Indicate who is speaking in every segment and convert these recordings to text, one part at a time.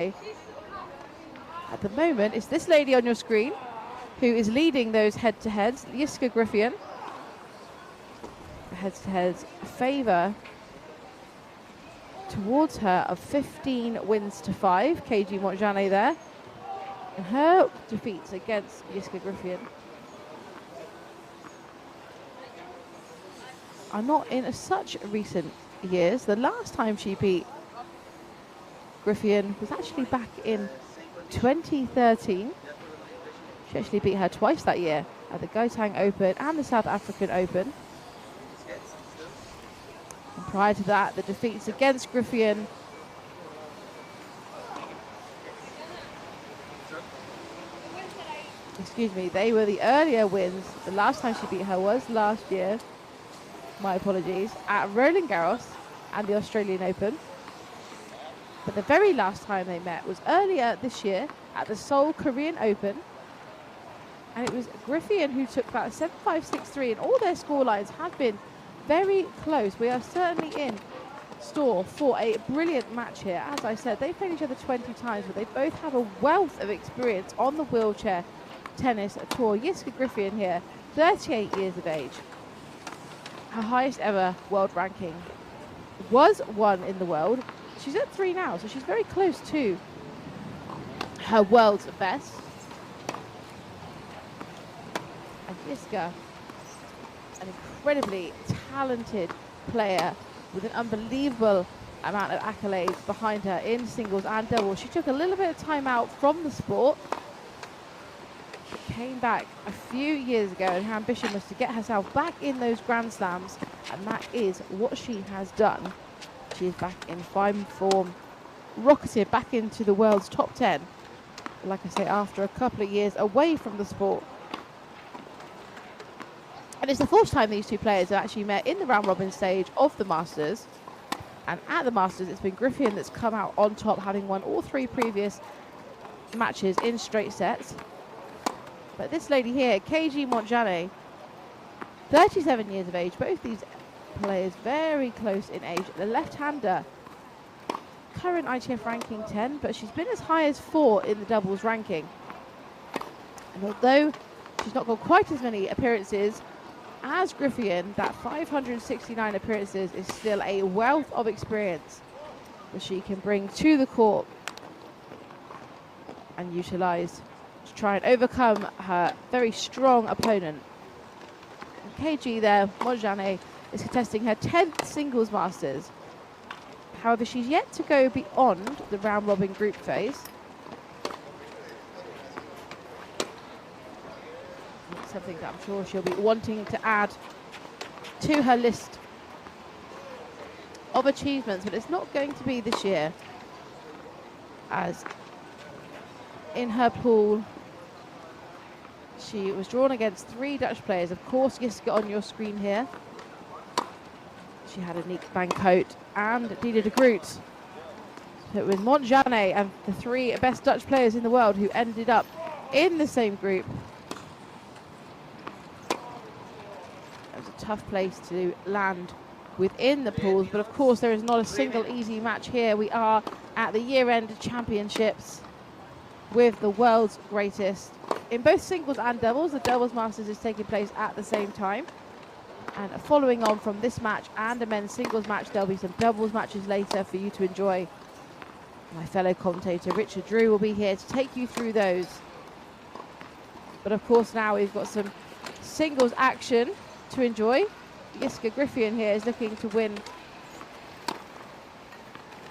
Speaker 1: At the moment, it's this lady on your screen who is leading those head-to-heads, Jiska Griffin. Head-to-heads favour towards her of 15 wins to 5. KG Montjane there. And her defeats against Jiska Griffin are not in such recent years. The last time she beat Griffin was actually back in 2013. She actually beat her twice that year at the Gauteng Open and the South African Open. And prior to that, the defeats against Griffin they were the earlier wins. The last time she beat her was last year, my apologies, at Roland Garros and the Australian Open. But the very last time they met was earlier this year at the Seoul Korean Open. And it was Griffin who took that 7-5, 6-3, and all their scorelines have been very close. We are certainly in store for a brilliant match here. As I said, they've played each other 20 times, but they both have a wealth of experience on the wheelchair tennis tour. Jiska Griffin here, 38 years of age. Her highest ever world ranking was 1 in the world. She's at 3 now, so she's very close to her world's best. And Jiska, an incredibly talented player with an unbelievable amount of accolades behind her in singles and doubles. She took a little bit of time out from the sport, came back a few years ago, and her ambition was to get herself back in those Grand Slams, and that is what she has done. She is back in fine form, rocketed back into the world's top 10, like I say, after a couple of years away from the sport. And it's the 4th time these two players have actually met in the round-robin stage of the Masters. And at the Masters, it's been Griffin that's come out on top, having won all 3 previous matches in straight sets. But this lady here, KG Montjane, 37 years of age, both these players very close in age. The left-hander, current ITF ranking 10, but she's been as high as 4 in the doubles ranking. And although she's not got quite as many appearances as Griffin, that 569 appearances is still a wealth of experience that she can bring to the court and utilise to try and overcome her very strong opponent. And KG there, Montjane, is contesting her 10th singles Masters. However, she's yet to go beyond the round-robin group phase. It's something that I'm sure she'll be wanting to add to her list of achievements, but it's not going to be this year, as in her pool she was drawn against 3 Dutch players. Of course, Jiska on your screen here. She had NEC Wheelchair and Dida de Groot. So it was Montjane and the 3 best Dutch players in the world who ended up in the same group. It was a tough place to land within the pools, but of course there is not a single easy match here. We are at the year-end championships with the world's greatest in both singles and doubles. The doubles Masters is taking place at the same time. And following on from this match and a men's singles match, there'll be some doubles matches later for you to enjoy. My fellow commentator Richard Drew will be here to take you through those. But of course now we've got some singles action to enjoy. Jiska Griffin here is looking to win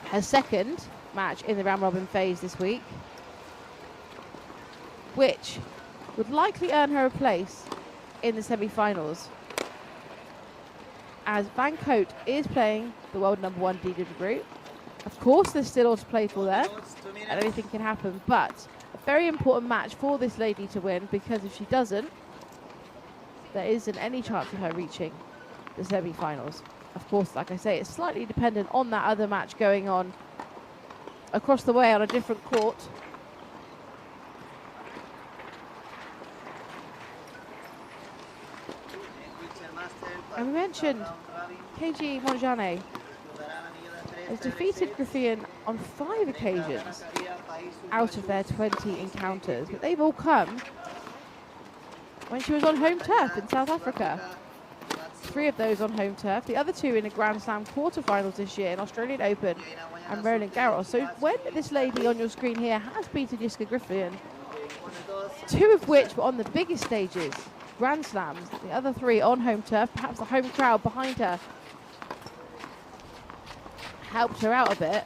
Speaker 1: her 2nd match in the round-robin phase this week, which would likely earn her a place in the semi-finals, as Van Cote is playing the world number 1 Dida de Groot. Of course, there's still all to play for there, and anything can happen, but a very important match for this lady to win, because if she doesn't, there isn't any chance of her reaching the semi-finals. Of course, like I say, it's slightly dependent on that other match going on across the way on a different court. And we mentioned KG Montjane has defeated Griffian on 5 occasions out of their 20 encounters, but they've all come when she was on home turf in South Africa. 3 of those on home turf, the other 2 in the Grand Slam quarterfinals this year in Australian Open and Roland Garros. So when this lady on your screen here has beaten Jiska Griffian, 2 of which were on the biggest stages, Grand Slams, the other 3 on home turf, perhaps the home crowd behind her helped her out a bit.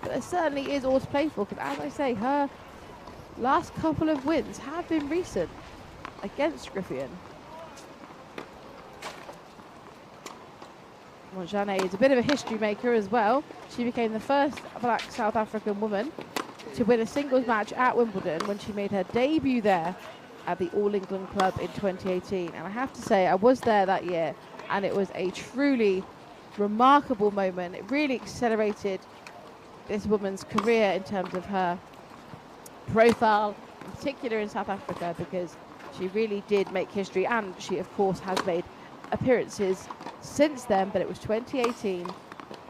Speaker 1: But there certainly is all to play for, because as I say, her last couple of wins have been recent against Griffian. Montjane is a bit of a history maker as well. She became the first black South African woman to win a singles match at Wimbledon when she made her debut there at the All England Club in 2018. And I have to say, I was there that year, and it was a truly remarkable moment. It really accelerated this woman's career in terms of her profile, in particular in South Africa, because she really did make history, and she of course has made appearances since then, but it was 2018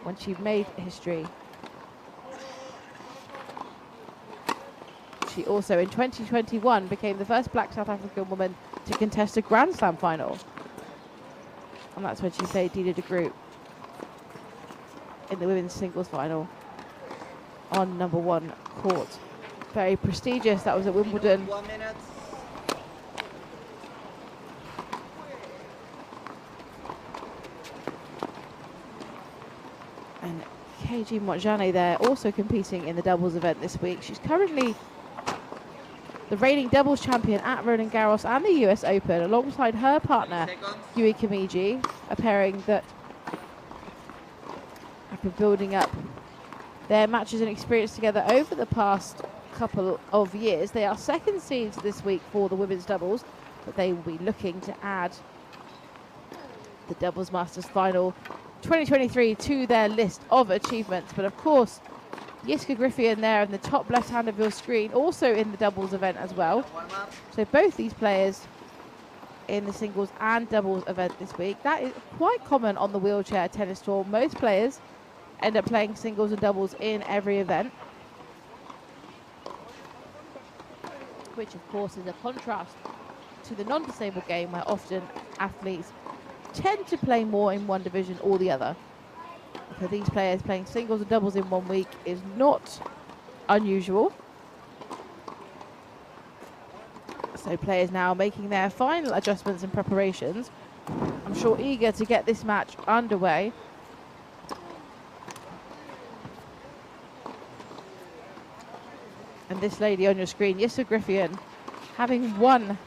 Speaker 1: when she made history. She also in 2021 became the first black South African woman to contest a Grand Slam final, and that's when she played Dina de Groot in the women's singles final on #1 court. Very prestigious. That was at Wimbledon.
Speaker 2: 1 minute.
Speaker 1: And KG Montjane there also competing in the doubles event this week. She's currently the reigning doubles champion at Roland Garros and the US Open, alongside her partner Yui Kimiji, a pairing that have been building up their matches and experience together over the past couple of years. They are second seeds this week for the women's doubles, but they will be looking to add the Doubles Masters Final 2023 to their list of achievements. But of course, Jiska Griffian there in the top left hand of your screen, also in the doubles event as well. So both these players in the singles and doubles event this week. That is quite common on the wheelchair tennis tour. Most players end up playing singles and doubles in every event, which of course is a contrast to the non-disabled game, where often athletes tend to play more in one division or the other. For these players, playing singles and doubles in 1 week is not unusual. So players now making their final adjustments and preparations. I'm sure eager to get this match underway. And this lady on your screen, Jiska Griffian, having won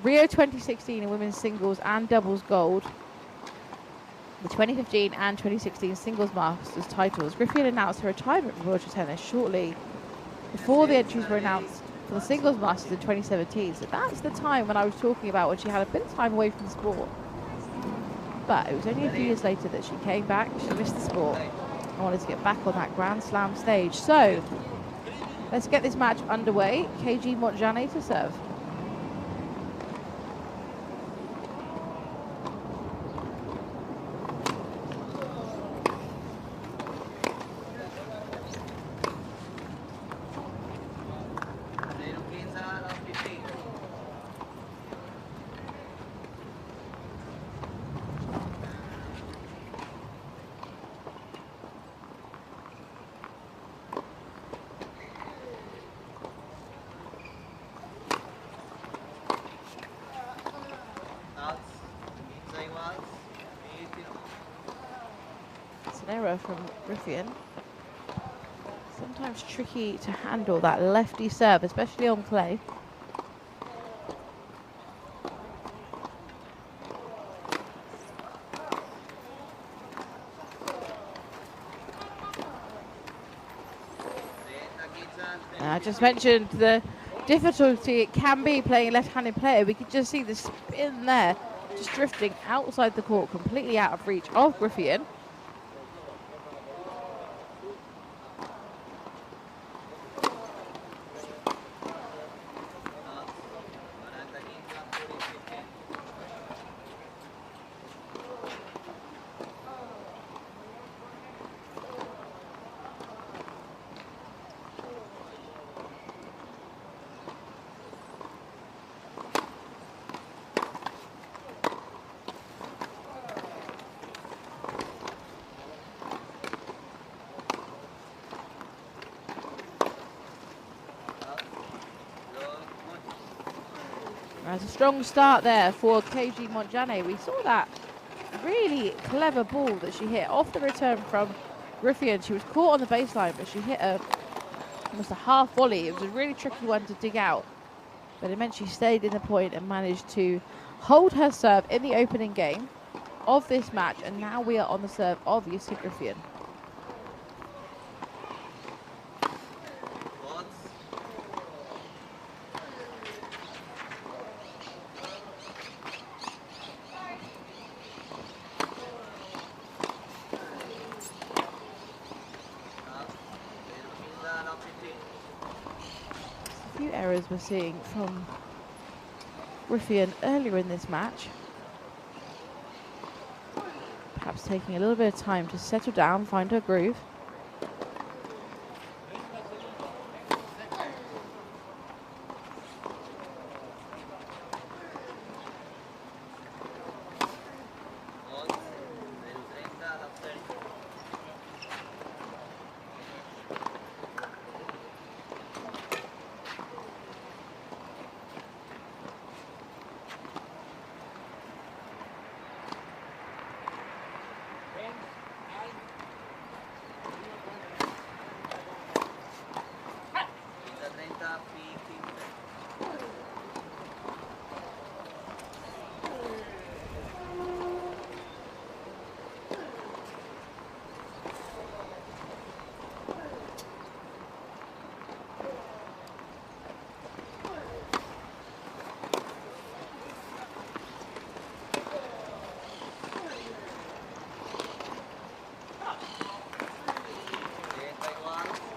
Speaker 1: Rio 2016 in women's singles and doubles gold, the 2015 and 2016 singles masters titles. Griffian announced her retirement from wheelchair tennis shortly before the entries were announced for the singles masters in 2017. So that's the time when I was talking about when she had a bit of time away from the sport. But it was only a few years later that she came back. She missed the sport and wanted to get back on that Grand Slam stage. So let's get this match underway. KG Montjane to serve. An error from Griffian. Sometimes tricky to handle that lefty serve, especially on clay. I just mentioned the difficulty it can be playing a left-handed player. We could just see the spin there, just drifting outside the court, completely out of reach of Griffian. There's a strong start there for KG Montjane. We saw that really clever ball that she hit off the return from Griffian. She was caught on the baseline, but she hit almost a half volley. It was a really tricky one to dig out, but it meant she stayed in the point and managed to hold her serve in the opening game of this match. And now we are on the serve of Jussi Griffian. A few errors we're seeing from Griffian earlier in this match. Perhaps taking a little bit of time to settle down, find her groove.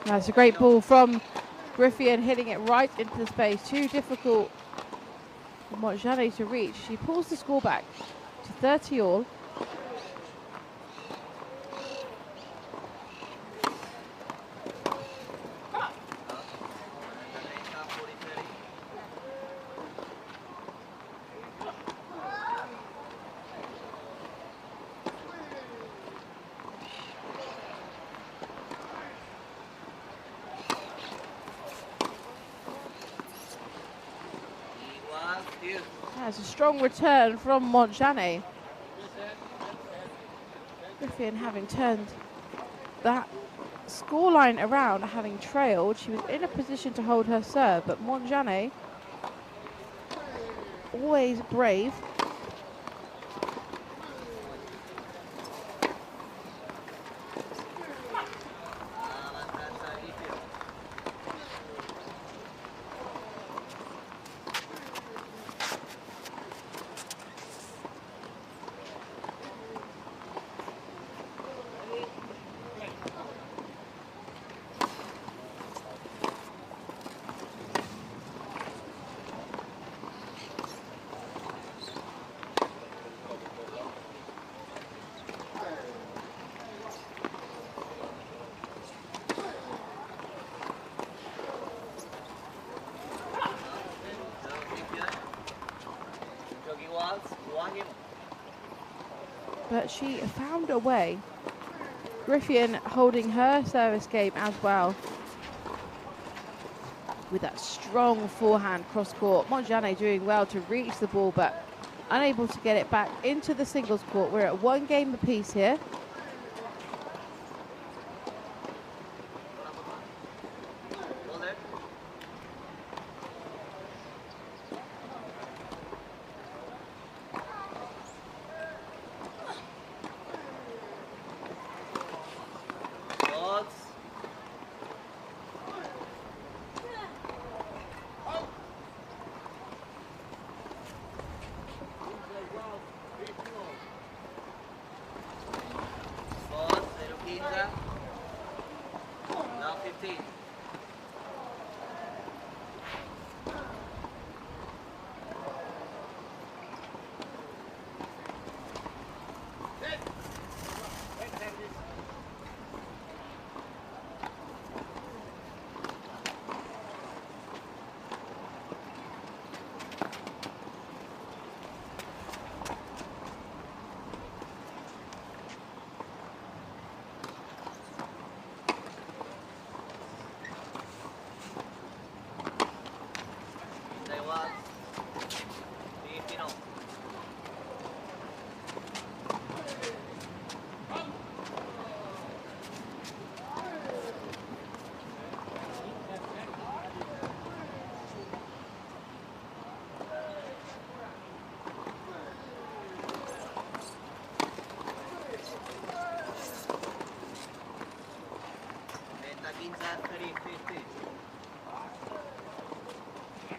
Speaker 1: That's a great ball from Griffian, hitting it right into the space. Too difficult for Montjane to reach. She pulls the score back to 30 all. That's a strong return from Montjane. Griffian having turned that scoreline around, having trailed. She was in a position to hold her serve, but Montjane, always brave. But she found a way. Griffian holding her service game as well, with that strong forehand cross court. Montjane doing well to reach the ball, but unable to get it back into the singles court. We're at one game apiece here.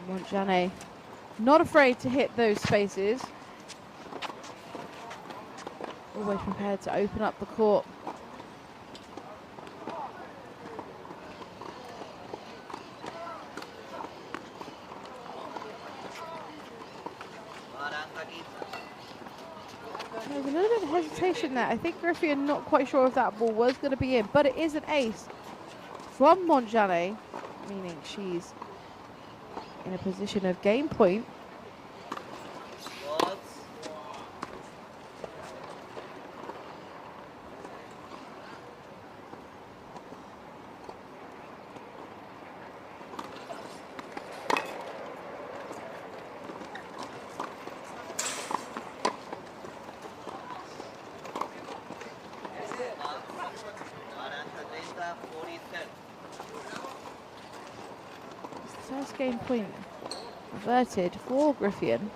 Speaker 1: Montjane not afraid to hit those spaces. Always prepared to open up the court. There's a little bit of hesitation there. I think Griffin not quite sure if that ball was going to be in, but it is an ace from Montjane, meaning she's in a position of game point. First game point averted for Griffin.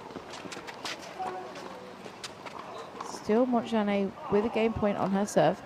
Speaker 1: Still Montjane with a game point on her serve.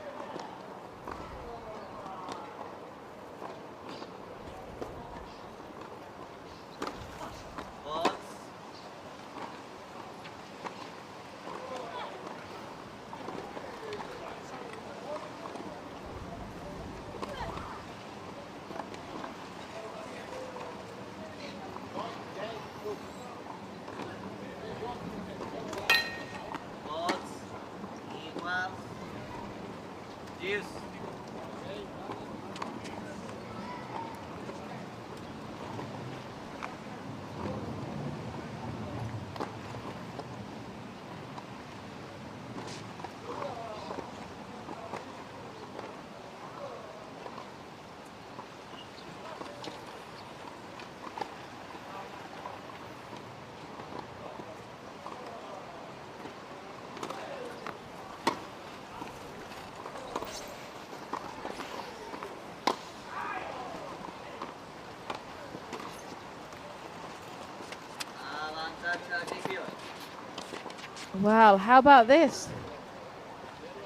Speaker 1: Well, how about this?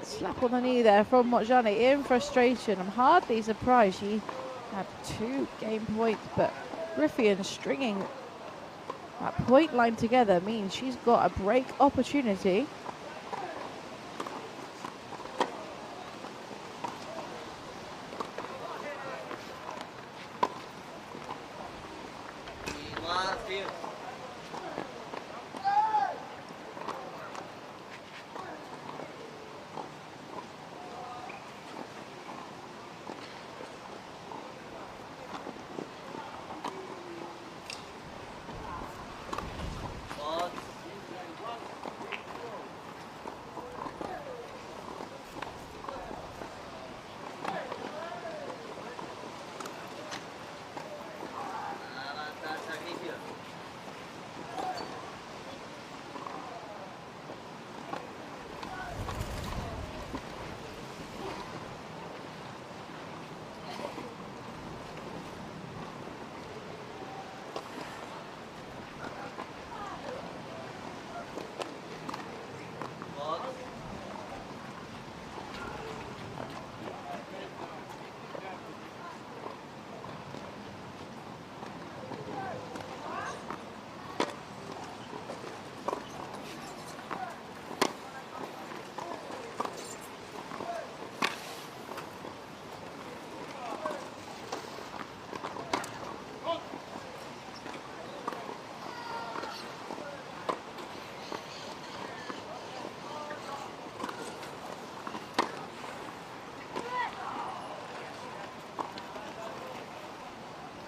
Speaker 1: Slap on the knee there from Montjane in frustration. I'm hardly surprised she had 2 game points, but Griffin stringing that point line together means she's got a break opportunity.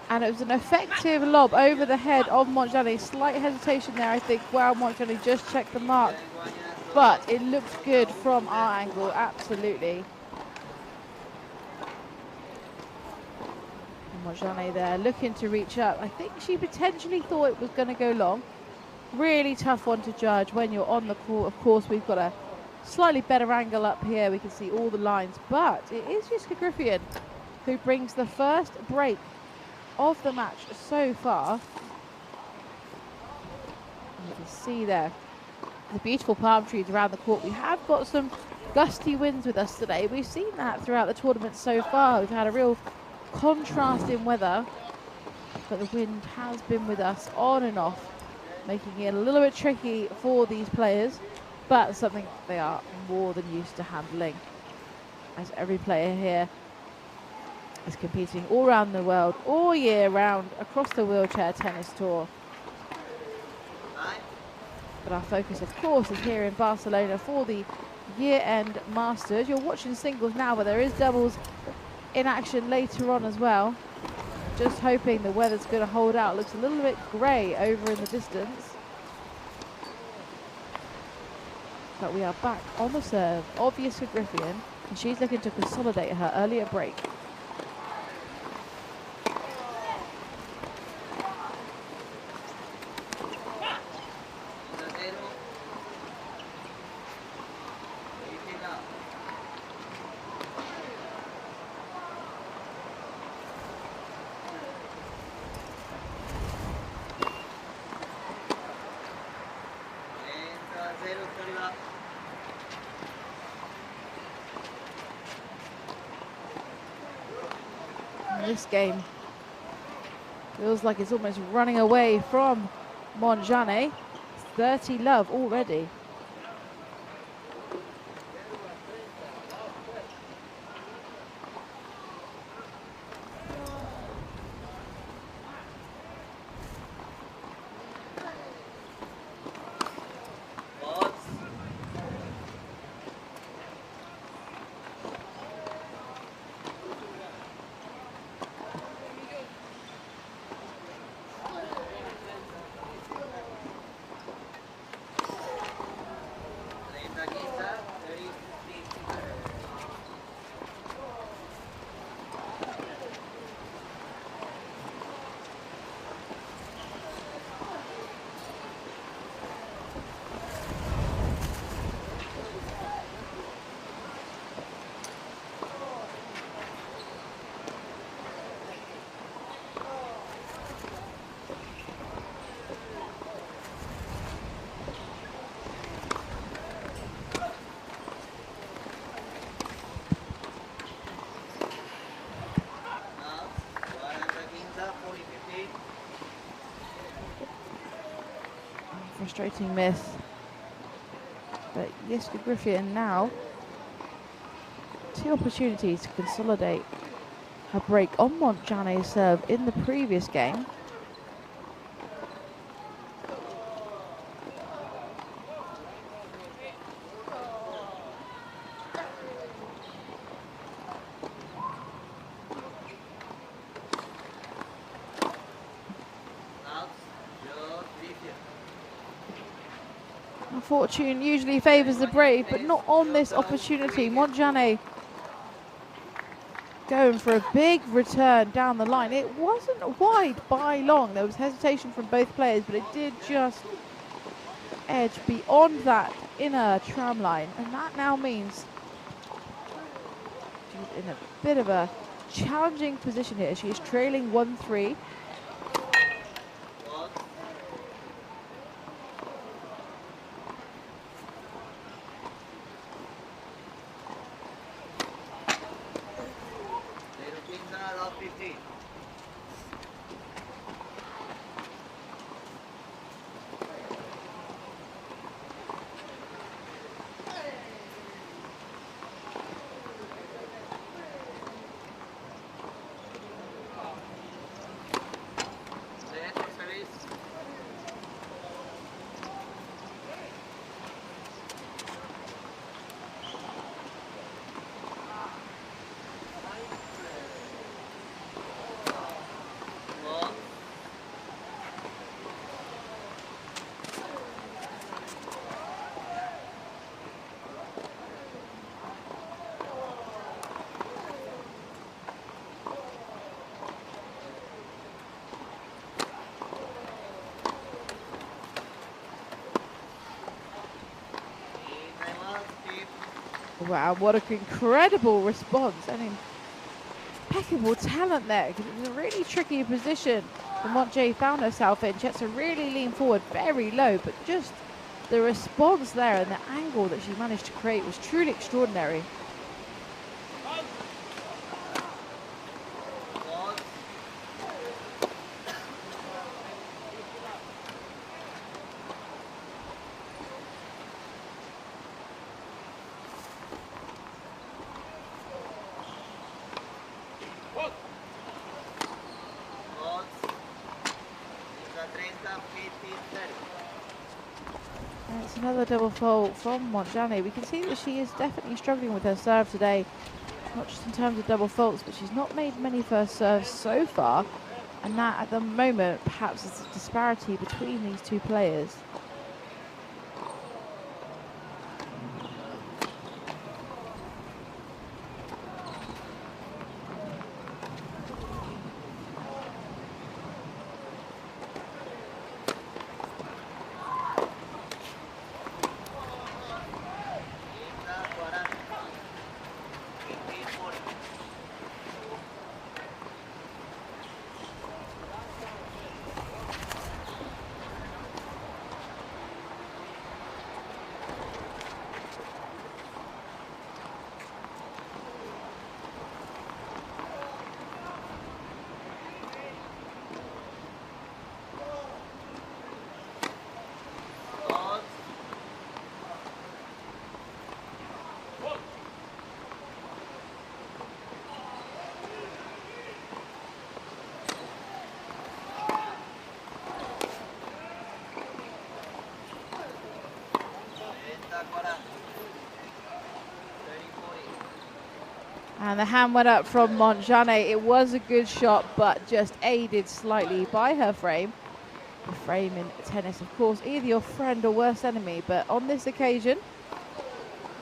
Speaker 1: And it was an effective lob over the head of Montjane. Slight hesitation there, I think. Wow, Montjane just checked the mark. But it looks good from our angle, absolutely. Montjane there looking to reach up. I think she potentially thought it was going to go long. Really tough one to judge when you're on the court. Of course, we've got a slightly better angle up here. We can see all the lines. But it is Jiska Griffin who brings the first break of the match so far. You can see there the beautiful palm trees around the court. We have got some gusty winds with us today. We've seen that throughout the tournament so far. We've had a real contrast in weather. but the wind has been with us on and off, making it a little bit tricky for these players, but something they are more than used to handling, as every player here is competing all around the world, all year round, across the wheelchair tennis tour. But our focus, of course, is here in Barcelona for the year-end Masters. You're watching singles now, but there is doubles in action later on as well. Just hoping the weather's going to hold out. Looks a little bit grey over in the distance. But we are back on the serve of Jiska Griffian, and she's looking to consolidate her earlier break. This game feels like it's almost running away from Montjane. 30 love already. Frustrating miss. But Jiska Griffian now 2 opportunities to consolidate her break on Montjane's serve in the previous game. Fortune usually favours the brave, but not on this opportunity. Montjane going for a big return down the line. It wasn't wide by long. There was hesitation from both players, but it did just edge beyond that inner tram line. And that now means she's in a bit of a challenging position here. She is trailing 1-3. Wow, what an incredible response and impeccable talent there, because it was a really tricky position that Montjane found herself in. She had to really lean forward very low, but just the response there and the angle that she managed to create was truly extraordinary. And it's another double fault from Montjane. We can see that she is definitely struggling with her serve today, not just in terms of double faults, but she's not made many first serves so far. And that, at the moment, perhaps is a disparity between these two players. And the hand went up from Montjane. It was a good shot, but just aided slightly by her frame. The frame in tennis, of course, either your friend or worst enemy, but on this occasion,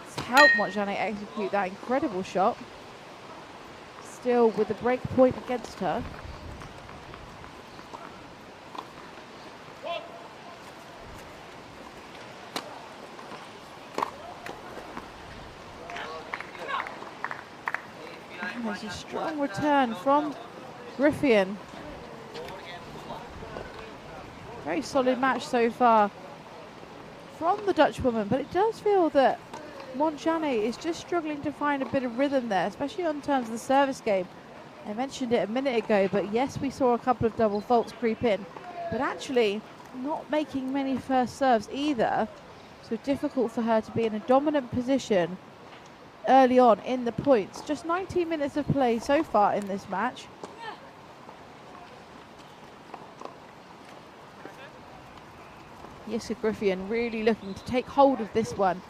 Speaker 1: it's helped Montjane execute that incredible shot. Still with the break point against her. And there's a strong return from Griffian. Very solid match so far from the Dutch woman, but it does feel that Montjane is just struggling to find a bit of rhythm there, especially on terms of the service game. I mentioned it a minute ago, but yes, we saw a couple of double faults creep in, but actually not making many first serves either. So difficult for her to be in a dominant position early on in the points. Just 19 minutes of play so far in this match. Jessica Griffian really looking to take hold of this one,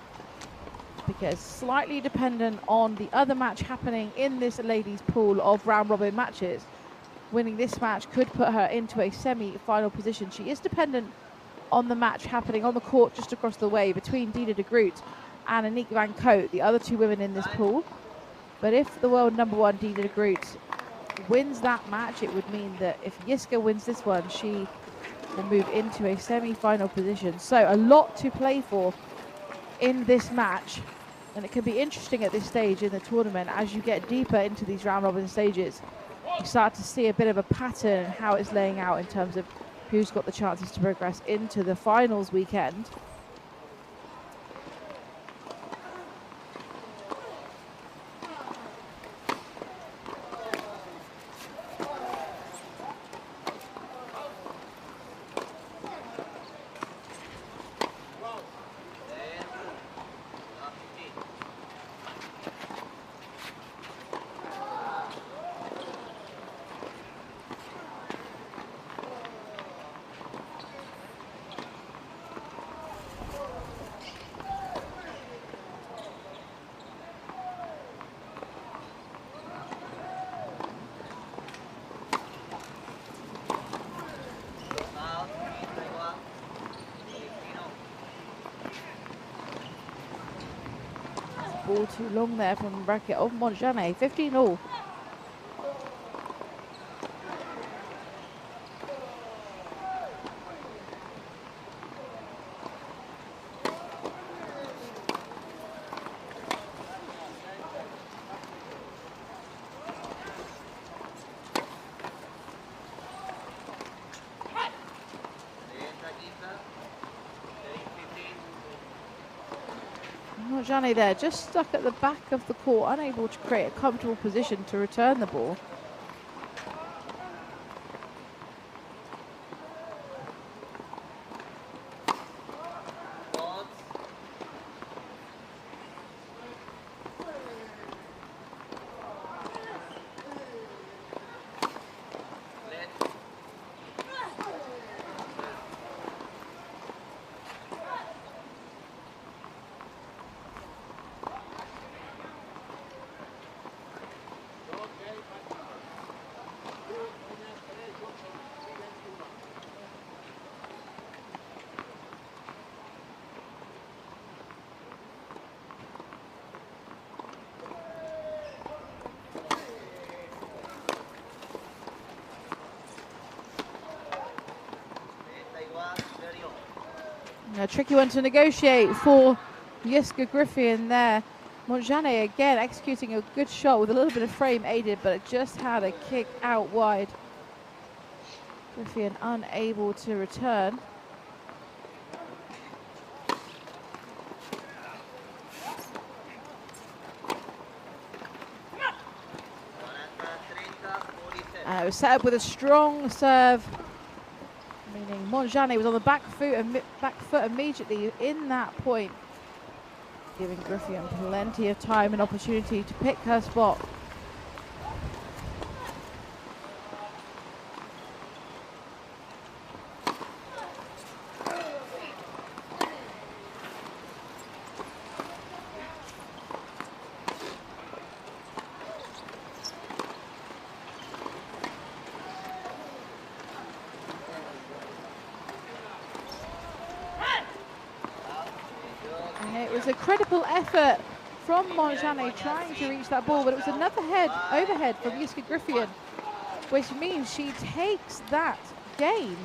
Speaker 1: because slightly dependent on the other match happening in this ladies' pool of round-robin matches. Winning this match could put her into a semi-final position. She is dependent on the match happening on the court just across the way between Dina de Groot and Aniek van Cote, the other two women in this pool. But if the world number one Dina de Groot wins that match, it would mean that if Jiska wins this one, she will move into a semi-final position. So a lot to play for in this match, and it can be interesting at this stage in the tournament. As you get deeper into these round-robin stages, you start to see a bit of a pattern in how it's laying out in terms of who's got the chances to progress into the finals weekend. Ball too long there from the bracket of Montjane. 15 all. Montjane there, just stuck at the back of the court, unable to create a comfortable position to return the ball. A tricky one to negotiate for Jiska Griffin there. Montjane again executing a good shot with a little bit of frame aided, but it just had a kick out wide. Griffin unable to return. It was set up with a strong serve, meaning Montjane was on the back foot immediately in that point, giving Griffin plenty of time and opportunity to pick her spot. It was a credible effort from Montjane trying to reach that ball, but it was another overhead from Jiska Griffin, which means she takes that game,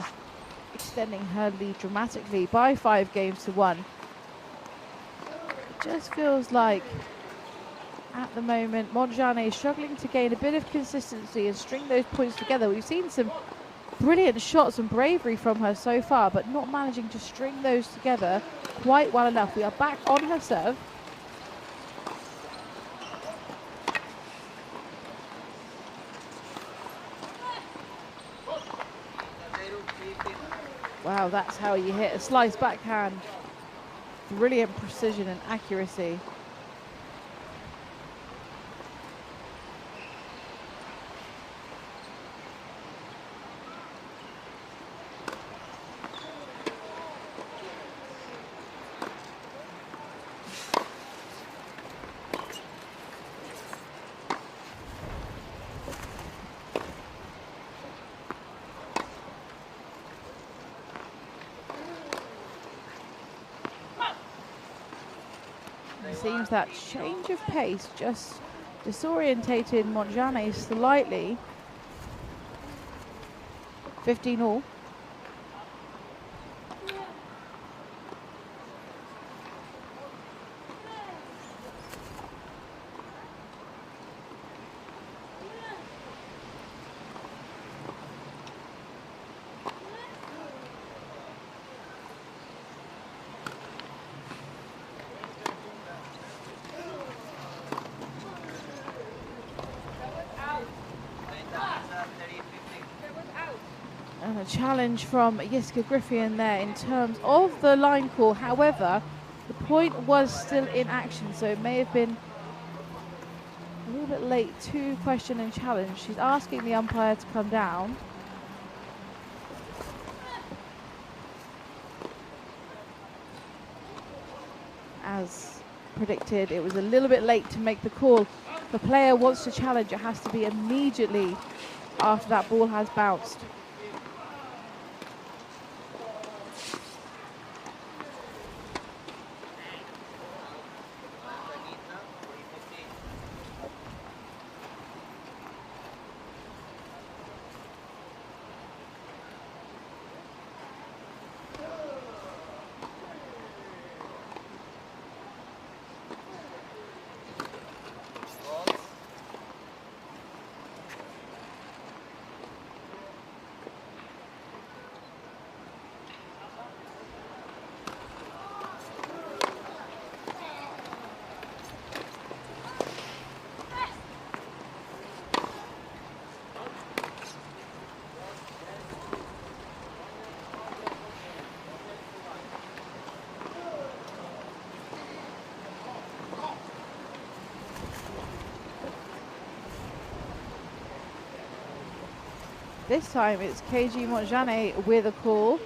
Speaker 1: extending her lead dramatically by 5 games to 1. It just feels like at the moment Montjane is struggling to gain a bit of consistency and string those points together. We've seen some brilliant shots and bravery from her so far, but not managing to string those together quite well enough. We are back on her serve. Wow, that's how you hit a slice backhand. Brilliant precision and accuracy. It seems that change of pace just disorientated Montjane slightly. 15 all. And a challenge from Jiska Griffin there in terms of the line call. However, the point was still in action, so it may have been a little bit late to question and challenge. She's asking the umpire to come down. As predicted, it was a little bit late to make the call. If a player wants to challenge, it has to be immediately after that ball has bounced. This time it's KG Montjane with a call.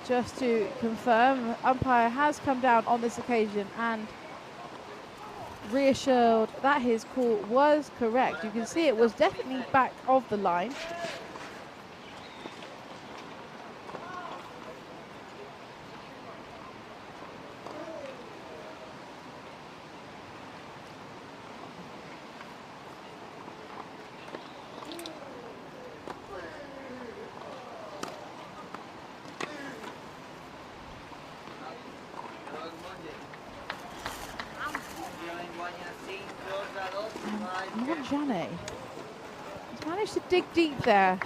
Speaker 1: Just to confirm, umpire has come down on this occasion and reassured that his call was correct. You can see it was definitely back of the line. Montjane has managed to dig deep there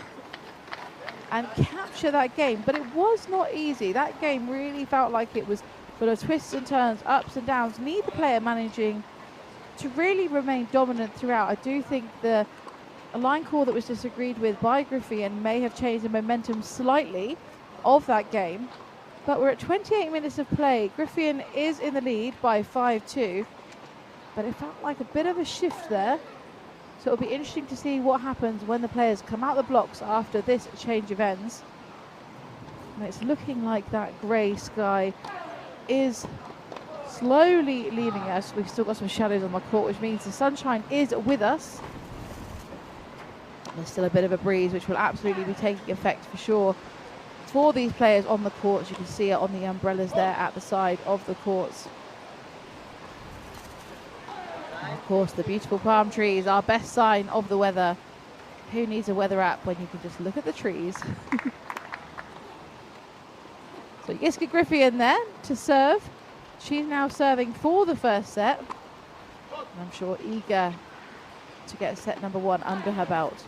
Speaker 1: and capture that game, but it was not easy. That game really felt like it was full of twists and turns, ups and downs, neither player managing to really remain dominant throughout. I do think a line call that was disagreed with by Griffian may have changed the momentum slightly of that game, but we're at 28 minutes of play. Griffian is in the lead by 5-2, but it felt like a bit of a shift there. So it'll be interesting to see what happens when the players come out the blocks after this change of ends. And it's looking like that grey sky is slowly leaving us. We've still got some shadows on the court, which means the sunshine is with us. There's still a bit of a breeze, which will absolutely be taking effect for sure for these players on the courts. You can see it on the umbrellas there at the side of the courts. And of course, the beautiful palm trees, our best sign of the weather. Who needs a weather app when you can just look at the trees? So Yiska Griffian there to serve. She's now serving for the first set. And I'm sure eager to get set number 1 under her belt.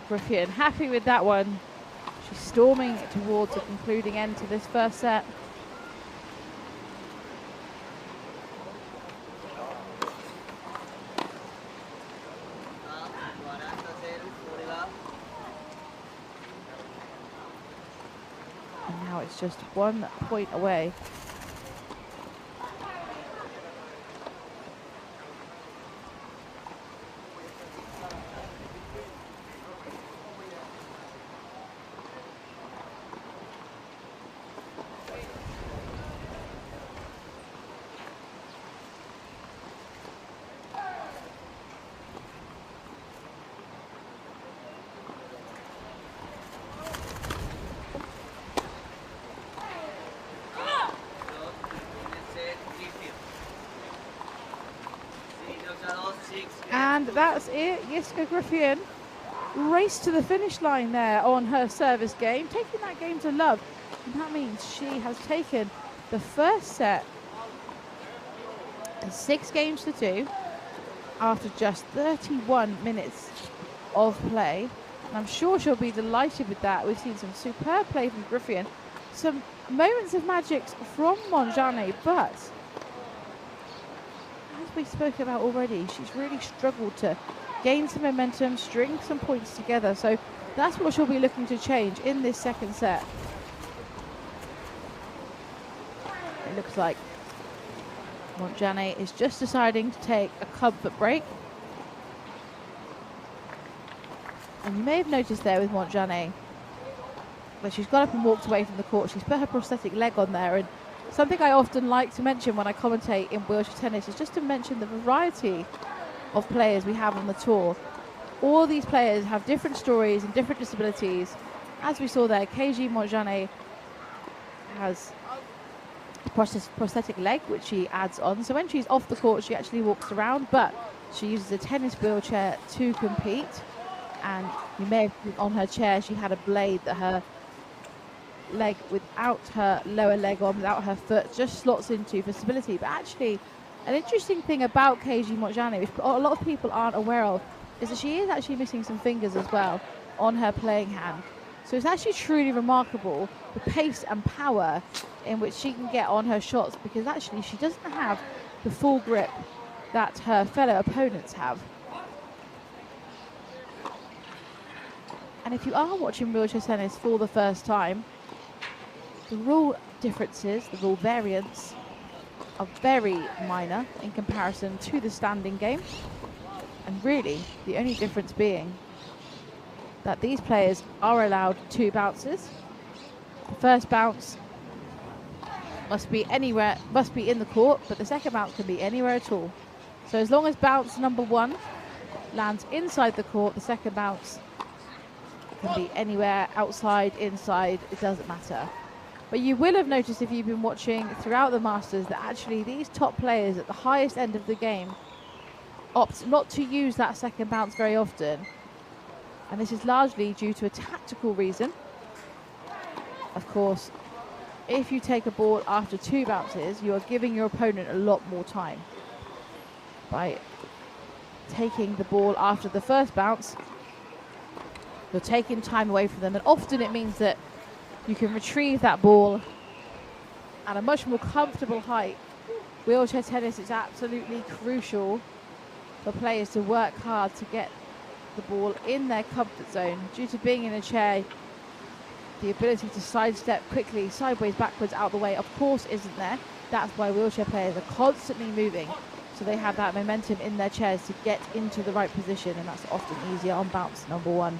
Speaker 1: Griffian happy with that one. She's storming towards a concluding end to this first set. And now it's just 1 point away. And that's it. Yiska Griffian raced to the finish line there on her service game, taking that game to love. And that means she has taken the first set 6-2 after just 31 minutes of play. And I'm sure she'll be delighted with that. We've seen some superb play from Griffian, some moments of magic from Montjane, but as we spoke about already, she's really struggled to gain some momentum, string some points together. So that's what she'll be looking to change in this second set. It looks like Montjane is just deciding to take a comfort break. And you may have noticed there with Montjane, when she's got up and walked away from the court, she's put her prosthetic leg on there. And something I often like to mention when I commentate in wheelchair tennis is just to mention the variety of players we have on the tour. All these players have different stories and different disabilities. As we saw there, KG Montjane has a prosthetic leg, which she adds on. So when she's off the court, she actually walks around, but she uses a tennis wheelchair to compete. And you may have seen on her chair, she had a blade that her leg without her lower leg on, without her foot, just slots into for stability. But actually, an interesting thing about KG Montjane, which a lot of people aren't aware of, is that she is actually missing some fingers as well on her playing hand. So it's actually truly remarkable the pace and power in which she can get on her shots, because actually she doesn't have the full grip that her fellow opponents have. And if you are watching wheelchair tennis for the first time, the rule differences, the rule variants are very minor in comparison to the standing game. And really, the only difference being that these players are allowed 2 bounces. The first bounce must be anywhere, must be in the court, but the second bounce can be anywhere at all. So as long as bounce number 1 lands inside the court. The second bounce can be anywhere, outside, inside, it doesn't matter. But you will have noticed if you've been watching throughout the Masters that actually these top players at the highest end of the game opt not to use that second bounce very often. And this is largely due to a tactical reason. Of course, if you take a ball after 2 bounces, you are giving your opponent a lot more time. By taking the ball after the first bounce, you're taking time away from them, and often it means that you can retrieve that ball at a much more comfortable height. Wheelchair tennis is absolutely crucial for players to work hard to get the ball in their comfort zone. Due to being in a chair, the ability to sidestep quickly, sideways, backwards, out the way, of course isn't there. That's why wheelchair players are constantly moving, so they have that momentum in their chairs to get into the right position, and that's often easier on bounce number 1.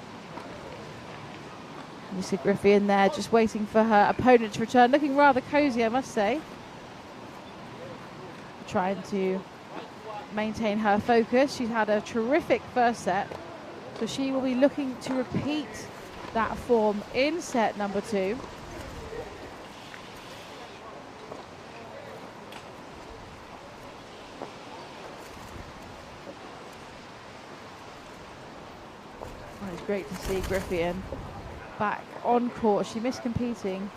Speaker 1: You see Griffey in there, just waiting for her opponent to return, looking rather cozy, I must say. Trying to maintain her focus. She's had a terrific first set, so she will be looking to repeat that form in set number 2. Oh, it's great to see Griffey back on court. She missed competing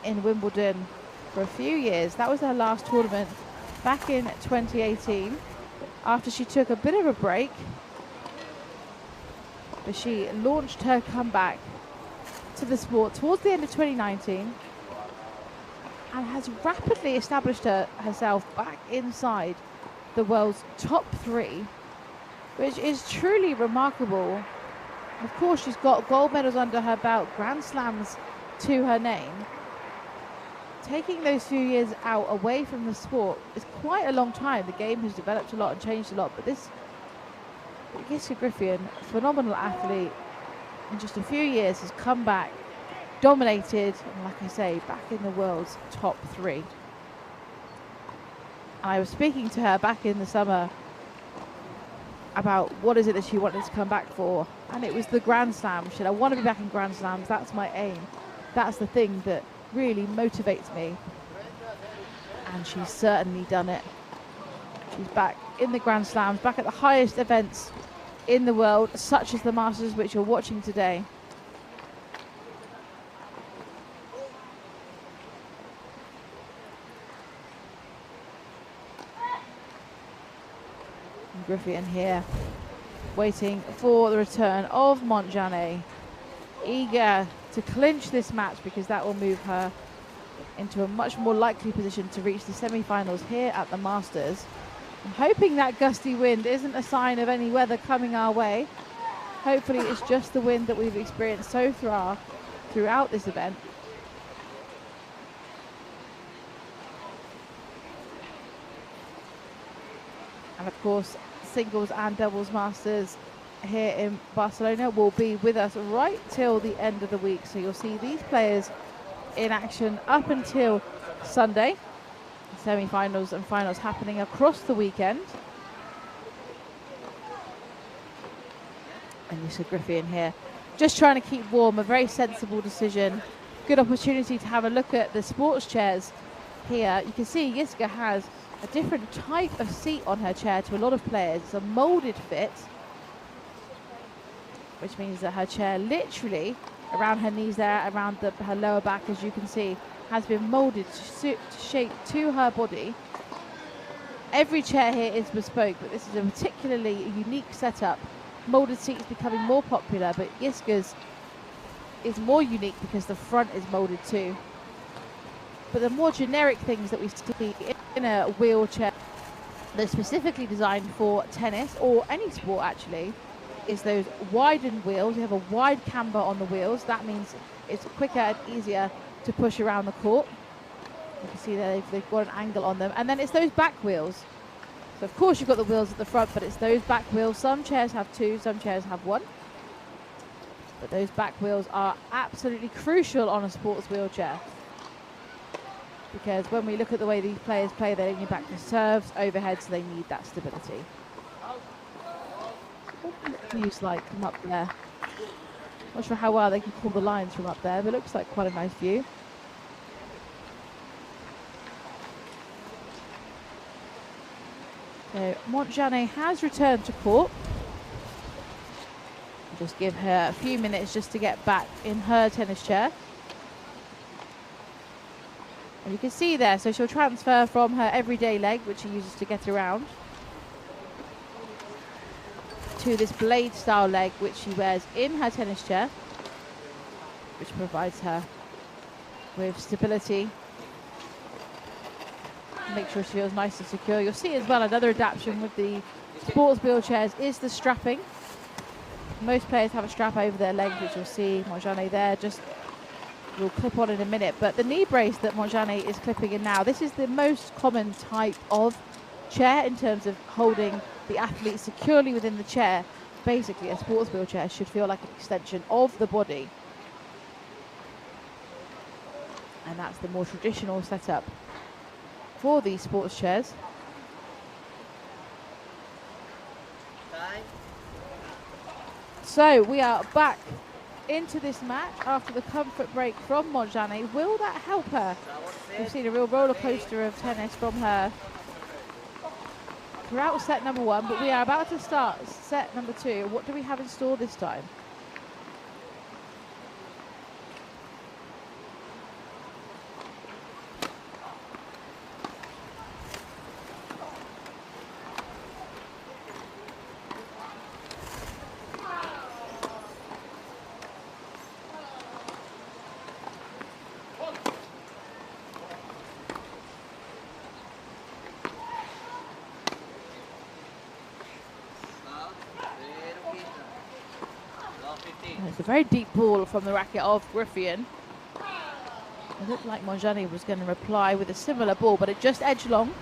Speaker 1: in Wimbledon for a few years. That was her last tournament back in 2018, after she took a bit of a break. But she launched her comeback to the sport towards the end of 2019 and has rapidly established herself back inside the world's top 3, which is truly remarkable. Of course, she's got gold medals under her belt, Grand Slams to her name. Taking those few years out away from the sport is quite a long time. The game has developed a lot and changed a lot, but this Yiska Griffey, phenomenal athlete, in just a few years has come back, dominated, and like I say, back in the world's top 3. I was speaking to her back in the summer about what is it that she wanted to come back for, and it was the Grand Slam. She said, I want to be back in Grand Slams, that's my aim. That's the thing that really motivates me. And she's certainly done it. She's back in the Grand Slams, back at the highest events in the world, such as the Masters, which you're watching today. And Griffey in here, waiting for the return of Montjane, eager to clinch this match, because that will move her into a much more likely position to reach the semi-finals here at the Masters. I'm hoping that gusty wind isn't a sign of any weather coming our way. Hopefully it's just the wind that we've experienced so far throughout this event. And of course, singles and doubles Masters here in Barcelona will be with us right till the end of the week. So you'll see these players in action up until Sunday. Semi-finals and finals happening across the weekend. And Yiska Griffey in here, just trying to keep warm, a very sensible decision. Good opportunity to have a look at the sports chairs here. You can see Yiska has a different type of seat on her chair to a lot of players. It's a molded fit, which means that her chair literally around her knees there, around her lower back, as you can see, has been molded to shape to her body. Every chair here is bespoke, but this is a particularly unique setup. Molded seats becoming more popular, but Yiska's is more unique because the front is molded too. But the more generic things that we see in a wheelchair that's specifically designed for tennis or any sport actually is those widened wheels. You have a wide camber on the wheels. That means it's quicker and easier to push around the court. You can see there they've got an angle on them. And then it's those back wheels. So of course you've got the wheels at the front, but it's those back wheels. Some chairs have 2, some chairs have 1. But those back wheels are absolutely crucial on a sports wheelchair, because when we look at the way these players play, they're leaning back to serves, overhead, so they need that stability. views like from up there. Not sure how well they can call the lines from up there, but it looks like quite a nice view. So Montjane has returned to court. Just give her a few minutes just to get back in her tennis chair. And you can see there, so she'll transfer from her everyday leg, which she uses to get around, to this blade style leg, which she wears in her tennis chair, which provides her with stability. Make sure she feels nice and secure. You'll see as well another adaptation with the sports wheelchairs is the strapping. Most players have a strap over their legs, which you'll see Montjane there just will clip on in a minute. But the knee brace that Montjane is clipping in now, this is the most common type of chair in terms of holding the athlete securely within the chair. Basically, a sports wheelchair should feel like an extension of the body. And that's the more traditional setup for these sports chairs. So we are back into this match after the comfort break from Montjane. Will that help her? We've seen a real roller coaster of tennis from her throughout set number 1, but we are about to start set number 2. What do we have in store this time? It's a very deep ball from the racket of Griffion. It looked like Montjane was going to reply with a similar ball, but it just edged long.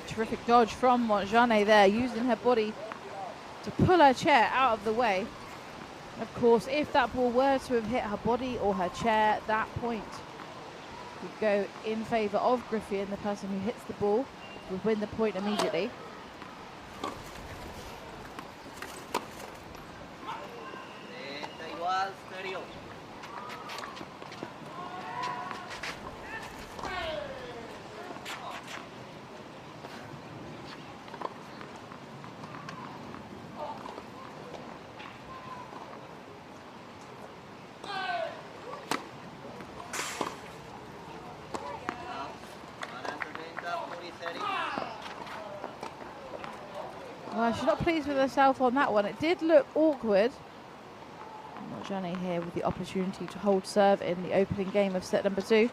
Speaker 1: Terrific dodge from Montjane there, using her body to pull her chair out of the way. Of course, if that ball were to have hit her body or her chair, that point would go in favour of Griffion. The person who hits the ball would win the point immediately. Well, she's not pleased with herself on that one. It did look awkward. Montjane here with the opportunity to hold serve in the opening game of set number 2.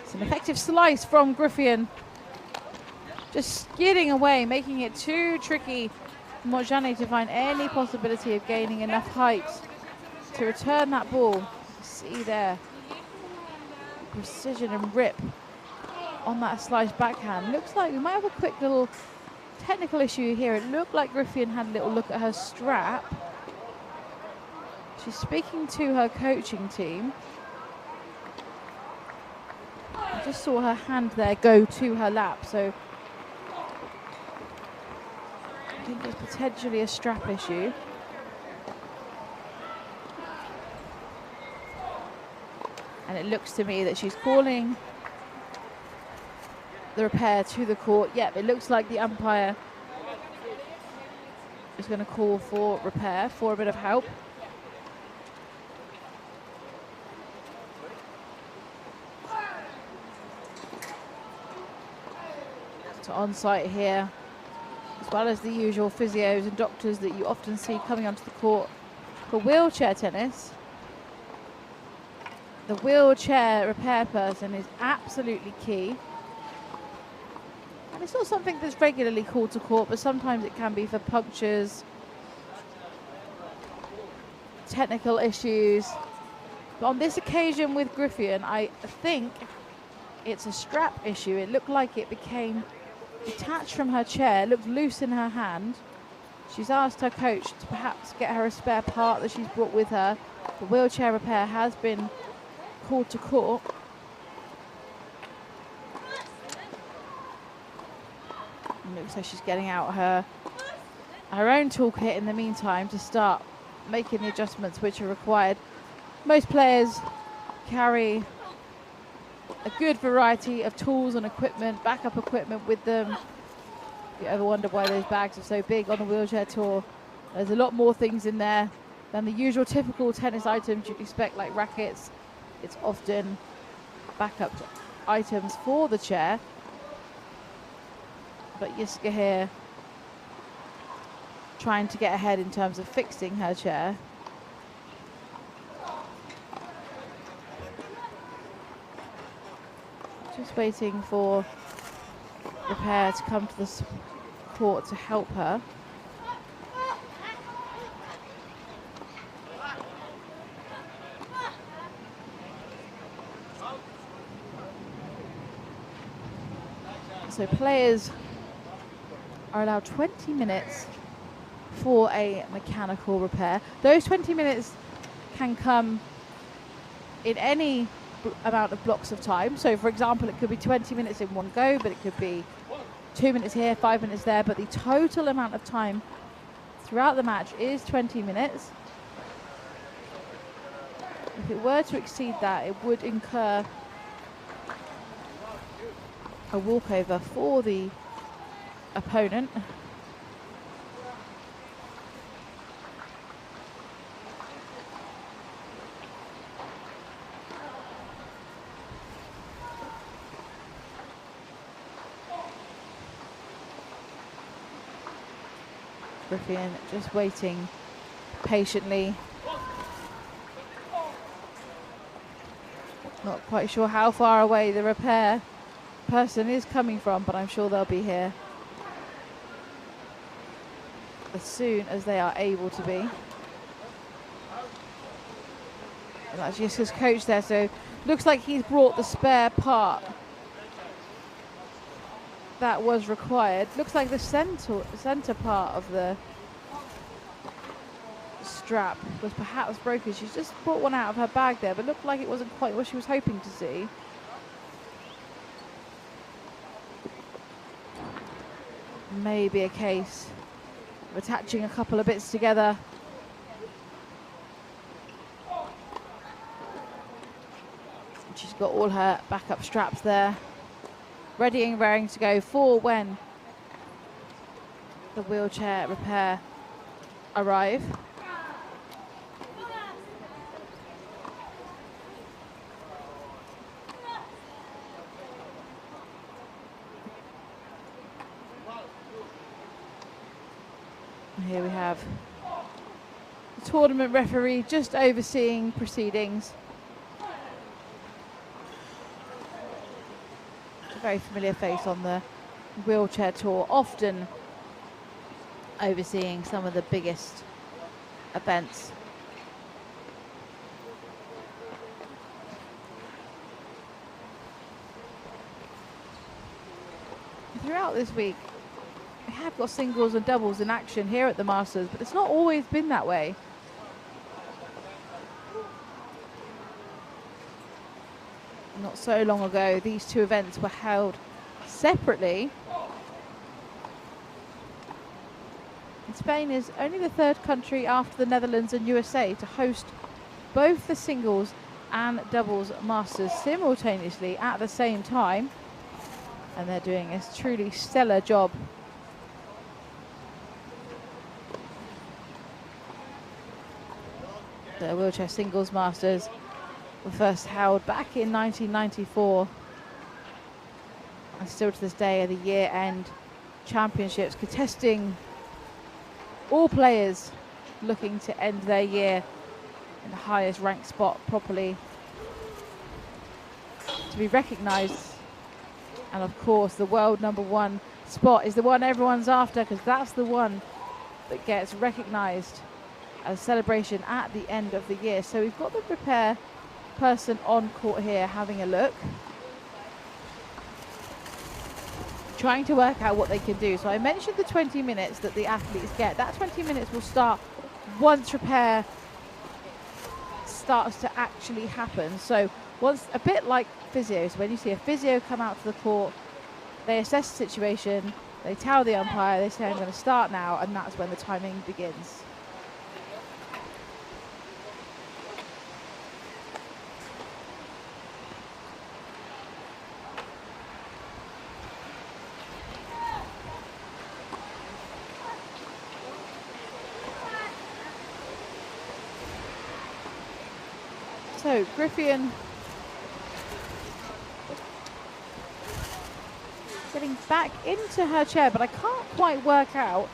Speaker 1: It's an effective slice from Griffion. Just skidding away, making it too tricky for Montjane to find any possibility of gaining enough height to return that ball. See there, precision and rip on that slice backhand. Looks like we might have a quick little technical issue here. It looked like Griffion had a little look at her strap. She's speaking to her coaching team. I just saw her hand there go to her lap, so I think it's potentially a strap issue. And it looks to me that she's calling the repair to the court. Yep, it looks like the umpire is going to call for repair for a bit of help. So on site here, as well as the usual physios and doctors that you often see coming onto the court for wheelchair tennis, the wheelchair repair person is absolutely key. And it's not something that's regularly called to court, but sometimes it can be for punctures, technical issues. But on this occasion with Griffin, I think it's a strap issue. It looked like it became detached from her chair, looked loose in her hand. She's asked her coach to perhaps get her a spare part that she's brought with her. The wheelchair repair has been called to court. And looks like she's getting out her own toolkit in the meantime to start making the adjustments which are required. Most players carry a good variety of tools and equipment, backup equipment with them. If you ever wonder why those bags are so big on the wheelchair tour, there's a lot more things in there than the usual typical tennis items you'd expect, like rackets. It's often backup items for the chair. But Yiska here trying to get ahead in terms of fixing her chair. Just waiting for repair to come to the court to help her. So players are allowed 20 minutes for a mechanical repair. Those 20 minutes can come in any amount of blocks of time. So for example, it could be 20 minutes in one go, but it could be 2 minutes here, 5 minutes there, but the total amount of time throughout the match is 20 minutes. If it were to exceed that, it would incur a walkover for the opponent. Griffin just waiting patiently. Not quite sure how far away the repair person is coming from, but I'm sure they'll be here as soon as they are able to be. And that's just his coach there, so looks like he's brought the spare part that was required. Looks like the center part of the strap was perhaps broken. She's just brought one out of her bag there, but looked like it wasn't quite what she was hoping to see. Maybe a case of attaching a couple of bits together. She's got all her backup straps there, ready and raring to go for when the wheelchair repair arrive. And here we have the tournament referee just overseeing proceedings. Very familiar face on the wheelchair tour, often overseeing some of the biggest events. Throughout this week, we have got singles and doubles in action here at the Masters, but it's not always been that way. Not so long ago, these two events were held separately. And Spain is only the third country after the Netherlands and USA to host both the singles and doubles masters simultaneously at the same time. And they're doing a truly stellar job. The Wheelchair Singles Masters were first held back in 1994. And still to this day are the year-end championships, contesting all players looking to end their year in the highest ranked spot properly to be recognised. And of course the world #1 spot is the one everyone's after, because that's the one that gets recognised as a celebration at the end of the year. So we've got the repair person on court here having a look, trying to work out what they can do. So I mentioned the 20 minutes that the athletes get. That 20 minutes will start once repair starts to actually happen. So once, a bit like physio, so when you see a physio come out to the court, they assess the situation, they tell the umpire, they say I'm going to start now, and that's when the timing begins. So Griffian getting back into her chair, but I can't quite work out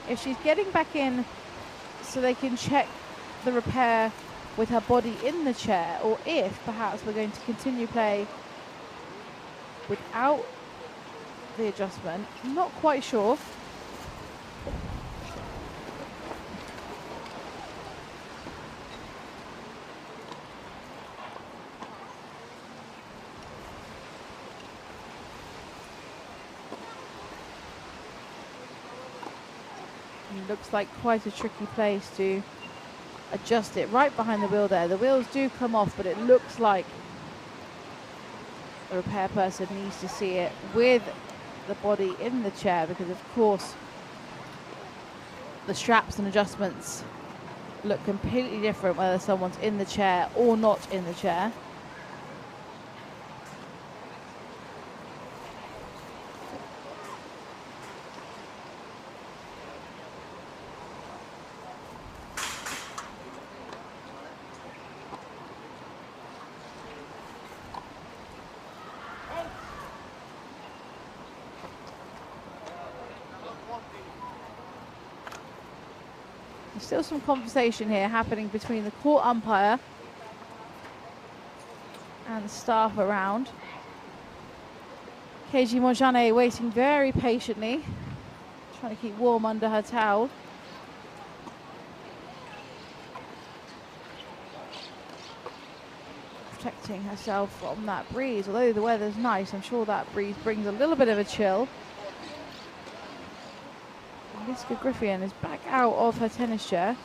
Speaker 1: if she's getting back in so they can check the repair with her body in the chair, or if perhaps we're going to continue play without the adjustment. I'm not quite sure. Looks like quite a tricky place to adjust it, right behind the wheel there. The wheels do come off, but it looks like the repair person needs to see it with the body in the chair, because of course the straps and adjustments look completely different whether someone's in the chair or not in the chair. Still some conversation here happening between the court umpire and the staff around. KG Mojane waiting very patiently, trying to keep warm under her towel. Protecting herself from that breeze. Although the weather's nice, I'm sure that breeze brings a little bit of a chill. Liska Griffian is back out of her tennis chair,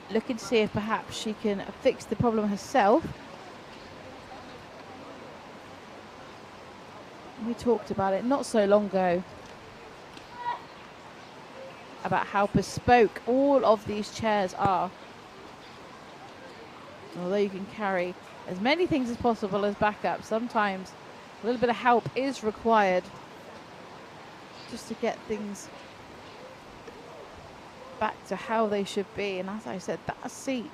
Speaker 1: looking to see if perhaps she can fix the problem herself. We talked about it not so long ago, about how bespoke all of these chairs are. Although you can carry as many things as possible as backup, sometimes a little bit of help is required just to get things back to how they should be. And as I said, that seat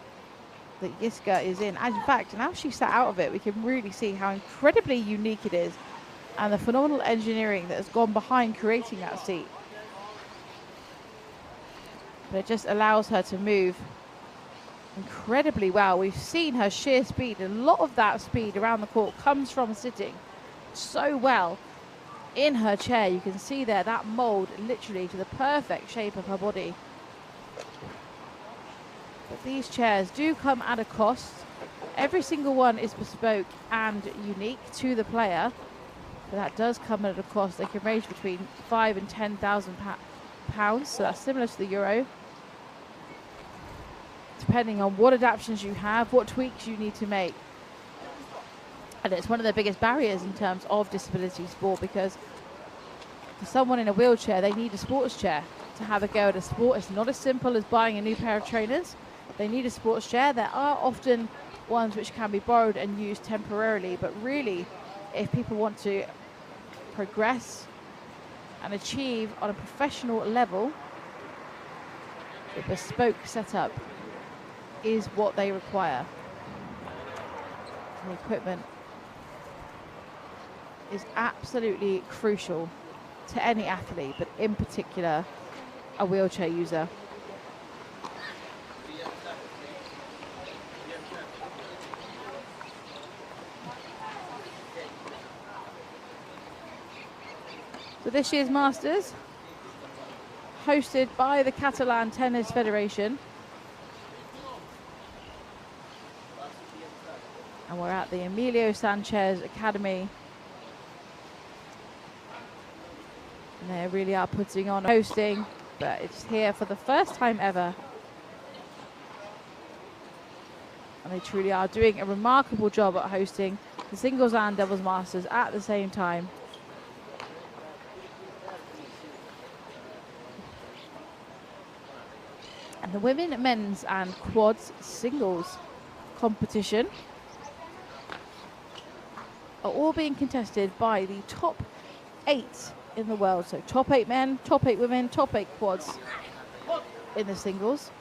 Speaker 1: that Yiska is in, and in fact, now she sat out of it, we can really see how incredibly unique it is and the phenomenal engineering that has gone behind creating that seat. But it just allows her to move incredibly well. We've seen her sheer speed, and a lot of that speed around the court comes from sitting so well in her chair. You can see there that mold literally to the perfect shape of her body. But these chairs do come at a cost. Every single one is bespoke and unique to the player, but that does come at a cost. They can range between £5,000 and £10,000, so that's similar to the Euro, depending on what adaptations you have, what tweaks you need to make. And it's one of the biggest barriers in terms of disability sport, because For someone in a wheelchair, they need a sports chair to have a go at a sport. It's not as simple as buying a new pair of trainers. They need a sports chair. There are often ones which can be borrowed and used temporarily, but really, if people want to progress and achieve on a professional level, the bespoke setup is what they require. The equipment is absolutely crucial to any athlete, but in particular a wheelchair user. So this year's Masters, hosted by the Catalan Tennis Federation. And we're at the Emilio Sanchez Academy. And they really are putting on hosting, but it's here for the first time ever. And they truly are doing a remarkable job at hosting the singles and doubles Masters at the same time. And the women, men's and quads singles competition are all being contested by the top 8 in the world. So top 8 men, top 8 women, top 8 quads in the singles.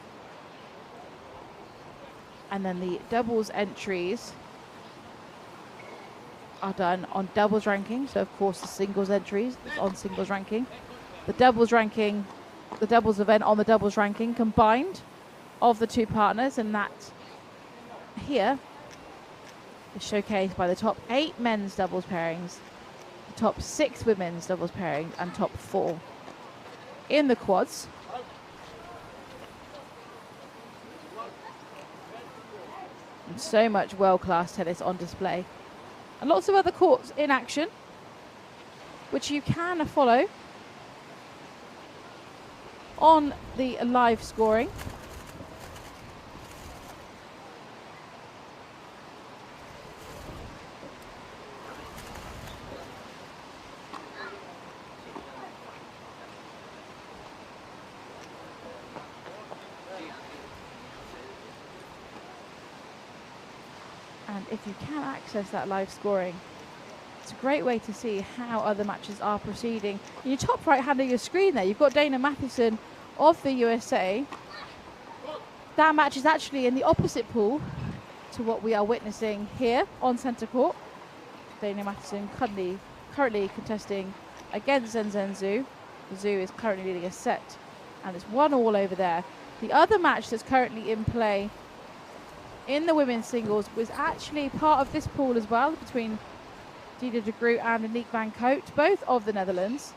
Speaker 1: And then the doubles entries are done on doubles ranking. So of course the singles entries is on singles ranking. The doubles ranking, the doubles event on the doubles ranking combined of the two partners, and that here is showcased by the top 8 men's doubles pairings, the top 6 women's doubles pairings, and top 4 in the quads. And so much world-class tennis on display. And lots of other courts in action, which you can follow on the live scoring. And if you can access that live scoring, it's a great way to see how other matches are proceeding. In your top right hand of your screen there, you've got Dana Matheson of the USA. That match is actually in the opposite pool to what we are witnessing here on centre court. Dana Matheson currently contesting against Zhenzhen Zhu. Zhu is currently leading a set, and it's 1-1 over there. The other match that's currently in play in the women's singles was actually part of this pool as well, between Dida de Groot and Aniek van Cote, both of the Netherlands.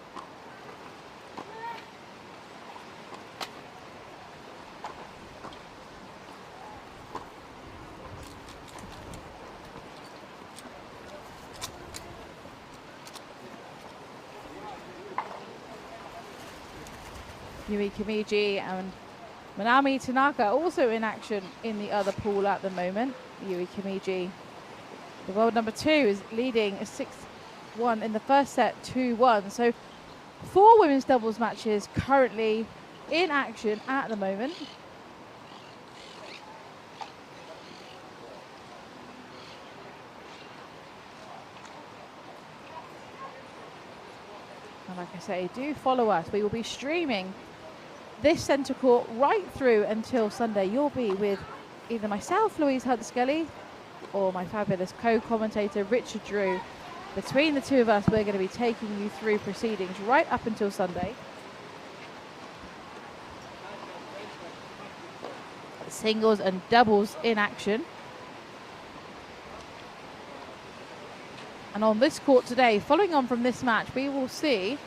Speaker 1: Yui Kimiji and Manami Tanaka also in action in the other pool at the moment. Yui Kimiji, the world number 2, is leading a 6-1 in the first set, 2-1. So 4 women's doubles matches currently in action at the moment. And like I say, do follow us. We will be streaming this centre court right through until Sunday. You'll be with either myself, Louise Hunt-Skelly, or my fabulous co-commentator, Richard Drew. Between the two of us, we're going to be taking you through proceedings right up until Sunday. Singles and doubles in action. And on this court today, following on from this match, we will see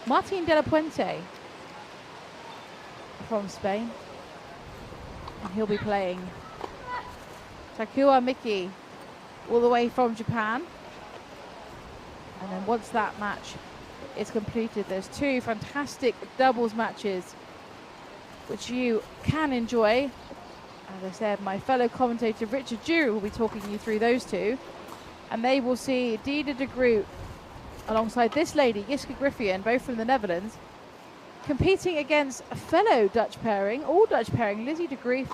Speaker 1: Martin de la Puente from Spain, and he'll be playing Takua Miki all the way from Japan. And then once that match is completed, there's 2 fantastic doubles matches which you can enjoy. As I said, my fellow commentator Richard Drew will be talking you through those 2, and they will see Dida de Groot alongside this lady, Jiske Griffin, both from the Netherlands, competing against a fellow Dutch pairing, all Dutch pairing, Lizzie de Grief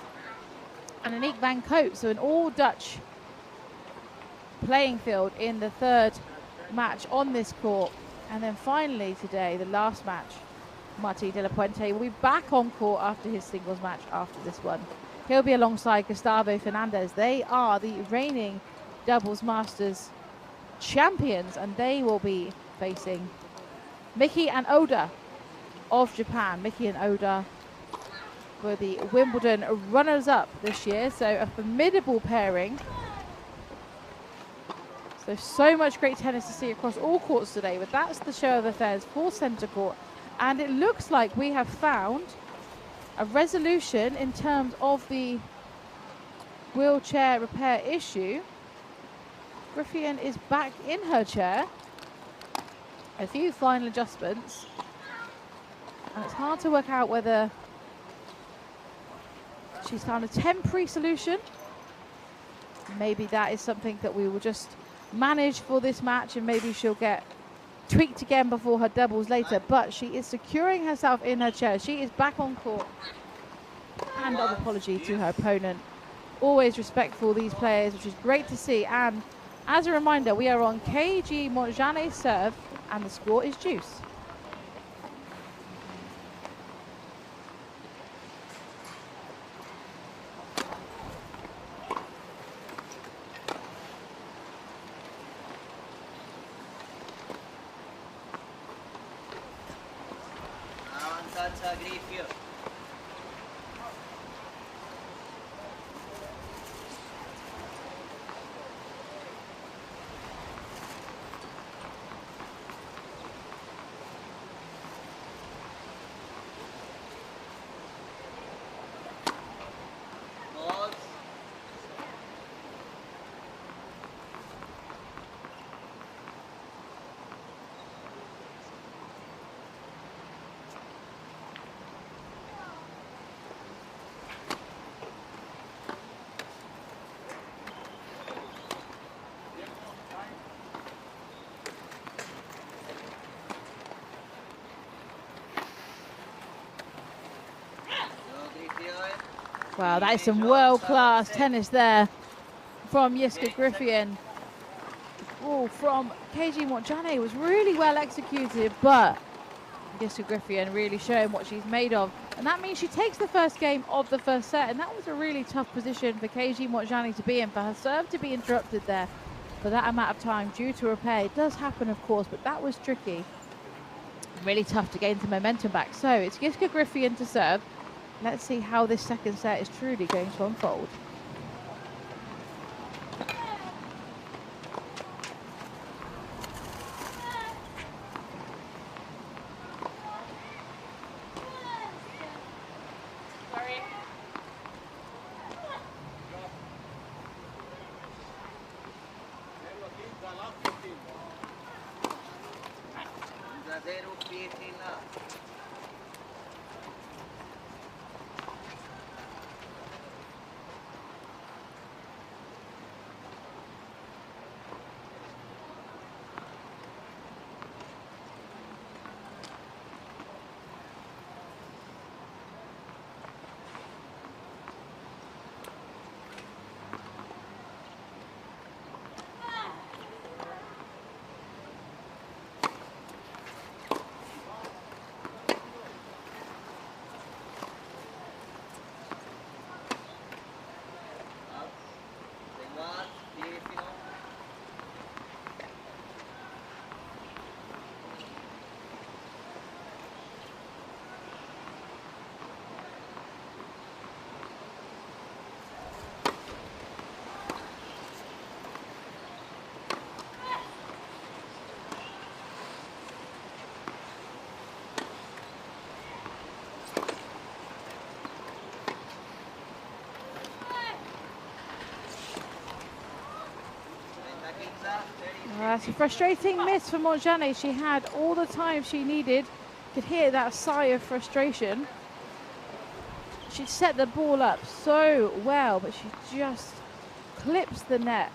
Speaker 1: and Aniek van Coot. So an all Dutch playing field in the third match on this court. And then finally today, the last match, Marti de la Puente will be back on court after his singles match after this one. He'll be alongside Gustavo Fernandez. They are the reigning doubles masters champions, and they will be facing Miki and Oda of Japan. Miki and Oda were the Wimbledon runners-up this year, so a formidable pairing. So much great tennis to see across all courts today, but that's the show of affairs for centre court. And it looks like we have found a resolution in terms of the wheelchair repair issue. Griffin is back in her chair. A few final adjustments. And it's hard to work out whether she's found a temporary solution. Maybe that is something that we will just manage for this match, and maybe she'll get tweaked again before her doubles later. But she is securing herself in her chair. She is back on court. Hand of apology to her opponent. Always respectful, these players, which is great to see. And as a reminder, we are on KG Montjane's serve, and the score is deuce. Wow, that is some world-class tennis there from Jiske Griffin. Oh, from KG Montjane was really well executed, but Jiske Griffin really showing what she's made of. And that means she takes the first game of the first set, and that was a really tough position for KG Montjane to be in, for her serve to be interrupted there for that amount of time due to repair. It does happen, of course, but that was tricky. Really tough to gain some momentum back. So it's Jiske Griffin to serve. Let's see how this second set is truly going to unfold. That's a frustrating miss for Montjane. She had all the time she needed. Could hear that sigh of frustration. She set the ball up so well, but she just clips the net.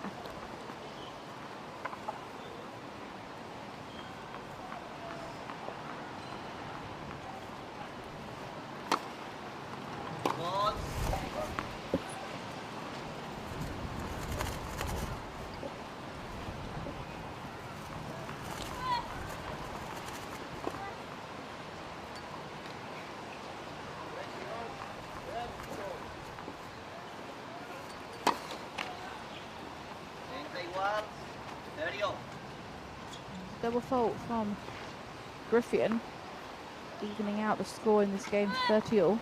Speaker 1: Double fault from Griffin, evening out the score in this game to 30-all.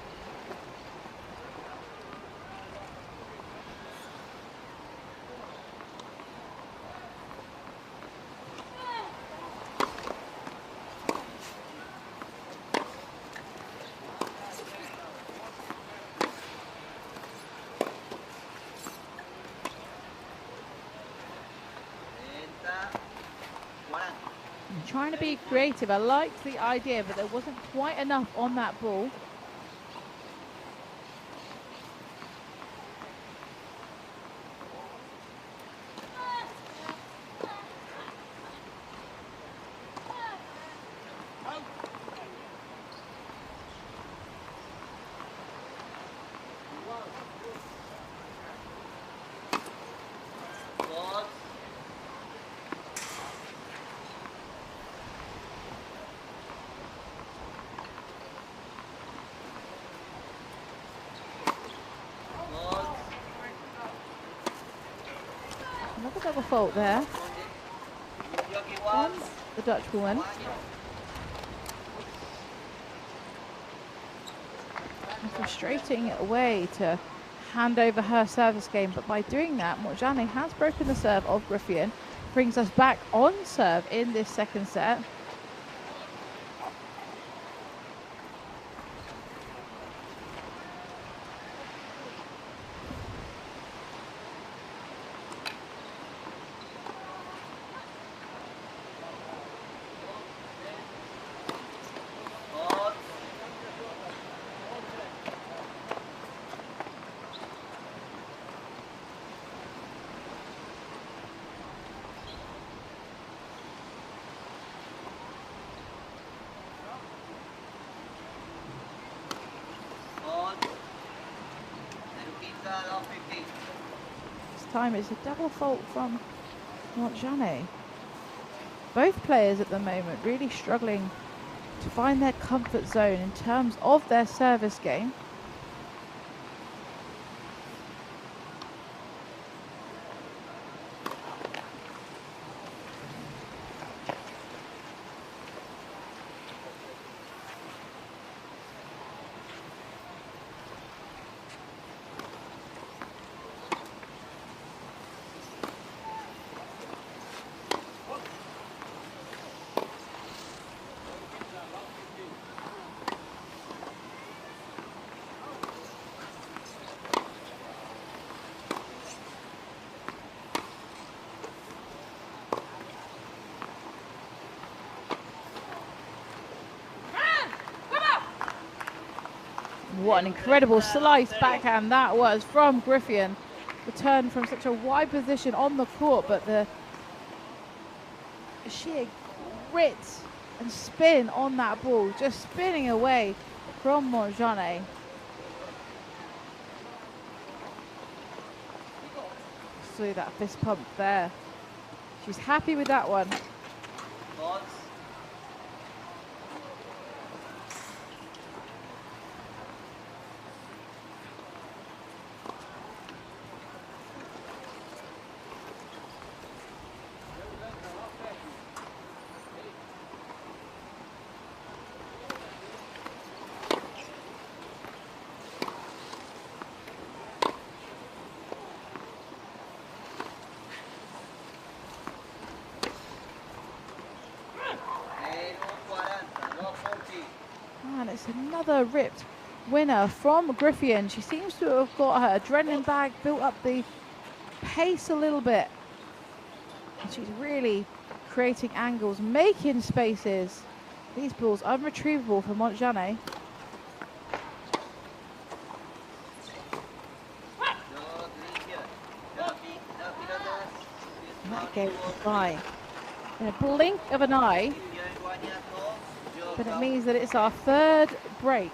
Speaker 1: Trying to be creative. I liked the idea, but there wasn't quite enough on that ball. Another double fault there on the Dutch woman. A frustrating way to hand over her service game, but by doing that, Montjane has broken the serve of Griffin, brings us back on serve in this second set. This time it's a double fault from Montjane. Both players at the moment really struggling to find their comfort zone in terms of their service game. What an incredible slice backhand that was from Griffin. Return from such a wide position on the court, but the sheer grit and spin on that ball, just spinning away from Montjane. See that fist pump there. She's happy with that one. And it's another ripped winner from Griffin. She seems to have got her adrenaline bag, built up the pace a little bit. And she's really creating angles, making spaces. These balls unretrievable for Montjane. And that game was by in a blink of an eye. But it means that it's our third break.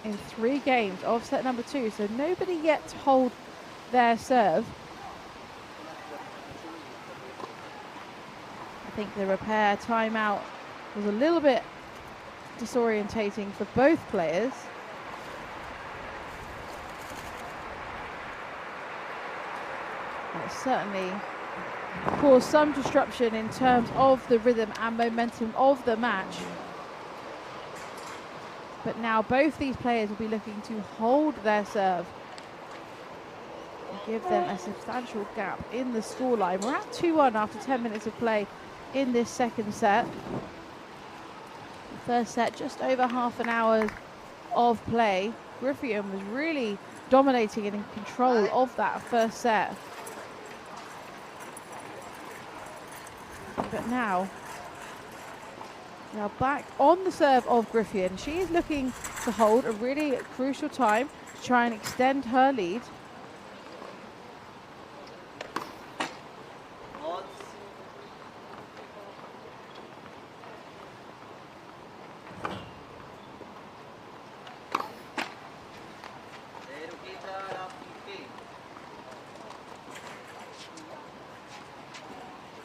Speaker 1: in 3 games of set number 2, so nobody yet to hold their serve. I think the repair timeout was a little bit disorientating for both players. It certainly caused some disruption in terms of the rhythm and momentum of the match. But now both these players will be looking to hold their serve and give them a substantial gap in the scoreline. We're at 2-1 after 10 minutes of play in this second set. The first set, just over half an hour of play. Griffin was really dominating and in control of that first set. But now back on the serve of Griffin. She is looking to hold a really crucial time to try and extend her lead.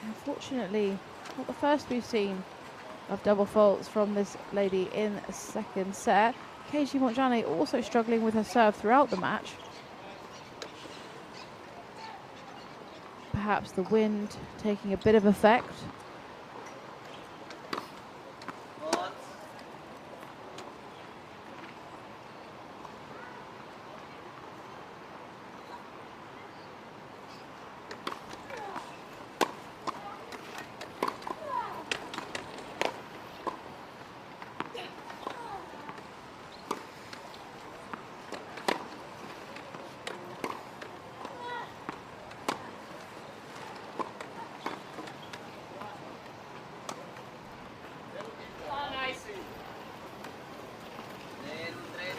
Speaker 1: Unfortunately, not the first we've seen of double faults from this lady in the second set. Keiji Montjane also struggling with her serve throughout the match. Perhaps the wind taking a bit of effect.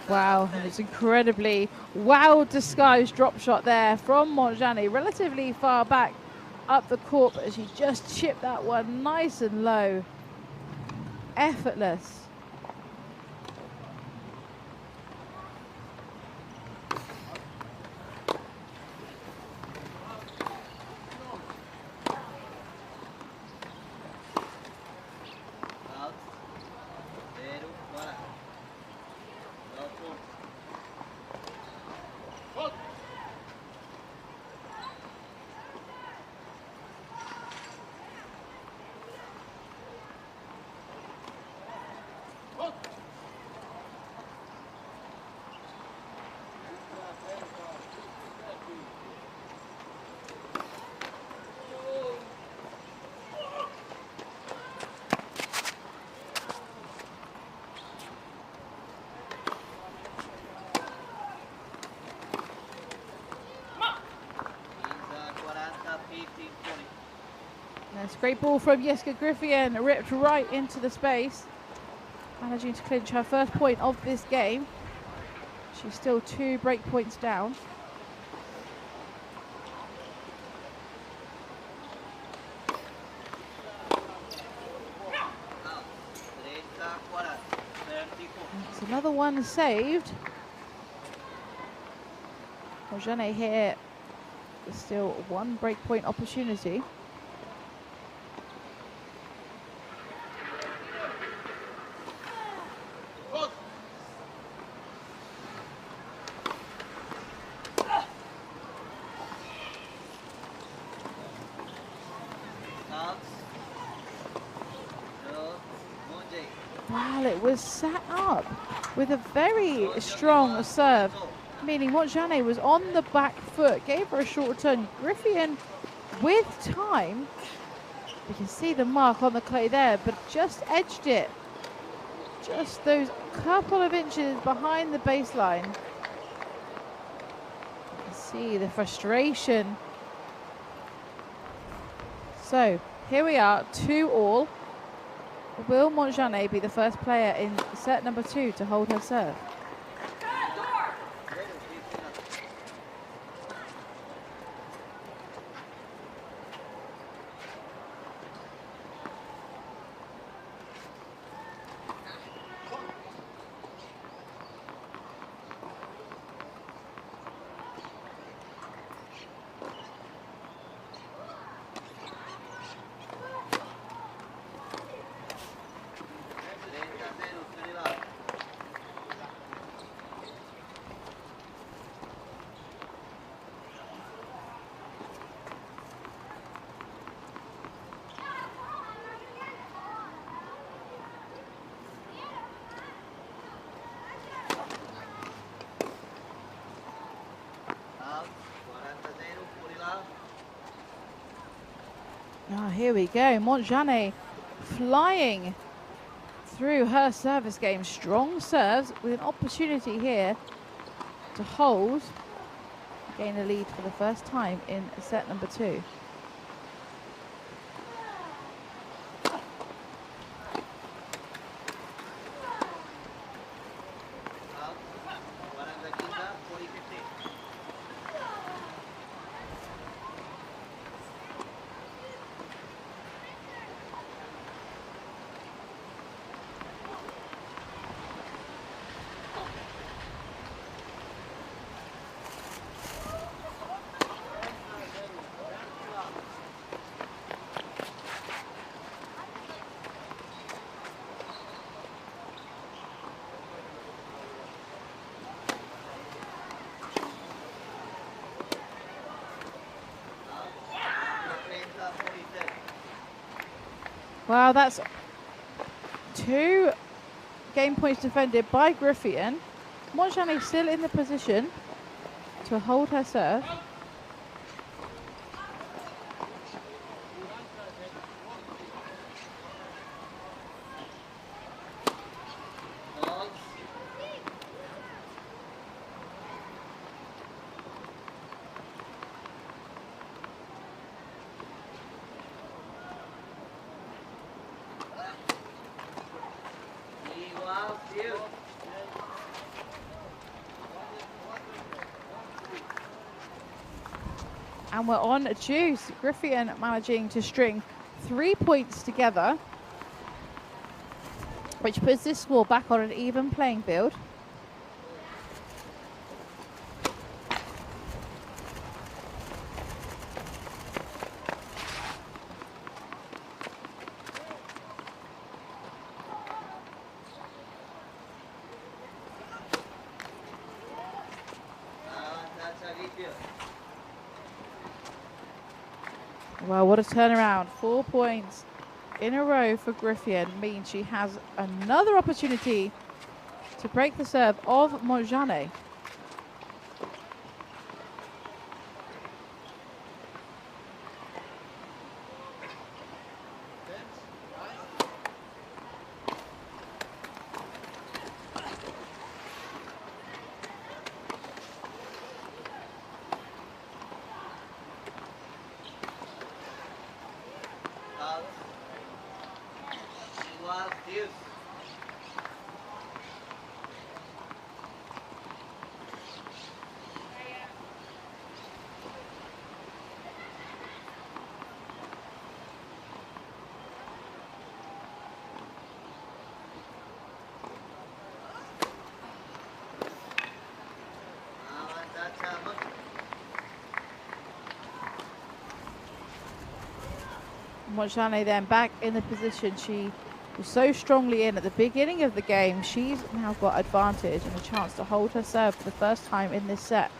Speaker 1: Wow, and it's incredibly disguised drop shot there from Montjane, relatively far back up the court, but she just chipped that one nice and low. Effortless. Nice, great ball from Jessica Griffin, ripped right into the space, managing to clinch her first point of this game. She's still 2 break points down. That's another one saved. Montjane here, still 1 break point opportunity. Well, it was set up with a very strong serve, meaning Montjane was on the back foot, gave her a short return. Griffin, with time, you can see the mark on the clay there, but just edged it. Just those couple of inches behind the baseline. You can see the frustration. So, here we are, 2-all. Will Montjane be the first player in set number 2 to hold her serve? here we go. Montjane flying through her service game. Strong serves with an opportunity here to hold, gain a lead for the first time in set number 2. Wow, that's 2 game points defended by Griffian. Montjane still in the position to hold her serve. And we're on a juice. Griffian managing to string 3 points together, which puts this score back on an even playing field. Well, what a turnaround. 4 points in a row for Griffian means she has another opportunity to break the serve of Montjane. Montjane then back in the position she was so strongly in at the beginning of the game. She's now got advantage and a chance to hold her serve for the first time in this set.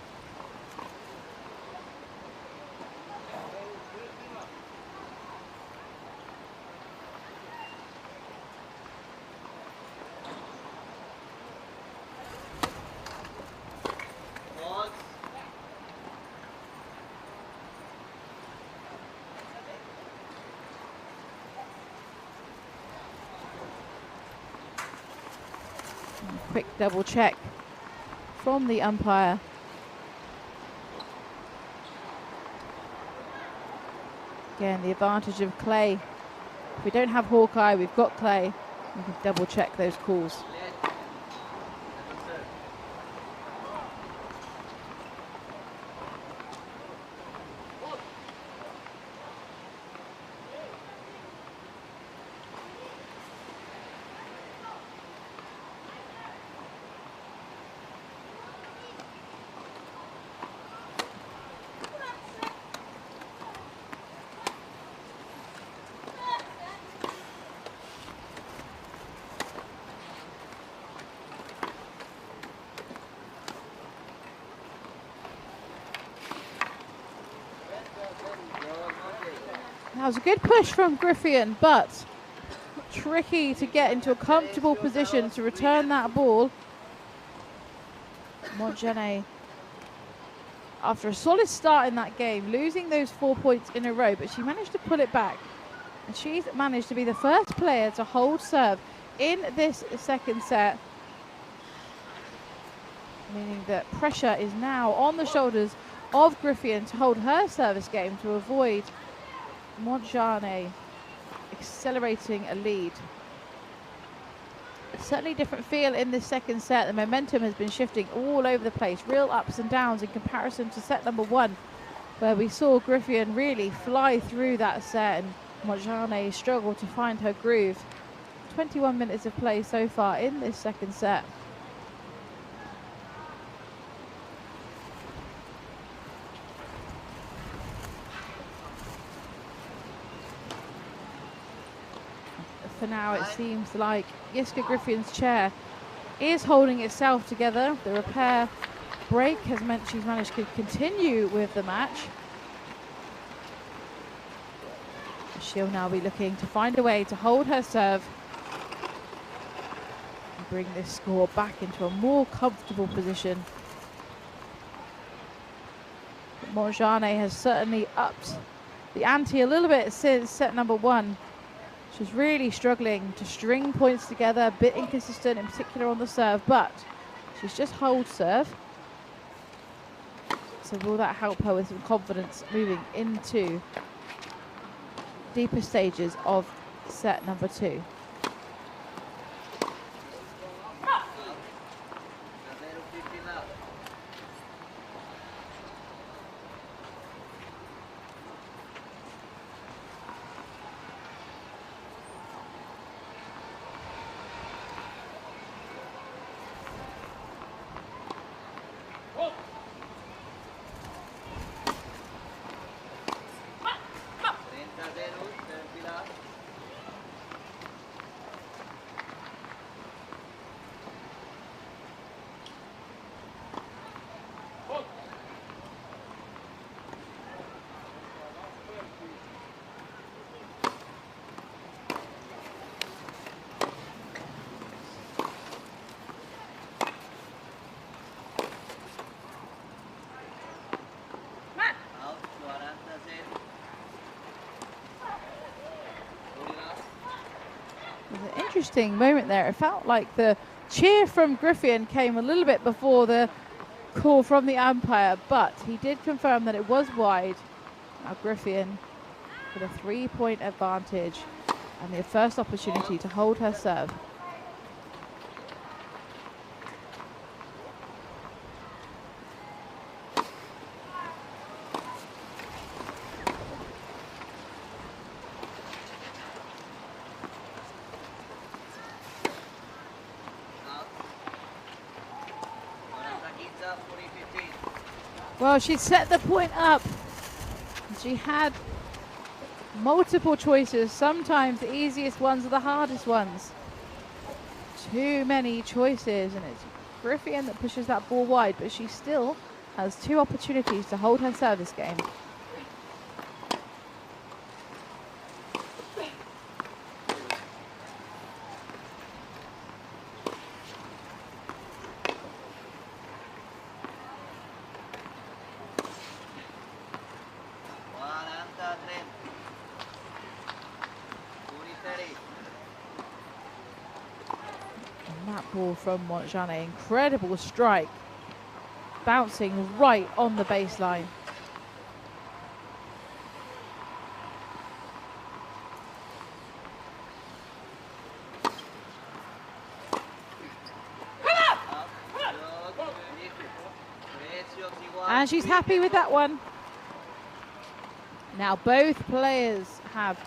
Speaker 1: Quick double check from the umpire. Again, the advantage of clay. If we don't have Hawkeye, we've got clay. We can double check those calls. That was a good push from Griffian, but tricky to get into a comfortable position to return that ball. Montjane, after a solid start in that game, losing those 4 points in a row, but she managed to pull it back And she's managed to be the first player to hold serve in this second set, meaning that pressure is now on the shoulders of Griffion to hold her service game to avoid Montjane accelerating a lead. Certainly different feel in this second set. The momentum has been shifting all over the place, real ups and downs in comparison to set number 1, where we saw Griffion really fly through that set and Montjane struggle to find her groove. 21 minutes of play so far in this second set. For now, it seems like Jiska Griffion's chair is holding itself together. The repair break has meant she's managed to continue with the match. She'll now be looking to find a way to hold her serve and bring this score back into a more comfortable position. Montjane has certainly upped the ante a little bit since set number 1. She's really struggling to string points together, a bit inconsistent, in particular on the serve, but she's just hold serve. So will that help her with some confidence moving into deeper stages of set number 2? Interesting moment there. It felt like the cheer from Griffion came a little bit before the call from the umpire, but he did confirm that it was wide. Now Griffion with a 3-point advantage and the first opportunity to hold her serve. Well, she set the point up. She had multiple choices. Sometimes the easiest ones are the hardest ones. Too many choices, and it's Griffion that pushes that ball wide, but she still has 2 opportunities to hold her service game. Ball from Montjane, incredible strike, bouncing right on the baseline. And she's happy with that one. Now both players have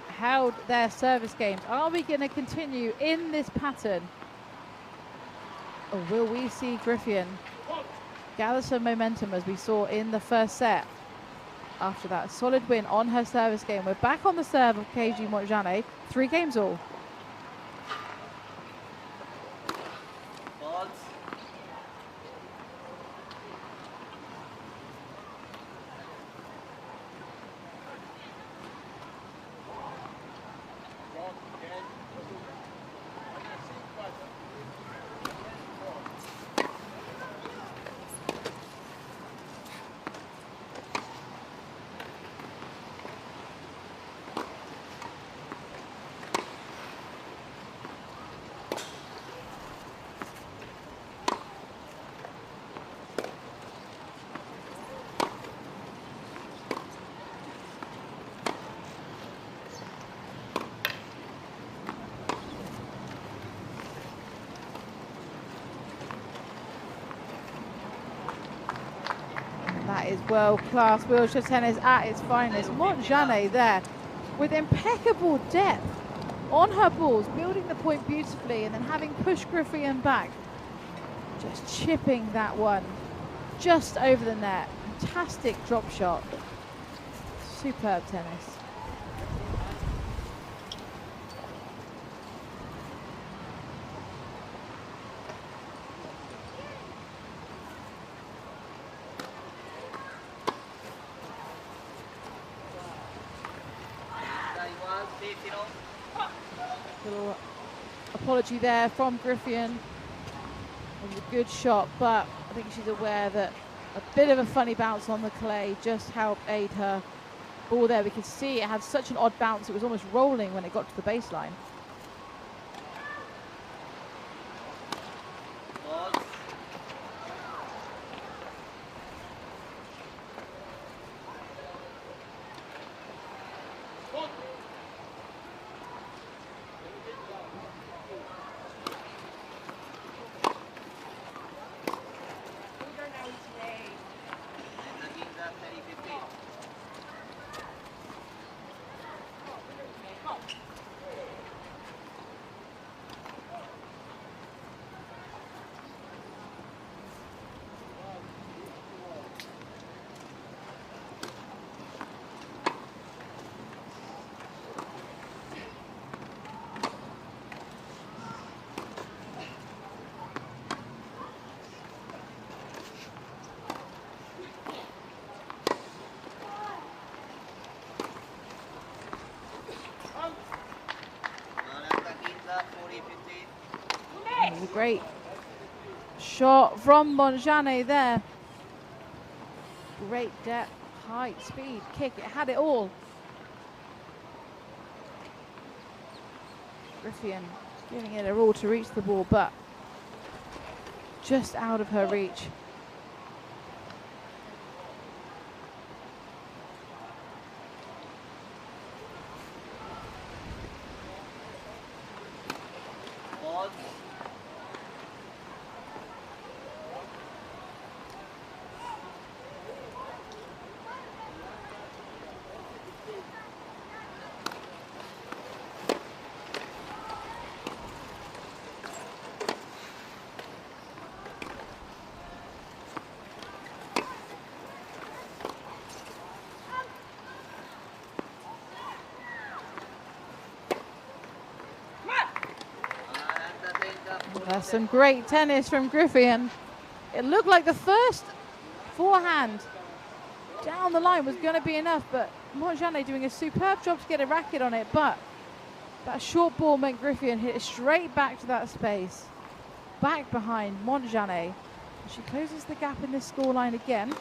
Speaker 1: held their service games. Are we going to continue in this pattern? Or will we see Griffion gather some momentum as we saw in the first set? After that solid win on her service game, we're back on the serve of KG Montjane, 3 games all. That is world-class wheelchair tennis at its finest. Montjane there with impeccable depth on her balls, building the point beautifully, and then having pushed Griffian back, just chipping that one just over the net. Fantastic drop shot. Superb tennis. Little apology there from Griffian. It was a good shot, but I think she's aware that a bit of a funny bounce on the clay just helped aid her ball there. We could see it had such an odd bounce, it was almost rolling when it got to the baseline. It was a great shot from Montjane there. Great depth, height, speed, kick. It had it all. Griffian giving it her all to reach the ball, but just out of her reach. That's some great tennis from Griffian. It looked like the first forehand down the line was going to be enough, but Montjane doing a superb job to get a racket on it, but that short ball meant Griffian hit it straight back to that space. Back behind Montjane. She closes the gap in this scoreline again.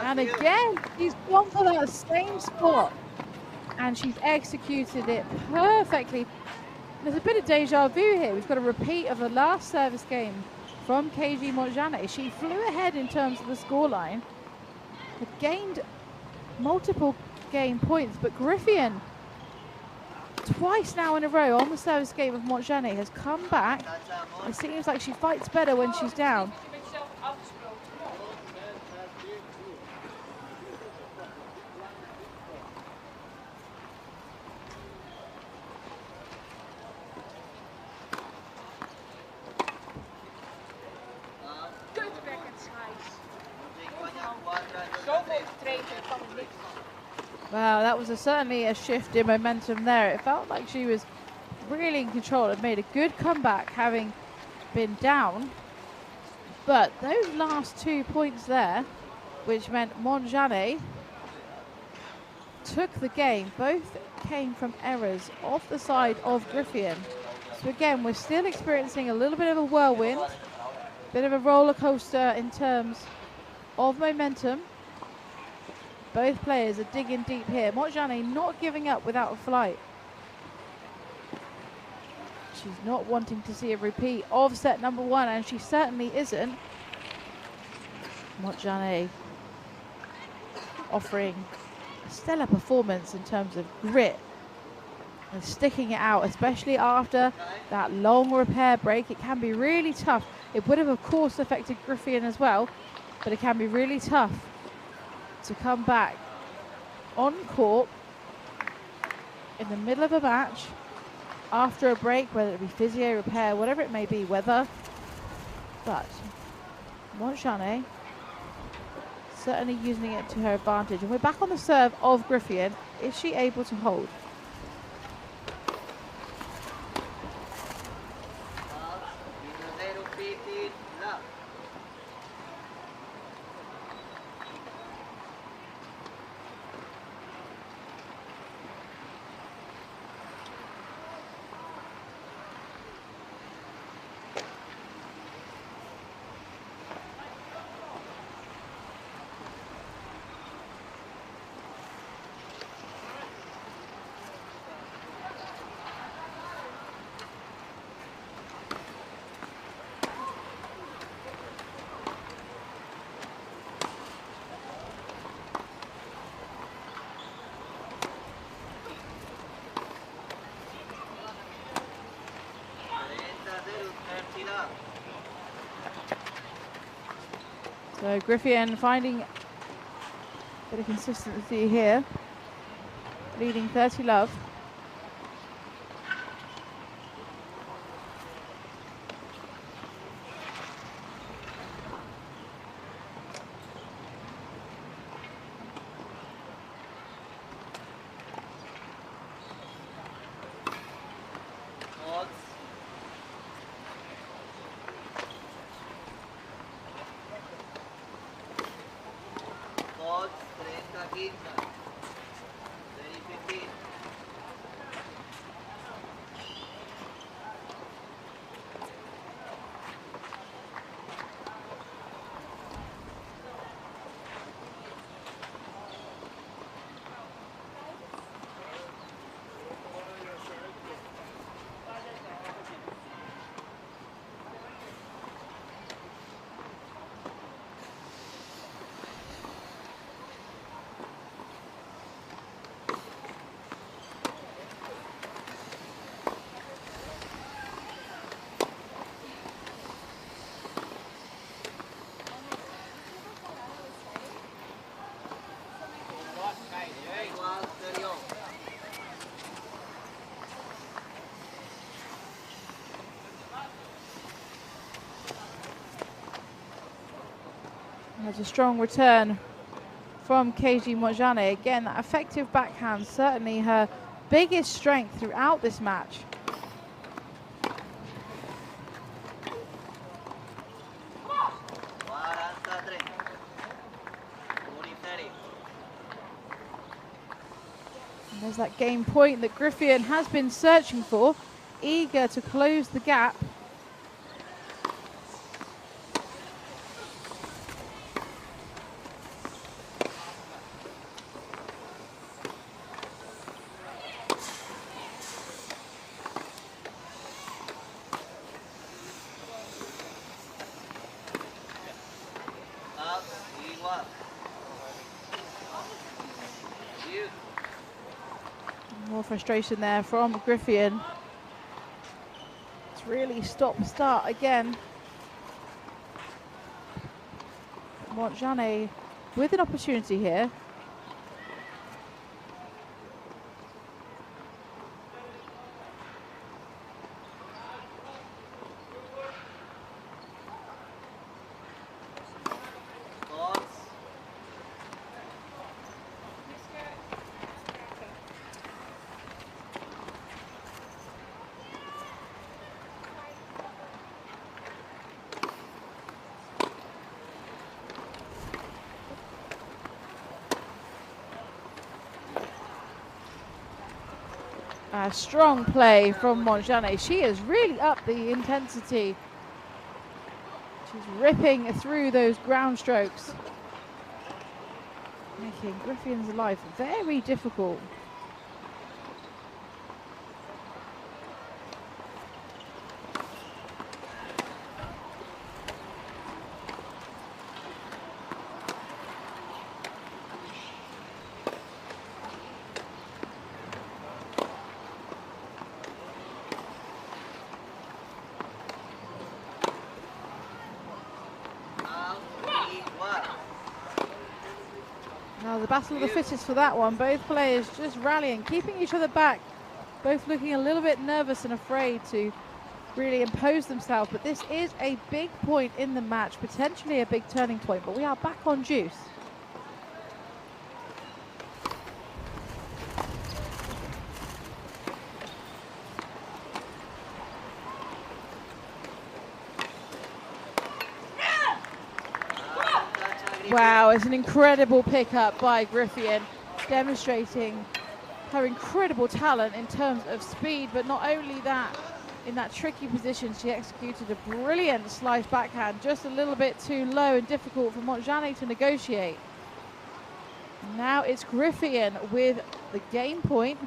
Speaker 1: And again, she's gone for that same spot and she's executed it perfectly. There's a bit of deja vu here. We've got a repeat of the last service game from KG Montjane. She flew ahead in terms of the scoreline, had gained multiple game points, but Griffian, twice now in a row on the service game of Montjane, has come back. It seems like she fights better when she's down. Wow, that was certainly a shift in momentum there. It felt like she was really in control and made a good comeback having been down. But those last 2 points there, which meant Montjane took the game, both came from errors off the side of Griffian. So again, we're still experiencing a little bit of a whirlwind, bit of a roller coaster in terms of momentum. Both players are digging deep here. Montjane not giving up without a flight. she's not wanting to see a repeat of set number 1, and she certainly isn't. Montjane offering a stellar performance in terms of grit and sticking it out, especially after that long repair break. It can be really tough. It would have, of course, affected Griffian as well, but it can be really tough to come back on court in the middle of a match after a break, whether it be physio, repair, whatever it may be, weather. But Montjane certainly using it to her advantage. And we're back on the serve of Griffian. Is she able to hold? So Griffian finding a bit of consistency here, leading 30-love. There's a strong return from KG Montjane. Again, that effective backhand, certainly her biggest strength throughout this match. And there's that game point that Griffian has been searching for, eager to close the gap. More frustration there from Griffian. It's really stop-start again. Montjane with an opportunity here. A strong play from Montjane. She has really upped the intensity. She's ripping through those ground strokes, making Griffian's life very difficult. Now the battle of the fittest for that one. Both players just rallying, keeping each other back. Both looking a little bit nervous and afraid to really impose themselves. But this is a big point in the match, potentially a big turning point. But we are back on juice. Wow, it's an incredible pickup by Griffian, demonstrating her incredible talent in terms of speed, but not only that, in that tricky position, she executed a brilliant slice backhand, just a little bit too low and difficult for Montjane to negotiate. Now it's Griffian with the game point,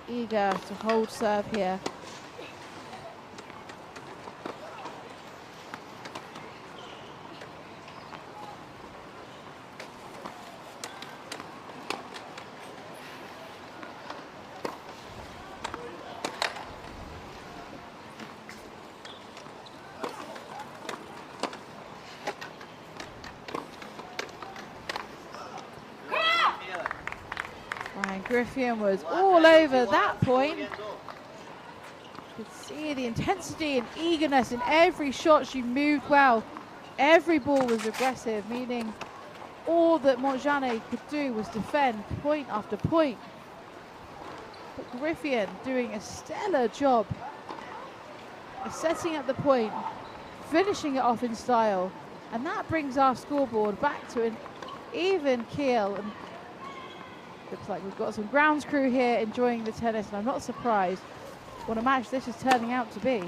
Speaker 1: eager to hold serve here. Griffian was all over that point. You could see the intensity and eagerness in every shot. She moved well. Every ball was aggressive, meaning all that Montjane could do was defend point after point. But Griffian doing a stellar job of setting up the point, finishing it off in style, and that brings our scoreboard back to an even keel. And looks like we've got some grounds crew here enjoying the tennis, and I'm not surprised what a match this is turning out to be.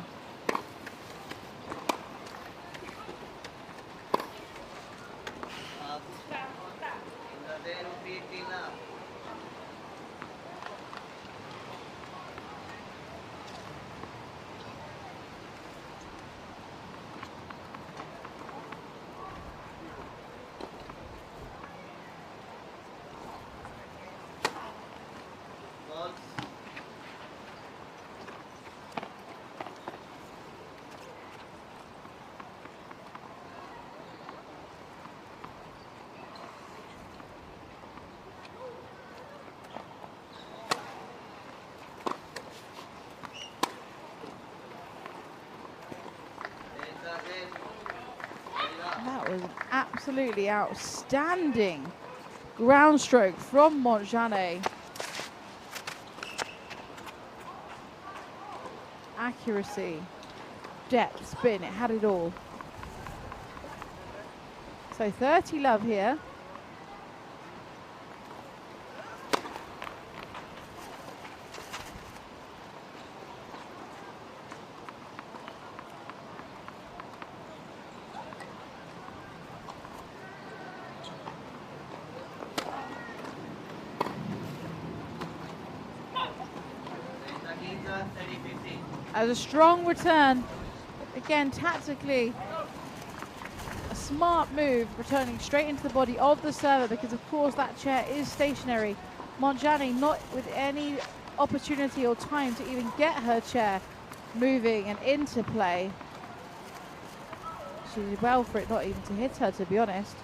Speaker 1: That was an absolutely outstanding ground stroke from Montjane. Accuracy, depth, spin, it had it all. So 30 love here. As a strong return, again tactically, a smart move, returning straight into the body of the server, because of course that chair is stationary. Montjane not with any opportunity or time to even get her chair moving and into play. She did well for it not even to hit her, to be honest.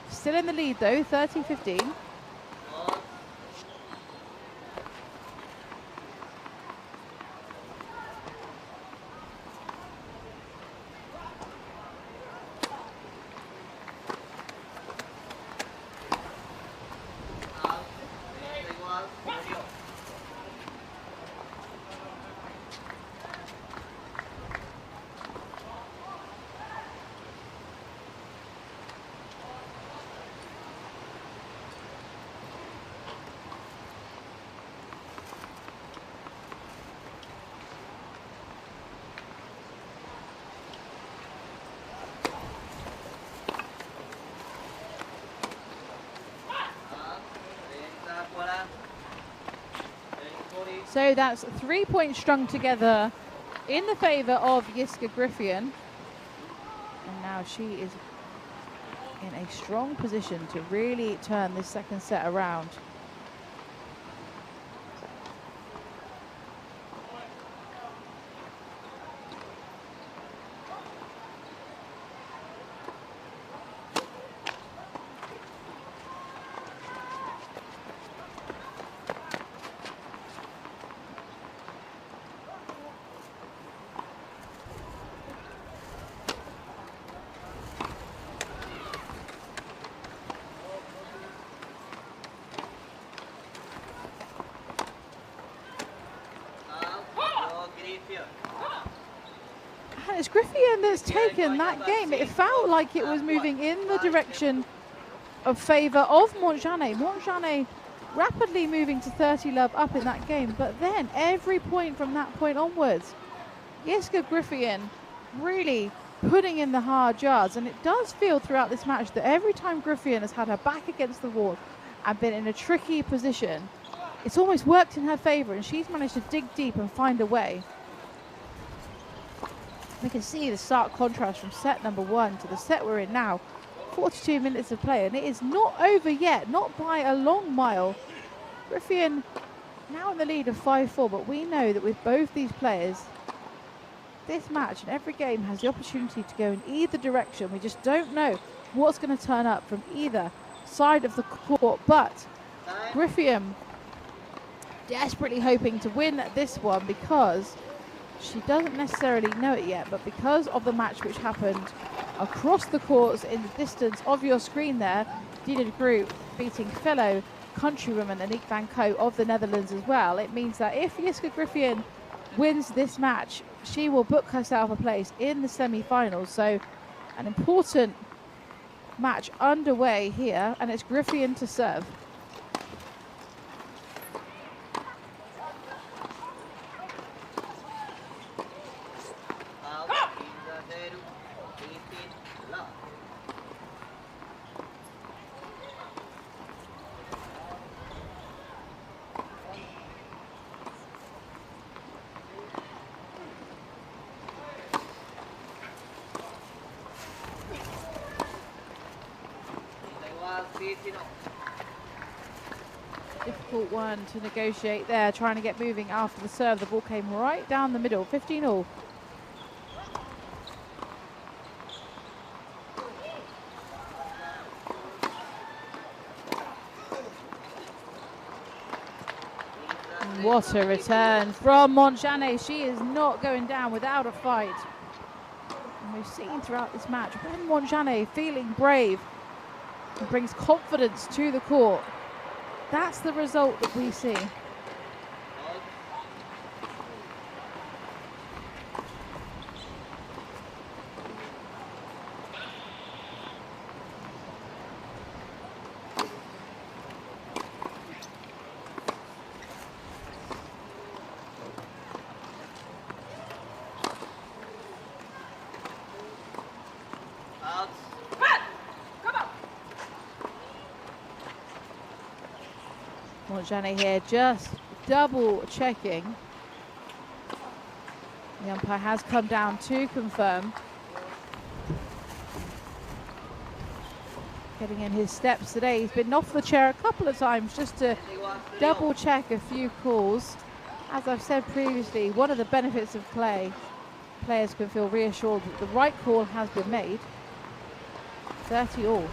Speaker 1: Still in the lead though, 30-15. So that's 3 points strung together in the favour of Jiska Griffian. And now she is in a strong position to really turn this second set around. Griffian that's taken that game. It felt like it was moving in the direction of favour of Montjane. Montjane rapidly moving to 30 love up in that game, but then every point from that point onwards, Yiska Griffian really putting in the hard yards, and it does feel throughout this match that every time Griffian has had her back against the wall and been in a tricky position, it's almost worked in her favour, and she's managed to dig deep and find a way. We can see the stark contrast from set number 1 to the set we're in now. 42 minutes of play, and it is not over yet, not by a long mile. Griffian now in the lead of 5-4, but we know that with both these players, this match and every game has the opportunity to go in either direction. We just don't know what's going to turn up from either side of the court, but Griffian desperately hoping to win this one because she doesn't necessarily know it yet, but because of the match which happened across the courts in the distance of your screen there, Dina de Groot beating fellow countrywoman Aniek van Koot of the Netherlands as well. It means that if Yiska Griffian wins this match, she will book herself a place in the semi-finals. So an important match underway here, and it's Griffian to serve. Difficult one to negotiate there, trying to get moving after the serve. The ball came right down the middle, 15-all. What a return from Montjane. She is not going down without a fight. And we've seen throughout this match, when Montjane feeling brave and brings confidence to the court, that's the result that we see. Montjane here just double checking. The umpire has come down to confirm. Getting in his steps today. He's been off the chair a couple of times just to double check a few calls. As I've said previously, one of the benefits of play, players can feel reassured that the right call has been made. 30-all.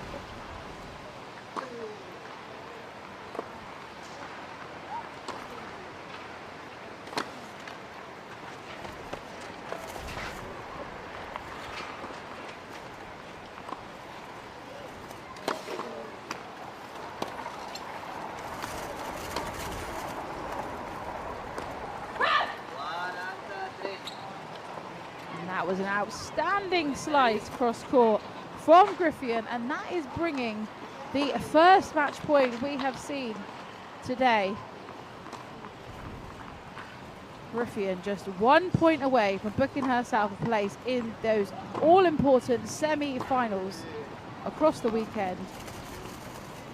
Speaker 1: Was an outstanding slice cross court from Griffian, and that is bringing the first match point we have seen today. Griffian just 1 point away from booking herself a place in those all-important semi-finals across the weekend.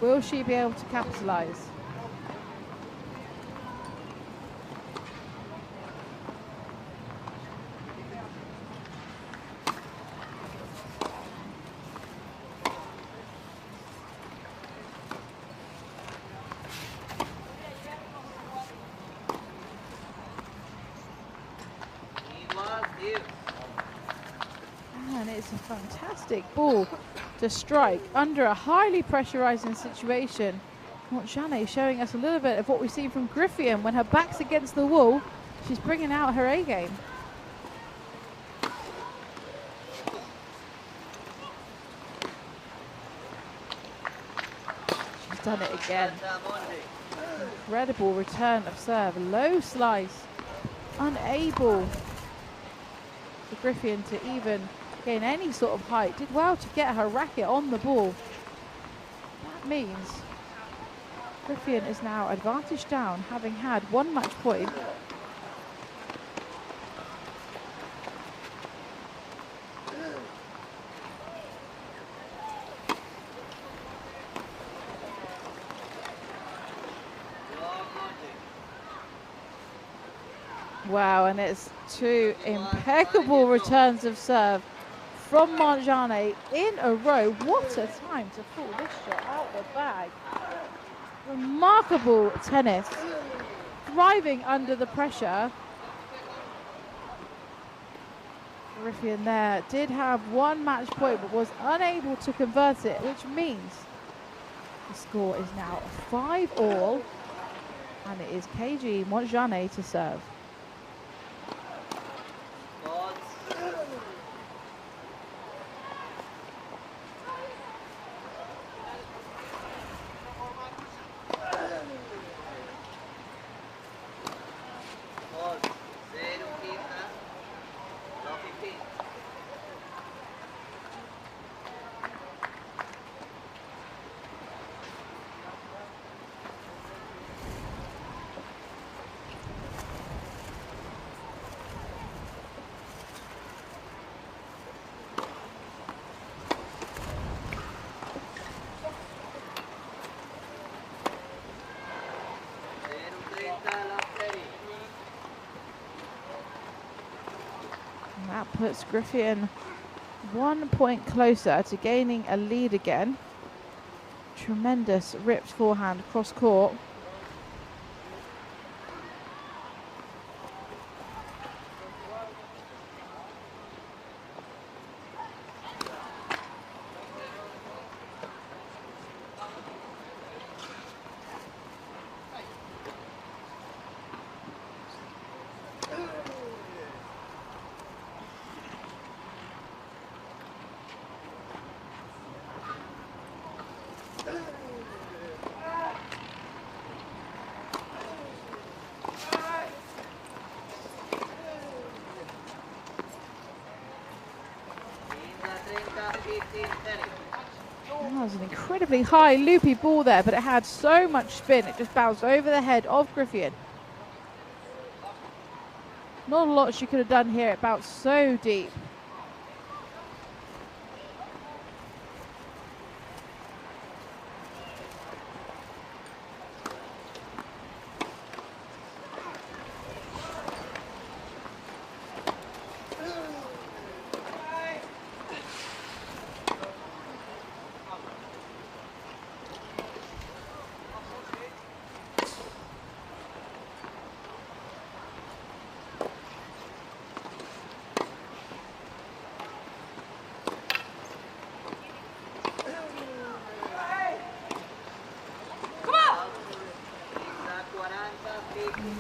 Speaker 1: Will she be able to capitalise? And it's a fantastic ball to strike under a highly pressurizing situation. Montjane showing us a little bit of what we've seen from Griffian. When her back's against the wall, she's bringing out her A game. She's done it again. Incredible return of serve. Low slice. Unable for Griffin to even gain any sort of height. Did well to get her racket on the ball. That means Griffin is now advantage down, having had one match point. Wow, and it's two impeccable returns of serve from Montjane in a row. What a time to pull this shot out the bag. Remarkable tennis, thriving under the pressure. Griffin there did have one match point but was unable to convert it, which means the score is now 5-all, and it is KG Montjane to serve. That puts Griffin 1 point closer to gaining a lead again. Tremendous ripped forehand cross court. That was an incredibly high loopy ball there, but it had so much spin it just bounced over the head of Griffin. Not a lot she could have done here, it bounced so deep.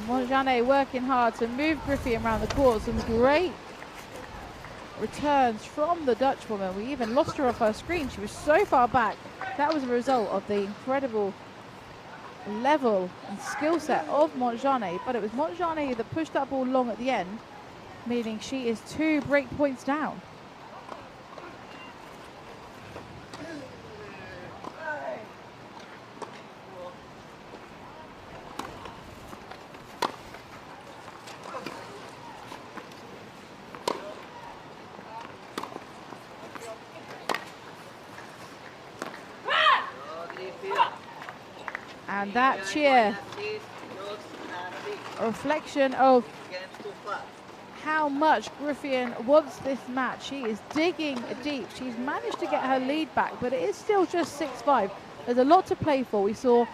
Speaker 1: Montjane working hard to move Griffin around the court. Some great returns from the Dutch woman. We even lost her off her screen. She was so far back. That was a result of the incredible level and skill set of Montjane. But it was Montjane that pushed that ball long at the end, meaning she is 2 break points down. And that cheer, a reflection of how much Griffin wants this match. She is digging deep. She's managed to get her lead back, but it is still just 6-5. There's a lot to play for. We saw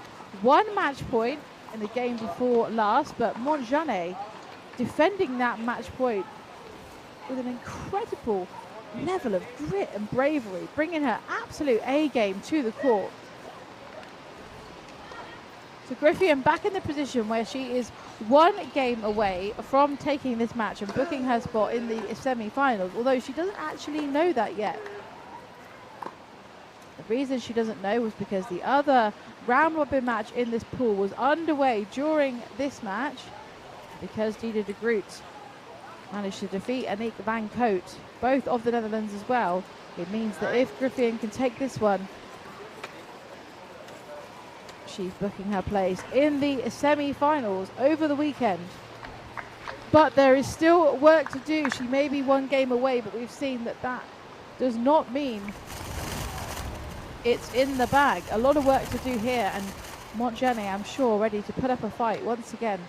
Speaker 1: 1 match point in the game before last, but Montjane defending that match point with an incredible level of grit and bravery, bringing her absolute A game to the court. So Griffin back in the position where she is 1 game away from taking this match and booking her spot in the semi-finals, although she doesn't actually know that yet. The reason she doesn't know was because the other round-robin match in this pool was underway during this match, because Dida de Groot managed to defeat Aniek van Cote, both of the Netherlands as well. It means that if Griffin can take this one, she's booking her place in the semi-finals over the weekend. But there is still work to do. She may be one game away, but we've seen that that does not mean it's in the bag. A lot of work to do here, and Montjane, I'm sure, ready to put up a fight once again.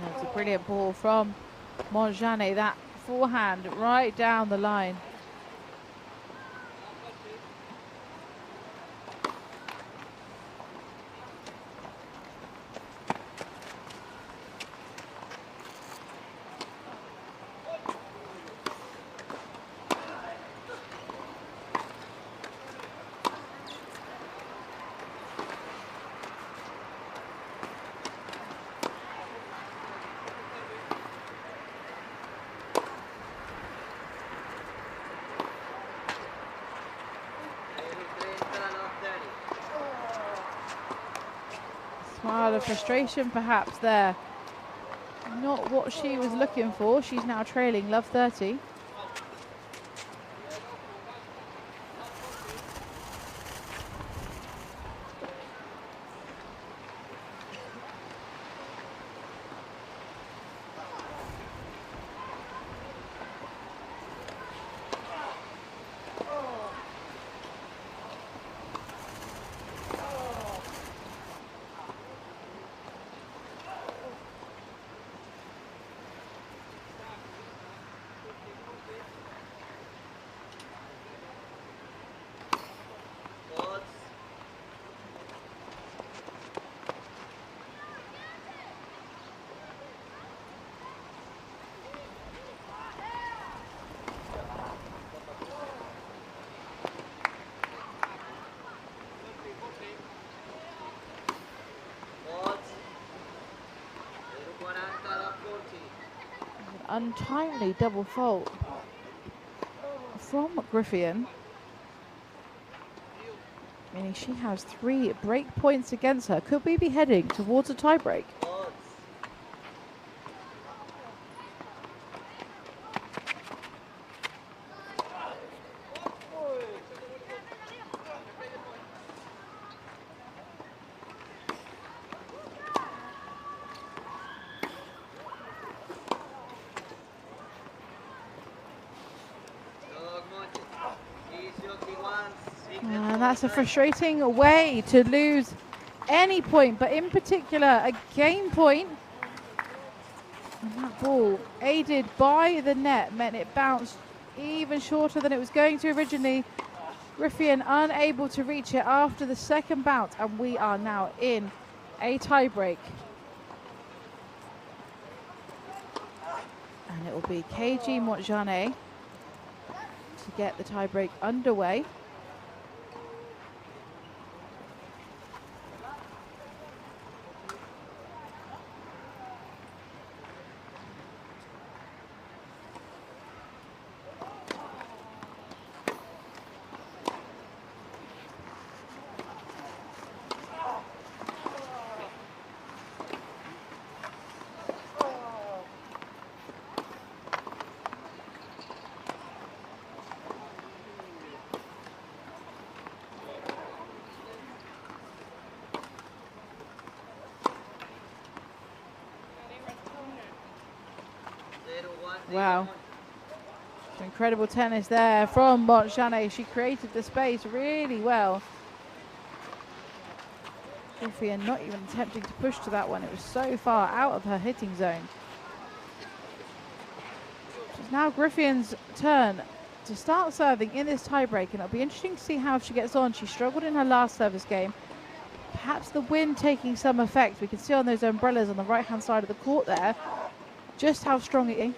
Speaker 1: That's a brilliant ball from Montjane, that forehand right down the line. Smile of frustration perhaps there. Not what she was looking for. She's now trailing love 30. Untimely double fault from Griffin, meaning she has 3 break points against her. Could we be heading towards a tie break? And that's a frustrating way to lose any point, but in particular a game point. And that ball, aided by the net, meant it bounced even shorter than it was going to originally. Griffin unable to reach it after the second bounce, and we are now in a tie break. And it will be KG Montjane to get the tie break underway. Wow. Incredible tennis there from Montjane. She created the space really well. Griffin not even attempting to push to that one. It was so far out of her hitting zone. It's now Griffin's turn to start serving in this tiebreak, and it'll be interesting to see how she gets on. She struggled in her last service game. Perhaps the wind taking some effect. We can see on those umbrellas on the right-hand side of the court there just how strong it is.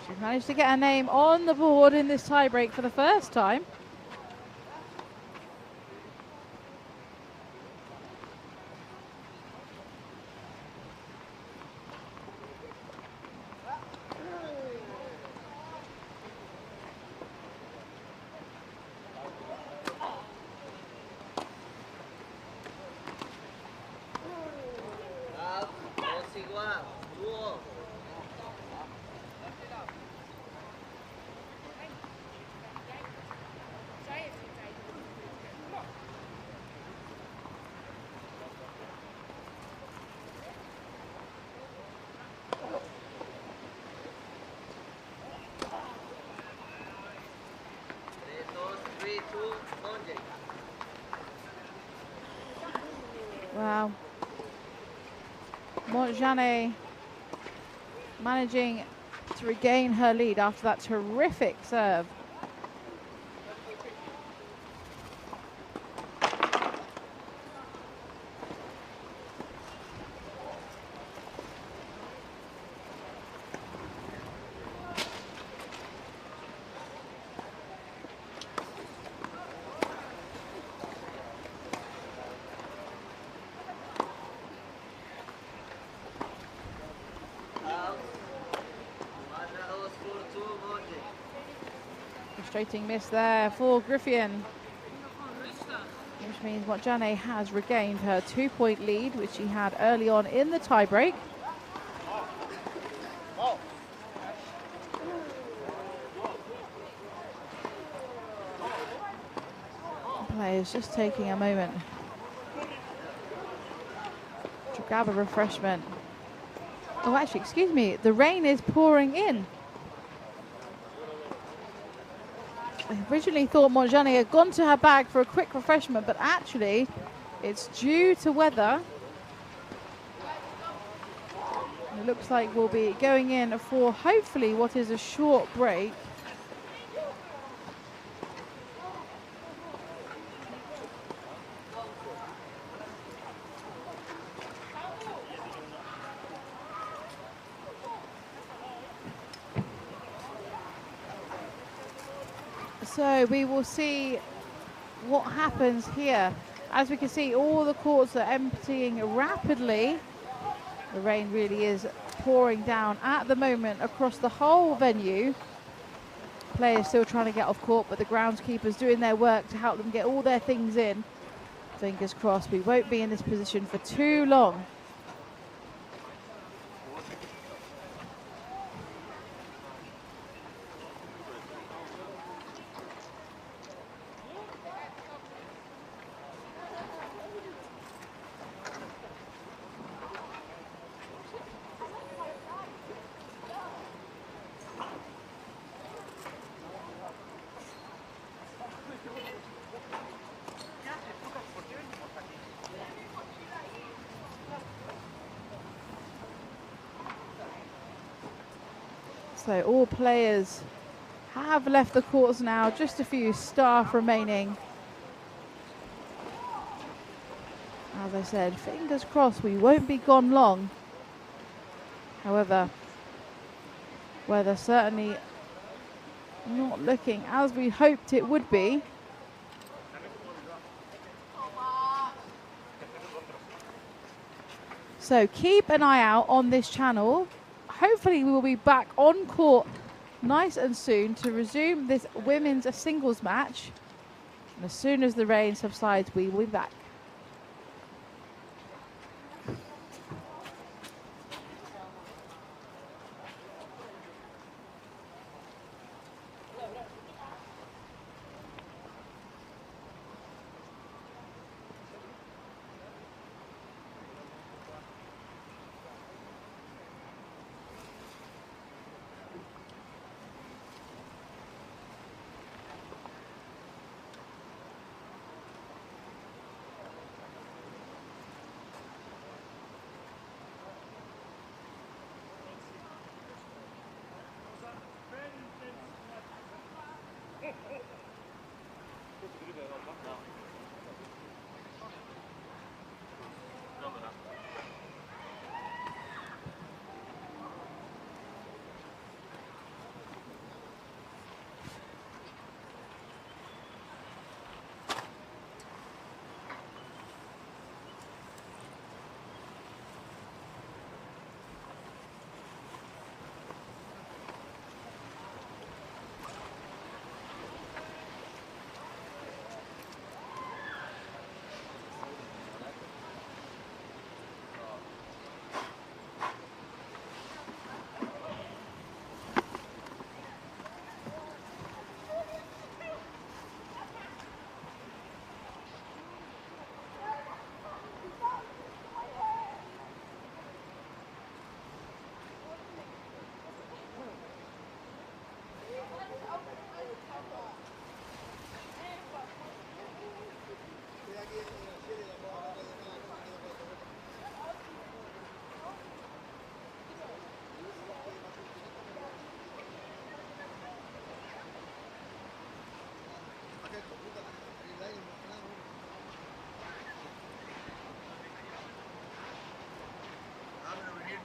Speaker 1: She's managed to get her name on the board in this tiebreak for the first time. Wow. Montjane managing to regain her lead after that terrific serve. Frustrating miss there for Griffian, which means Montjane has regained her 2-point lead, which she had early on in the tiebreak. Players just taking a moment to grab a refreshment. Oh, actually, excuse me, the rain is pouring in. I originally thought Montjane had gone to her bag for a quick refreshment, but actually it's due to weather. It looks like we'll be going in for hopefully what is a short break. So we will see what happens here. As we can see, all the courts are emptying rapidly. The rain really is pouring down at the moment across the whole venue. Players still trying to get off court, but the groundskeepers doing their work to help them get all their things in. Fingers crossed we won't be in this position for too long. So all players have left the courts now, just a few staff remaining. As I said, fingers crossed we won't be gone long. However, weather certainly not looking as we hoped it would be. So keep an eye out on this channel. Hopefully we will be back on court nice and soon to resume this women's singles match. And as soon as the rain subsides, we will be back.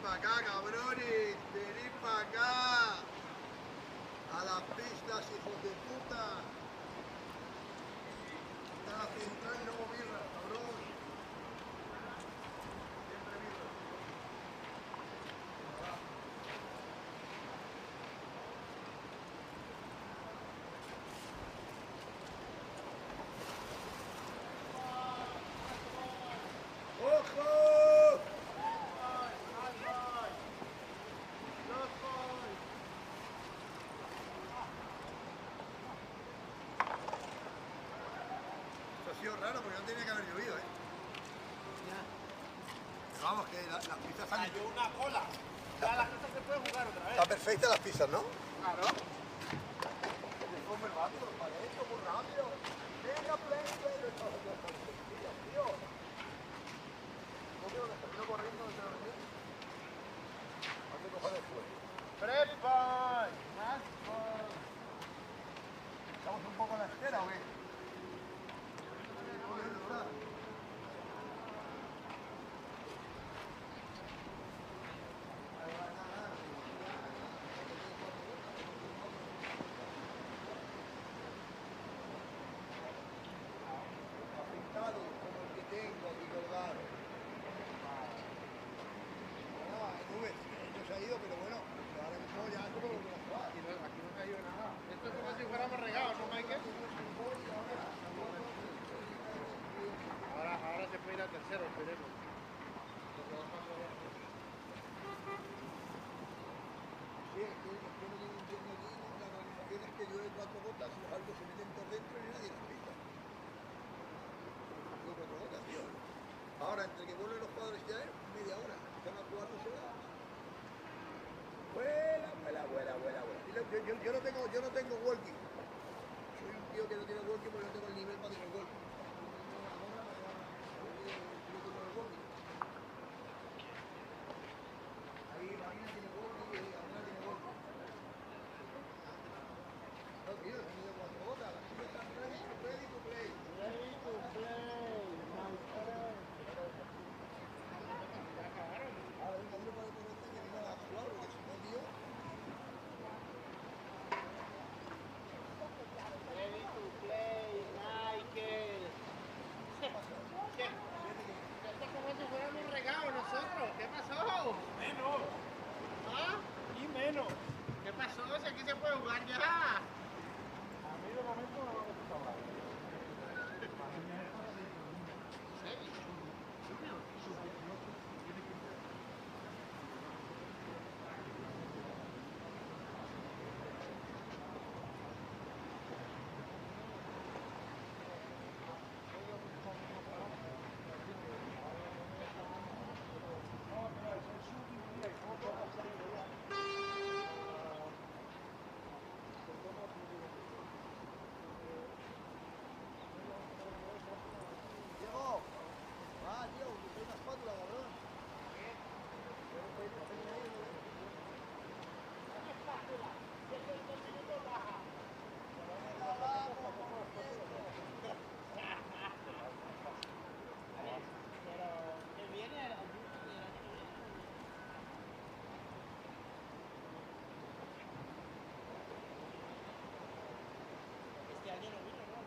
Speaker 2: para acá, cabrones. Venid para acá. A las pistas, hijos de puta. Está la central y luego birra, cabrón. Siempre birra. ¡Ojo! Esto ha sido raro porque no tenía que haber llovido, ¿eh? Pero vamos, que las pistas están...
Speaker 3: Cayó una cola. Ya las pistas se puede jugar otra vez.
Speaker 2: Están perfectas las pistas, ¿no?
Speaker 3: Claro.
Speaker 2: Muy rápido, para esto, muy rápido. Venga, play, tío. No quiero que termino corriendo, no sé lo que hace cojones fuego.
Speaker 3: ¡Prepa!
Speaker 2: ¿Estamos un poco a la espera o qué? Pintado como el que tengo aquí colgado. Nubes, no se ha ido, pero bueno, ahora mismo ya como lo voy a jugar.
Speaker 3: Aquí no cayó nada. Esto es como si fuéramos regados, ¿no, Michael? Ahora se puede ir al tercero, esperemos.
Speaker 2: Sí, es que no tiene entiendo aquí, la organización es que llueve 4 gotas y los altos se meten por dentro y nadie las pita. Llueve 4 gotas, tío. Ahora, entre que vuelven los cuadros ya es media hora. Están a jugar no se da. Vuela. Yo no tengo walking. Soy un tío que no tiene walking porque no tengo el nivel para tener walking. Ahí Marina tiene walking y Andrea tiene walking. No, tío, han ido 4 gotas. Las chicas están ready to play.
Speaker 3: Ready to play, my friend.
Speaker 2: A ver, un grupo de correcta que venga a jugar, porque si no, tío...
Speaker 3: Ready to play, Michael. ¿Qué? Esto es como si fuéramos regados nosotros. ¿Qué pasó? Menos. ¿Ah? Y menos. ¿Qué pasó? Si aquí se puede jugar ya. A mí de momento no me gusta hablar.
Speaker 2: Diego, va, tío, que una espátula, cabrón.
Speaker 3: Que viene este año no vino, ¿no?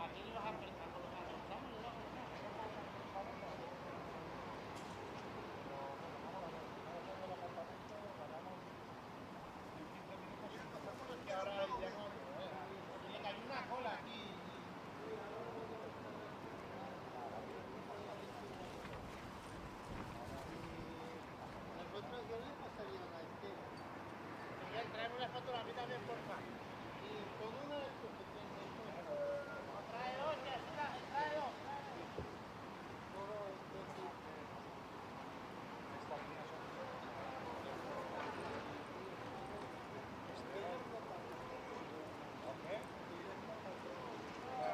Speaker 3: Aquí le vas a apretar con los adelantamos, le vas a ahora ya no, le cayó una cola aquí. Nosotros yo le pasaría a Estela. Miguel, tráeme una foto a mí también, porfa. Y con una es suficiente. Trae dos, que así trae dos. Todo esto sí. Estas líneas son... ¿Ok? Ya.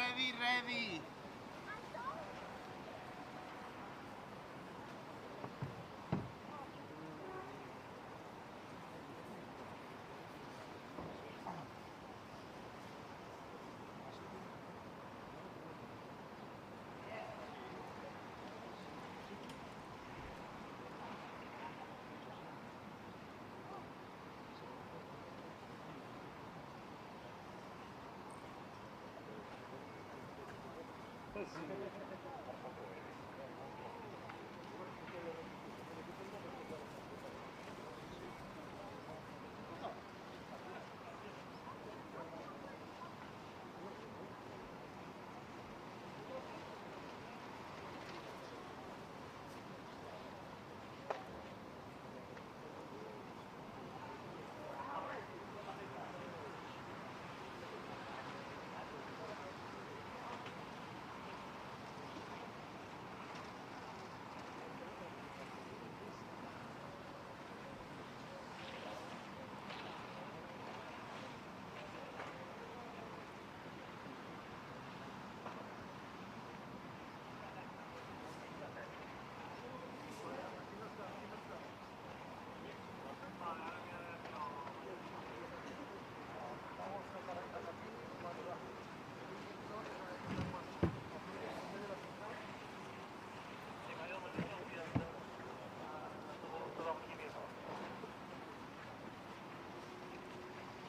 Speaker 3: Ready, ready.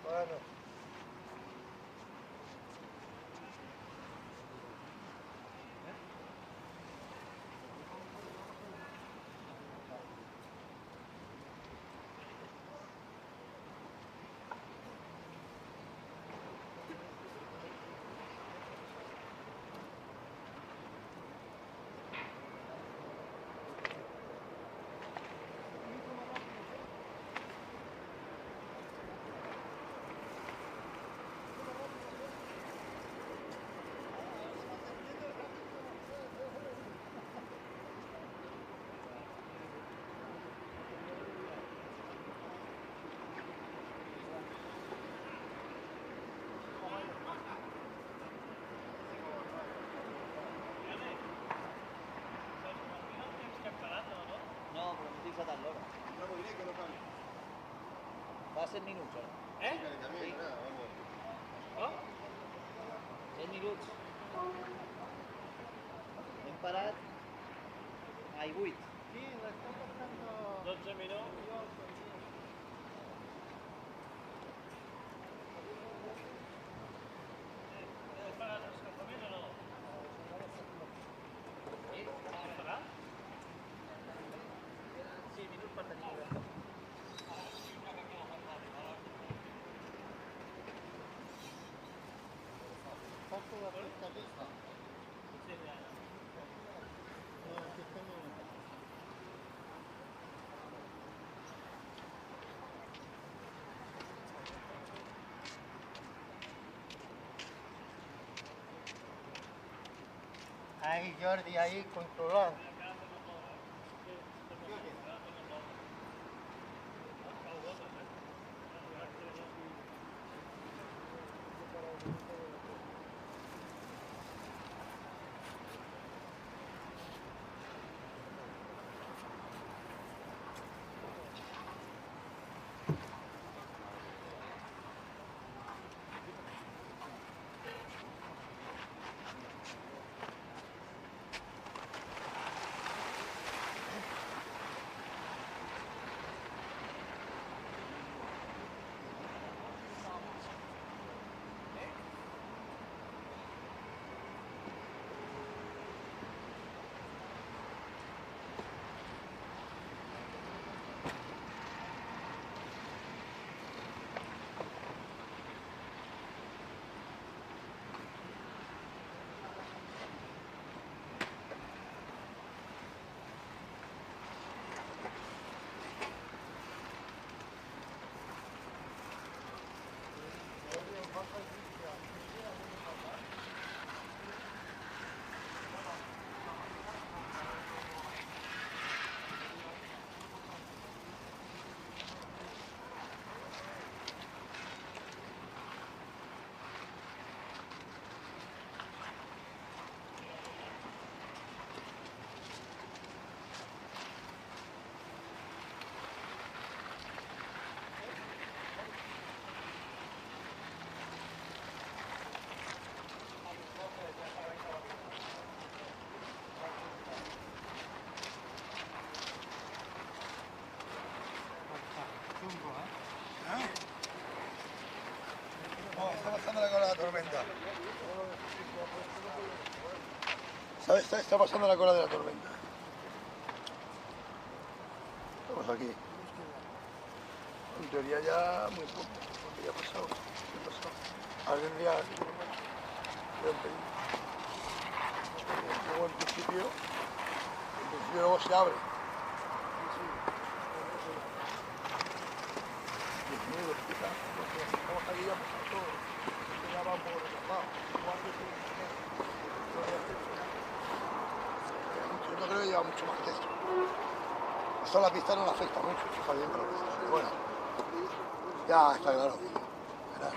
Speaker 2: Bueno.
Speaker 4: No, però no tinc setat l'hora.
Speaker 2: No vull dir que no canvi.
Speaker 4: Va 7 minuts, ara.
Speaker 2: Calentamiento, nada, vamos.
Speaker 4: 7 minuts. Hem parat a 8.
Speaker 3: Sí, lo está pasando.
Speaker 4: 12 minuts. Has pagat l'escalfament o no? Sí? Has pagat? 5 minuts per tenir llibertat.
Speaker 3: ¿Cuánto va a costar esto?
Speaker 4: Sí, ja.
Speaker 3: No, aquí tengo. Ahí, Jordi, ahí, controlando.
Speaker 2: Ahora está pasando la cola de la tormenta. Estamos aquí. En teoría ya muy poco, porque ya ha pasado. ¿Qué ha pasado? Ahora tendría luego en principio luego se abre. Estamos aquí ya pasado todo. Esto ya va un poco retrasado. Yo no creo que lleva mucho más que esto. Esto a la pista no le afecta mucho, está bien para la pista. Pero bueno, ya está claro. Verás.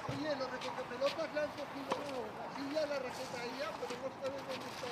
Speaker 3: Oye, los recogepelotas le han cogido la silla, la raqueta ahí, pero no sabes dónde está.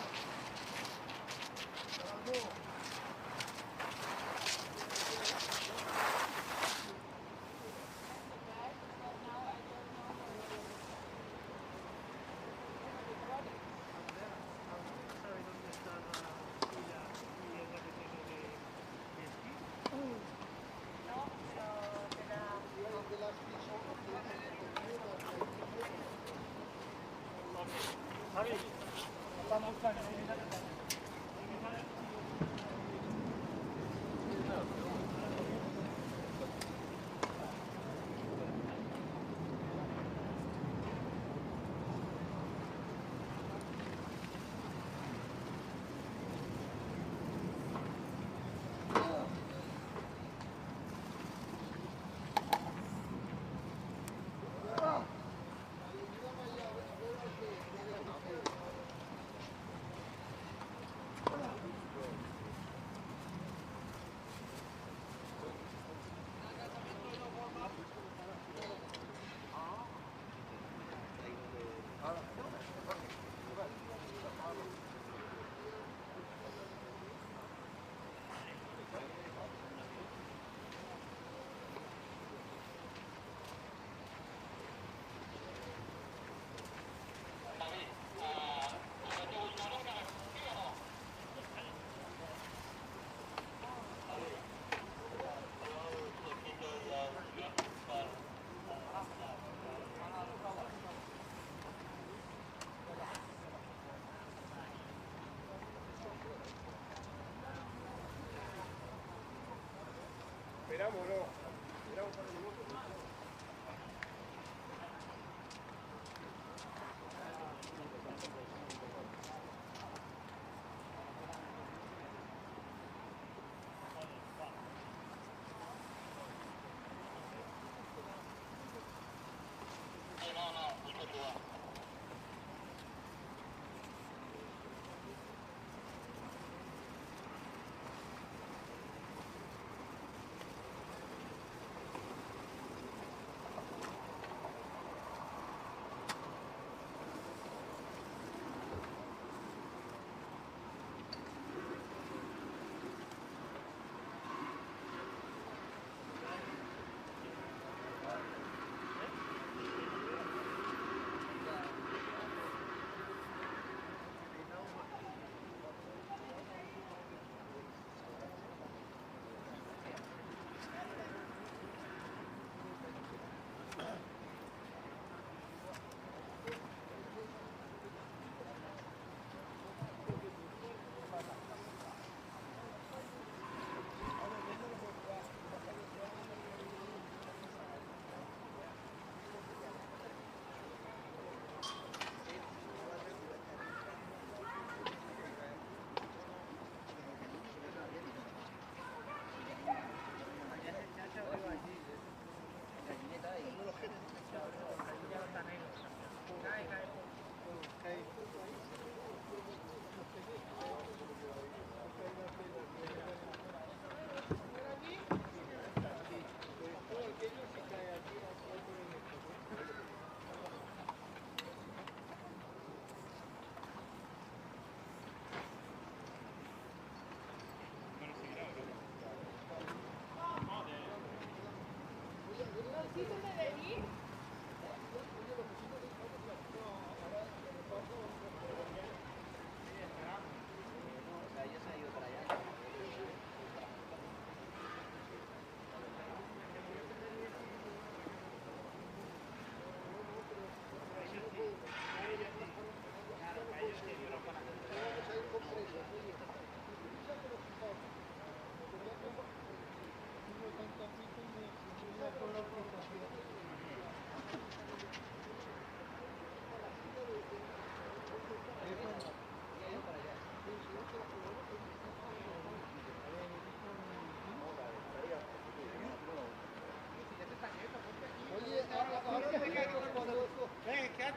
Speaker 3: Esperamos, ¿no? Esperamos para el minuto.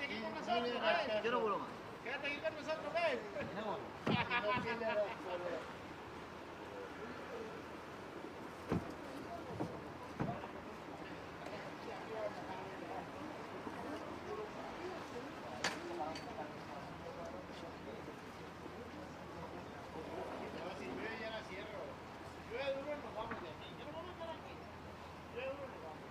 Speaker 3: Quédate aquí con nosotros, ven.
Speaker 2: Quiero broma.
Speaker 3: Quédate aquí con nosotros, ven. No, si llueve ya la cierro. Si llueve duro nos vamos de aquí. Yo no voy a estar aquí. Si llueve duro nos vamos.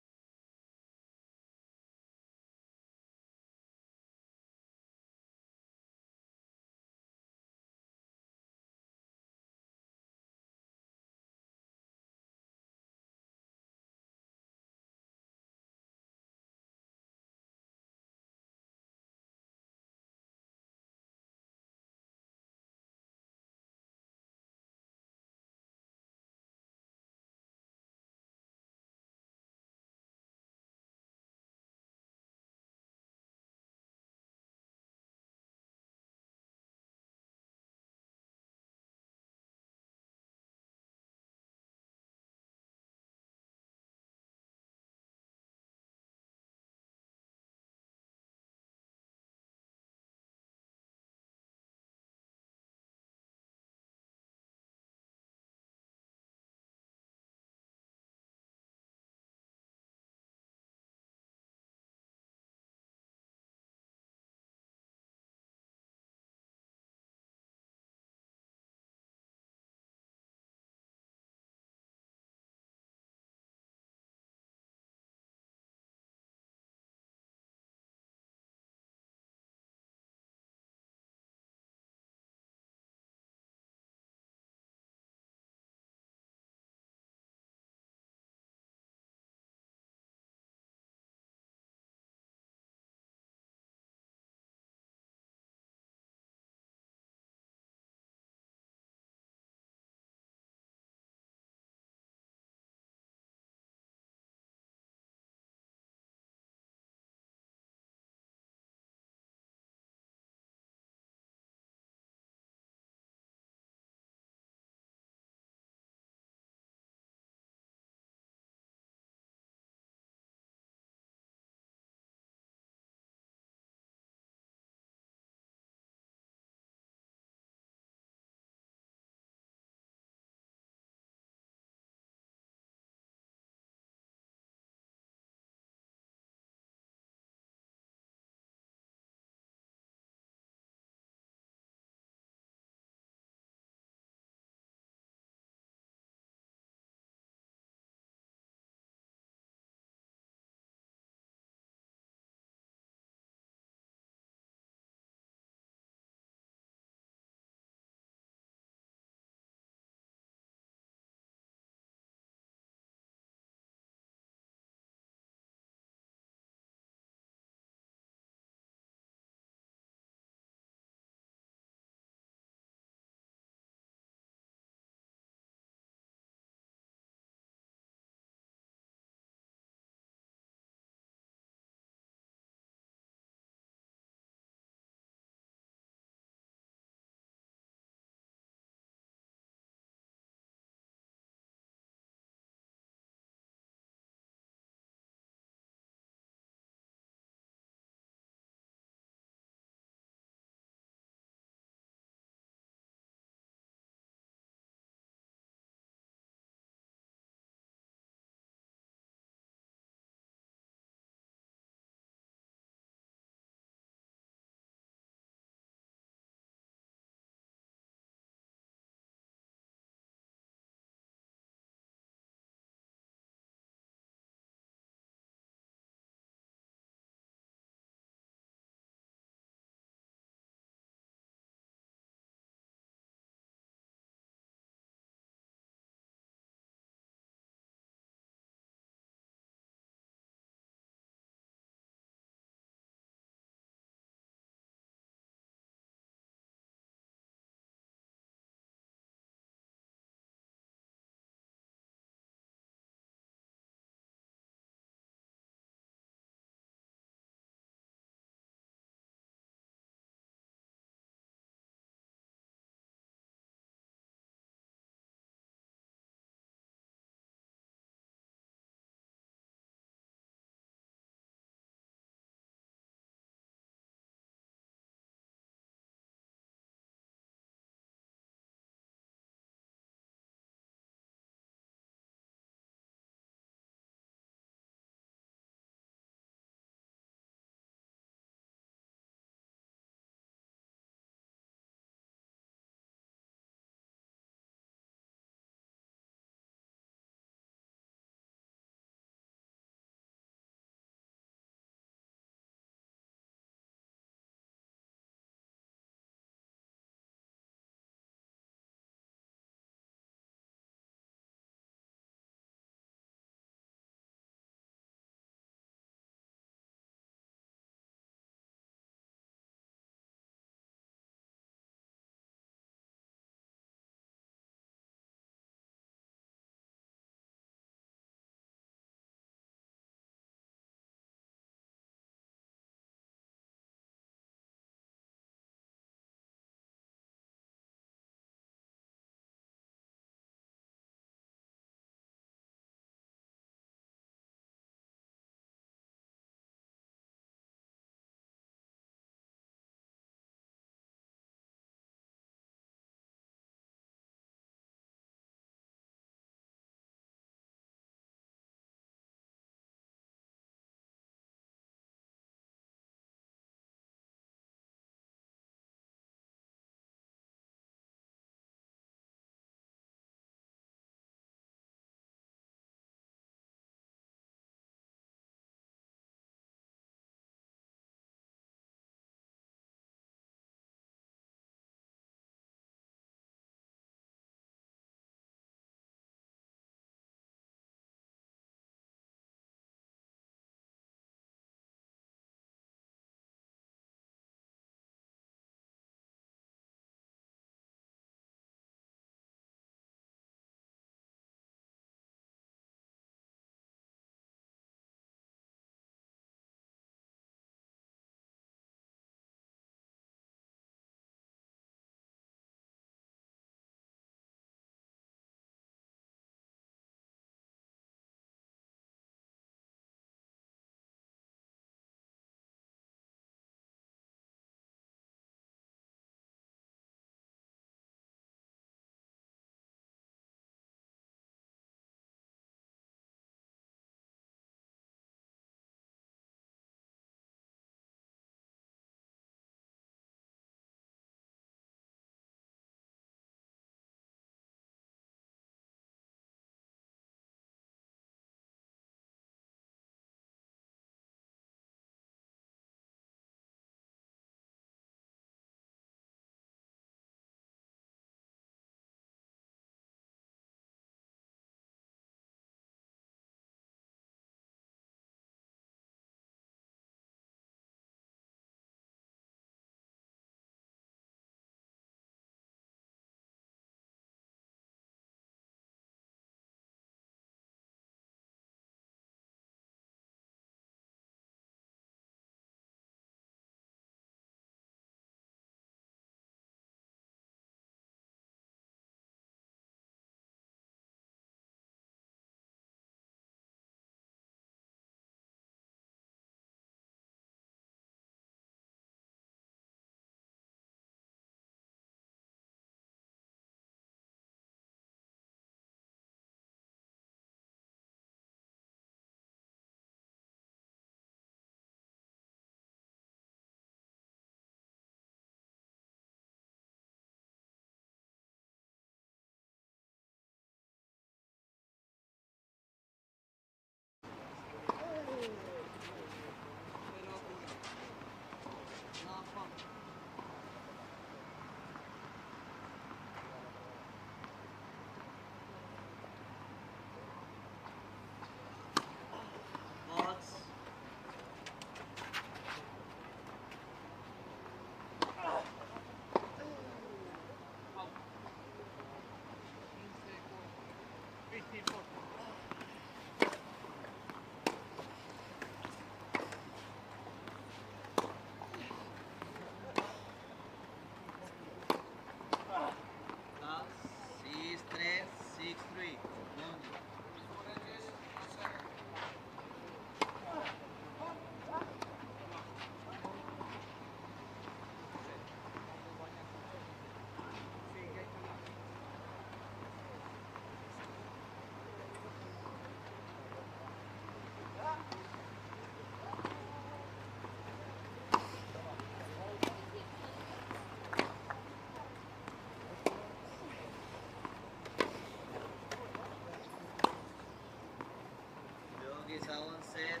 Speaker 5: Yogis are one set.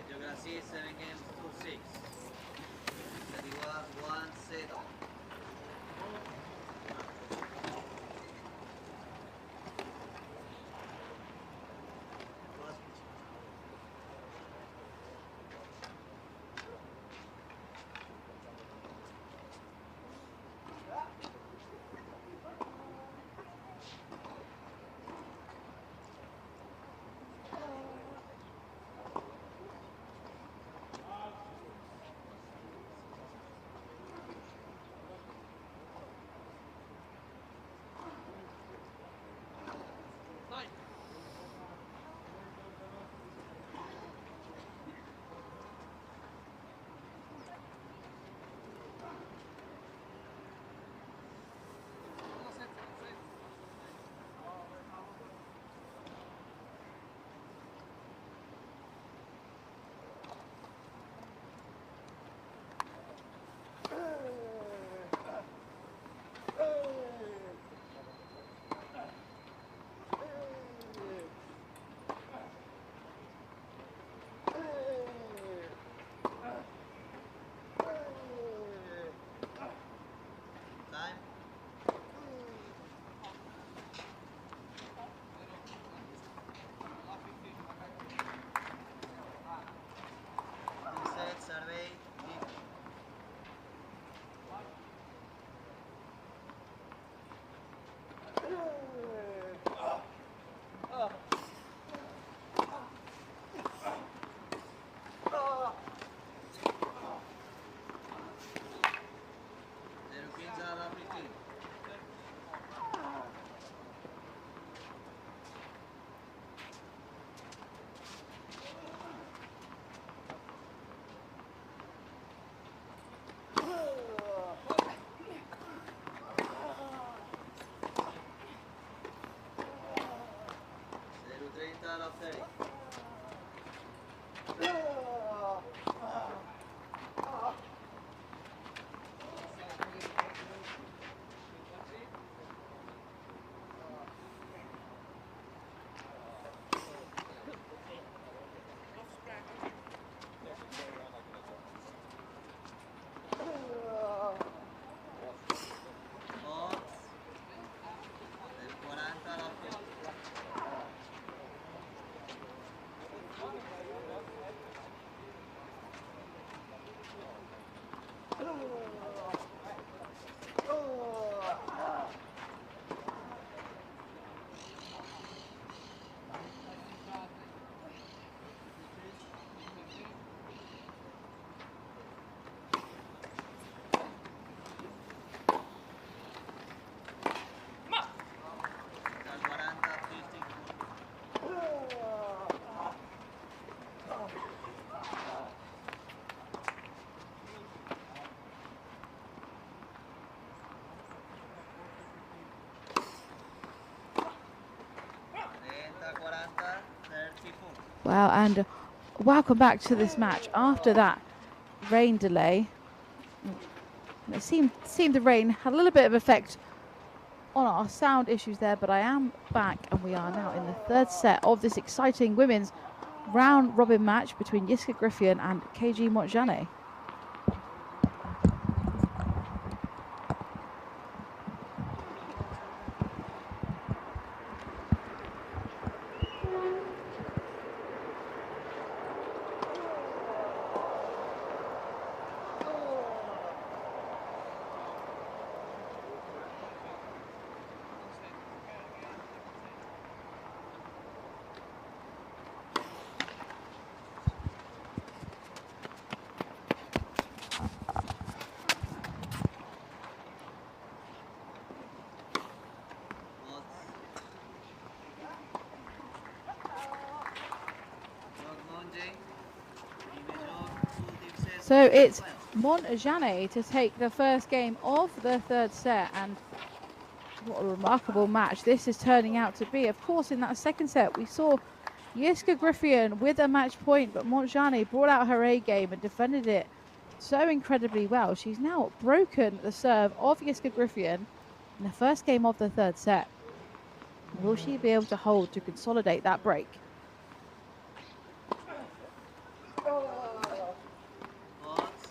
Speaker 5: Geography 7 games to 6. That it was one set. Time. Reset, survey, kick. Zero pins are appliqué. Zero 30 alla 30. Odds. Del 40 alla 30. Dal 40 a 50.
Speaker 1: Wow, and welcome back to this match. After that rain delay, it seemed the rain had a little bit of effect on our sound issues there, but I am back and we are now in the third set of this exciting women's round robin match between Jiska Griffian and KG Montjane. So it's Montjane to take the first game of the third set, and what a remarkable match this is turning out to be. Of course, in that second set, we saw Yiska Griffin with a match point, but Montjane brought out her A game and defended it so incredibly well. She's now broken the serve of Yiska Griffin in the first game of the third set. Will she be able to hold to consolidate that break?
Speaker 5: Odds.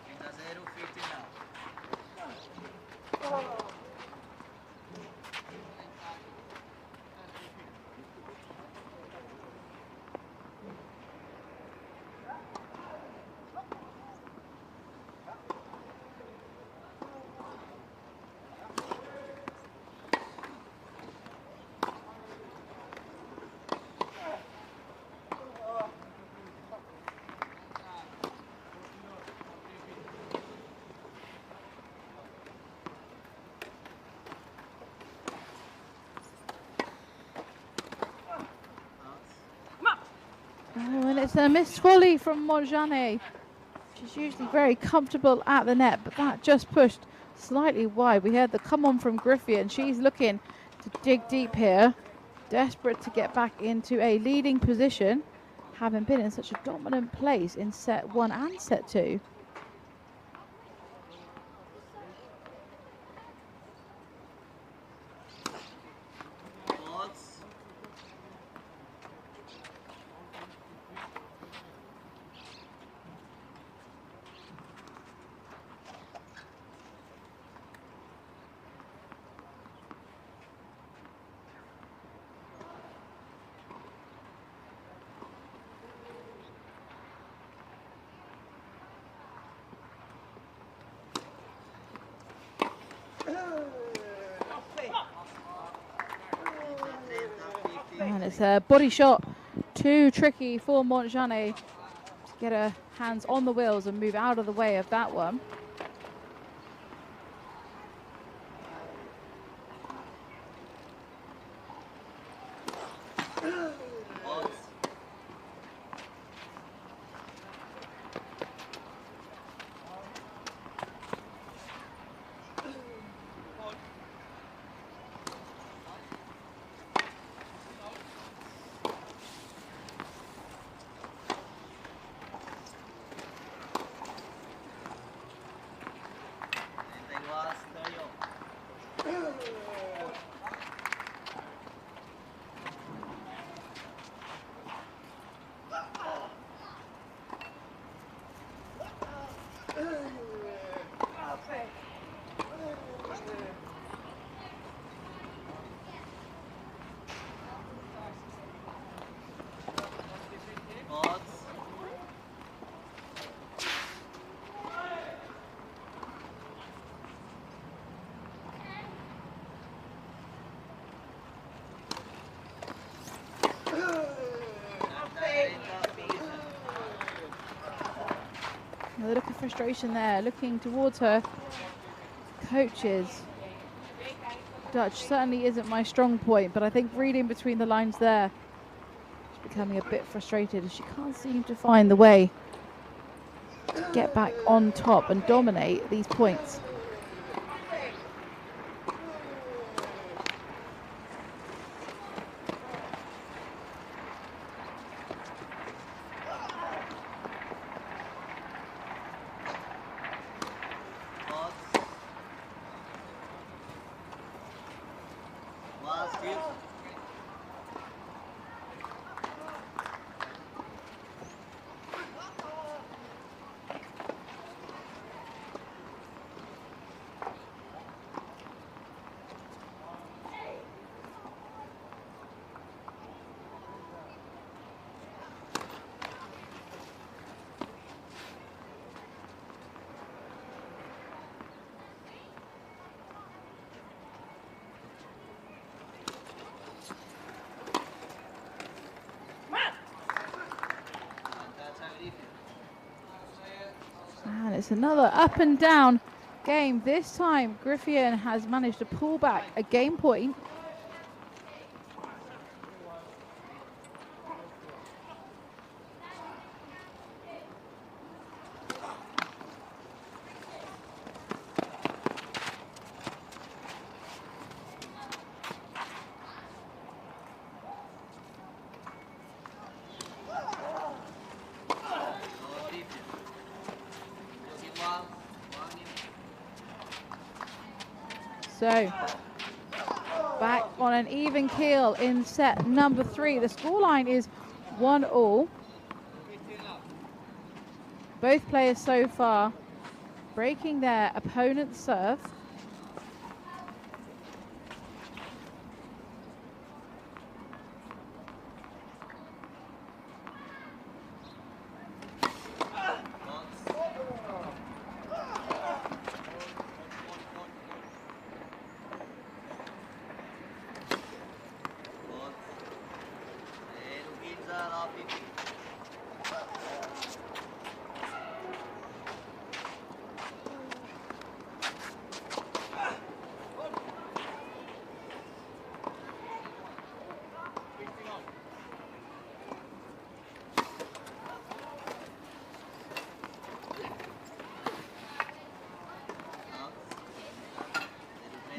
Speaker 5: Quinta 0, 50 now.
Speaker 1: Oh, and it's a missed volley from Montjane. She's usually very comfortable at the net, but that just pushed slightly wide. We heard the come on from Griffin. She's looking to dig deep here, desperate to get back into a leading position, having been in such a dominant place in set 1 and set 2.
Speaker 5: Odds.
Speaker 1: And it's a body shot, too tricky for Montjane to get her hands on the wheels and move out of the way of that one.
Speaker 5: Odds. Odds.
Speaker 1: Another look of frustration there, looking towards her coaches. Dutch certainly isn't my strong point, but I think reading between the lines there, she's becoming a bit frustrated as she can't seem to find the way to get back on top and dominate these points.
Speaker 5: Odds. Last hit.
Speaker 1: It's another up and down game. This time, Griffin has managed to pull back a game point. So, back on an even keel in set number 3. The scoreline is 1-all. Both players so far breaking their opponent's serve.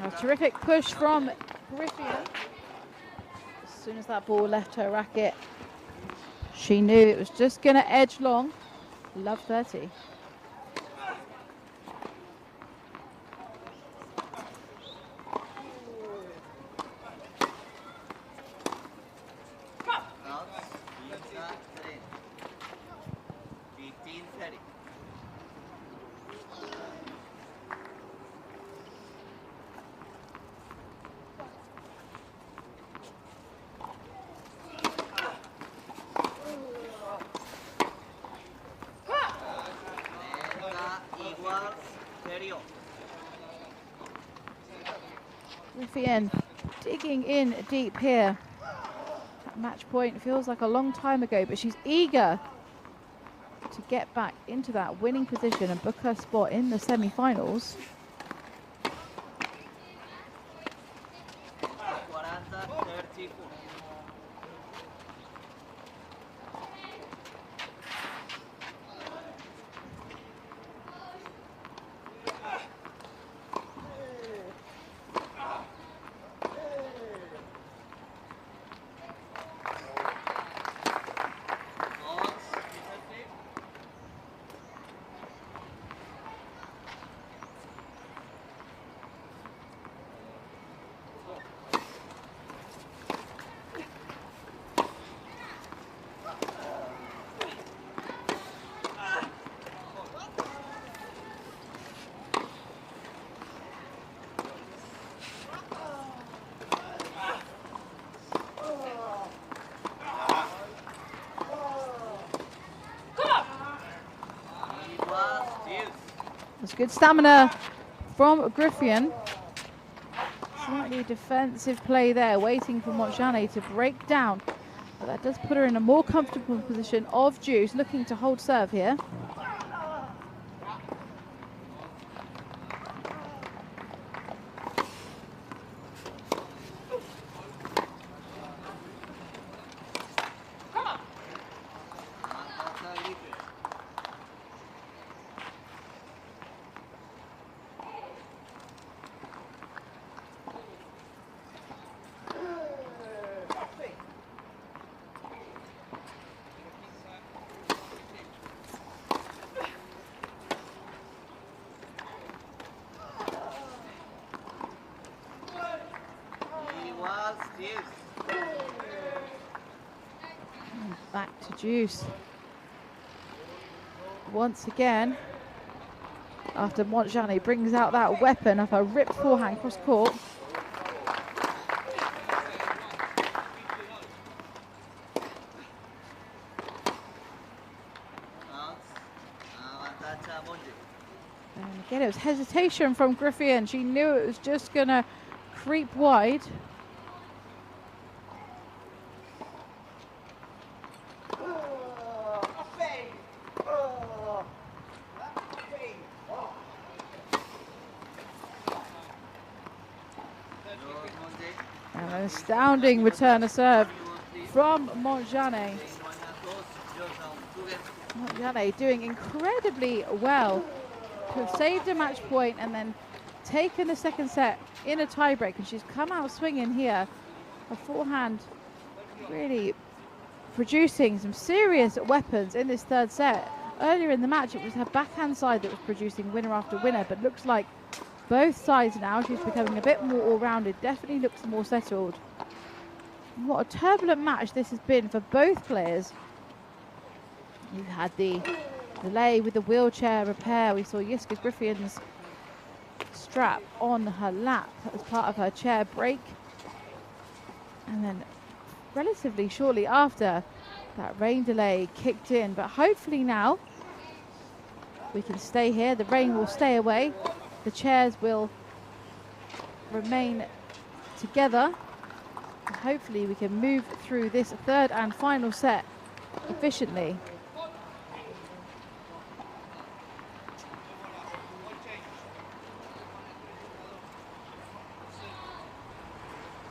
Speaker 1: A terrific push from Griffin. As soon as that ball left her racket, she knew it was just going to edge long. Love 30. Griffin digging in deep here. That match point feels like a long time ago, but she's eager to get back into that winning position and book her spot in the semi-finals. That's good stamina from Griffin. Slightly defensive play there, waiting for Montjane to break down. But that does put her in a more comfortable position of juice, looking to hold serve here. Back to juice. Once again, after Montjane brings out that weapon of her ripped forehand cross court. And again, it was hesitation from Griffin. She knew it was just going to creep wide.
Speaker 5: Hello, Monday.
Speaker 1: An astounding return of serve from Montjane. Montjane doing incredibly well to have saved a match point and then taken the second set in a tiebreak, and she's come out swinging here. Her forehand really producing some serious weapons in this third set. Earlier in the match it was her backhand side that was producing winner after winner, but looks like both sides now, she's becoming a bit more all-rounded, definitely looks more settled. What a turbulent match this has been for both players. We've had the delay with the wheelchair repair. We saw Jiska Griffin's strap on her lap as part of her chair break. And then relatively shortly after, that rain delay kicked in. But hopefully now we can stay here. The rain will stay away. The chairs will remain together. And hopefully we can move through this third and final set efficiently.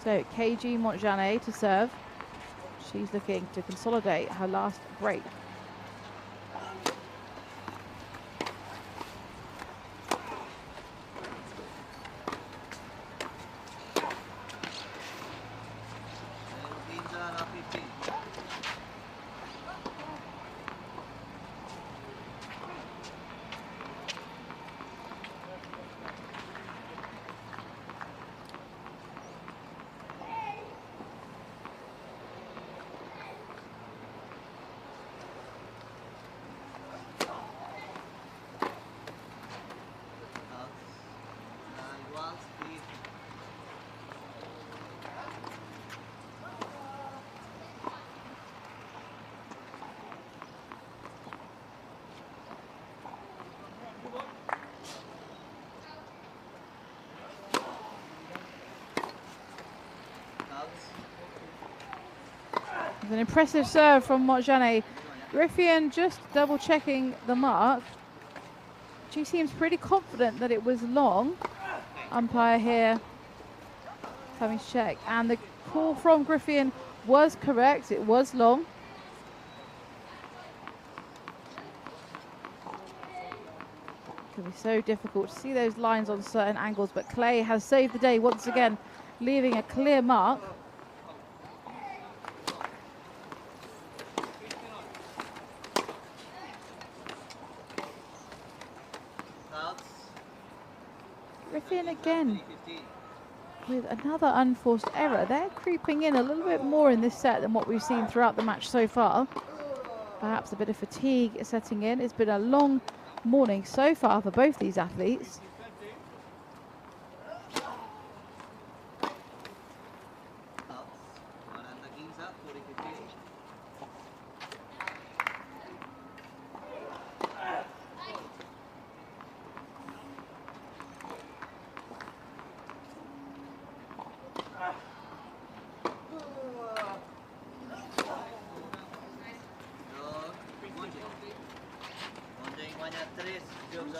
Speaker 1: So KG Montjane to serve. She's looking to consolidate her last break. An impressive serve from Montjane. Griffin just double checking the mark. She seems pretty confident that it was long. Umpire here having to check, and the call from Griffin was correct. It was long. It can be so difficult to see those lines on certain angles, but Clay has saved the day once again, leaving a clear mark. Griffin again with another unforced error. They're creeping in a little bit more in this set than what we've seen throughout the match so far. Perhaps a bit of fatigue setting in. It's been a long morning so far for both these athletes.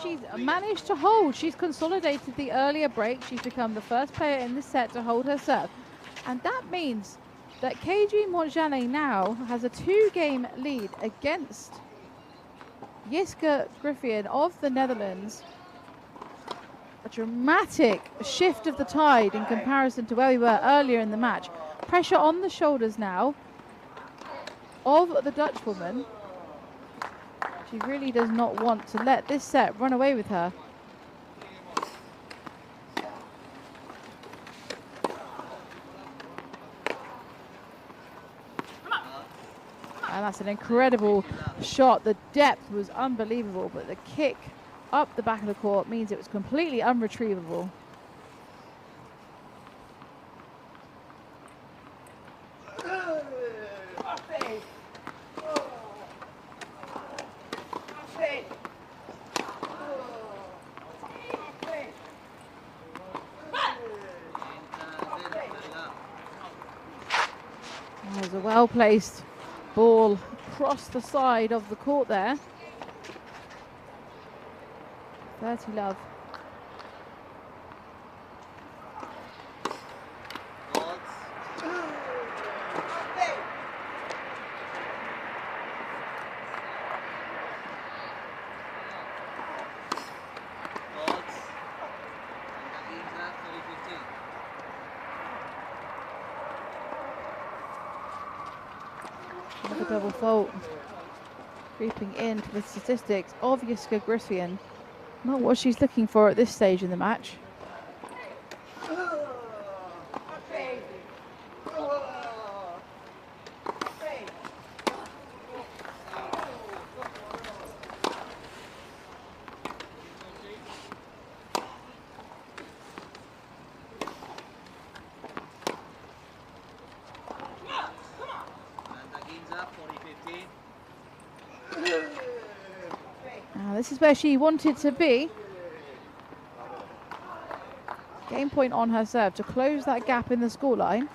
Speaker 1: She's managed to hold. She's consolidated the earlier break. She's become the first player in this set to hold her serve. And that means that KG Montjane now has a 2-game lead against Jiska Griffin of the Netherlands. A dramatic shift of the tide in comparison to where we were earlier in the match. Pressure on the shoulders now of the Dutch woman. She really does not want to let this set run away with her. And that's an incredible shot. The depth was unbelievable, but the kick up the back of the court means it was completely unretrievable. There's a well-placed ball across the side of the court there. 30 love. Another double fault. Creeping into the statistics of Jiska Griffin. Not what she's looking for at this stage in the match. This is where she wanted to be. Game point on her serve to close that gap in the scoreline.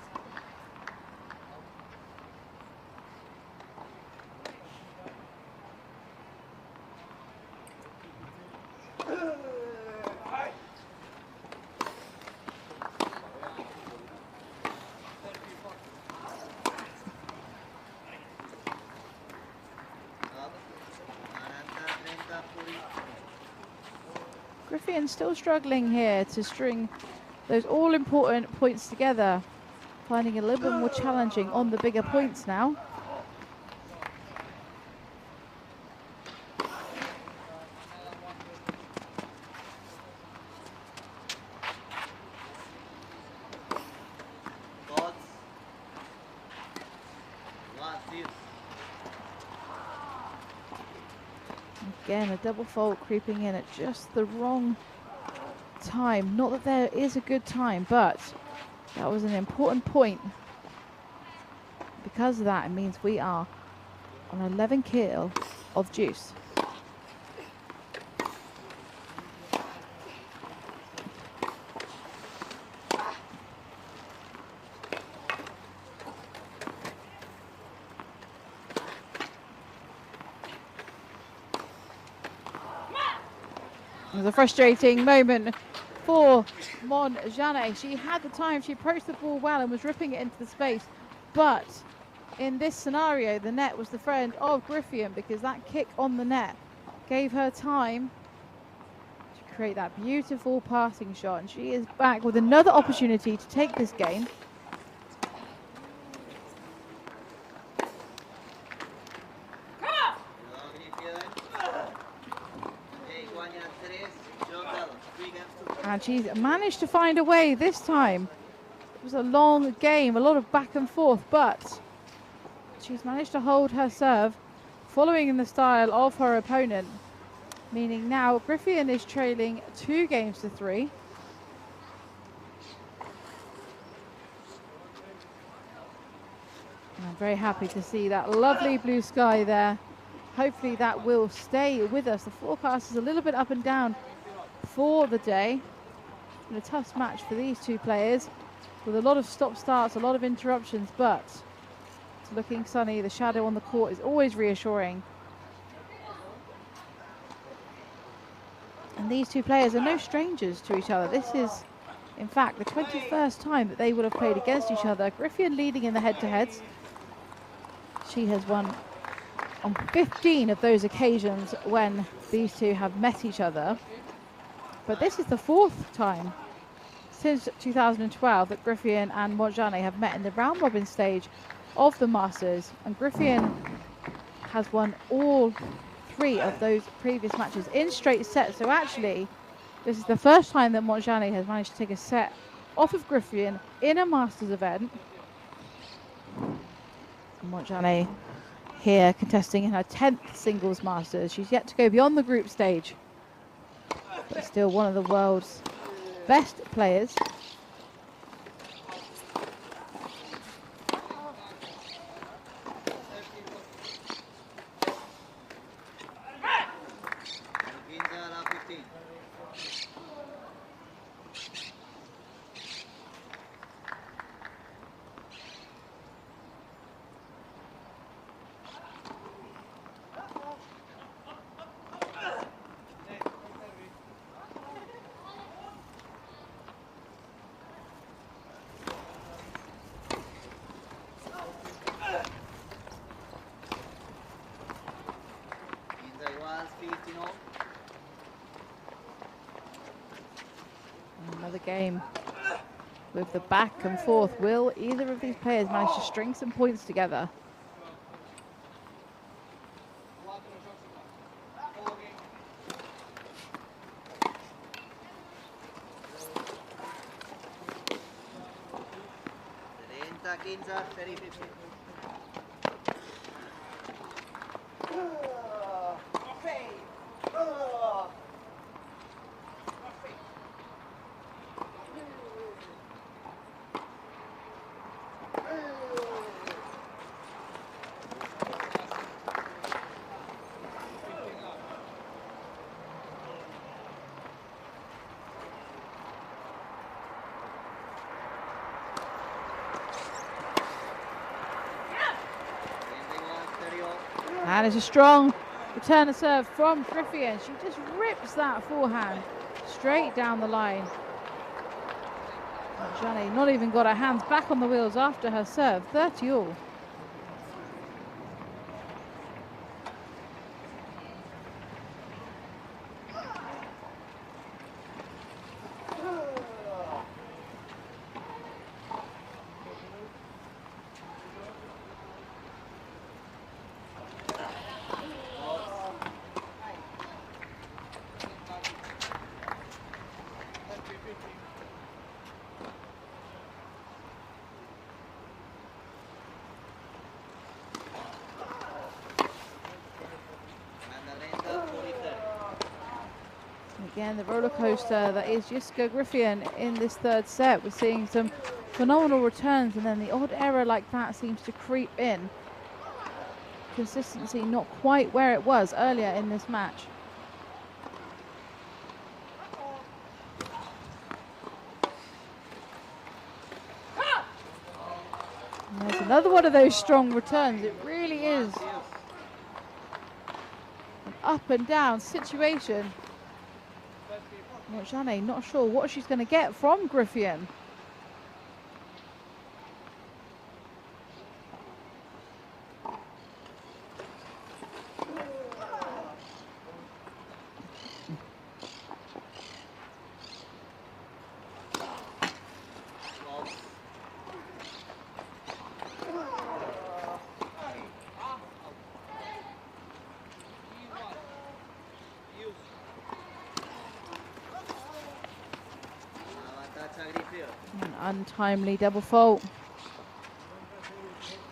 Speaker 1: Griffin still struggling here to string those all-important points together, finding it a little bit more challenging on the bigger points now. Again, a double fault creeping in at just the wrong time. Not that there is a good time, but that was an important point. Because of that, it means we are on 11 kill of juice. It was a frustrating moment for Monjane. She had the time, she approached the ball well and was ripping it into the space. But in this scenario, the net was the friend of Griffin, because that kick on the net gave her time to create that beautiful passing shot. And she is back with another opportunity to take this game. And she's managed to find a way this time. It was a long game, a lot of back and forth, but she's managed to hold her serve, following in the style of her opponent, meaning now Griffin is trailing 2-3. And I'm very happy to see that lovely blue sky there. Hopefully that will stay with us. The forecast is a little bit up and down for the day. It's been a tough match for these two players, with a lot of stop-starts, a lot of interruptions, but it's looking sunny. The shadow on the court is always reassuring. And these two players are no strangers to each other. This is, in fact, the 21st time that they would have played against each other. Griffin leading in the head-to-heads. She has won on 15 of those occasions when these two have met each other. But this is the 4th time since 2012 that Griffin and Monjane have met in the round-robin stage of the Masters. And Griffin has won all 3 of those previous matches in straight sets. So actually, this is the first time that Monjane has managed to take a set off of Griffin in a Masters event. Monjane here contesting in her 10th singles Masters. She's yet to go beyond the group stage, but still one of the world's best players. Another game with the back and forth. Will either of these players manage to string some points together?
Speaker 5: 30, 15, 30, 50.
Speaker 1: And it's a strong return of serve from Griffian. She just rips that forehand straight down the line. Johnny not even got her hands back on the wheels after her serve. 30 all. Again, the roller coaster that is Jessica Griffian in this third set. We're seeing some phenomenal returns, and then the odd error like that seems to creep in. Consistency not quite where it was earlier in this match. And there's another one of those strong returns. It really is an up and down situation. Montjane not sure what she's going to get from Griffian. An untimely double fault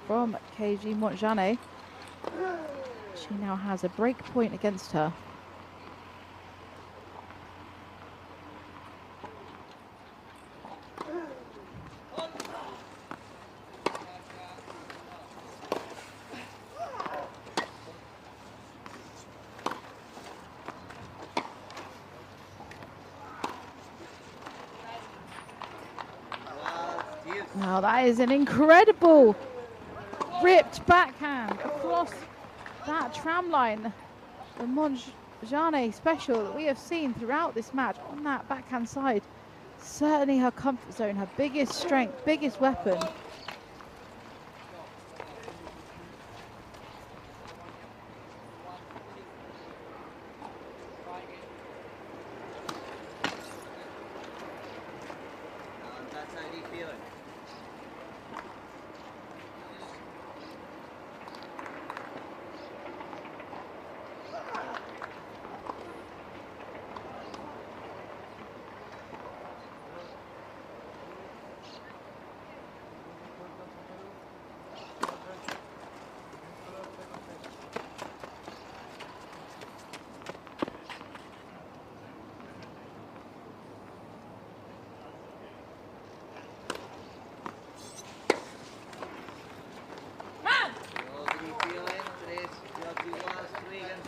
Speaker 1: from KG Montjane. She now has a break point against her. Now that is an incredible ripped backhand across that tram line. The Montjane special that we have seen throughout this match on that backhand side. Certainly her comfort zone, her biggest strength, biggest weapon.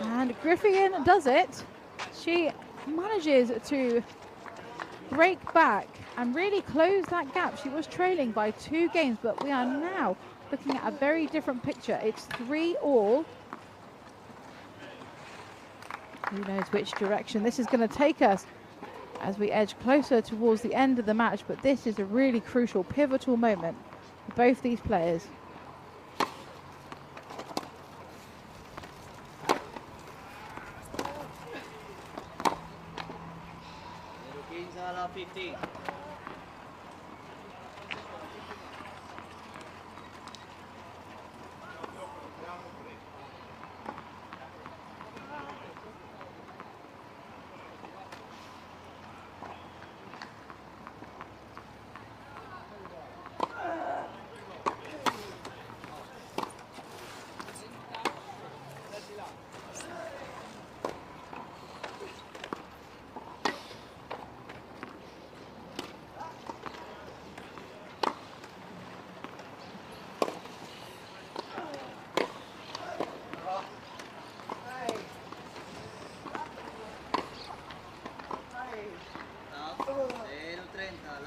Speaker 1: And Griffian does it. She manages to break back and really close that gap. She was trailing by 2 games, but we are now looking at a very different picture. It's 3-all. Who knows which direction this is going to take us as we edge closer towards the end of the match, but this is a really crucial, pivotal moment for both these players.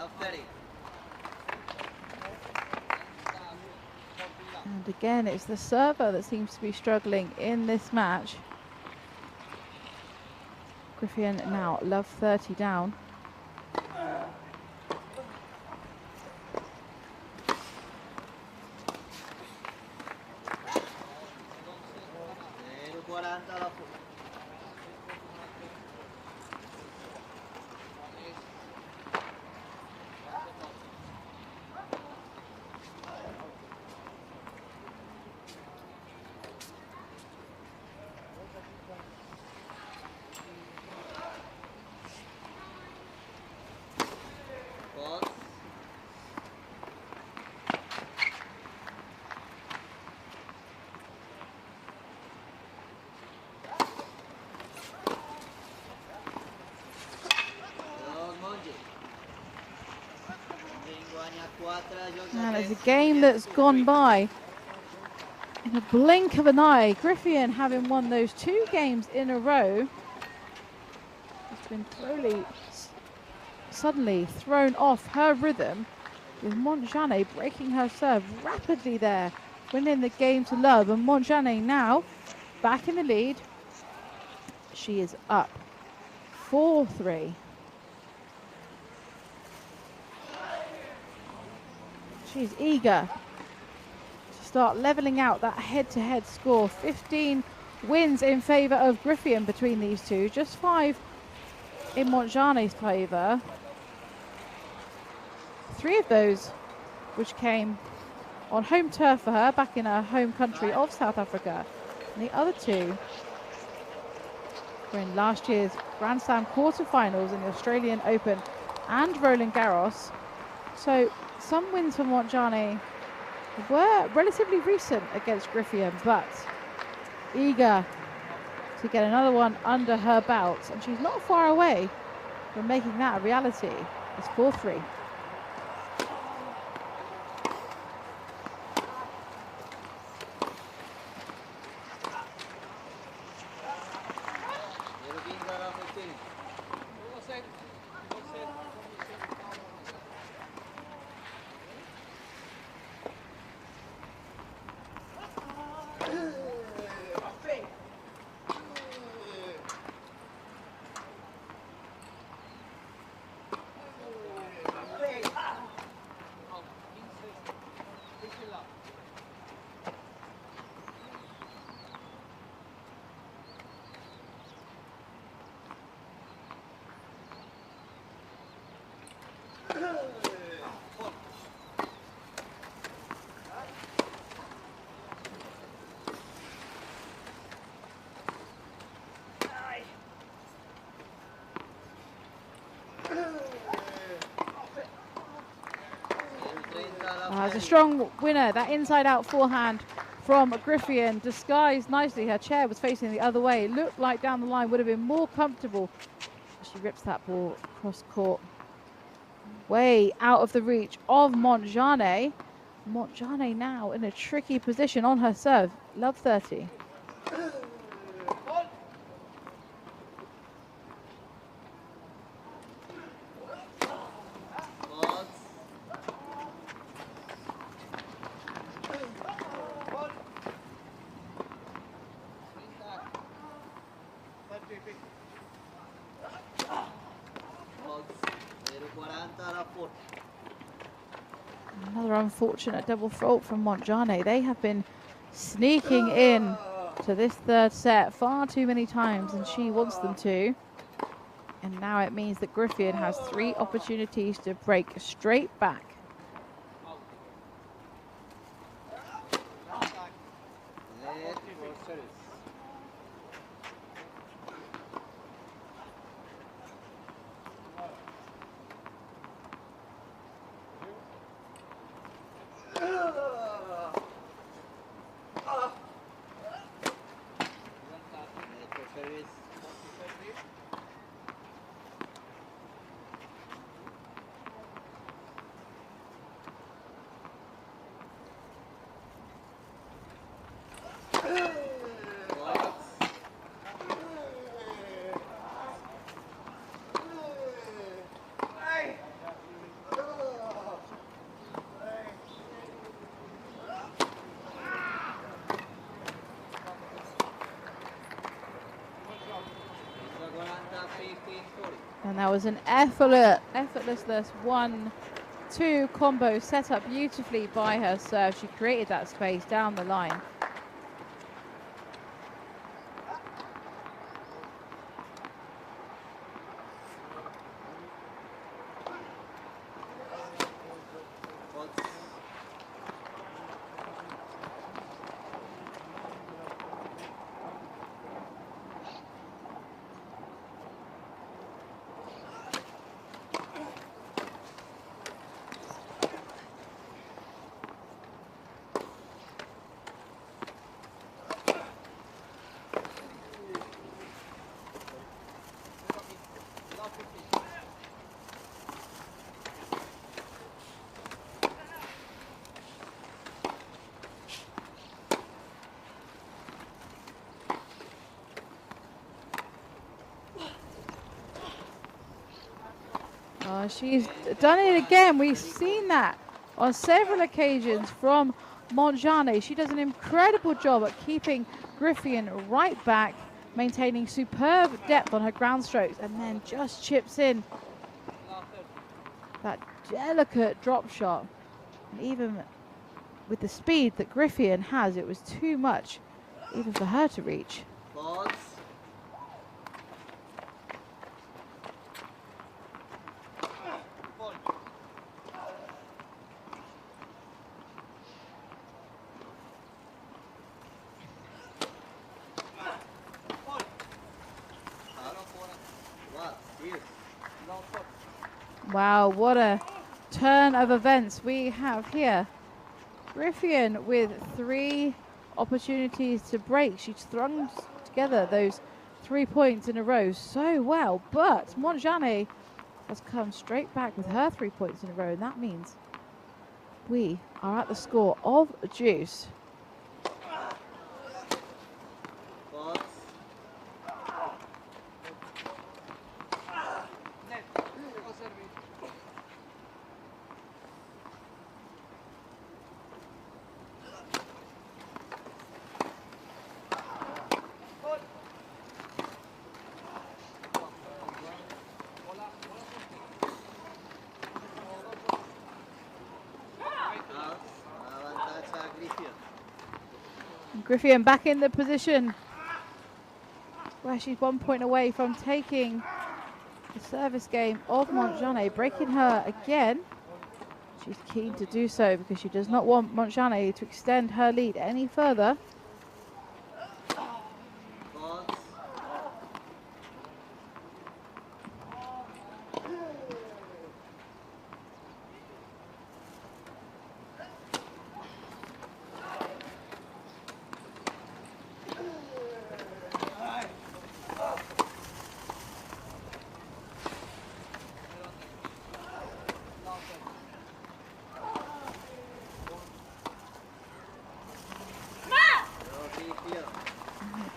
Speaker 5: Love 30.
Speaker 1: And again, it's the server that seems to be struggling in this match. Griffin now love 30 down.
Speaker 5: Zero 40 love 4. Balls.
Speaker 1: And it's a game that's gone by in a blink of an eye. Griffin, having won those 2 games in a row, has been suddenly thrown off her rhythm, with Montjane breaking her serve rapidly there, winning the game to love. And Montjane now back in the lead. She is up 4-3. She's eager to start leveling out that head-to-head score. 15 wins in favour of Griffin between these two, just 5 in Montjane's favour. 3 of those which came on home turf for her, back in her home country of South Africa. And the other 2 were in last year's Grand Slam quarterfinals in the Australian Open and Roland Garros. So some wins for Montjane were relatively recent against Griffin, but eager to get another one under her belt. And she's not far away from making that a reality. It's 4-3. It's a strong winner. That inside-out forehand from Griffin, disguised nicely. Her chair was facing the other way. It looked like down the line would have been more comfortable. She rips that ball across court, way out of the reach of Montjane. Montjane now in a tricky position on her serve. Love 30. Another unfortunate double fault from Montjane. They have been sneaking in to this third set far too many times, and she wants them to. And now it means that Griffin has 3 opportunities to break straight back. And that was an effortless 1-2 combo set up beautifully by her serve. She created that space down the line. Oh, she's done it again. We've seen that on several occasions from Montjane. She does an incredible job at keeping Griffin right back, maintaining superb depth on her ground strokes, and then just chips in that delicate drop shot. And even with the speed that Griffin has, it was too much even for her to reach.
Speaker 5: Balls.
Speaker 1: Wow, what a turn of events we have here. Griffin with 3 opportunities to break. She's thrown together those 3 points in a row so well, but Montjane has come straight back with her 3 points in a row, and that means we are at the score of deuce. Griffin back in the position where she's 1 point away from taking the service game of Montjane, breaking her again. She's keen to do so because she does not want Montjane to extend her lead any further.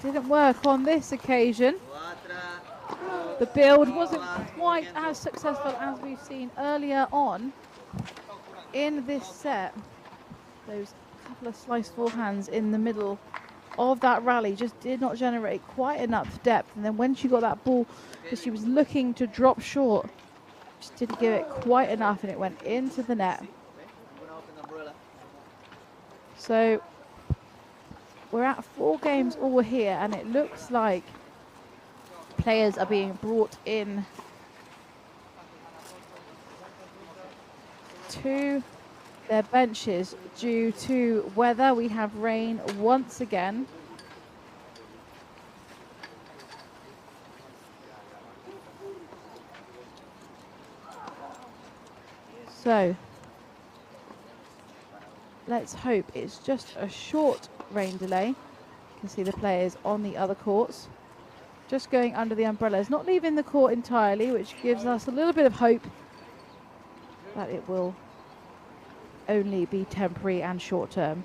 Speaker 1: Didn't work on this occasion. The build wasn't quite as successful as we've seen earlier on in this set. Those couple of slice forehands in the middle of that rally just did not generate quite enough depth. And then when she got that ball, because she was looking to drop short, just didn't give it quite enough and it went into the net. So we're at 4 games all here, and it looks like players are being brought in to their benches due to weather. We have rain once again. So let's hope it's just a short rain delay. You can see the players on the other courts just going under the umbrellas, not leaving the court entirely, which gives us a little bit of hope that it will only be temporary and short term.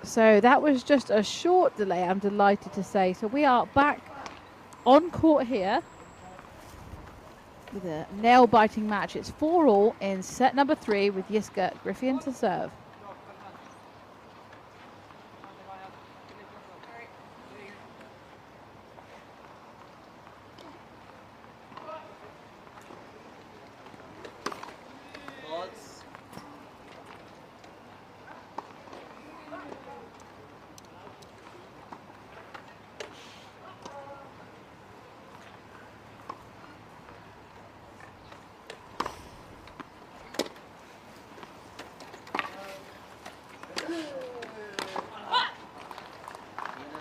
Speaker 1: So that was just a short delay, I'm delighted to say. So we are back on court here with a nail-biting match. It's 4-all in set number 3 with Jiska Griffin to serve.
Speaker 5: Faults.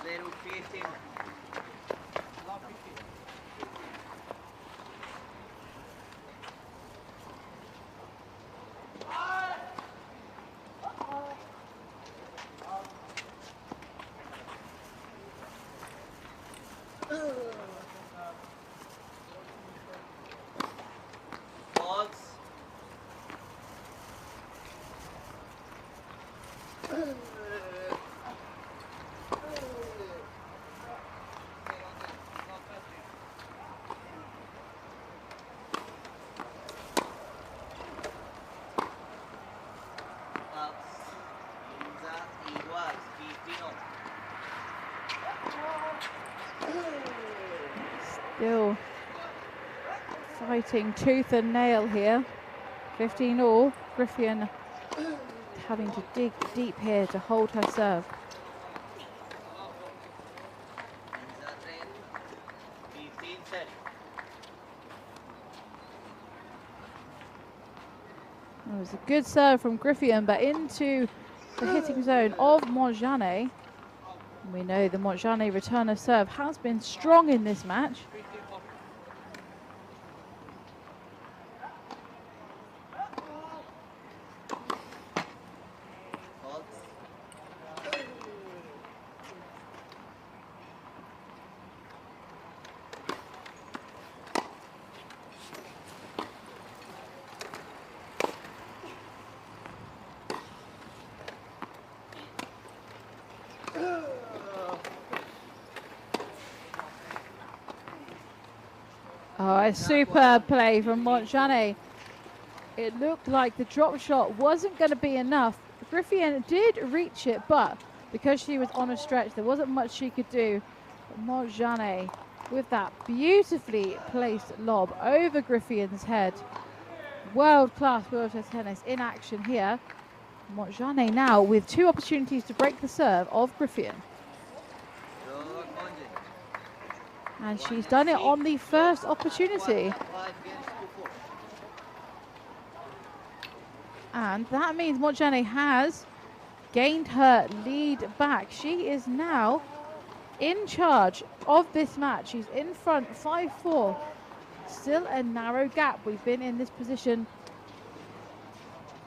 Speaker 5: Inadero 15. Faults. Igual, 15.
Speaker 1: Still fighting tooth and nail here. 15-all. Griffin having to dig deep here to hold her serve.
Speaker 5: 15 set.
Speaker 1: It was a good serve from Griffin, but into the hitting zone of Montjane. We know the Montjane returner serve has been strong in this match.
Speaker 5: Faults.
Speaker 1: Oh, a superb play from Montjane. It looked like the drop shot wasn't going to be enough. Griffin did reach it, but because she was on a stretch, there wasn't much she could do. Montjane with that beautifully placed lob over Griffin's head. World-class wheelchair tennis in action here. Montjane now with 2 opportunities to break the serve of Griffin. And she's done it on the first opportunity. And that means Montjane has gained her lead back. She is now in charge of this match. She's in front 5-4. Still a narrow gap. We've been in this position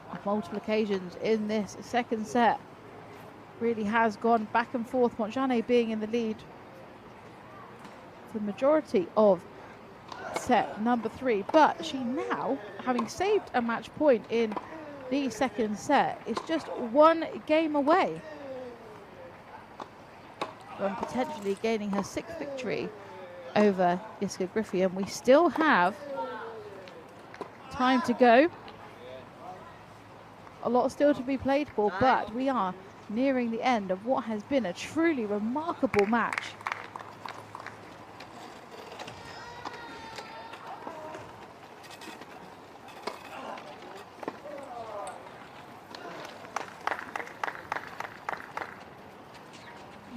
Speaker 1: on multiple occasions in this second set. Really has gone back and forth. Montjane being in the lead for the majority of set number 3. But she now, having saved a match point in the second set, is just 1 game away from potentially gaining her 6th victory over Jiska Griffin. We still have time to go. A lot still to be played for, but we are nearing the end of what has been a truly remarkable match.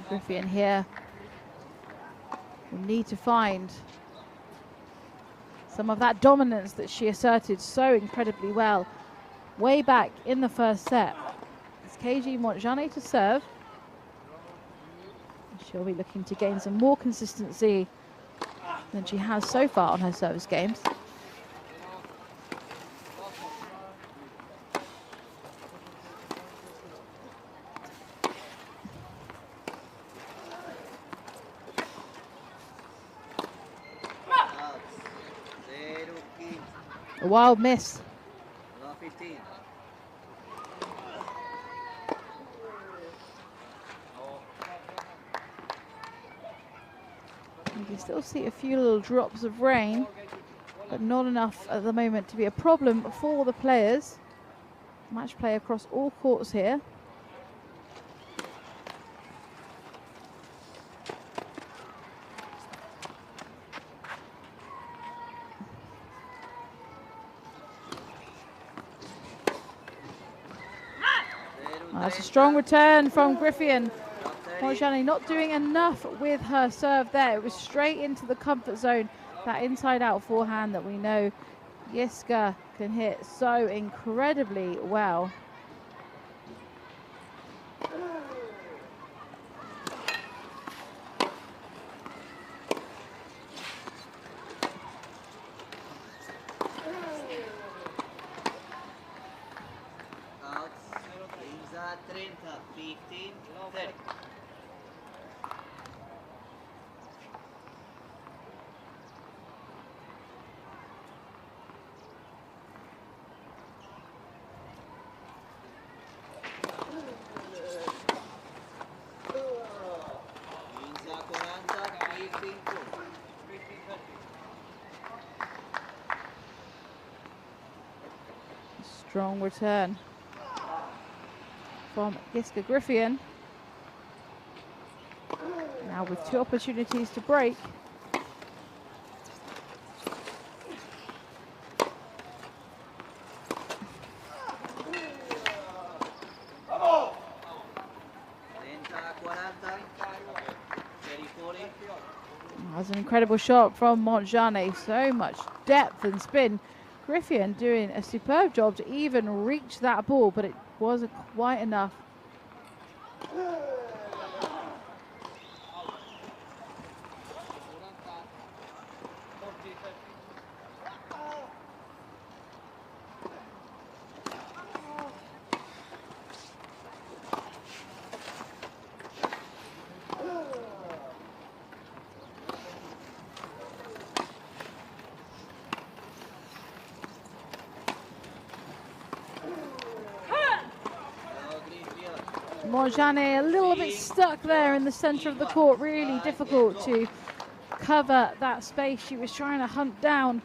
Speaker 1: Griffin here will need to find some of that dominance that she asserted so incredibly well way back in the first set. It's KG Montjane to serve. She'll be looking to gain some more consistency than she has so far on her service games. A wild miss.
Speaker 5: 15.
Speaker 1: We still see a few little drops of rain, but not enough at the moment to be a problem for the players. Match play across all courts here. That's a strong return from Griffin. Montjani not doing enough with her serve there. It was straight into the comfort zone. That inside-out forehand that we know Yiska can hit so incredibly well. Strong return from Yiska Griffin. Now with 2 opportunities to break. That's an incredible shot from Montjani. So much depth and spin. Griffin doing a superb job to even reach that ball, but it wasn't quite enough. Montjani a little bit stuck there in the centre of the court. Really difficult to cover that space. She was trying to hunt down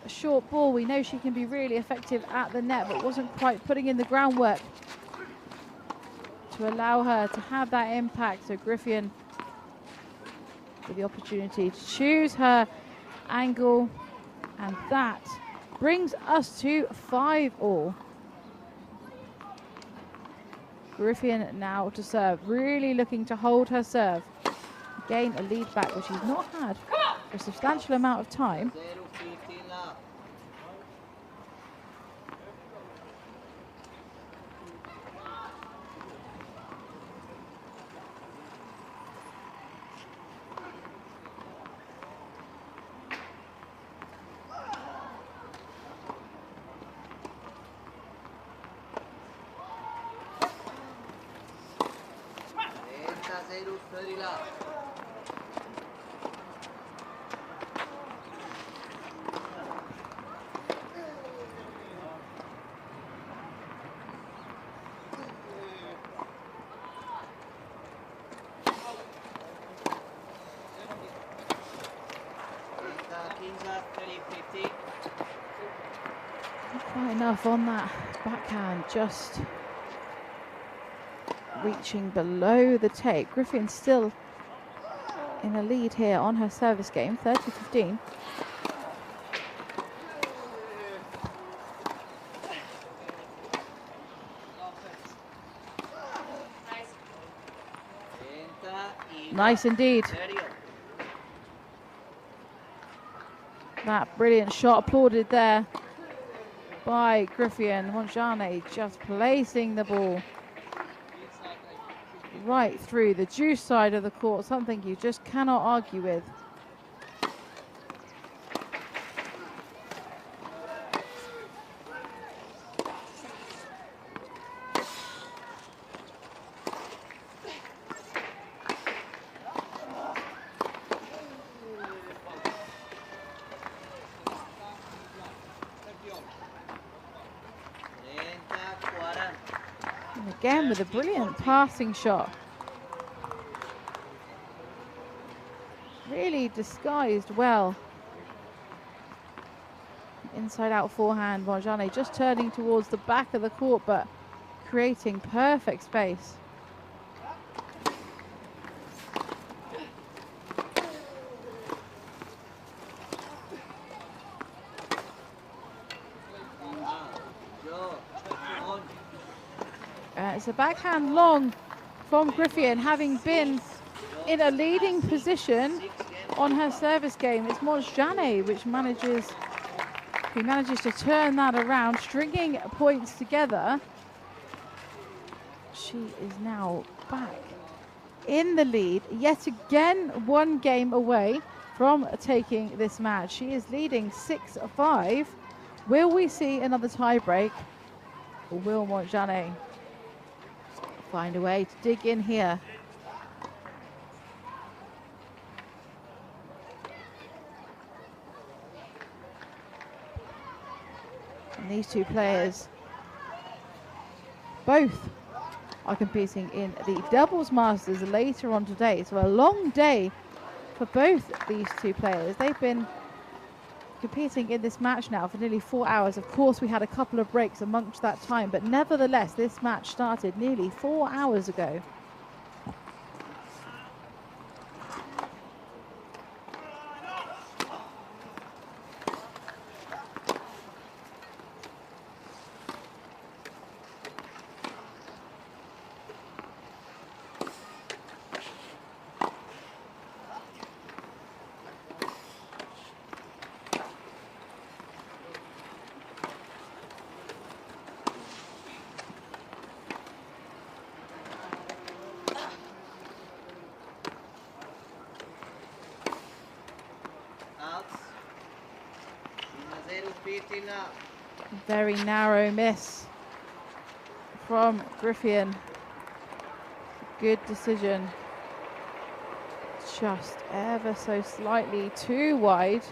Speaker 1: a short ball. We know she can be really effective at the net, but wasn't quite putting in the groundwork to allow her to have that impact. So Griffin with the opportunity to choose her angle, and that brings us to 5-all. Griffin now to serve, really looking to hold her serve, gain a lead back, which she's not had for a substantial amount of time. Not quite enough on that backhand, just reaching below the tape. Griffin still in a lead here on her service game, 30-15. Nice indeed. That brilliant shot applauded there by Griffin. Montjani just placing the ball right through the juice side of the court, something you just cannot argue with. And again with a brilliant passing shot. Really disguised well. Inside out forehand, Montjane just turning towards the back of the court, but creating perfect space. It's a backhand long from Griffin, having been in a leading position on her service game. It's Montjane who manages to turn that around, stringing points together. She is now back in the lead, yet again 1 game away from taking this match. She is leading 6-5. Will we see another tiebreak, or will Montjane find a way to dig in here? And these two players both are competing in the doubles masters later on today. So a long day for both these two players. They've been competing in this match now for nearly 4 hours. Of course, we had a couple of breaks amongst that time, but nevertheless, this match started nearly 4 hours ago. Very narrow miss from Griffin. Good decision. Just ever so slightly too wide.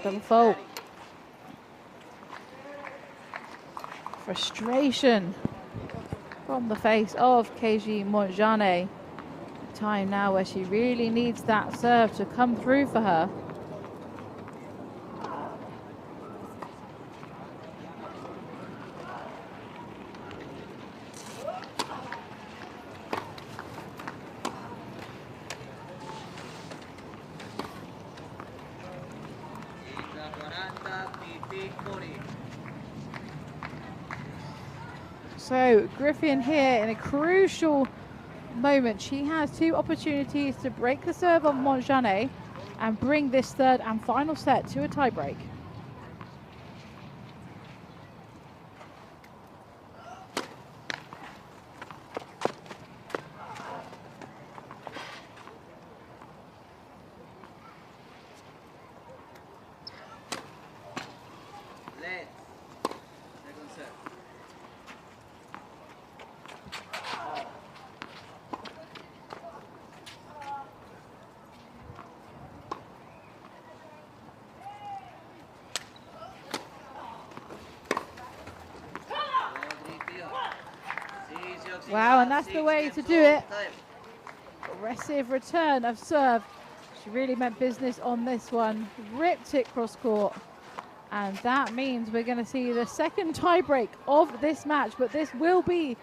Speaker 1: Double fault. Frustration from the face of KG Montjane. Time now where she really needs that serve to come through for her. So Griffin here in a crucial moment. She has 2 opportunities to break the serve of Montjane and bring this third and final set to a tiebreak. Wow, and that's the way to do it. Aggressive return of serve. She really meant business on this one. Ripped it cross court. And that means we're going to see the second tiebreak of this match, but this will be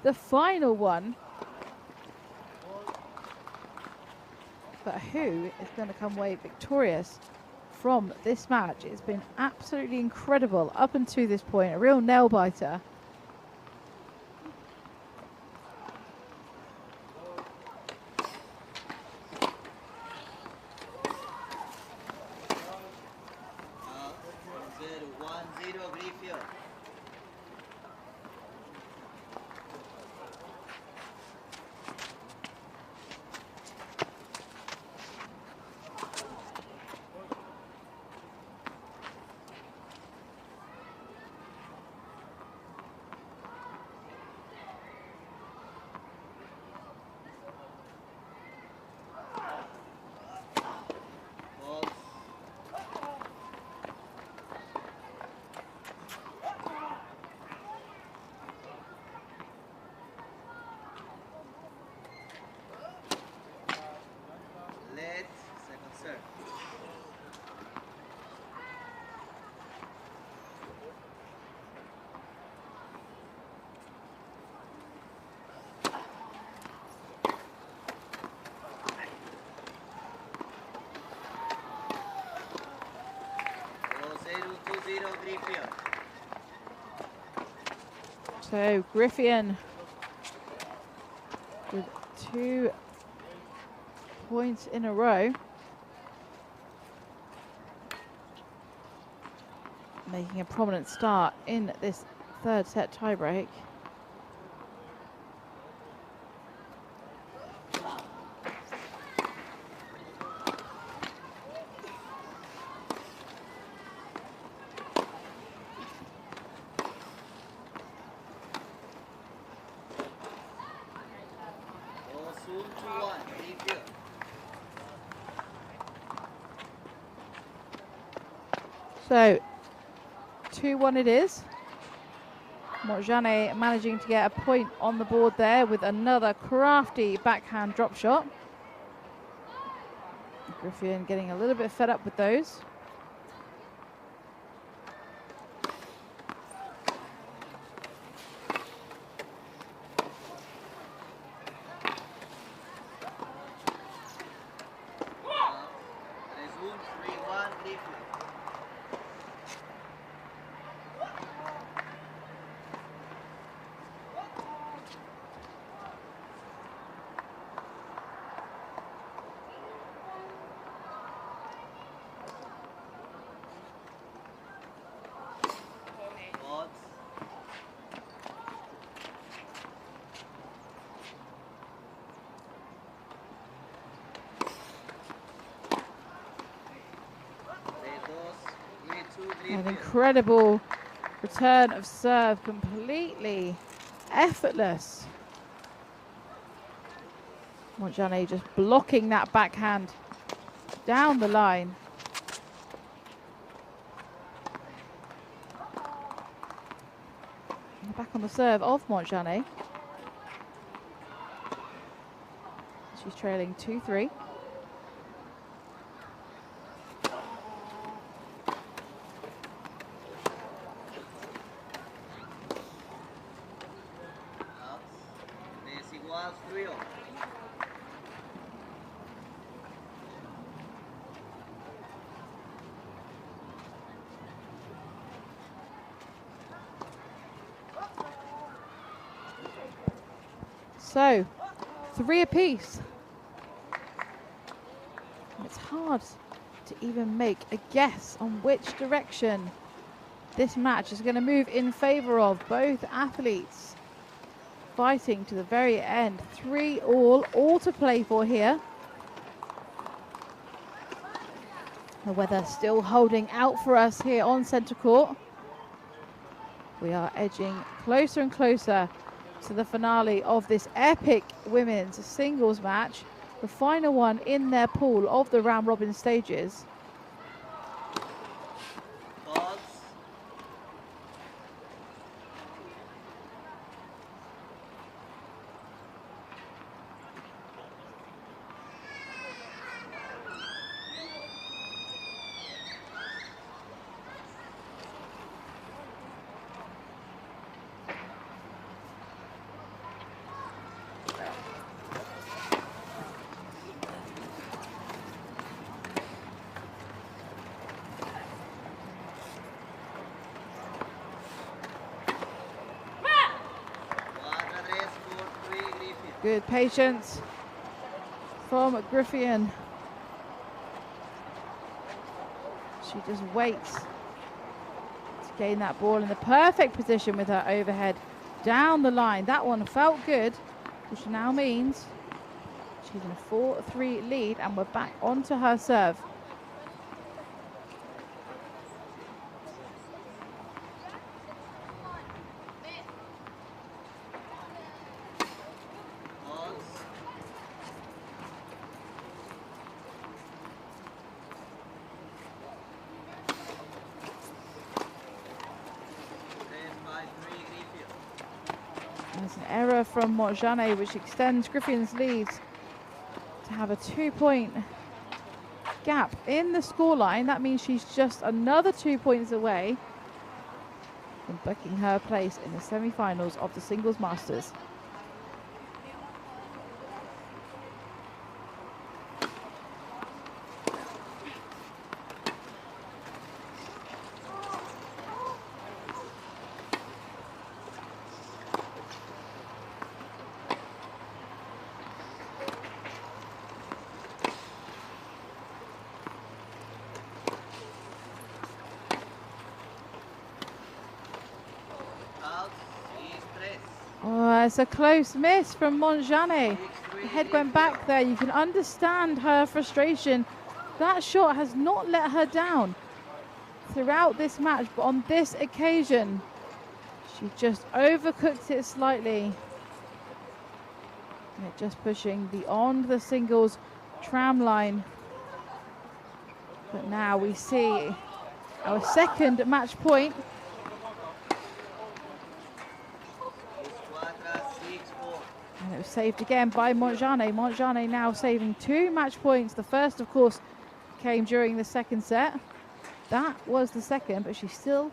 Speaker 1: the final one. But who is going to come away victorious from this match? It's been absolutely incredible up until this point, a real nail biter. So Griffin with 2 points in a row, making a prominent start in this third set tiebreak. So 2-1 it is. Montjane managing to get a point on the board there with another crafty backhand drop shot. Griffin getting a little bit fed up with those. An incredible return of serve, completely effortless. Montjane just blocking that backhand down the line. And back on the serve of Montjane. She's trailing 2-3. So, 3 apiece. It's hard to even make a guess on which direction this match is going to move in favor of both athletes. Fighting to the very end. 3 all to play for here. The weather still holding out for us here on centre court. We are edging closer and closer to the finale of this epic women's singles match, the final one in their pool of the round robin stages. Good patience from Griffin. She just waits to gain that ball in the perfect position with her overhead down the line. That one felt good, which now means she's in a 4-3 lead, and we're back onto her serve. There's an error from Montjane, which extends Griffin's lead to have a 2-point gap in the scoreline. That means she's just another 2 points away from booking her place in the semi-finals of the Singles Masters. Oh, it's a close miss from Montjane. The head went back there. You can understand her frustration. That shot has not let her down throughout this match, but on this occasion, she just overcooked it slightly. And just pushing beyond the singles tram line. But now we see our second match point. And it was saved again by Montjane. Montjane now saving 2 match points. The first, of course, came during the second set. That was the second, but she still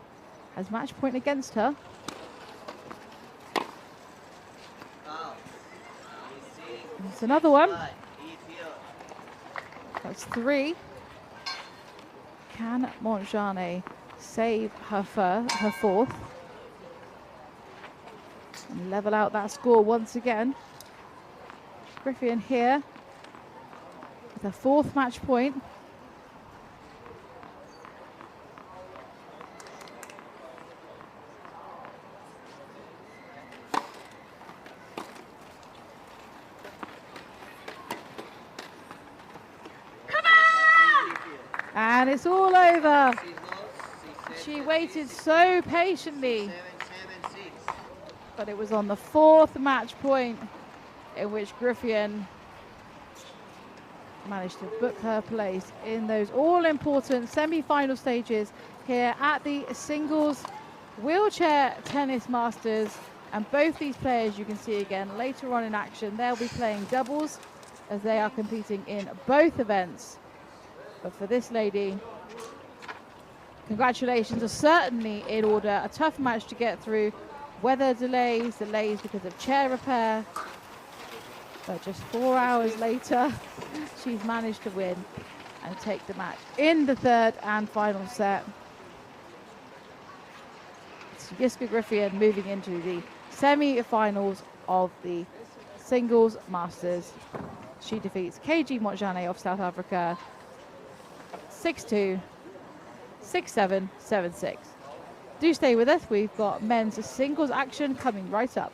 Speaker 1: has match point against her. It's another one. That's 3. Can Montjane save her fourth? And level out that score once again. Griffin here with her 4th match point. Come on! And it's all over. She waited so patiently. But it was on the 4th match point in which Griffin managed to book her place in those all-important semi-final stages here at the Singles Wheelchair Tennis Masters. And both these players you can see again later on in action. They'll be playing doubles as they are competing in both events. But for this lady, congratulations are certainly in order. A tough match to get through. Weather delays because of chair repair. But just 4 hours later, she's managed to win and take the match in the 3rd and final set. It's Jiska Griffin moving into the semi-finals of the Singles Masters. She defeats KG Montjane of South Africa 6-2, 6-7, 7-6. Do stay with us. We've got men's singles action coming right up.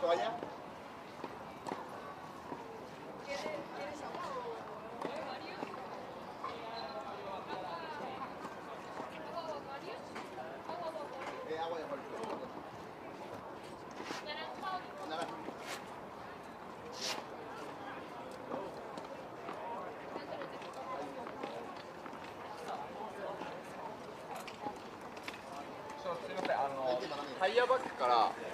Speaker 2: toalla? Agua de Jalisco. Naranja.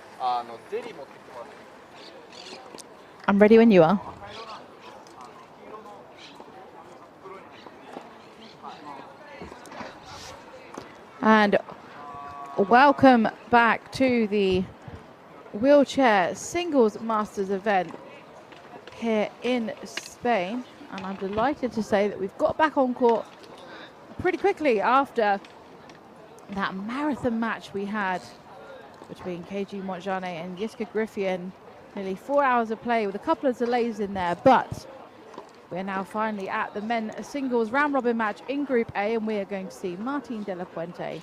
Speaker 1: I'm ready when you are. And welcome back to the Wheelchair Singles Masters event here in Spain. And I'm delighted to say that we've got back on court pretty quickly after that marathon match we had between KG Montjane and Jiska Griffin. Nearly 4 hours of play with a couple of delays in there, but we're now finally at the men singles round robin match in Group A, and we are going to see Martin de la Puente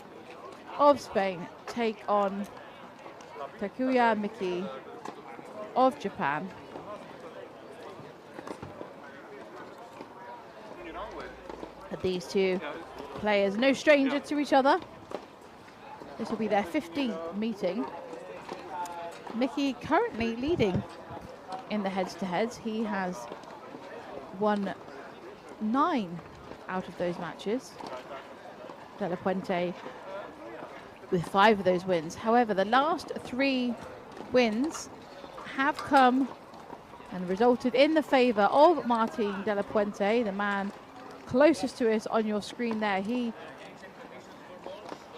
Speaker 1: of Spain take on Takuya Miki of Japan. These two players, no stranger to each other. This will be their 15th meeting. Miki currently leading in the heads-to-heads. He has won 9 out of those matches. De la Puente with 5 of those wins. However, the last 3 wins have come and resulted in the favour of Martin de la Puente, the man closest to us on your screen there. He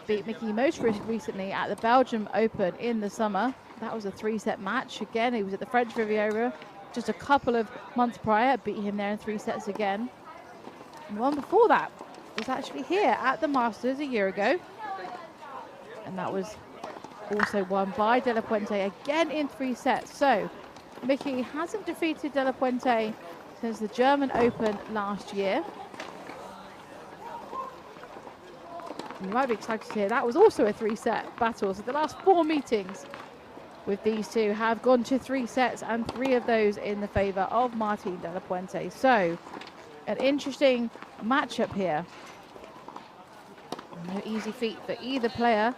Speaker 1: beat Miki most recently at the Belgium Open in the summer. That was a 3-set match. Again, he was at the French Riviera just a couple of months prior, beat him there in 3 sets again. And the one before that was actually here at the Masters a year ago. And that was also won by De La Puente again in 3 sets. So Miki hasn't defeated De La Puente since the German Open last year. You might be excited to hear that was also a 3-set battle. So the last 4 meetings with these two have gone to 3 sets, and 3 of those in the favour of Martin de la Puente. So an interesting matchup here. No easy feat for either player.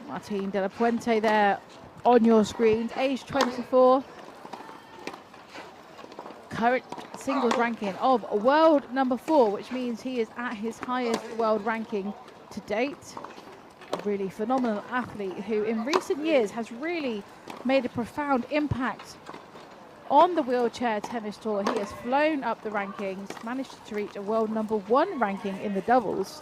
Speaker 1: Martin de la Puente there on your screens, age 24. Current singles ranking of world number 4, which means he is at his highest world ranking to date. A really phenomenal athlete who in recent years has really made a profound impact on the wheelchair tennis tour. He has flown up the rankings, managed to reach a world number 1 ranking in the doubles.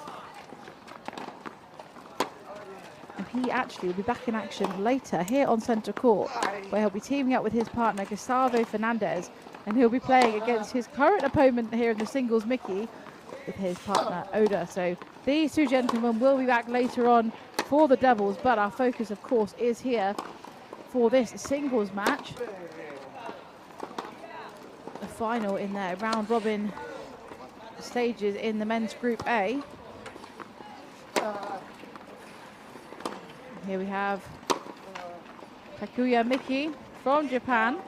Speaker 1: And he actually will be back in action later here on centre court, where he'll be teaming up with his partner Gustavo Fernandez, and he'll be playing against his current opponent here in the singles, Miki, with his partner Oda. So these 2 gentlemen will be back later on for the doubles, but our focus of course is here for this singles match. The final in their round robin stages in the men's Group A. Here we have Takuya Miki from Japan.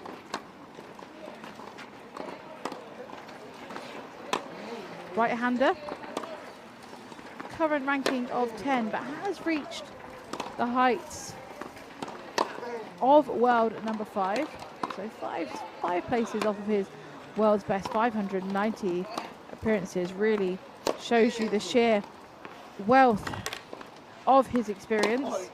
Speaker 1: Right-hander. Current ranking of 10, but has reached the heights of world number 5. So five places off of his world's best 590 appearances. Really shows you the sheer wealth of his experience.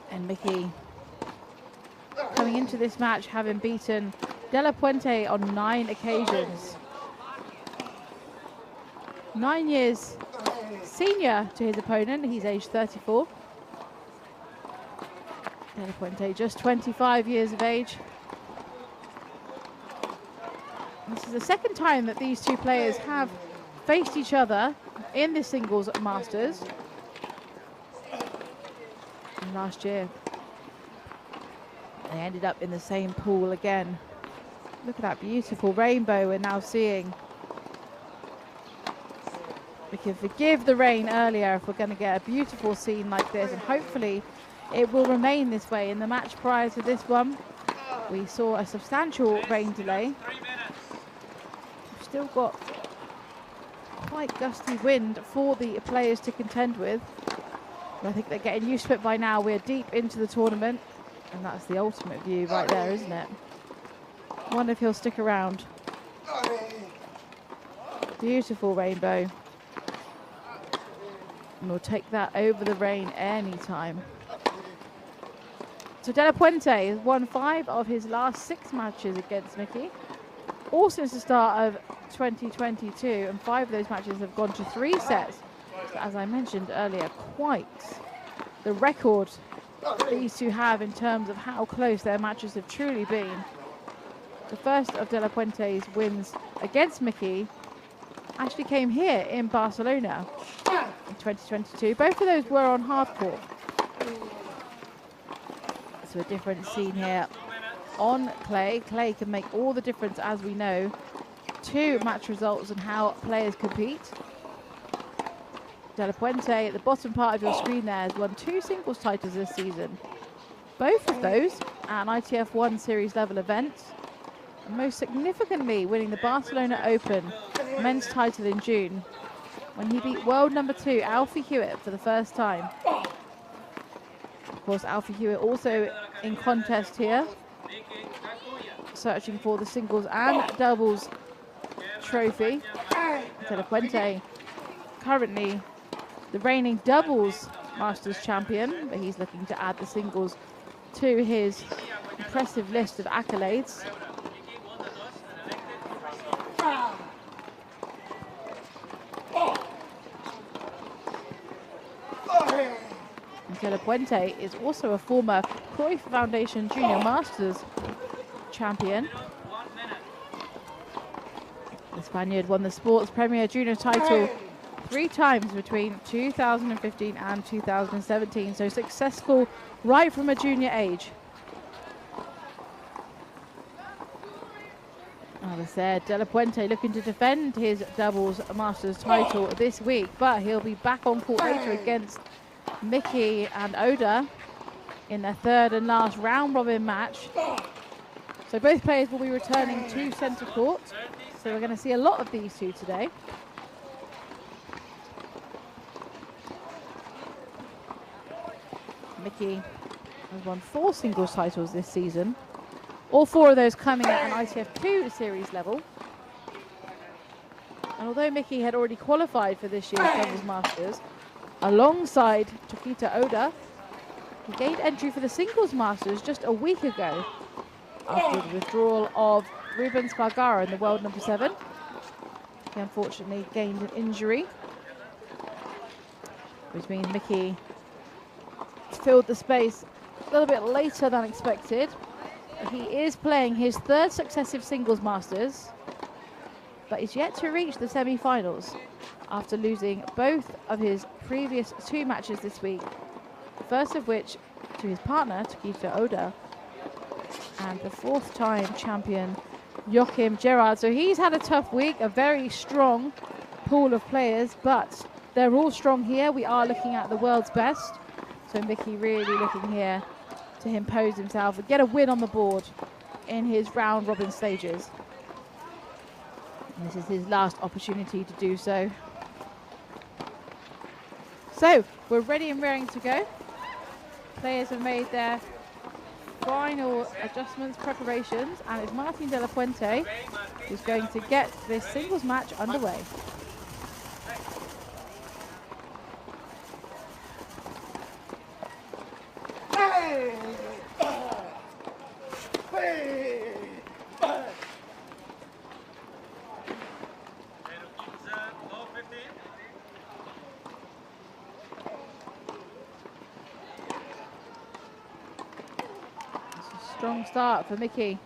Speaker 1: And Miki coming into this match having beaten De La Puente on 9 occasions. 9 years senior to his opponent. He's aged 34. De La Puente just 25 years of age. This is the second time that these 2 players have faced each other in the singles Masters. And last year they ended up in the same pool again. Look at that beautiful rainbow we're now seeing. We can forgive the rain earlier if we're going to get a beautiful scene like this, and hopefully it will remain this way. In the match prior to this one, we saw a substantial rain delay. We've still got quite gusty wind for the players to contend with. But I think they're getting used to it by now. We're deep into the tournament, and that's the ultimate view right there, isn't it? Wonder if he'll stick around. Beautiful rainbow. And we'll take that over the rain anytime. So De La Puente has won 5 of his last 6 matches against Mickey, all since the start of 2022, and 5 of those matches have gone to 3 sets. So as I mentioned earlier, quite the record these two have in terms of how close their matches have truly been. The first of De La Puente's wins against Mickey actually came here in Barcelona in 2022. Both of those were on hard court. So a different scene here on clay. Clay can make all the difference, as we know, to match results and how players compete. De La Puente, at the bottom part of your screen there, has won 2 singles titles this season. Both of those at an ITF 1 series level event. And most significantly, winning the Barcelona Open men's title in June, when he beat world number 2 Alfie Hewitt for the first time. Of course, Alfie Hewitt also in contest here, searching for the singles and doubles trophy. De La Puente, currently the reigning doubles Masters champion, but he's looking to add the singles to his impressive list of accolades. De La Puente is also a former Cruyff Foundation Junior Masters champion. The Spaniard won the Sports Premier Junior title 3 times between 2015 and 2017, so successful right from a junior age. As I said, De La Puente looking to defend his doubles Masters title this week, but he'll be back on court later against Mickey and Oda in their 3rd and last round robin match. So both players will be returning to centre court. So we're going to see a lot of these two today. Mickey has won 4 singles titles this season. All 4 of those coming at an ITF 2 series level. And although Mickey had already qualified for this year's doubles Masters, alongside Tokita Oda, he gained entry for the singles Masters just a week ago after the withdrawal of Ruben Spargaro in the world number 7. He unfortunately gained an injury, which means Mickey filled the space a little bit later than expected. He is playing his 3rd successive singles Masters, but is yet to reach the semi-finals after losing both of his previous 2 matches this week. The first of which to his partner, Tokita Oda, and the 4th time champion, Joachim Gerard. So he's had a tough week, a very strong pool of players, but they're all strong here. We are looking at the world's best. So Mickey really looking here to impose himself and get a win on the board in his round robin stages. And this is his last opportunity to do so. So we're ready and raring to go. Players have made their final adjustments, preparations, and it's Martin De La Puente who's going to get this singles match underway. Strong start for Mickey.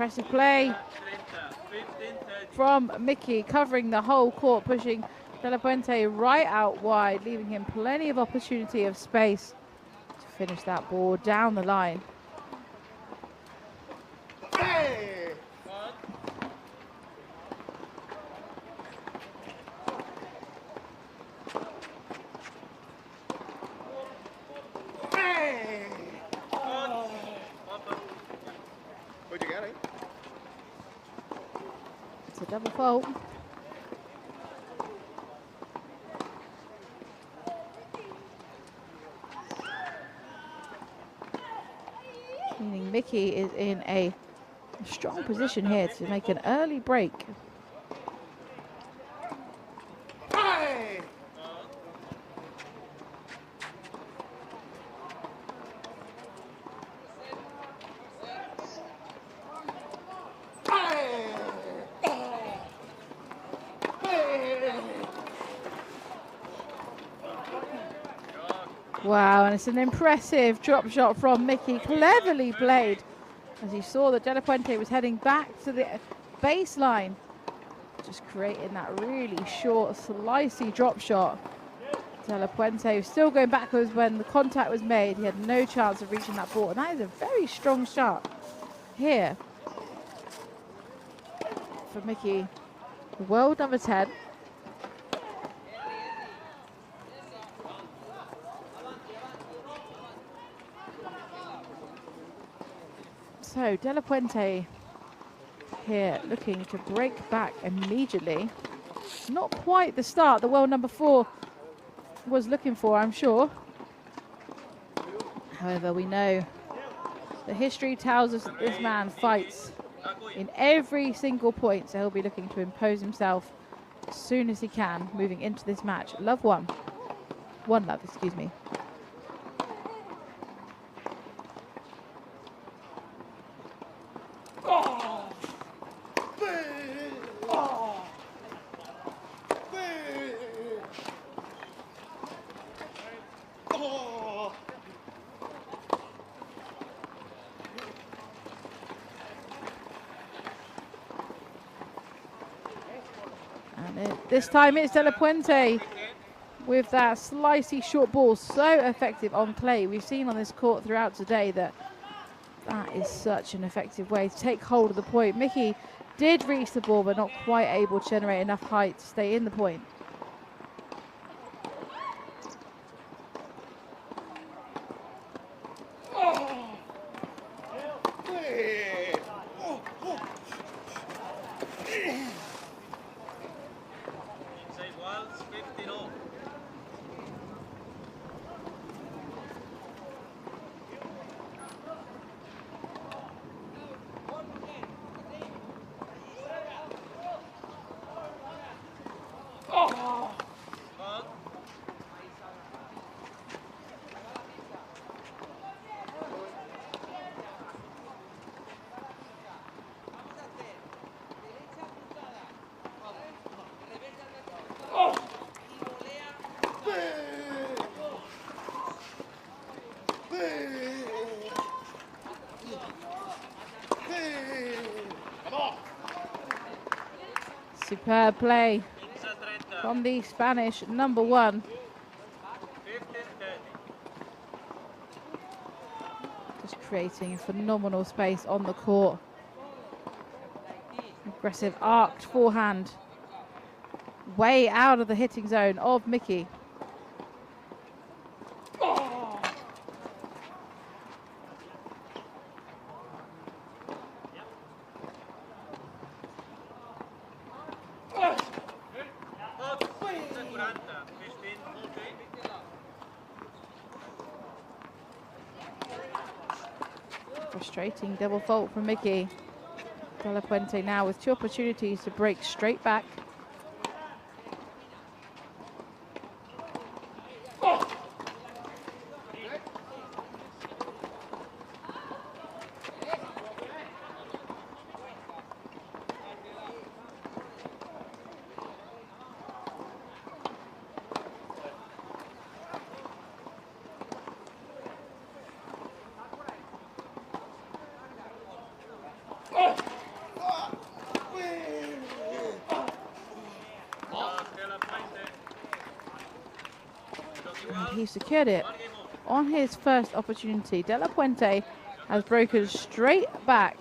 Speaker 1: Impressive play
Speaker 4: 15-30.
Speaker 1: from Mickey, covering the whole court, pushing De La Puente right out wide, leaving him plenty of opportunity of space to finish that ball down the line.
Speaker 2: Hey! Hey! What'd you get, eh?
Speaker 1: It's a double fault. Meaning Mickey is in a strong position here to make an early break.
Speaker 2: Hey!
Speaker 1: Wow, and it's an impressive drop shot from Mickey, cleverly played. As you saw that De La Puente was heading back to the baseline, just creating that really short, slicey drop shot. De La Puente was still going backwards when the contact was made. He had no chance of reaching that ball, and that is a very strong shot here for Mickey, the world number 10. So De La Puente here looking to break back immediately. Not quite the start the world number 4 was looking for, I'm sure. However, we know the history tells us that this man fights in every single point, so he'll be looking to impose himself as soon as he can, moving into this match. Love one. One love, excuse me. This time it's De La Puente with that slicey short ball, so effective on clay. We've seen on this court throughout today that that is such an effective way to take hold of the point. Mickey did reach the ball, but not quite able to generate enough height to stay in the point.
Speaker 5: Inside walls, 15-0.
Speaker 1: Superb play from the Spanish number 1.
Speaker 5: 15-30.
Speaker 1: Just creating phenomenal space on the court. Aggressive arced forehand. Way out of the hitting zone of Mickey. Frustrating double fault from Mickey. De La Puente now with 2 opportunities to break straight back. he secured it on his first opportunity. De La Puente has broken straight back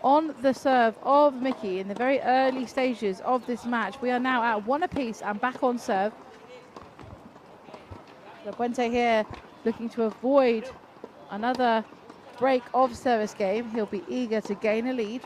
Speaker 1: on the serve of Mickey in the very early stages of this match. We are now at 1 apiece and back on serve. De La Puente here looking to avoid another break of service game. He'll be eager to gain a lead.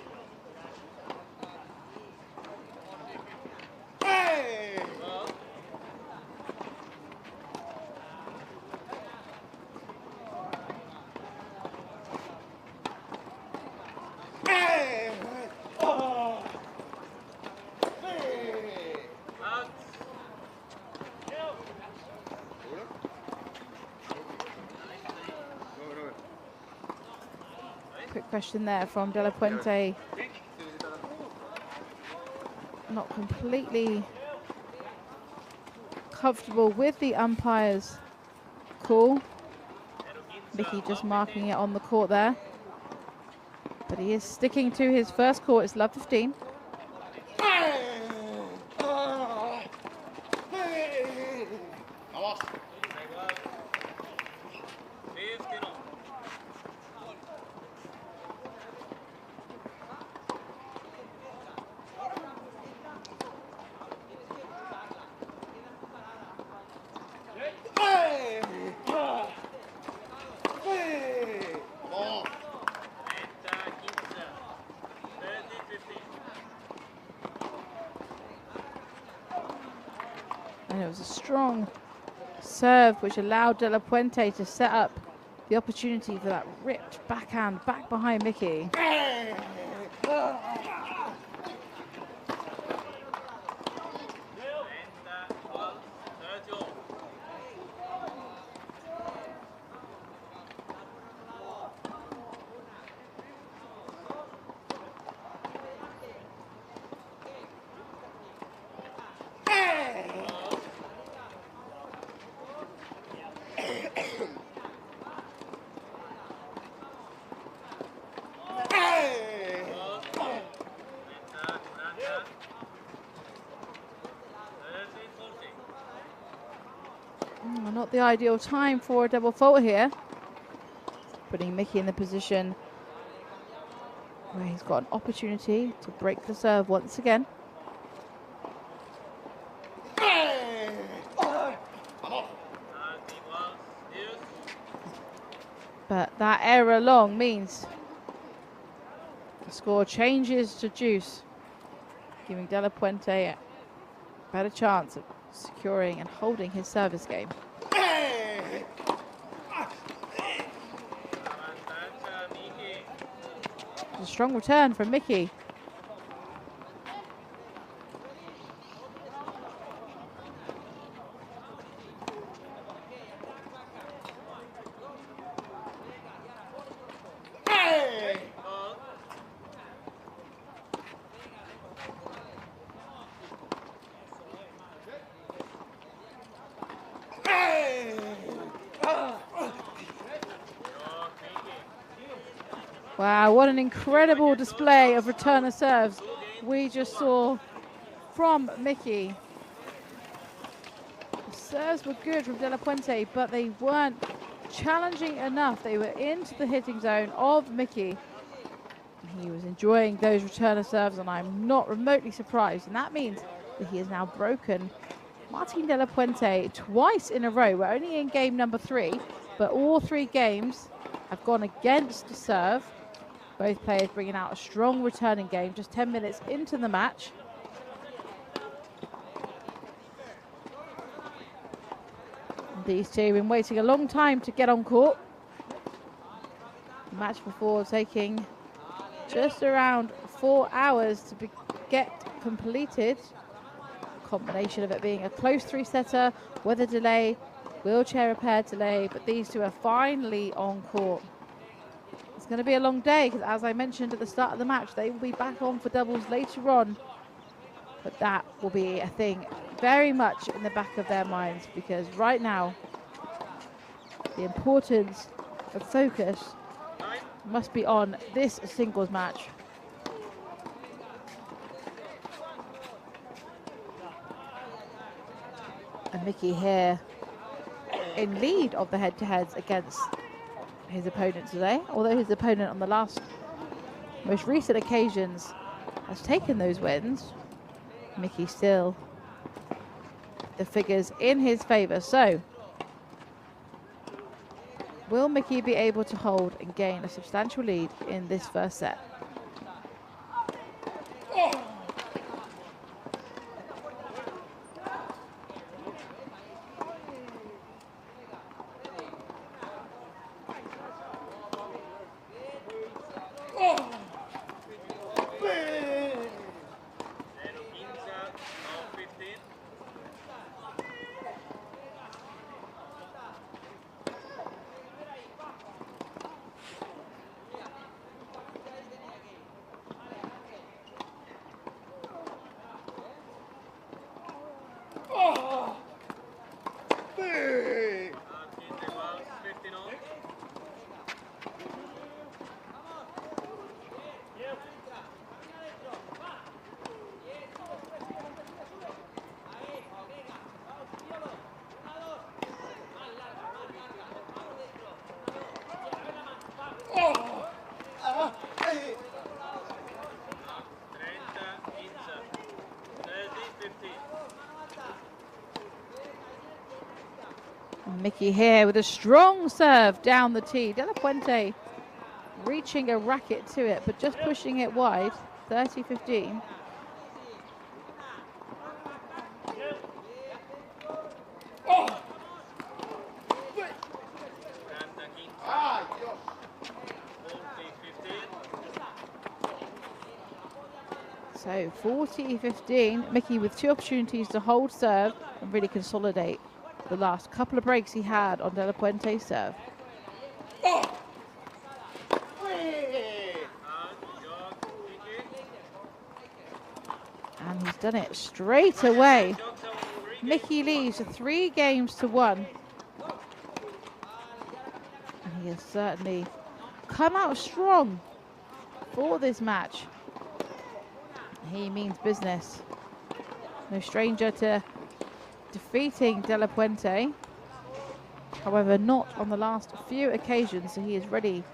Speaker 1: Quick question there from De La Puente. Not completely comfortable with the umpire's call. Mickey just marking it on the court there. But he is sticking to his first call. It's love 15. And it was a strong serve which allowed De La Puente to set up the opportunity for that ripped backhand back behind Mickey. Not the ideal time for a double fault here. Putting Mickey in the position where he's got an opportunity to break the serve once again. But that error long means the score changes to deuce, giving De La Puente a better chance of securing and holding his service game. A strong return from Mickey. Wow, what an incredible display of returner serves we just saw from Mickey. The serves were good from De La Puente, but they weren't challenging enough. They were into the hitting zone of Mickey. He was enjoying those returner serves, and I'm not remotely surprised. And that means that he has now broken Martin De La Puente twice in a row. We're only in game number 3, but all 3 games have gone against the serve. Both players bringing out a strong returning game just 10 minutes into the match. And these two have been waiting a long time to get on court. The match before taking just around 4 hours to get completed. A combination of it being a close 3-setter, weather delay, wheelchair repair delay, but these two are finally on court. It's going to be a long day because, as I mentioned at the start of the match, they will be back on for doubles later on. But that will be a thing very much in the back of their minds, because right now the importance of focus must be on this singles match. And Mickey here in lead of the head-to-heads against his opponent today, although his opponent on the most recent occasions has taken those wins. Mickey still the figures in his favor. So will Mickey be able to hold and gain a substantial lead in this first set? Mickey here with a strong serve down the tee. De La Puente reaching a racket to it, but just pushing it wide. 30-15. So 40-15. Mickey with 2 opportunities to hold serve and really consolidate the last couple of breaks he had on De La Puente's serve. And he's done it straight away. Mickey leads 3 games to 1. And he has certainly come out strong for this match. He means business. No stranger to defeating De La Puente. However, not on the last few occasions, so he is ready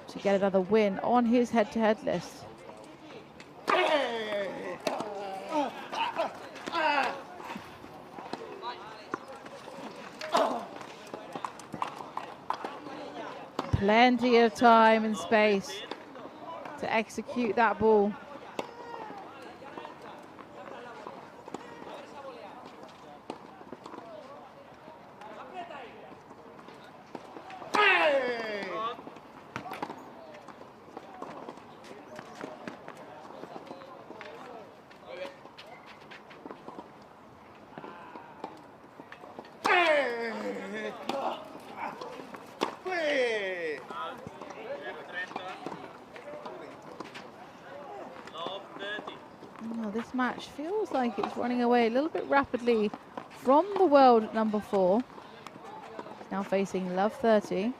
Speaker 1: to get another win on his head-to-head list. Plenty of time and space to execute that ball. This match feels like it's running away a little bit rapidly from the world number 4. He's now facing Love 30.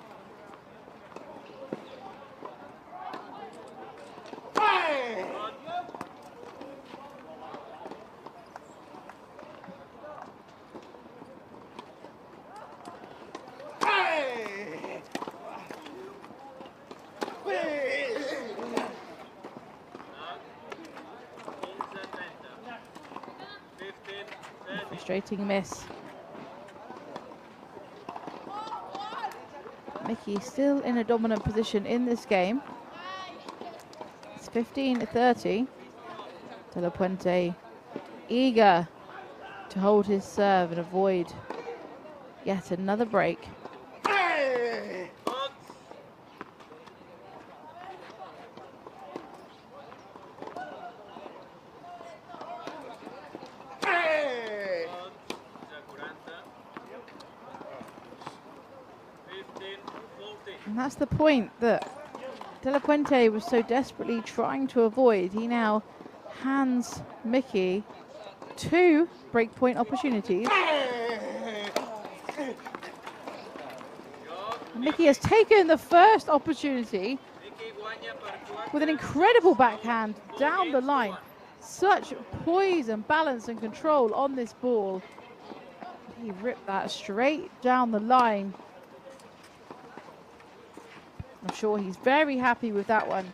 Speaker 1: Frustrating miss. Mickey still in a dominant position in this game. It's 15-30. De La Puente eager to hold his serve and avoid yet another break. And that's the point that De La Puente was so desperately trying to avoid. He now hands Mickey 2 breakpoint opportunities. Mickey has taken the first opportunity with an incredible backhand down the line. Such poise and balance and control on this ball. He ripped that straight down the line. I'm sure he's very happy with that one.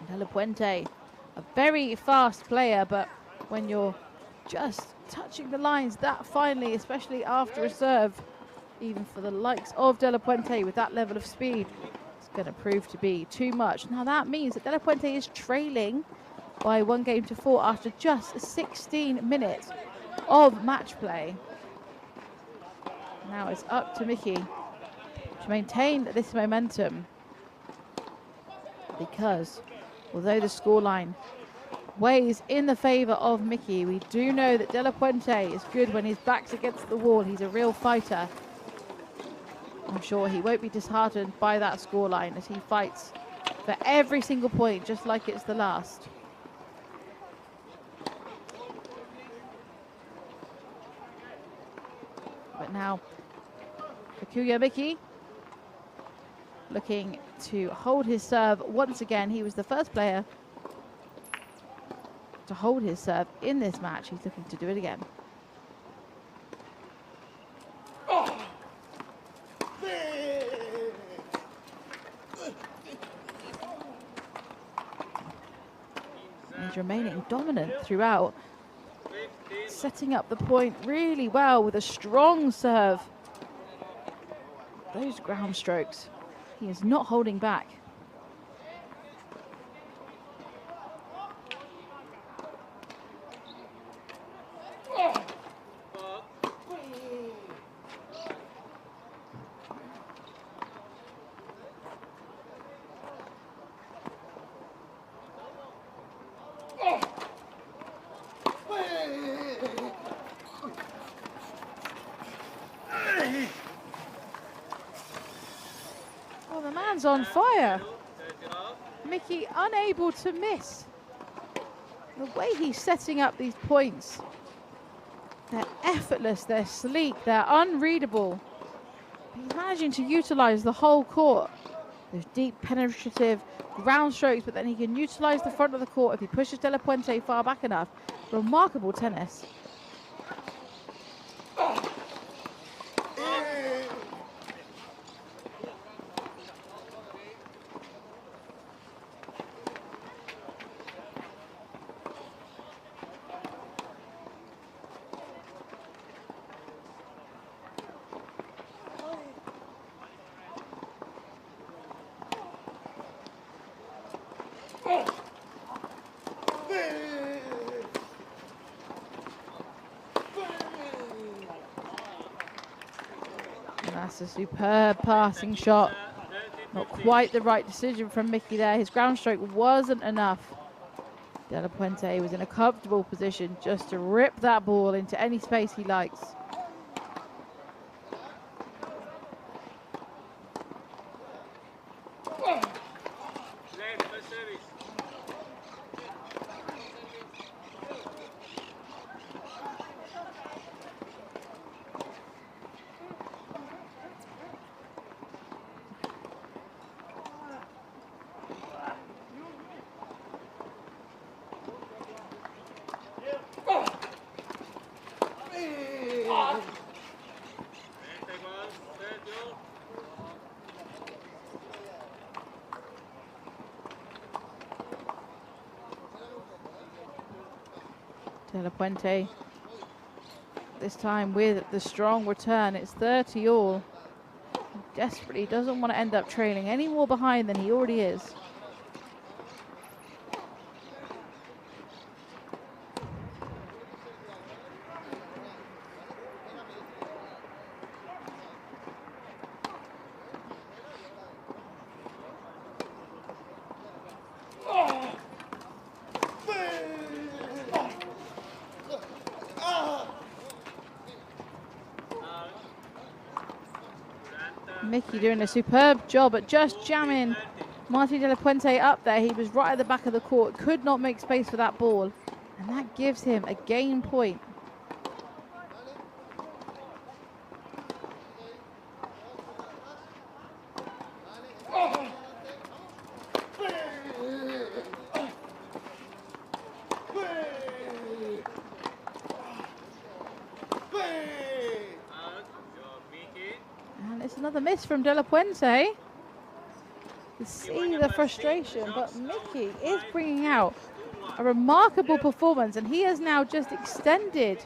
Speaker 1: De La Puente, a very fast player, but when you're just touching the lines that finely, especially after a serve, even for the likes of De La Puente with that level of speed, it's going to prove to be too much. Now that means that De La Puente is trailing by 1-4 after just 16 minutes of match play. Now it's up to Mickey to maintain this momentum, because although the scoreline weighs in the favour of Mickey, we do know that De La Puente is good when his back's against the wall. He's a real fighter. I'm sure he won't be disheartened by that scoreline as he fights for every single point, just like it's the last. But now, Kikuya Mickey looking to hold his serve once again. He was the first player to hold his serve in this match. He's looking to do it again. He's remaining dominant throughout, setting up the point really well with a strong serve. Those ground strokes, he is not holding back. Well, the man's on fire. Mickey unable to miss. The way he's setting up these points, they're effortless, they're sleek, they're unreadable. He's managing to utilize the whole court. Those deep, penetrative ground strokes, but then he can utilize the front of the court if he pushes De La Puente far back enough. Remarkable tennis. That's a superb passing shot. Not quite the right decision from Mickey there. His ground stroke wasn't enough. De La Puente was in a comfortable position just to rip that ball into any space he likes. De La Puente, this time with the strong return. It's 30 all. He desperately doesn't want to end up trailing any more behind than he already is. Mickey doing a superb job at just jamming Martin De La Puente up there. He was right at the back of the court, could not make space for that ball, and that gives him a game point. another miss from De La Puente. You see the frustration, but Mickey is bringing out a remarkable performance, and he has now just extended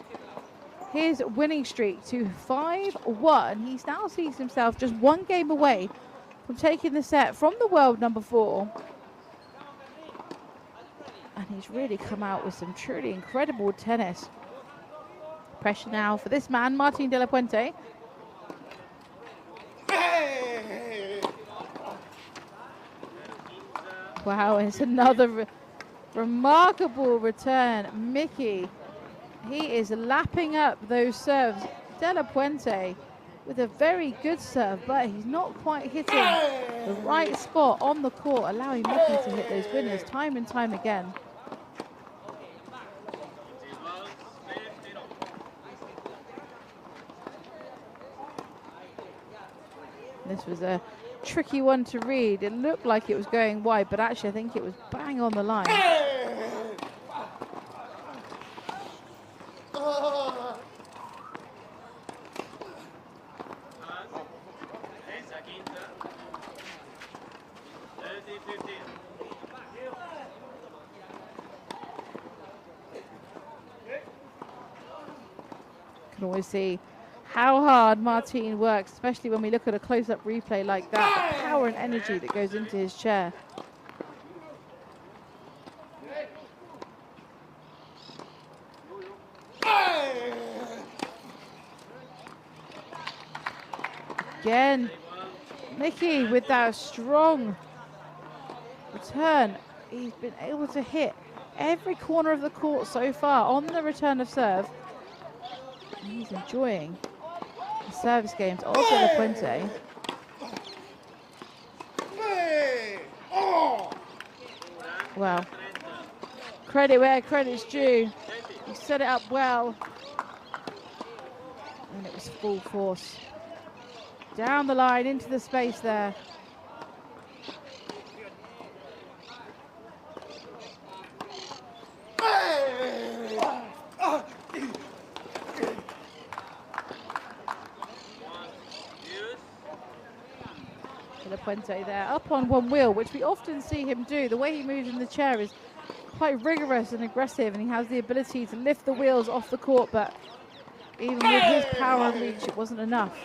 Speaker 1: his winning streak to 5-1. He now sees himself just one game away from taking the set from the world number 4. And he's really come out with some truly incredible tennis. Pressure now for this man, Martin De La Puente. Wow, it's another remarkable return. Mickey, he is lapping up those serves. De La Puente with a very good serve, but he's not quite hitting the right spot on the court, allowing Mickey to hit those winners time and time again. This was a tricky one to read. It looked like it was going wide, but actually I think it was bang on the line. Can always see how hard Martin works, especially when we look at a close-up replay like that. The power and energy that goes into his chair. Again, Mickey with that strong return. He's been able to hit every corner of the court so far on the return of serve. And he's enjoying the service games of De La Puente. Wow. Credit where credit's due. He set it up well. And it was full force. Down the line into the space there. De La Puente there, up on one wheel, which we often see him do. The way he moves in the chair is quite rigorous and aggressive, and he has the ability to lift the wheels off the court, but even with his power and reach, it wasn't enough.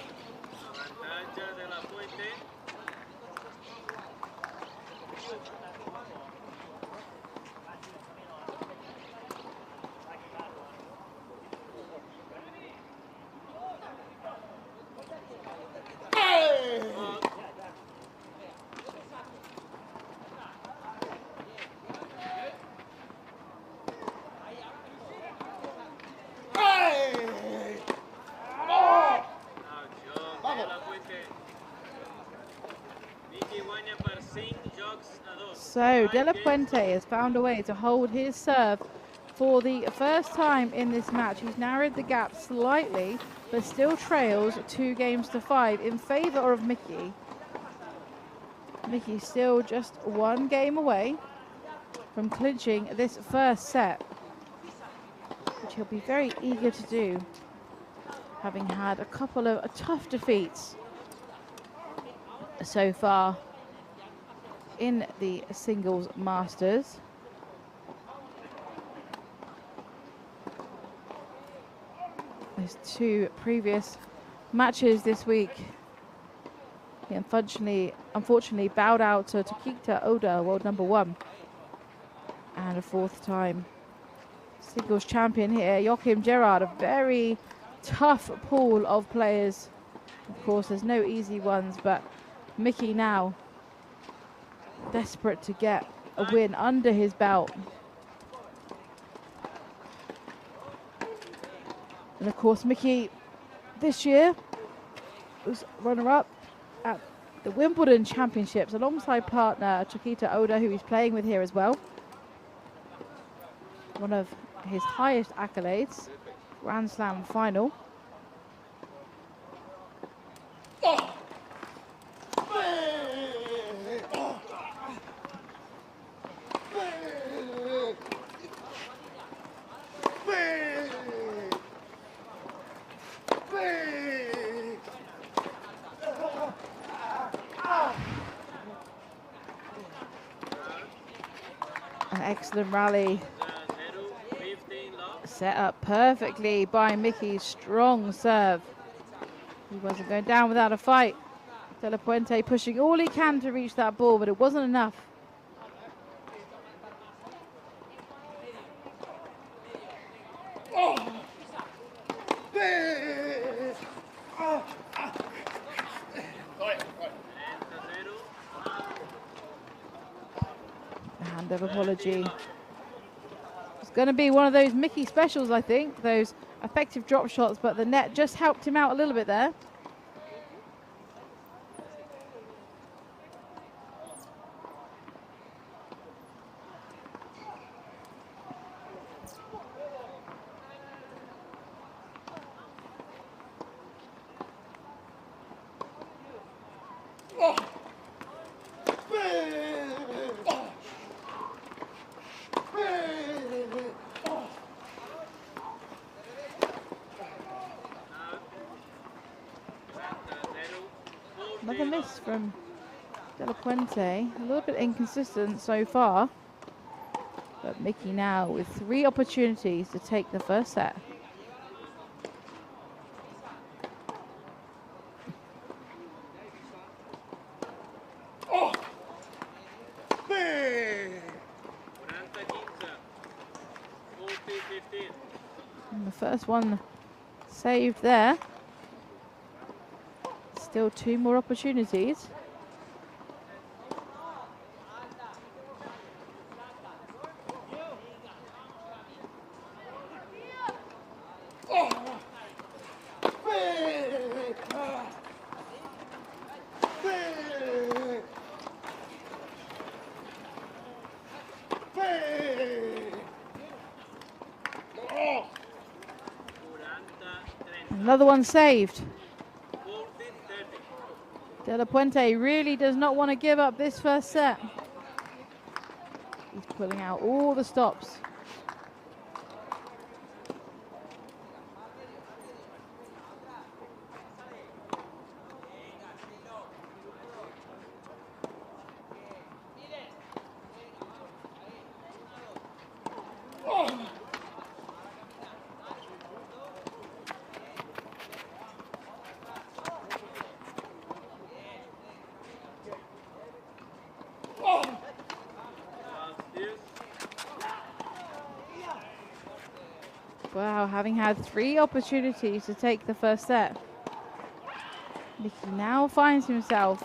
Speaker 1: So De La Puente has found a way to hold his serve for the first time in this match. He's narrowed the gap slightly, but still trails 2-5 in favor of Mickey. Mickey's still just one game away from clinching this first set, which he'll be very eager to do, having had a couple of tough defeats so far in the singles masters. There's 2 previous matches this week. He unfortunately bowed out to Takita Oda, world number 1, and a 4th time singles champion here, Joachim Gerard. A very tough pool of players. Of course, there's no easy ones, but Mickey now desperate to get a win under his belt. And of course, Mickey this year was runner-up at the Wimbledon Championships alongside partner Takita Oda, who he's playing with here as well. One of his highest accolades, Grand Slam final. Excellent rally.
Speaker 4: 15 love.
Speaker 1: Set up perfectly by Mickey's strong serve. He wasn't going down without a fight. De La Puente pushing all he can to reach that ball, but it wasn't enough. A hand of apology. It's going to be one of those Mickey specials, I think, those effective drop shots, but the net just helped him out a little bit there. Another miss from De La Puente. A little bit inconsistent so far. But Mickey now with 3 opportunities to take the first set. And the first one saved there. Still 2 more opportunities. Another one saved. De La Puente really does not want to give up this first set. He's pulling out all the stops. Wow, having had 3 opportunities to take the first set, Mickey now finds himself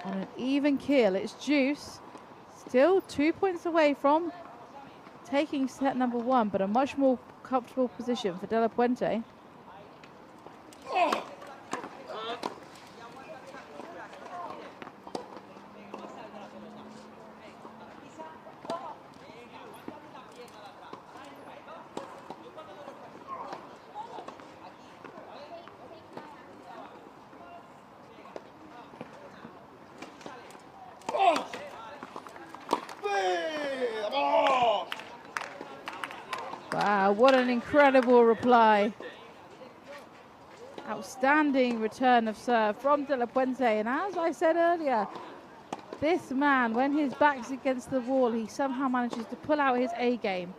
Speaker 1: on an even keel. It's Juice, still 2 points away from taking set number 1, but a much more comfortable position for De La Puente. Wow, what an incredible reply. Outstanding return of serve from De La Puente. And as I said earlier, this man, when his back's against the wall, he somehow manages to pull out his A game.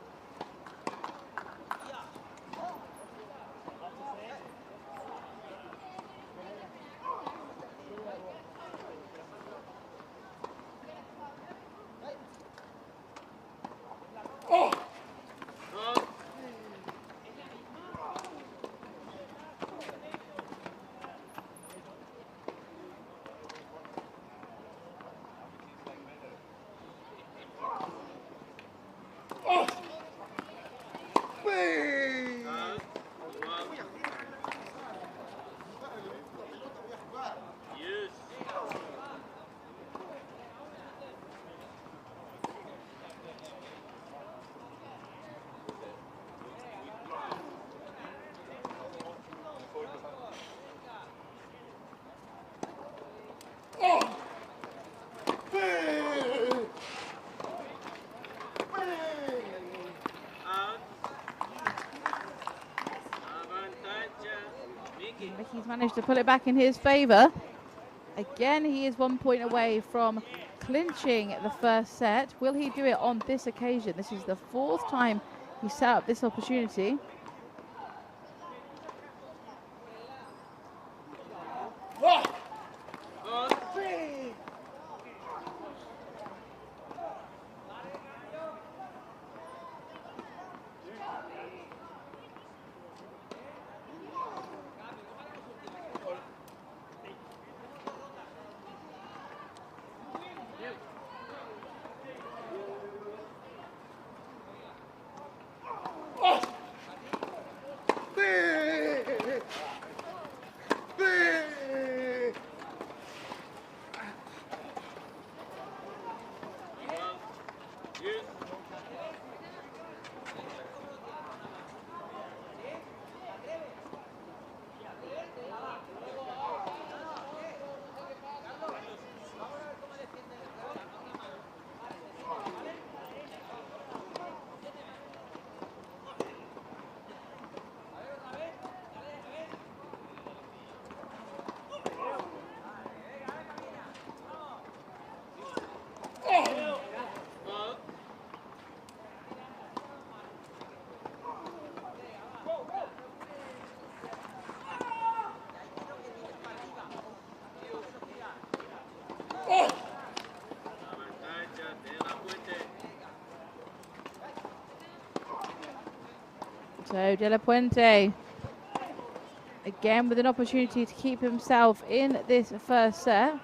Speaker 1: Mickey's managed to pull it back in his favor. Again, he is 1 point away from clinching the first set. Will he do it on this occasion? This is the 4th time he set up this opportunity. So De La Puente again with an opportunity to keep himself in this first set.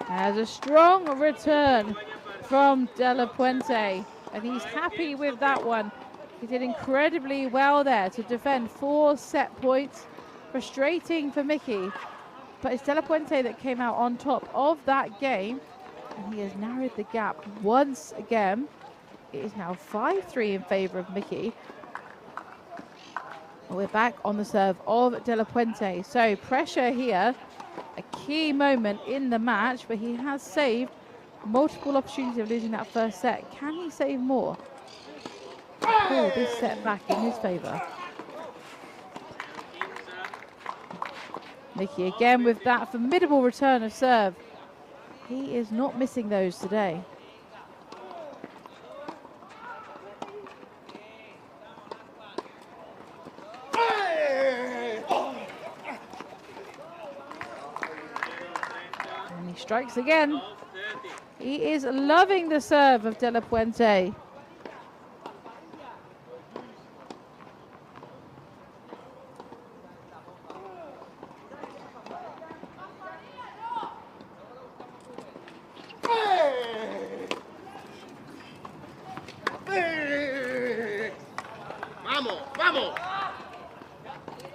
Speaker 1: Has a strong return from De La Puente, and he's happy with that one. He did incredibly well there to defend 4 set points. Frustrating for Mickey, but it's De La Puente that came out on top of that game, and he has narrowed the gap once again. It is now 5-3 in favor of Mickey. We're back on the serve of De La Puente, so pressure here. A key moment in the match, but he has saved multiple opportunities of losing that first set. Can he save more? Pull this set back in his favor. Mickey again with that formidable return of serve. He is not missing those today. Strikes again. He is loving the serve of De La Puente.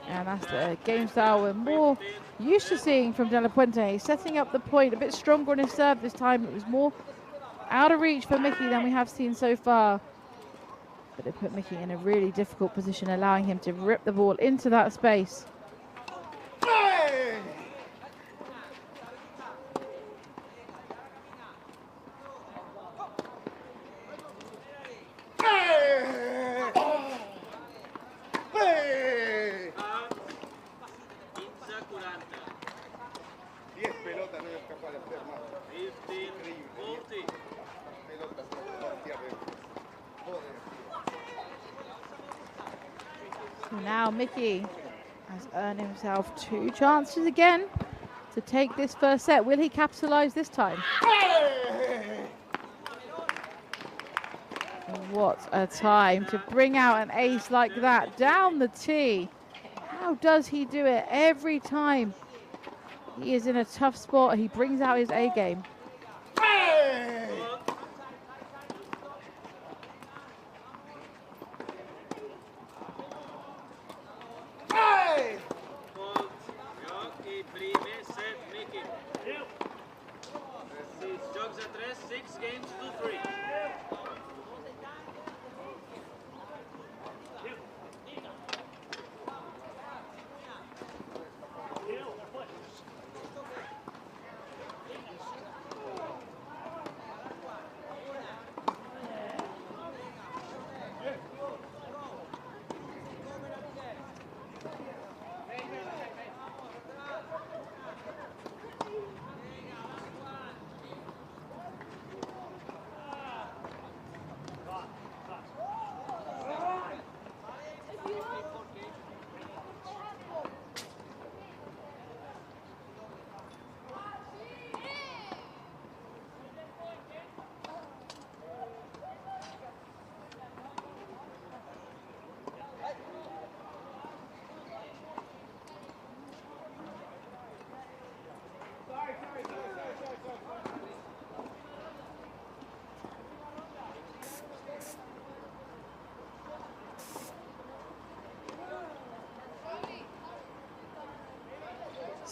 Speaker 1: And that's the game style we're more used to seeing from De La Puente, setting up the point a bit stronger on his serve this time. It was more out of reach for Mickey than we have seen so far. But it put Mickey in a really difficult position, allowing him to rip the ball into that space. So now Mickey has earned himself 2 chances again to take this first set. Will he capitalize this time? What a time to bring out an ace like that down the tee. How does he do it every time? He is in a tough spot. He brings out his A game.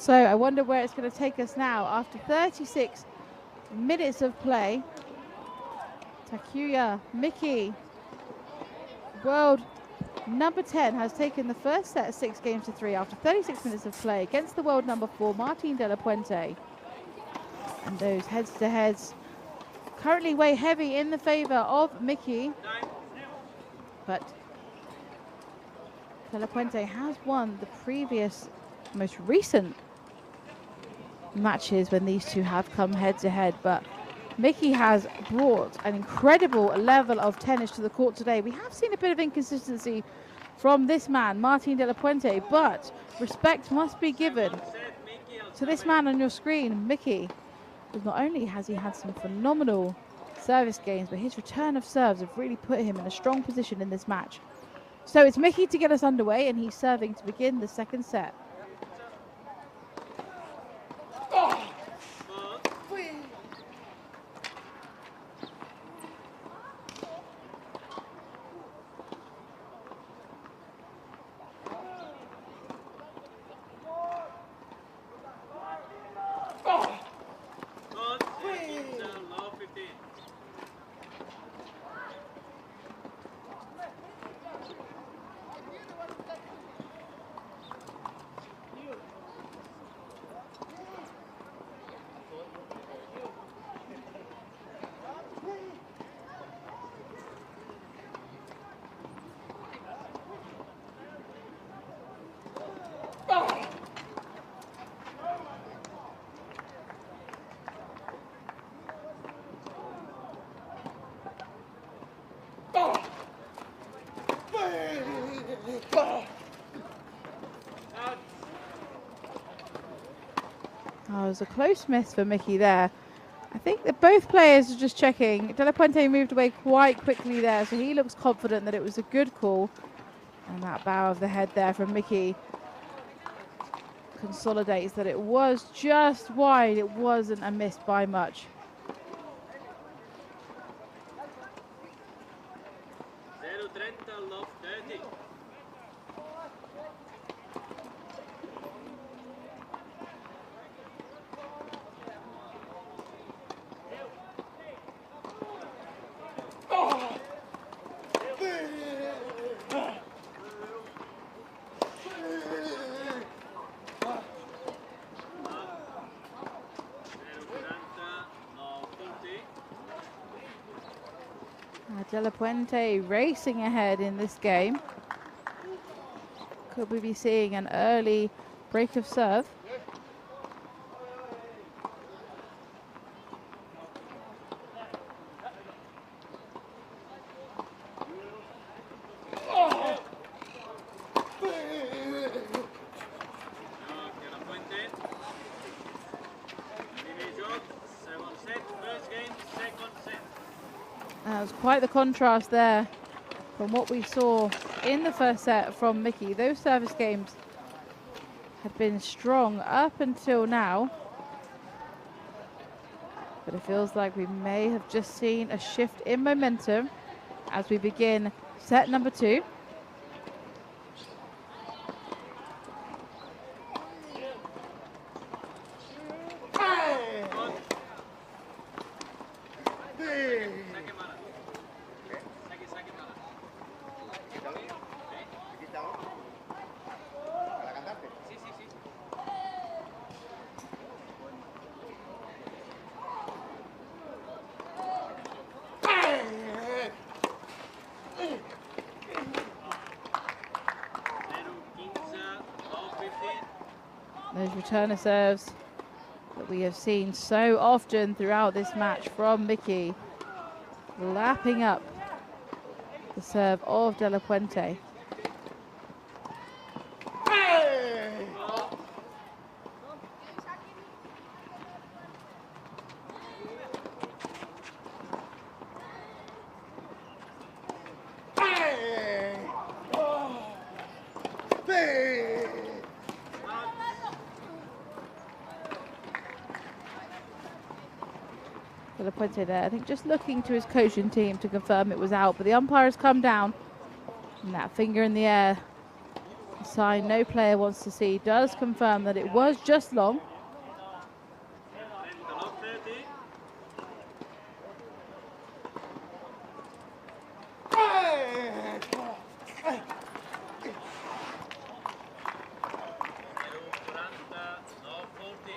Speaker 1: So I wonder where it's going to take us now after 36 minutes of play. Takuya Miki, world number 10, has taken the first set 6-3 after 36 minutes of play against the world number 4, Martin de la Puente. And those heads-to-heads currently weigh heavy in the favor of Miki. But de la Puente has won the previous, most recent matches when these two have come head-to-head. But Miki has brought an incredible level of tennis to the court today. We have seen a bit of inconsistency from this man, Martin de la Puente, but respect must be given to this man on your screen, Miki. Because not only has he had some phenomenal service games, but his return of serves have really put him in a strong position in this match. So it's Miki to get us underway, and he's serving to begin the second set. Oh, it was a close miss for Miki there. I think that both players are just checking. De la Puente moved away quite quickly there, so he looks confident that it was a good call. And that bow of the head there from Miki consolidates that it was just wide. It wasn't a miss by much. De la Puente racing ahead in this game. Could we be seeing an early break of serve? That was quite the contrast there from what we saw in the first set from Miki. Those service games have been strong up until now, but it feels like we may have just seen a shift in momentum as we begin set number 2. Those returner serves that we have seen so often throughout this match from Miki, lapping up the serve of De La Puente. De La Puente there, I think just looking to his coaching team to confirm it was out, but the umpire has come down and that finger in the air sign no player wants to see does confirm that it was just long.
Speaker 4: And the love 30. Peru 40, love 40.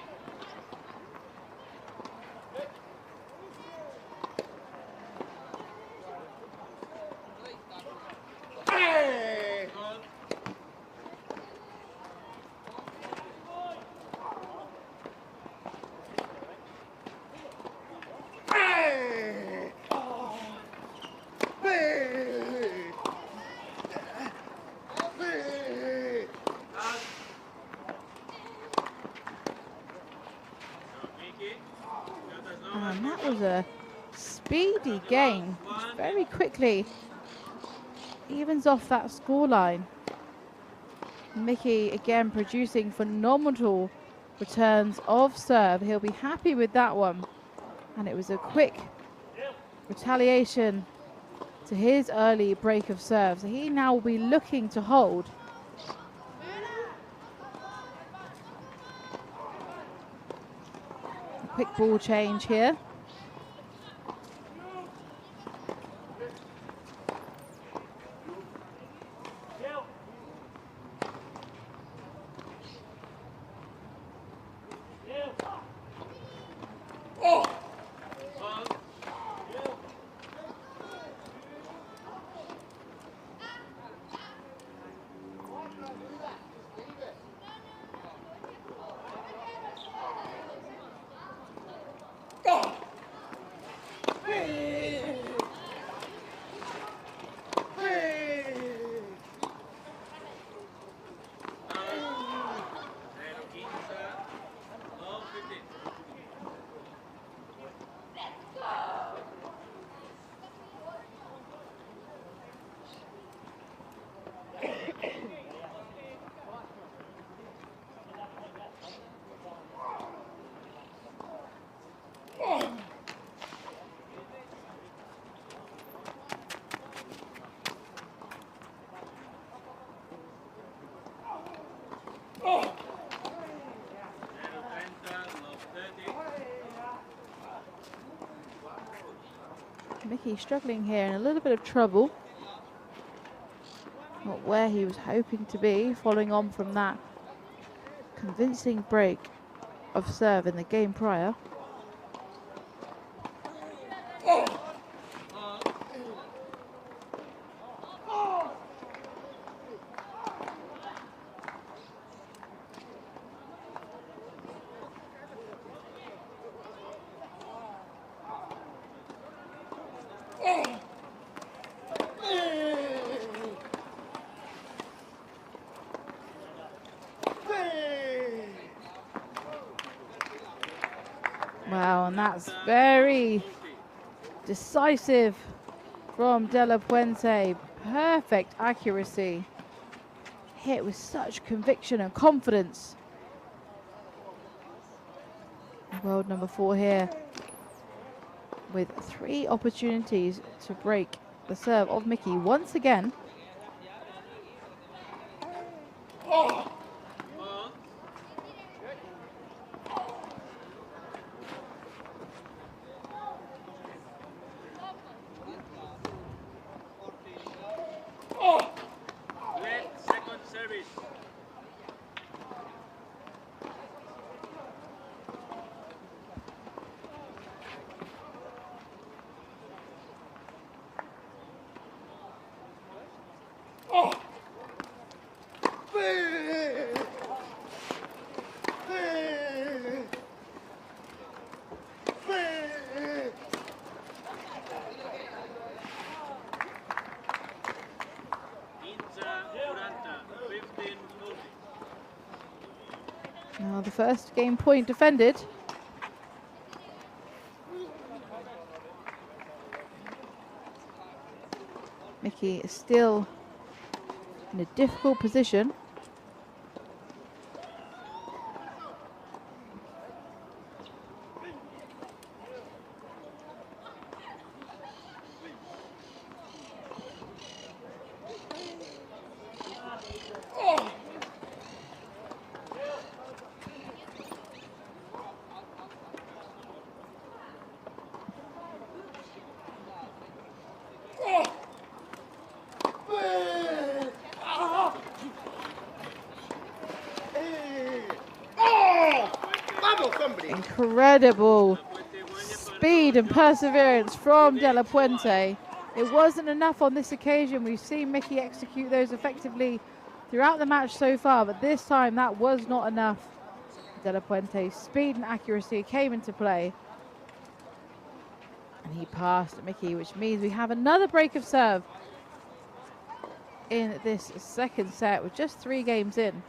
Speaker 4: Goal. Out. So, Mickey. There's no
Speaker 1: And
Speaker 4: one
Speaker 1: that
Speaker 4: more.
Speaker 1: was a speedy game, which very quickly evens off that scoreline. Mickey again producing phenomenal returns of serve. He'll be happy with that one. And it was a quick retaliation to his early break of serve. So he now will be looking to hold. A quick ball change here.
Speaker 4: Goal. Zero 15, love 15. Zero 30, love 30.
Speaker 1: Mickey struggling here in a little bit of trouble. Not where he was hoping to be, following on from that convincing break of serve in the game prior. Wow, and that's very decisive from De La Puente. Perfect accuracy. Hit with such conviction and confidence. World number 4 here with 3 opportunities to break the serve of Mickey once again.
Speaker 4: Goal. Late second service. Inza 40, 15, 40.
Speaker 1: Now the first game point defended. Mickey is still in a difficult position. Incredible speed and perseverance from De La Puente. It wasn't enough on this occasion. We've seen Mickey execute those effectively throughout the match so far, but this time that was not enough. De La Puente's speed and accuracy came into play. And he passed Mickey, which means we have another break of serve in this second set with just 3 games in.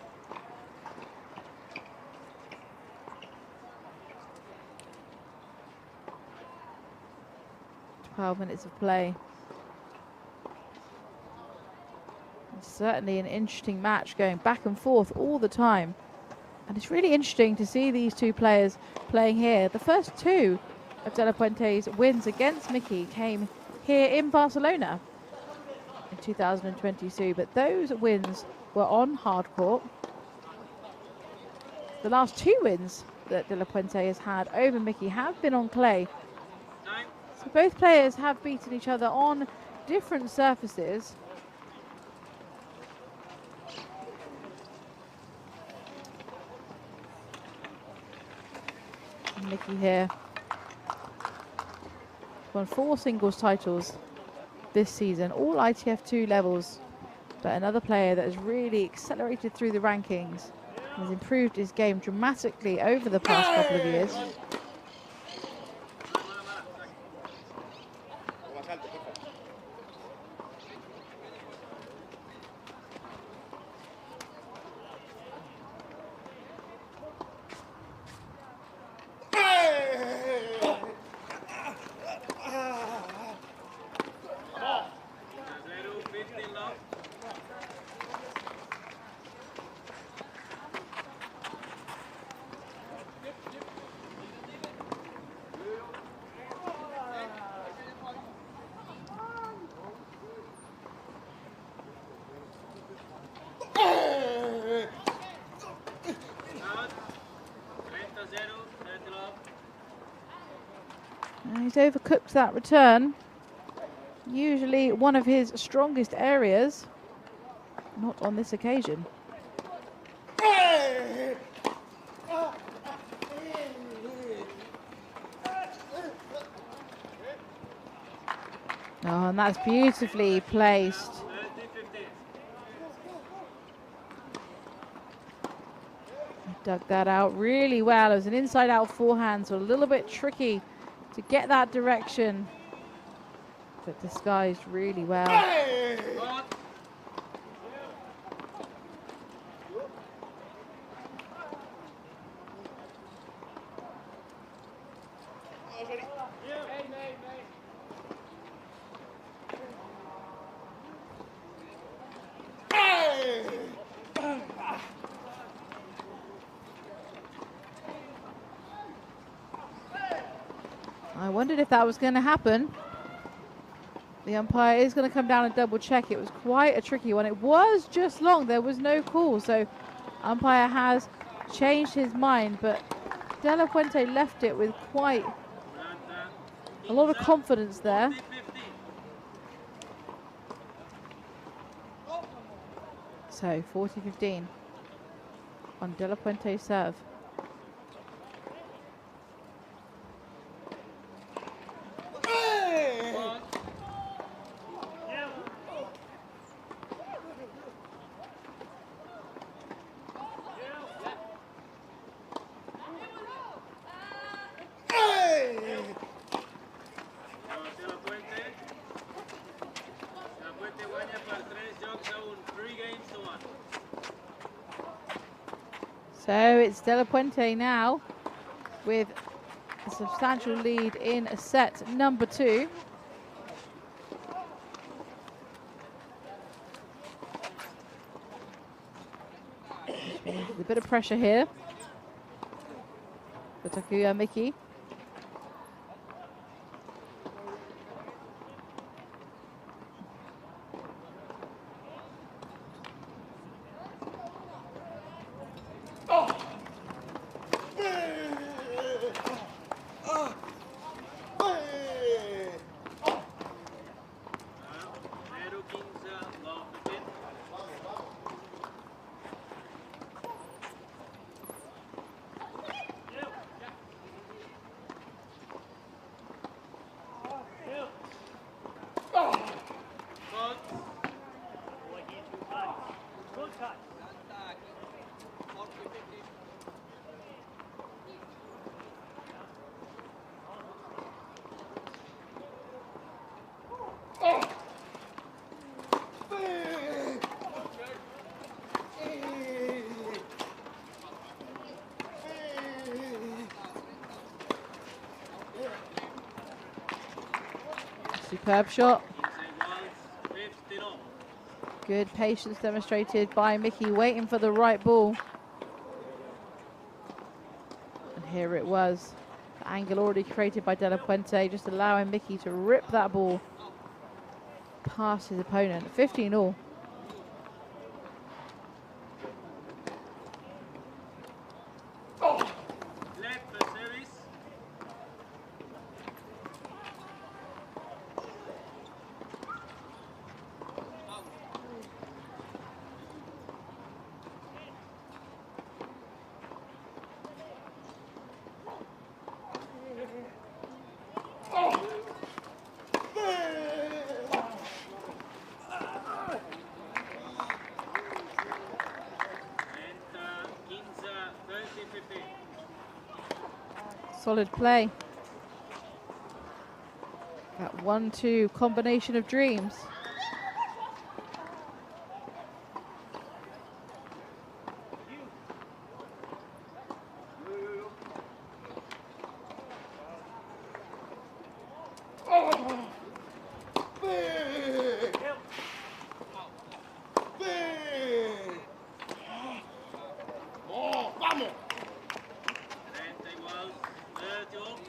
Speaker 1: Minutes of play. It's certainly an interesting match going back and forth all the time. And it's really interesting to see these two players playing here. The first 2 of De La Puente's wins against Mickey came here in Barcelona in 2022, but those wins were on hard court. The last 2 wins that De La Puente has had over Mickey have been on clay. So both players have beaten each other on different surfaces. And Mickey here won 4 singles titles this season, all ITF2 levels. But another player that has really accelerated through the rankings, has improved his game dramatically over the past couple of years. He's overcooked that return. Usually one of his strongest areas. Not on this occasion. Oh, and that's beautifully placed. Dug that out really well. It was an inside-out forehand, so a little bit tricky to get that direction, but disguised really well. I wondered if that was going to happen. The umpire is going to come down and double check. It was quite a tricky one. It was just long. There was no call. So umpire has changed his mind, but De La Puente left it with quite a lot of confidence there. So 40-15 on De La Puente's serve. So it's De La Puente now with a substantial lead in set number 2. A bit of pressure here for Takuya Miki. Superb shot.
Speaker 4: Inside walls, 15 off.
Speaker 1: Good patience demonstrated by Mickey, waiting for the right ball. And here it was. The angle already created by De La Puente, just allowing Mickey to rip that ball past his opponent. 15 all.
Speaker 4: Left for service. And 15, 30, 15.
Speaker 1: Solid play. That 1-2 combination of dreams.
Speaker 2: ¡Vamos!
Speaker 4: 30 walls, 30 off.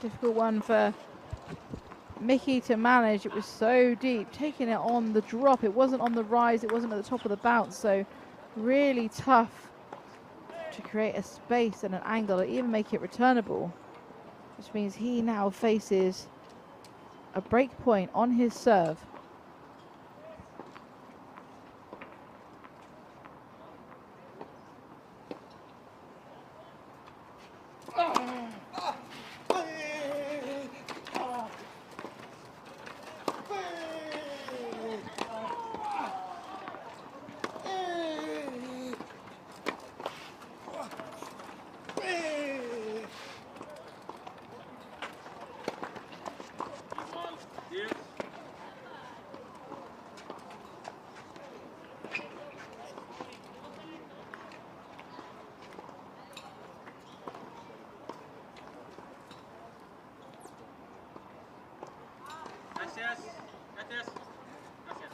Speaker 1: Difficult one for Mickey to manage. It was so deep, taking it on the drop. It wasn't on the rise, it wasn't at the top of the bounce, so really tough to create a space and an angle or even make it returnable, which means he now faces a break point on his serve.
Speaker 4: Gracias. Gracias. Gracias.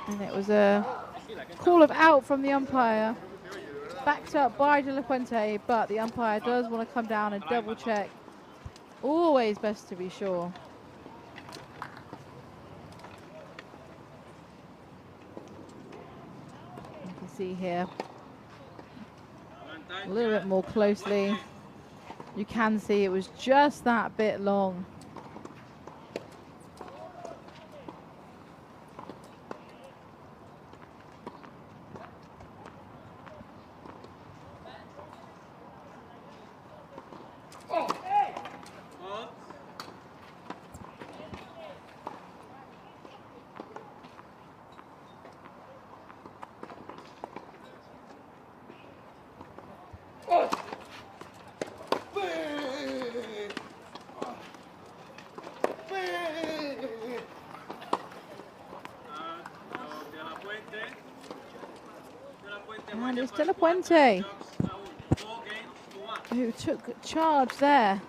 Speaker 1: And it was a call of out from the umpire, backed up by De La Puente, but the umpire does want to come down and double check. Always best to be sure. You can see here a little bit more closely. You can see it was just that bit long. And it's De La
Speaker 4: 4
Speaker 1: Puente
Speaker 4: games to 1.
Speaker 1: who took charge there.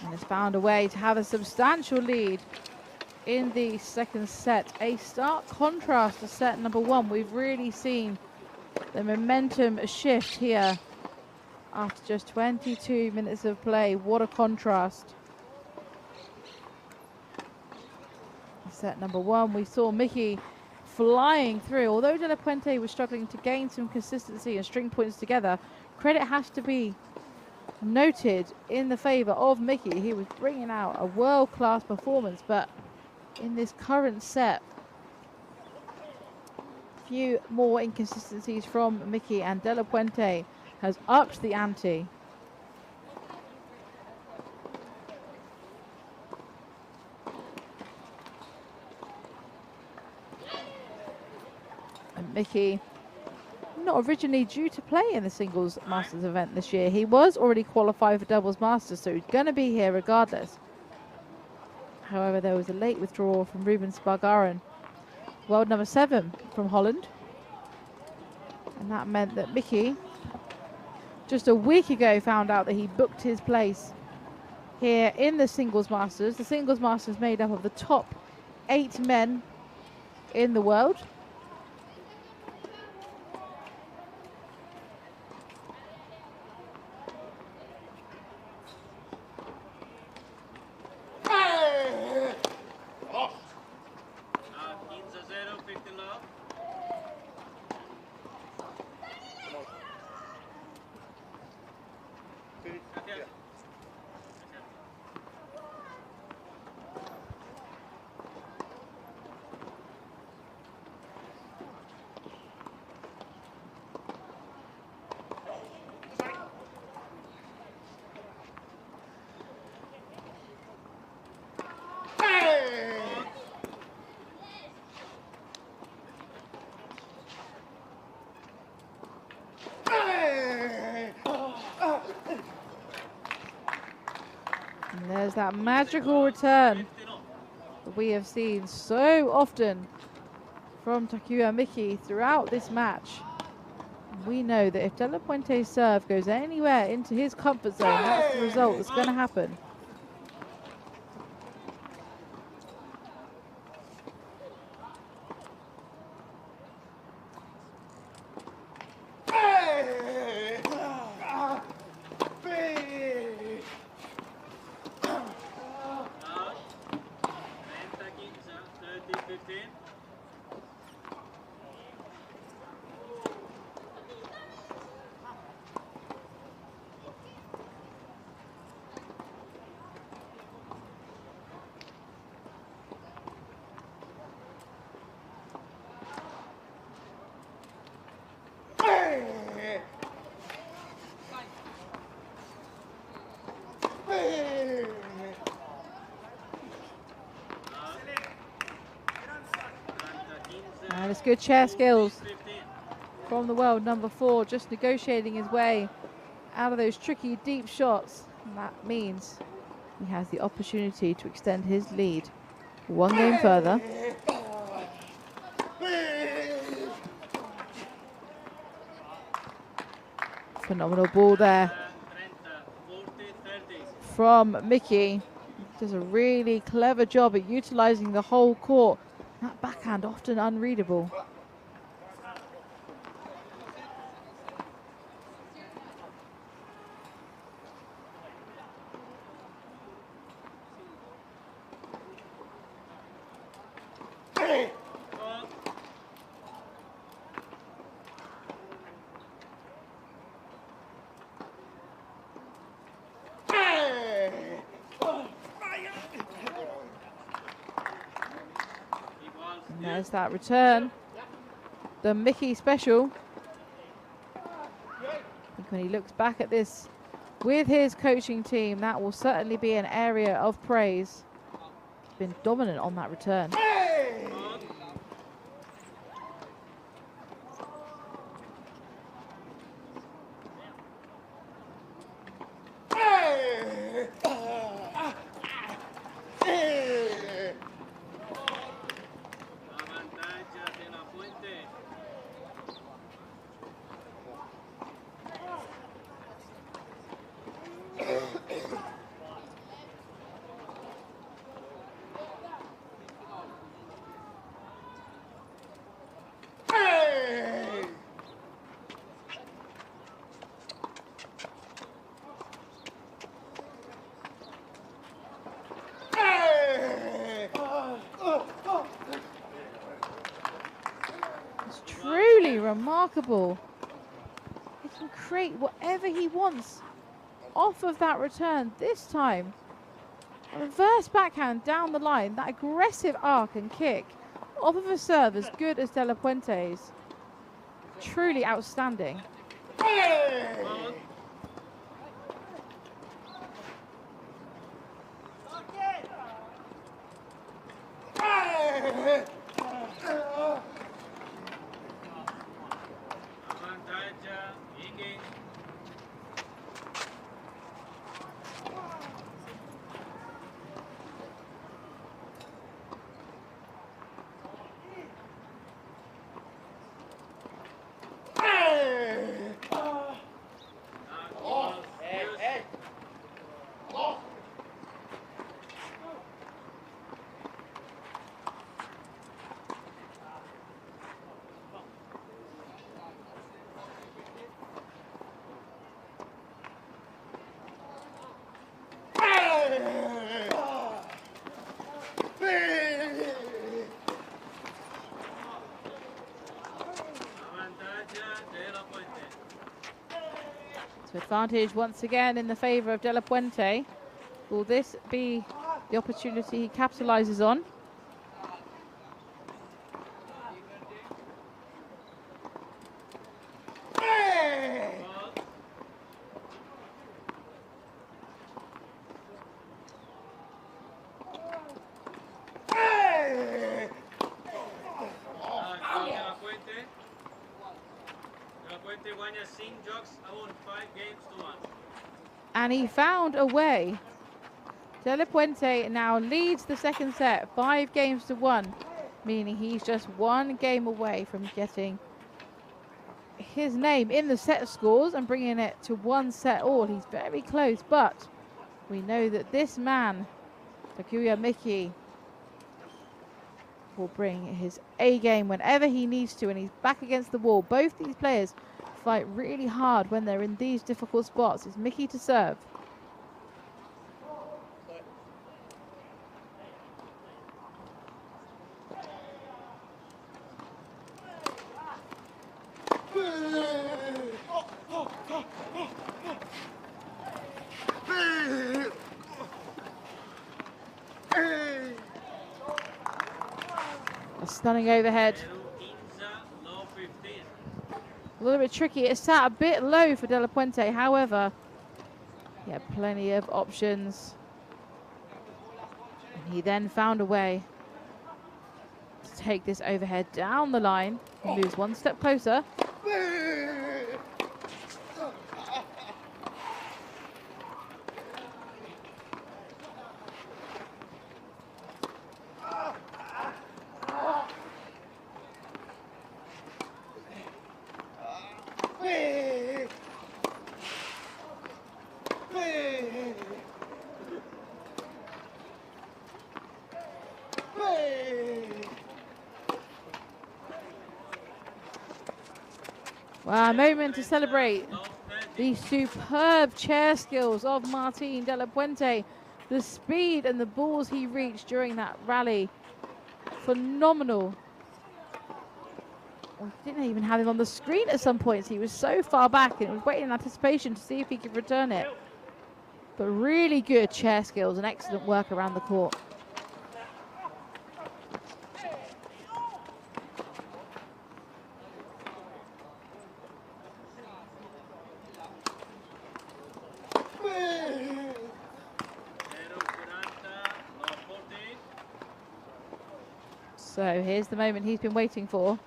Speaker 1: And has found a way to have a substantial lead in the second set. A stark contrast to set number 1. We've really seen the momentum shift here after just 22 minutes of play. What a contrast. Set number 1, we saw Mickey flying through. Although De La Puente was struggling to gain some consistency and string points together, credit has to be noted in the favor of Mickey. He was bringing out a world-class performance, but in this current set, a few more inconsistencies from Mickey, and De La Puente has upped the ante. And Mickey, not originally due to play in the singles masters event this year. He was already qualified for doubles masters, so he's going to be here regardless. However, there was a late withdrawal from Ruben Spargaran, world number 7 from Holland. And that meant that Mickey, just a week ago, found out that he booked his place here in the singles masters. The singles masters made up of the top 8 men in the world. And there's that magical return that we have seen so often from Takuya Miki throughout this match. We know that if De La Puente's serve goes anywhere into his comfort zone, that's the result that's going to happen. And it's good chair skills from the world number 4, just negotiating his way out of those tricky deep shots. And that means he has the opportunity to extend his lead 1 game further. Phenomenal ball there from Mickey. Does a really clever job at utilizing the whole court. That backhand often unreadable. And there's that return. The Mickey special. I think when he looks back at this with his coaching team, that will certainly be an area of praise. He's been dominant on that return. remarkable. He can create whatever he wants off of that return. This time, a reverse backhand down the line, that aggressive arc and kick off of a serve as good as De La Puente's. Truly outstanding. So advantage once again in the favour of De La Puente. Will this be the opportunity he capitalises on? And he found a way. De La Puente now leads the second set 5-1, meaning he's just one game away from getting his name in the set scores and bringing it to 1 set all. He's very close, but we know that this man, Takuya Miki, will bring his A game whenever he needs to, and he's back against the wall. Both these players fight really hard when they're in these difficult spots. It's Miki to serve. A stunning overhead. A little bit tricky. It sat a bit low for De La Puente. However, he had plenty of options. And he then found a way to take this overhead down the line. He moves 1 step closer. Wow, a moment to celebrate the superb chair skills of Martin De La Puente. The speed and the balls he reached during that rally, phenomenal. We didn't even have him on the screen at some points. He was so far back and it was waiting in anticipation to see if he could return it. But really good chair skills and excellent work around the court. So here's the moment he's been waiting for.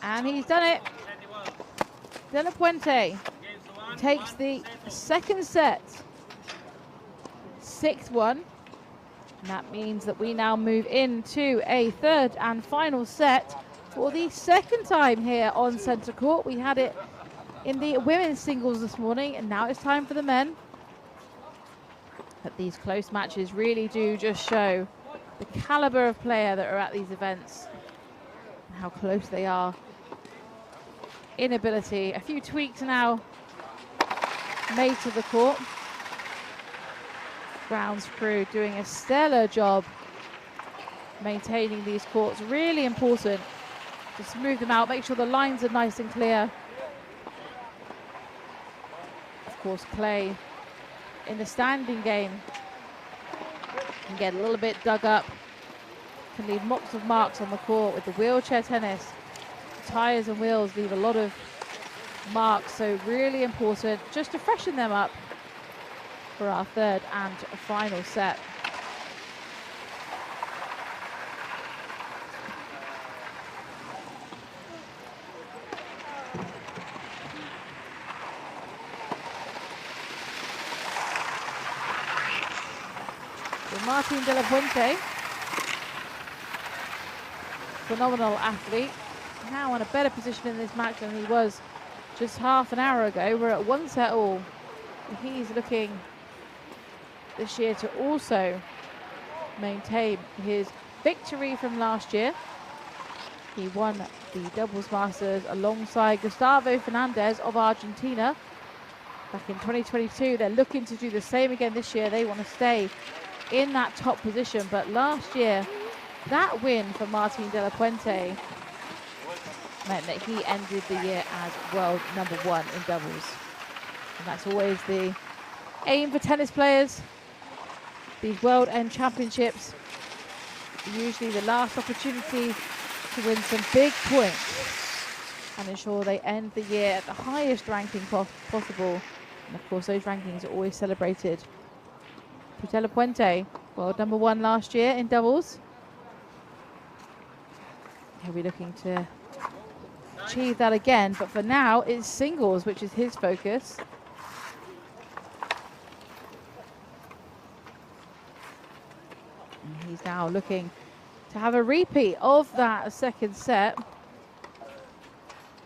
Speaker 1: And he's done it. De La Puente takes the second set, 6-1. And that means that we now move into a third and final set for the second time here on centre court. We had it in the women's singles this morning, and now it's time for the men. But these close matches really do just show the caliber of player that are at these events and how close they are in ability. A few tweaks now made to the court. Grounds crew doing a stellar job maintaining these courts. Really important to smooth them out, make sure the lines are nice and clear. Of course, clay in the standing game can get a little bit dug up, can leave lots of marks on the court. With the wheelchair tennis, tires and wheels leave a lot of marks, so really important just to freshen them up for our third and final set. So Martin de la Puente, phenomenal athlete, now in a better position in this match than he was just half an hour ago. We're at 1 set all. He's looking this year to also maintain his victory from last year. He won the doubles masters alongside Gustavo Fernandez of Argentina back in 2022. They're looking to do the same again this year. They want to stay in that top position, but last year that win for Martin de la Puente meant that he ended the year as world #1 in doubles, and that's always the aim for tennis players. These World End Championships are usually the last opportunity to win some big points and ensure they end the year at the highest ranking possible. And of course, those rankings are always celebrated. For de la Puente, world #1 last year in doubles. He'll be looking to achieve that again, but for now it's singles, which is his focus. And he's now looking to have a repeat of that second set.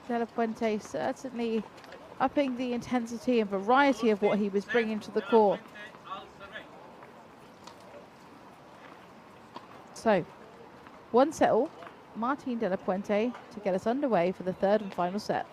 Speaker 1: De la Puente certainly upping the intensity and variety of what he was bringing to the court. So, 1 set all, Martin de la Puente to get us underway for the third and final set.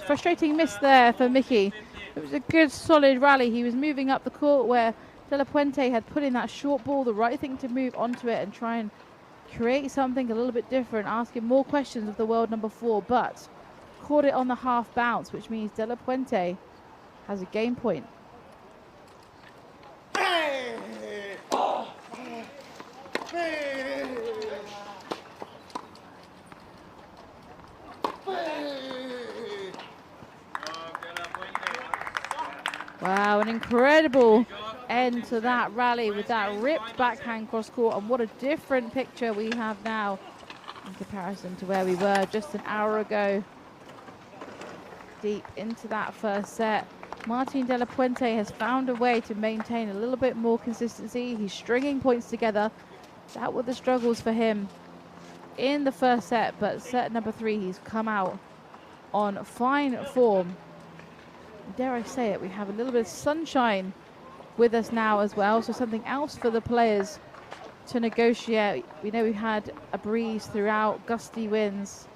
Speaker 1: Frustrating miss there for Mickey. It was a good solid rally. He was moving up the court where de la Puente had put in that short ball, the right thing to move onto it and try and create something a little bit different, asking more questions of the world #4, but caught it on the half bounce, which means de la Puente has a game point. Wow, an incredible end to that rally with that ripped backhand cross court, and what a different picture we have now in comparison to where we were just an hour ago. Deep into that first set, Martin De La Puente has found a way to maintain a little bit more consistency. He's stringing points together. That were the struggles for him in the first set, but set number 3 he's come out on fine form. Dare I say it, we have a little bit of sunshine with us now as well, so something else for the players to negotiate. We know we had a breeze throughout, gusty winds.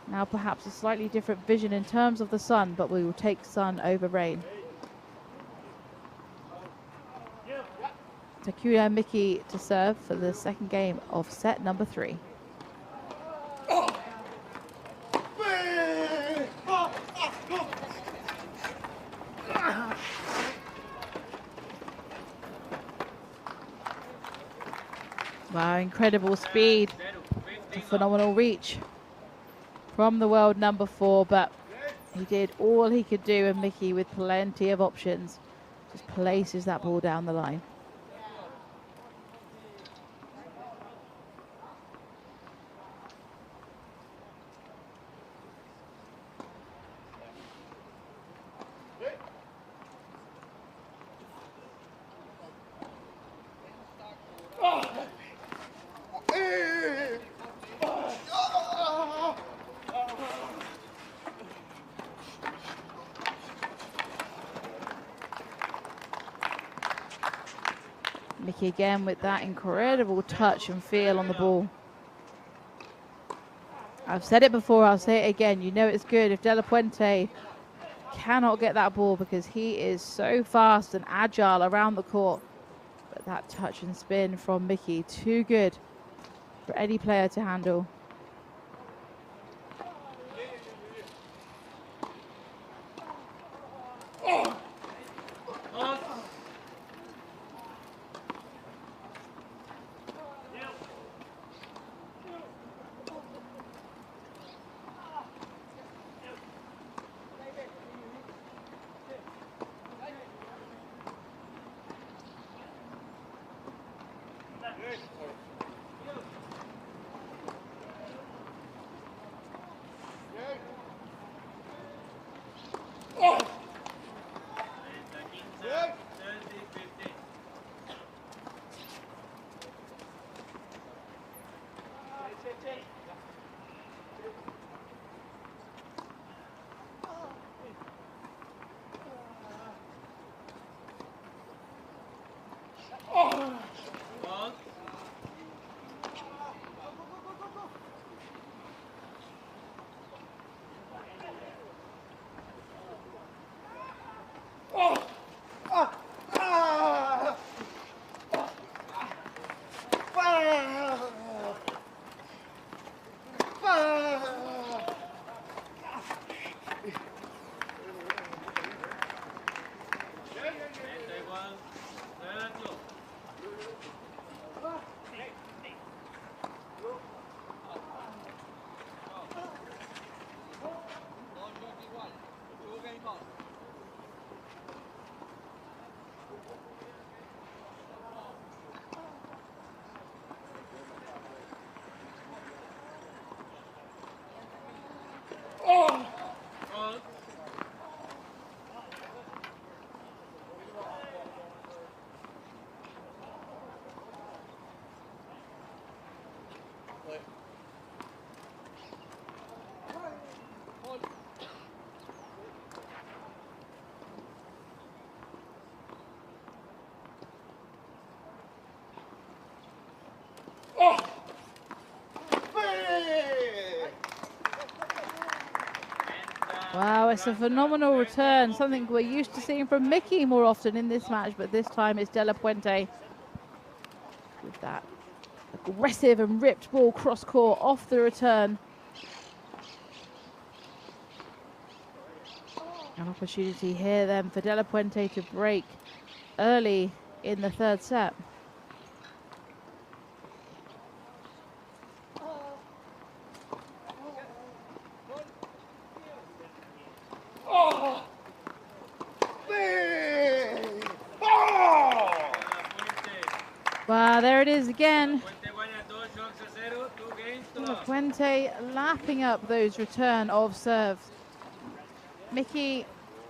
Speaker 1: Now perhaps a slightly different vision in terms of the sun, but we will take sun over rain. Takuya Miki to serve for the second game of set number 3. Wow, incredible speed. A phenomenal reach from the world number 4, but he did all he could do, and Miki, with plenty of options, just places that ball down the line. Miki again with that incredible touch and feel on the ball. I've said it before, I'll say it again. You know it's good if De La Puente cannot get that ball, because he is so fast and agile around the court. But that touch and spin from Miki, too good for any player to handle. Wow, it's a phenomenal return, something we're used to seeing from Miki more often in this match, but this time it's De La Puente with that aggressive and ripped ball cross court off the return. An opportunity here then for De La Puente to break early in the third set. There it is again.
Speaker 4: Puente Guaña 2 shots a 0, 2 games to
Speaker 1: De La
Speaker 4: love.
Speaker 1: Fuente lapping up those return of serves. Mickey,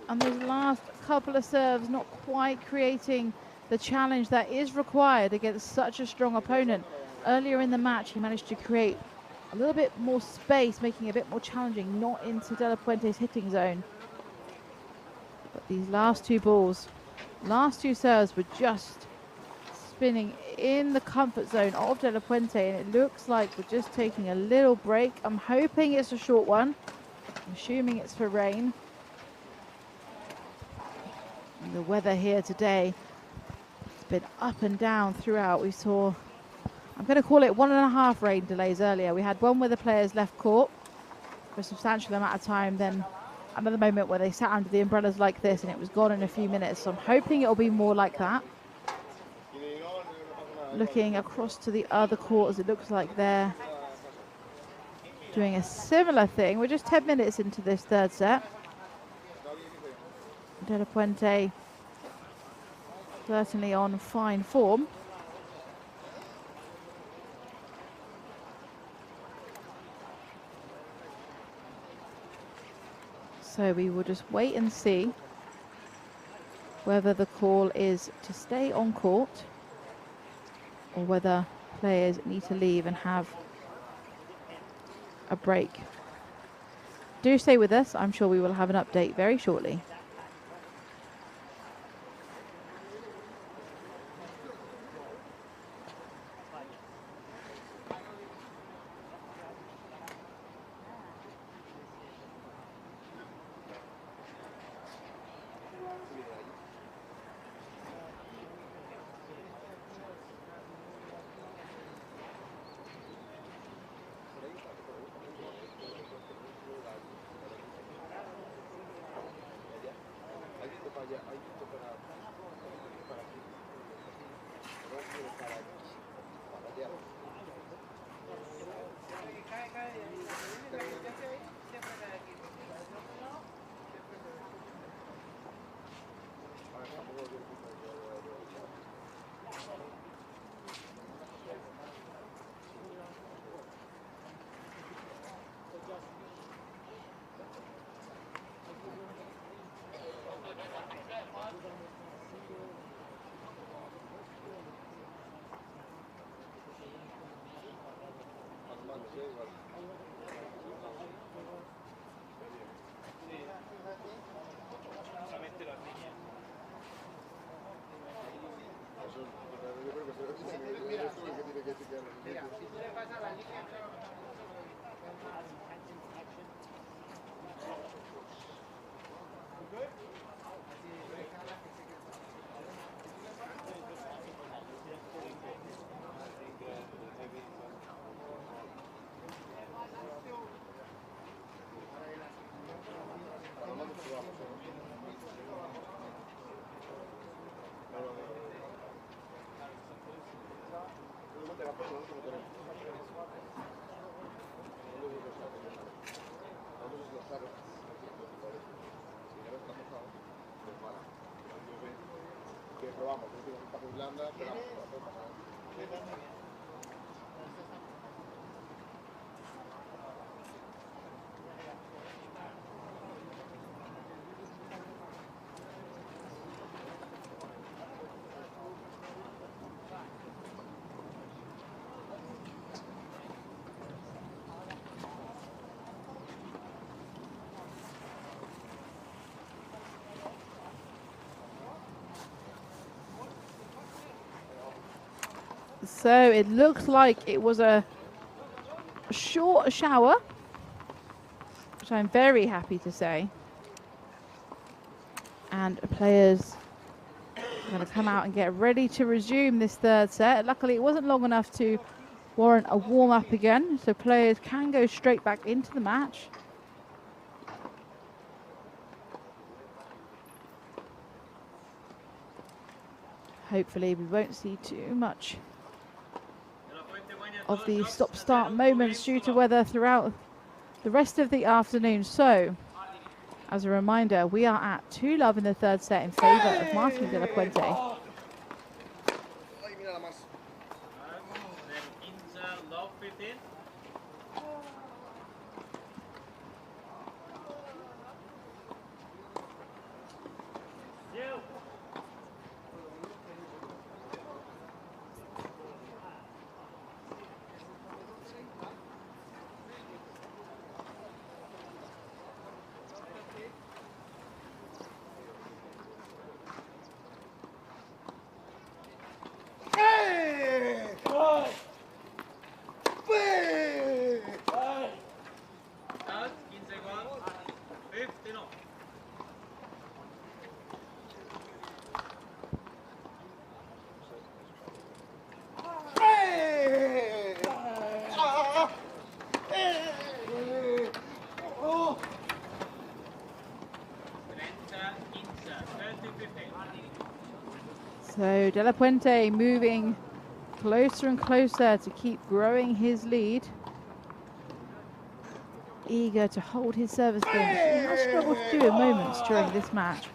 Speaker 1: on those last couple of serves, not quite creating the challenge that is required against such a strong opponent. Earlier in the match, he managed to create a little bit more space, making it a bit more challenging, not into De La Fuente's hitting zone. But these last two balls, last two serves were just spinning in the comfort zone of De La Fuente, and it looks like we're just taking a little break. I'm hoping it's a short one. I'm assuming it's for rain. And the weather here today, it's been up and down throughout. We saw, I'm going to call it 1.5 rain delays earlier. We had one where the players left court for a substantial amount of time, then another moment where they sat under the umbrellas like this and it was gone in a few minutes. So I'm hoping it'll be more like that. Looking across to the other courts, it looks like they're doing a similar thing. We're just 10 minutes into this third set. De La Fuente certainly on fine form. So we will just wait and see whether the call is to stay on court or whether players need to leave and have a break. Do stay with us. I'm sure we will have an update very shortly. So it looks like it was a short shower, which I'm very happy to say. And players are going to come out and get ready to resume this third set. Luckily, it wasn't long enough to warrant a warm-up again, so players can go straight back into the match. Hopefully, we won't see too much of the stop-start moments due to weather throughout the rest of the afternoon. So, as a reminder, we are at 2-love in the third set in favour of Martin De La Fuente. So De La Puente moving closer and closer to keep growing his lead. Eager to hold his service game, which he has struggled to do in moments during this match.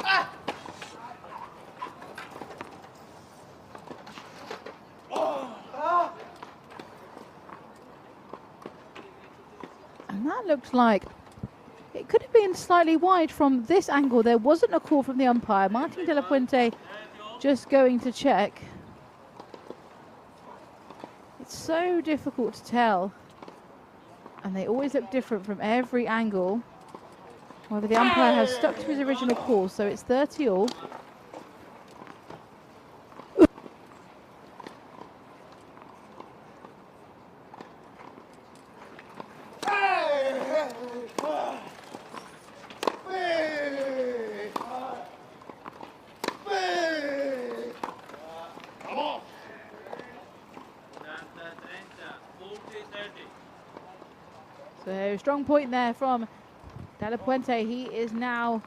Speaker 1: And that looked like it could have been slightly wide from this angle. There wasn't a call from the umpire. Martin De La Puente just going to check. It's so difficult to tell, and they always look different from every angle. However, the umpire has stuck to his original call, so it's 30 all. So strong point there from De La Puente. He is now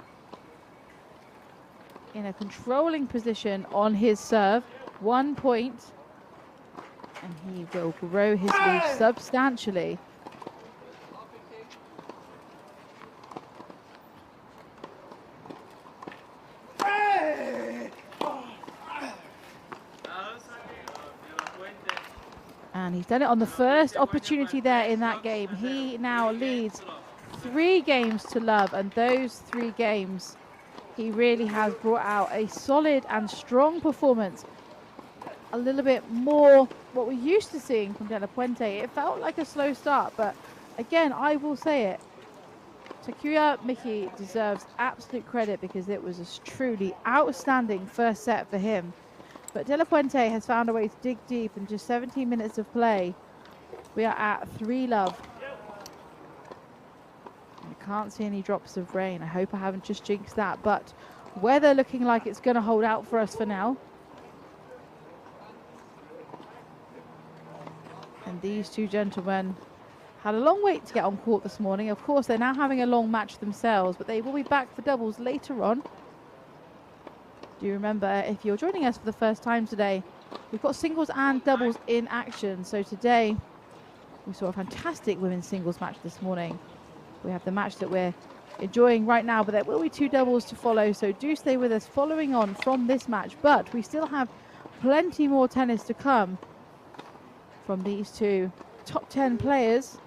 Speaker 1: in a controlling position on his serve. 1 point. And he will grow his lead substantially. And he's done it on the first opportunity there in that game. He now leads 3 games to love, and those 3 games he really has brought out a solid and strong performance. A little bit more what we're used to seeing from De La Puente. It felt like a slow start, but again, I will say it. Takuya Miki deserves absolute credit because it was a truly outstanding first set for him. But De La Puente has found a way to dig deep in just 17 minutes of play. We are at 3 love. I can't see any drops of rain. I hope I haven't just jinxed that, but weather looking like it's going to hold out for us for now. And these 2 gentlemen had a long wait to get on court this morning. Of course, they're now having a long match themselves, but they will be back for doubles later on. Do remember, if you're joining us for the first time today, we've got singles and doubles in action. So today, we saw a fantastic women's singles match this morning. We have the match that we're enjoying right now, but there will be 2 doubles to follow. So do stay with us following on from this match. But we still have plenty more tennis to come from these 2 top 10 players.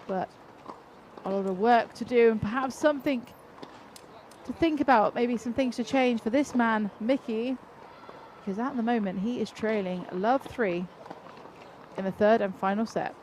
Speaker 1: But a lot of work to do, and perhaps something to think about, maybe some things to change for this man, Miki, because at the moment he is trailing love 3 in the 3rd and final set.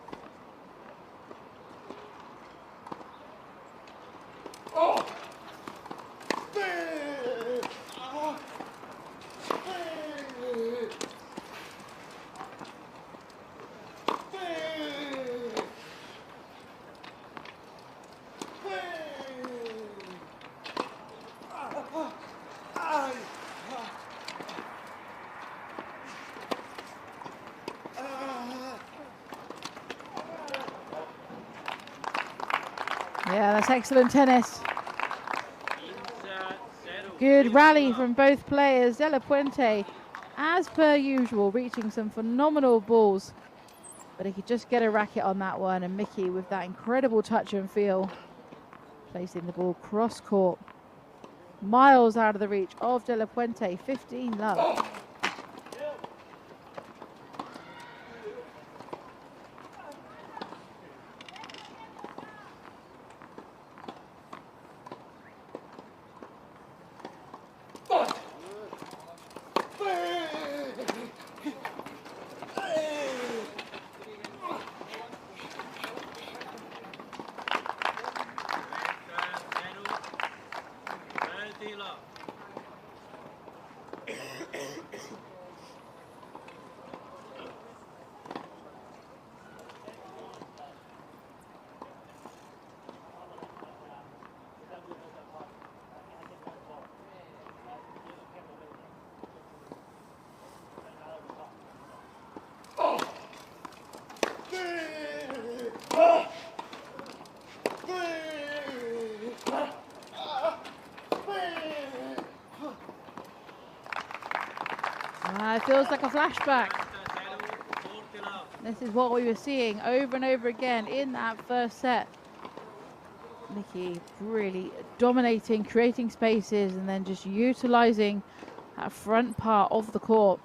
Speaker 1: Yeah, that's excellent tennis. Good rally from both players. De La Puente, as per usual, reaching some phenomenal balls. But he could just get a racket on that one. And Miki with that incredible touch and feel, placing the ball cross court, miles out of the reach of De La Puente. 15 love. It feels like a flashback.
Speaker 4: 40 love.
Speaker 1: This is what we were seeing over and over again in that first set. Mickey really dominating, creating spaces, and then just utilizing that front part of the court.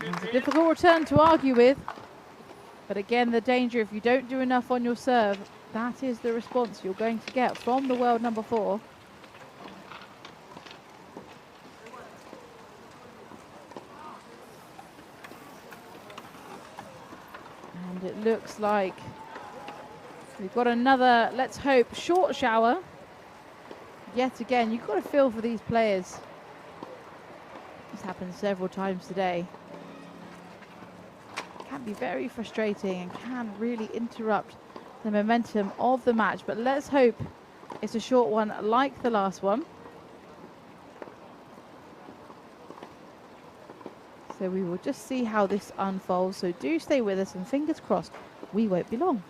Speaker 1: It's a difficult return to argue with, but again, the danger if you don't do enough on your serve, that is the response you're going to get from the world number 4. And it looks like we've got another, let's hope, short shower. Yet again, you've got to feel for these players. This happened several times today. Can be very frustrating and can really interrupt the momentum of the match, but let's hope it's a short one like the last one. So we will just see how this unfolds, so do stay with us and fingers crossed we won't be long.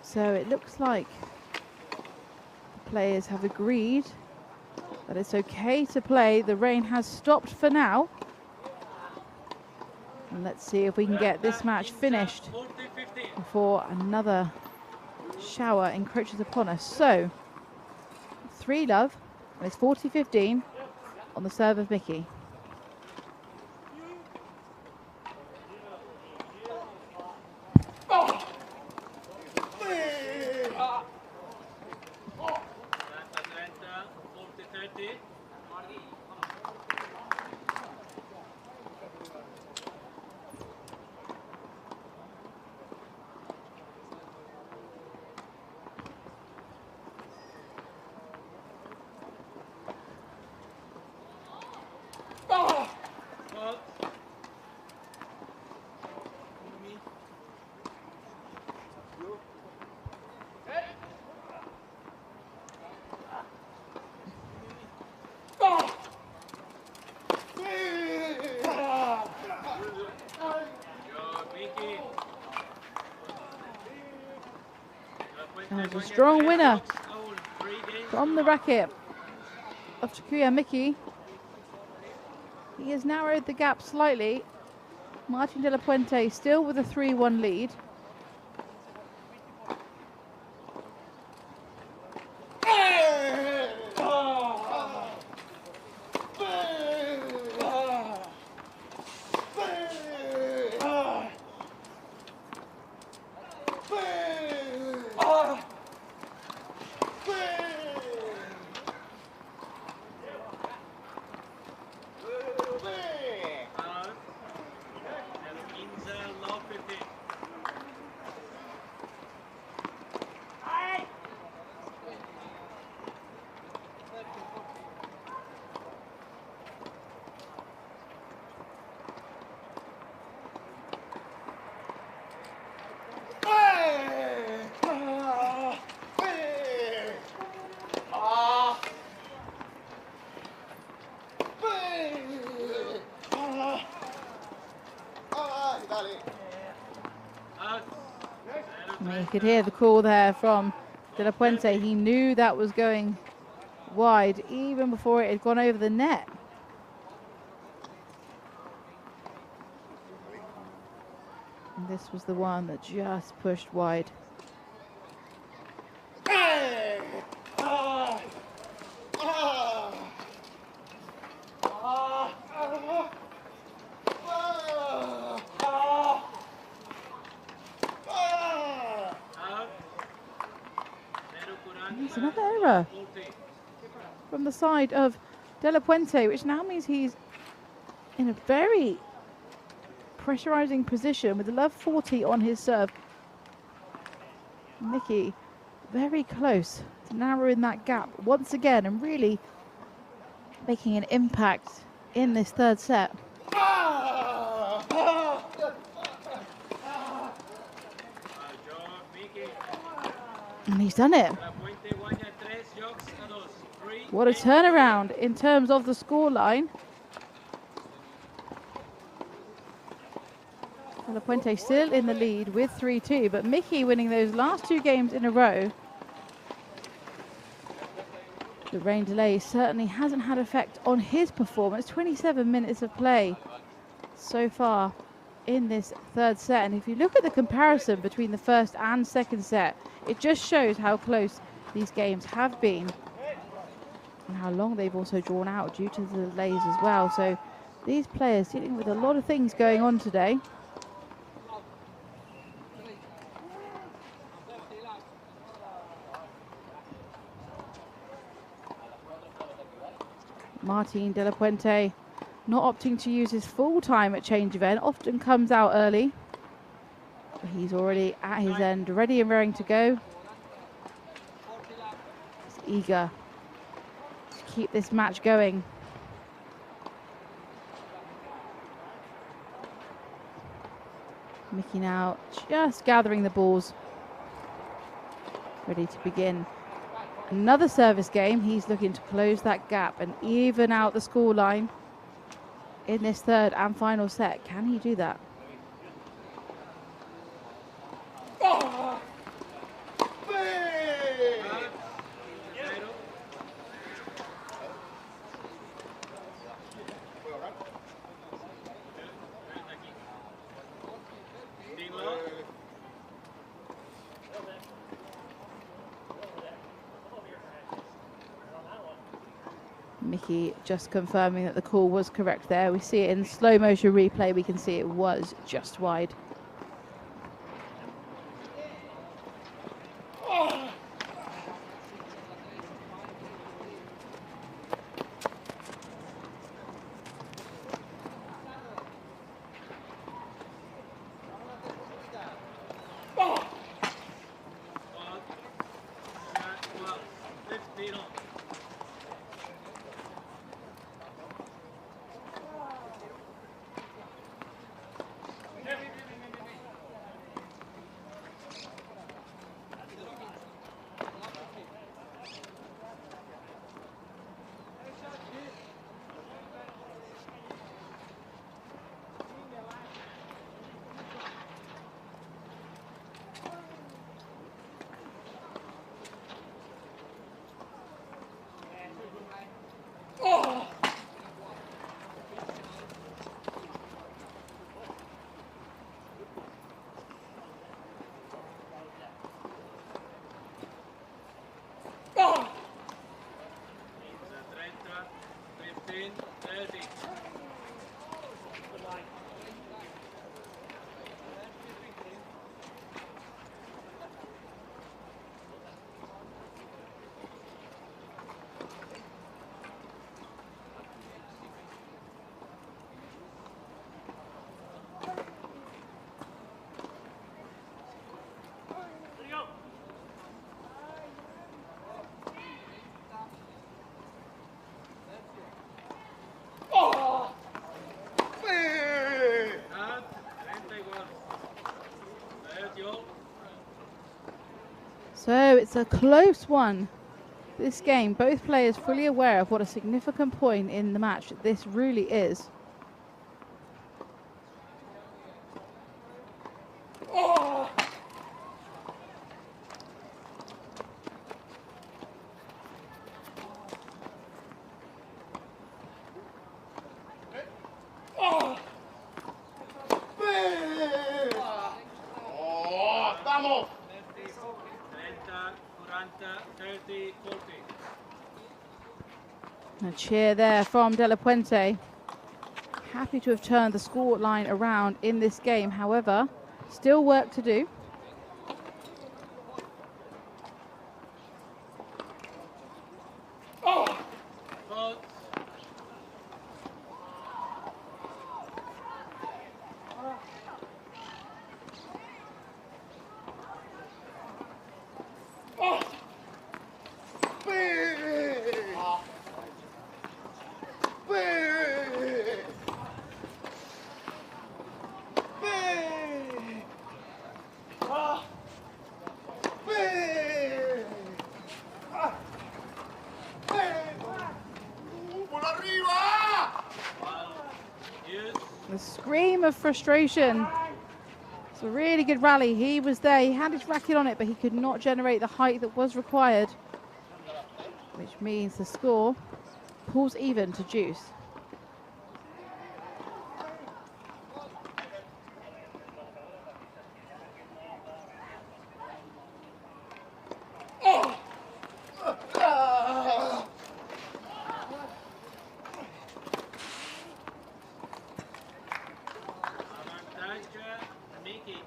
Speaker 1: So it looks like the players have agreed that it's okay to play. The rain has stopped for now. And let's see if we can get this match finished before another shower encroaches upon us. So 3-love, and it's 40-15 on the serve of Mickey. There's a strong winner from the racket of Takuya Mickey. He has narrowed the gap slightly. Martin de la Puente still with a 3-1 lead.
Speaker 4: Out.
Speaker 1: I mean, you could hear the call there from De La Puente. He knew that was going wide even before it had gone over the net. And this was the one that just pushed wide.
Speaker 4: Out.
Speaker 1: There's another error from the side of De La Puente, which now means he's in a very pressurizing position with the love 40 on his serve. Mickey very close to narrowing that gap once again and really making an impact in this third set. And he's done it. What a turnaround in terms of the scoreline. De La Puente still in the lead with 3-2, but Mickey winning those last two games in a row. The rain delay certainly hasn't had effect on his performance. 27 minutes of play so far in this third set. And if you look at the comparison between the first and second set, it just shows how close these games have been and how long they've also drawn out due to the delays as well. So these players dealing with a lot of things going on today. Martin De La Puente not opting to use his full time at change event, often comes out early. But he's already at his end, ready and raring to go. He's eager to keep this match going. Mickey now just gathering the balls, ready to begin another service game. He's looking to close that gap and even out the scoreline in this third and final set. Can he do that? Mickey just confirming that the call was correct there. We see it in slow motion replay. We can see it was just wide. So it's a close one, this game. Both players fully aware of what a significant point in the match this really is.
Speaker 2: Vamos.
Speaker 4: 30, 40, 30, 40.
Speaker 1: A cheer there from De La Puente. Happy to have turned the score line around in this game. However, still work to do.
Speaker 4: Fault.
Speaker 2: ¡Por arriba!
Speaker 4: Use.
Speaker 1: The scream of frustration. It's a really good rally. He was there. He had his racket on it, but he could not generate the height that was required, which means the score pulls even to Juice.
Speaker 4: Avantage, Mickey.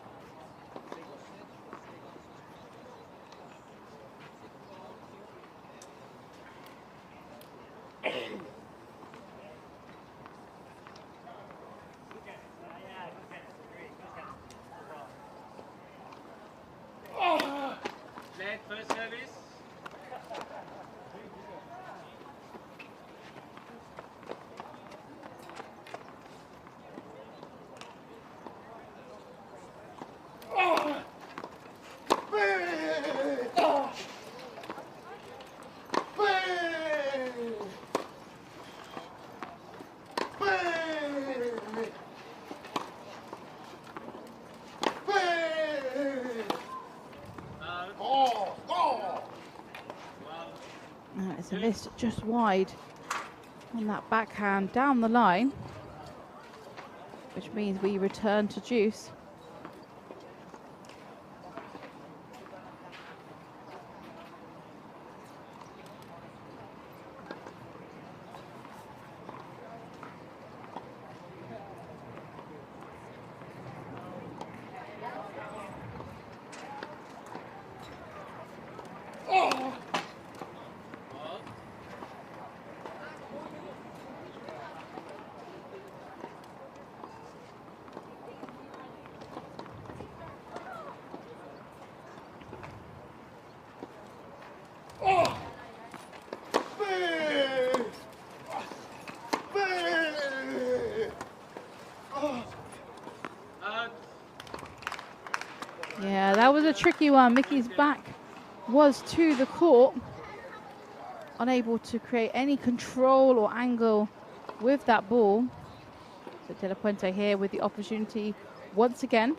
Speaker 4: Late first service.
Speaker 1: It's a miss just wide on that backhand down the line, which means we return to Juice. Yeah, that was a tricky one. Mickey's back was to the court, unable to create any control or angle with that ball. So De La Puente here with the opportunity once again.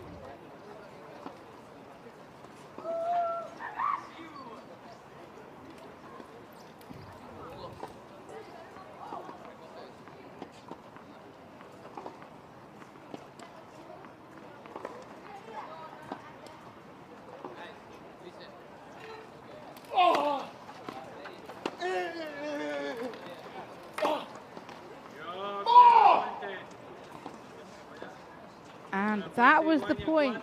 Speaker 1: And that was the point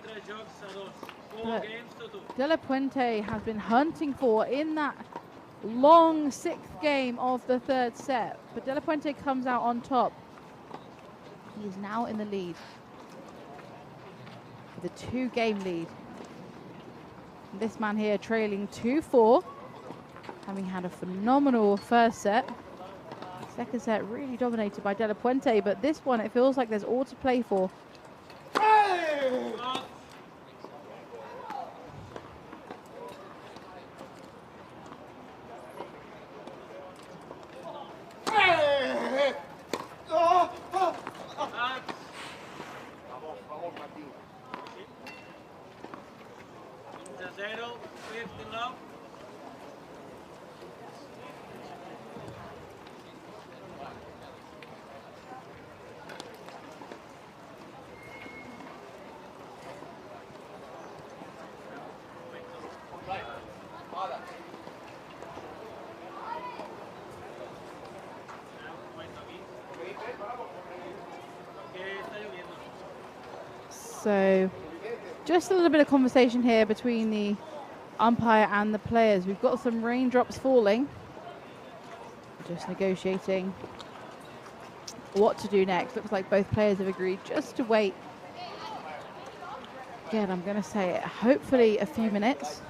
Speaker 1: that De La Puente has been hunting for in that long sixth game of the third set. But De La Puente comes out on top. He is now in the lead with a 2-game lead. This man here trailing 2-4, having had a phenomenal first set. Second set really dominated by De La Puente, but this one it feels like there's all to play for.
Speaker 2: Vamos, Martín.
Speaker 4: 0, 15 love.
Speaker 1: So just a little bit of conversation here between the umpire and the players. We've got some raindrops falling. Just negotiating what to do next. Looks like both players have agreed just to wait. Again, I'm going to say it, hopefully a few minutes.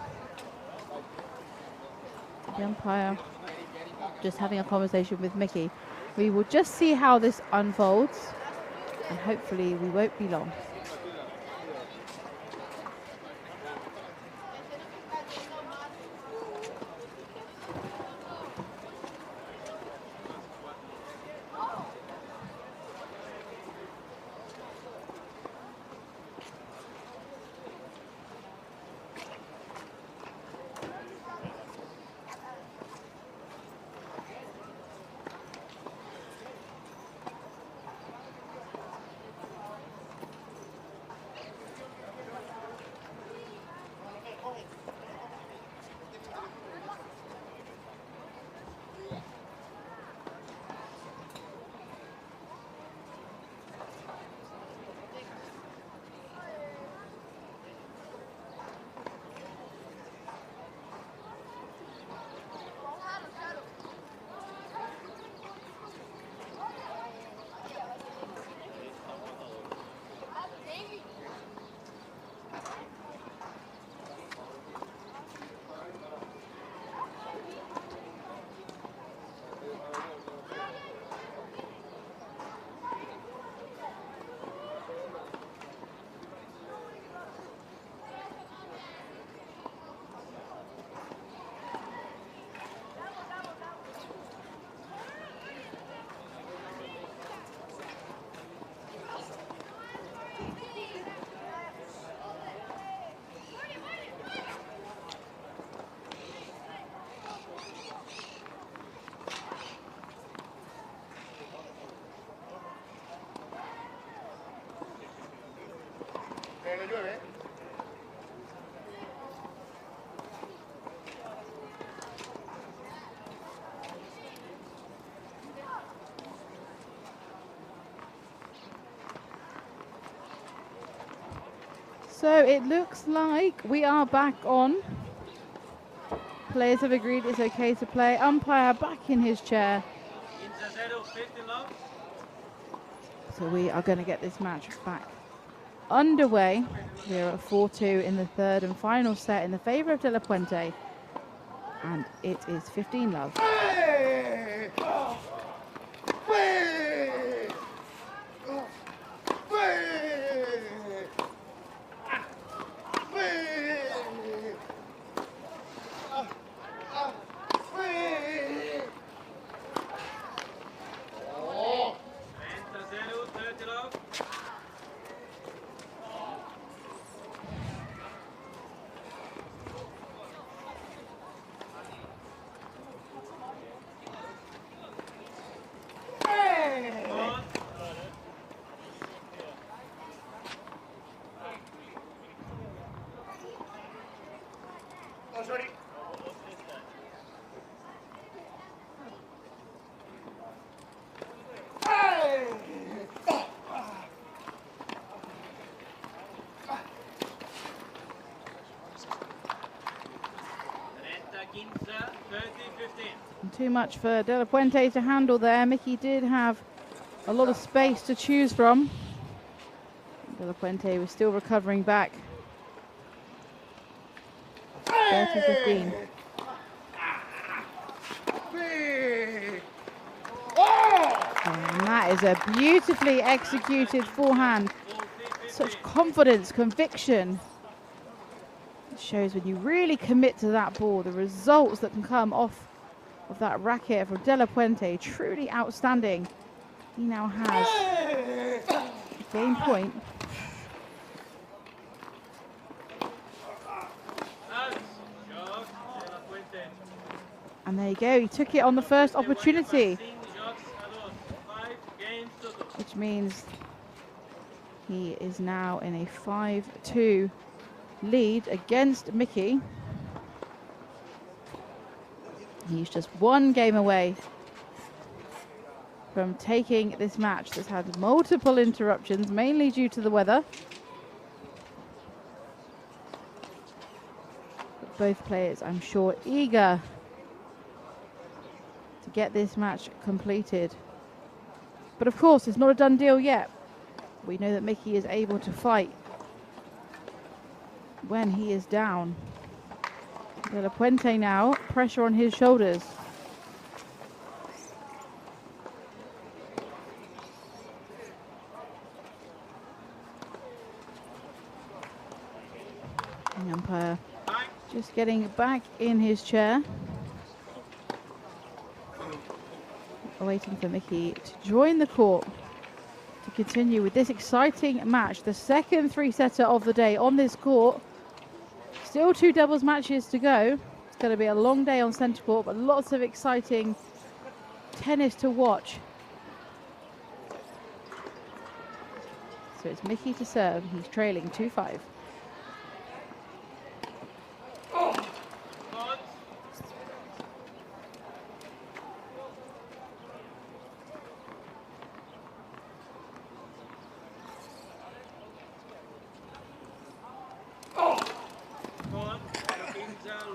Speaker 1: The umpire just having a conversation with Mickey. We will just see how this unfolds, and hopefully we won't be long.
Speaker 2: Que no llueve.
Speaker 1: So it looks like we are back on. Players have agreed it's okay to play. Umpire back in his chair.
Speaker 4: Inter 0, 15 love.
Speaker 1: So we are going to get this match back underway. We're at 4-2 in the third and final set in the favour of De La Puente. And it is 15 love.
Speaker 2: Hey! Hey!
Speaker 4: Inter 0, 30 love. On.
Speaker 2: Oh, sorry.
Speaker 4: Inter 15, 30, 15.
Speaker 1: Too much for De La Puente to handle there. Mickey did have a lot of space to choose from. De La Puente was still recovering back. 30-15. And that is a beautifully executed forehand. Such confidence, conviction. It shows when you really commit to that ball, the results that can come off of that racket from De La Puente, truly outstanding. He now has a game point.
Speaker 4: Out. Shots, De La Puente.
Speaker 1: And there you go, he took it on the first opportunity,
Speaker 4: 5 games total.
Speaker 1: which means he is now in a 5-2 lead against Mickey. He's just one game away from taking this match that's had multiple interruptions, mainly due to the weather. Both players, I'm sure, eager to get this match completed. But of course, it's not a done deal yet. We know that Mickey is able to fight when he is down. De La Puente now, pressure on his shoulders. The umpire just getting back in his chair, waiting for Mickey to join the court to continue with this exciting match. The second three-setter of the day on this court. Still 2 doubles matches to go. It's going to be a long day on centre court, but lots of exciting tennis to watch. So it's Mickey to serve. He's trailing 2-5.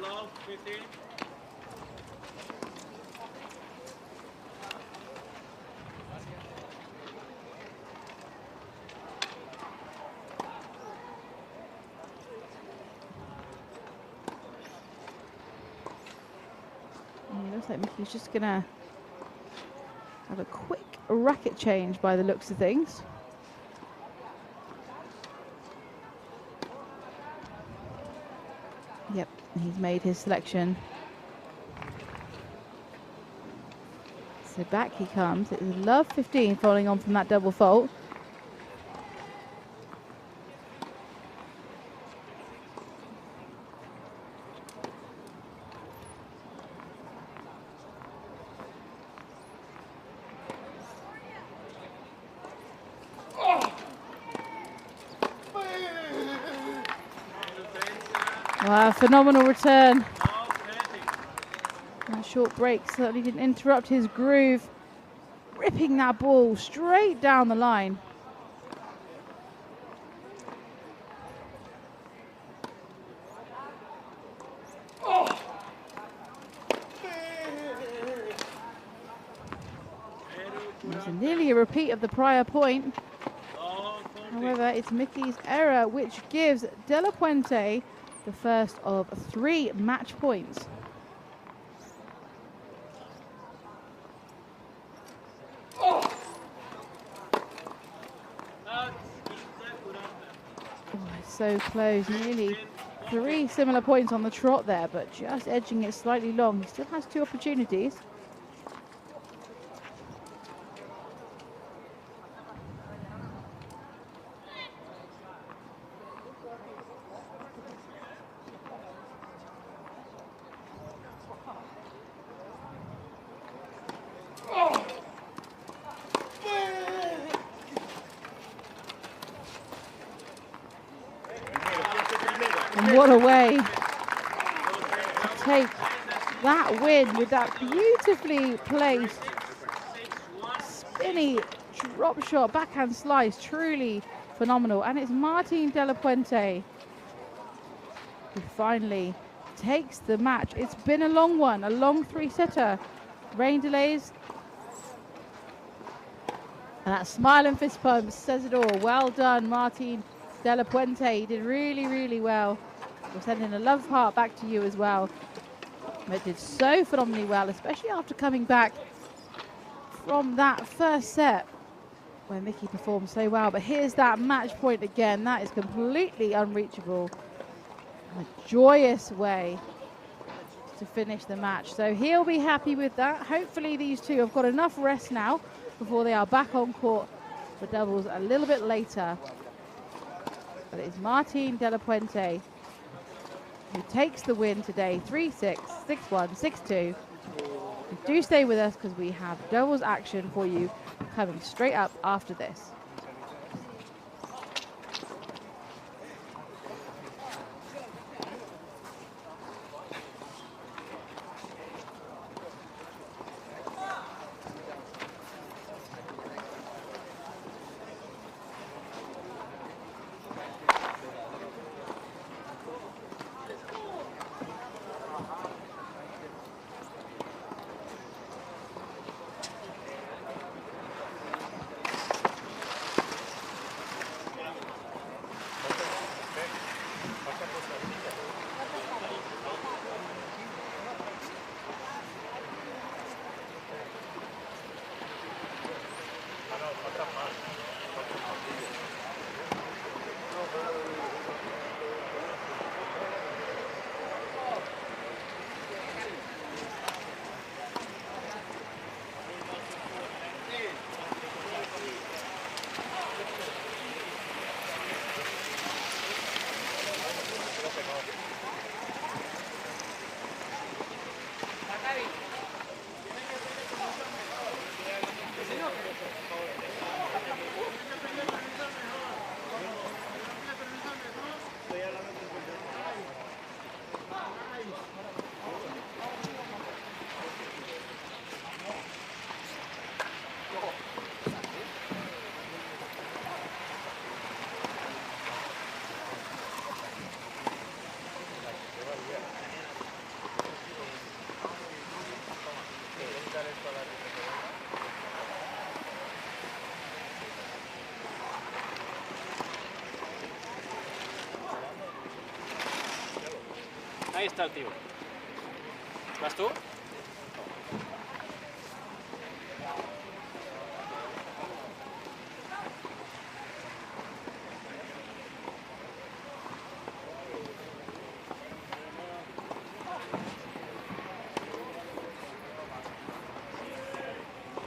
Speaker 4: Love 15.
Speaker 1: Looks like Mickey's just going to have a quick racket change by the looks of things. Yep, he's made his selection. So back he comes. It is love 15 following on from that double fault. Wow, phenomenal return. That short break certainly didn't interrupt his groove. Ripping that ball straight down the line. It's nearly a repeat of the prior point. However, it's Mickey's error which gives De La Puente the first of 3 match points. Oh, it's so close, nearly 3 similar points on the trot there, but just edging it slightly long. He still has 2 opportunities. What a way to take that win with that beautifully placed spinny drop shot, backhand slice, truly phenomenal. And it's Martin De La Puente who finally takes the match. It's been a long one, a long 3-setter. Rain delays. And that smile and fist pump says it all. Well done, Martin De La Puente. He did really, really well. We're sending a love heart back to you as well. It did so phenomenally well, especially after coming back from that first set where Mickey performed so well. But here's that match point again. That is completely unreachable. A joyous way to finish the match. So he'll be happy with that. Hopefully these two have got enough rest now before they are back on court for doubles a little bit later. But it's Martin De La Puente who takes the win today, 3-6, 6-1, 6-2. Do stay with us because we have doubles action for you coming straight up after this.
Speaker 4: Ahí está el tío. ¿Vas tú?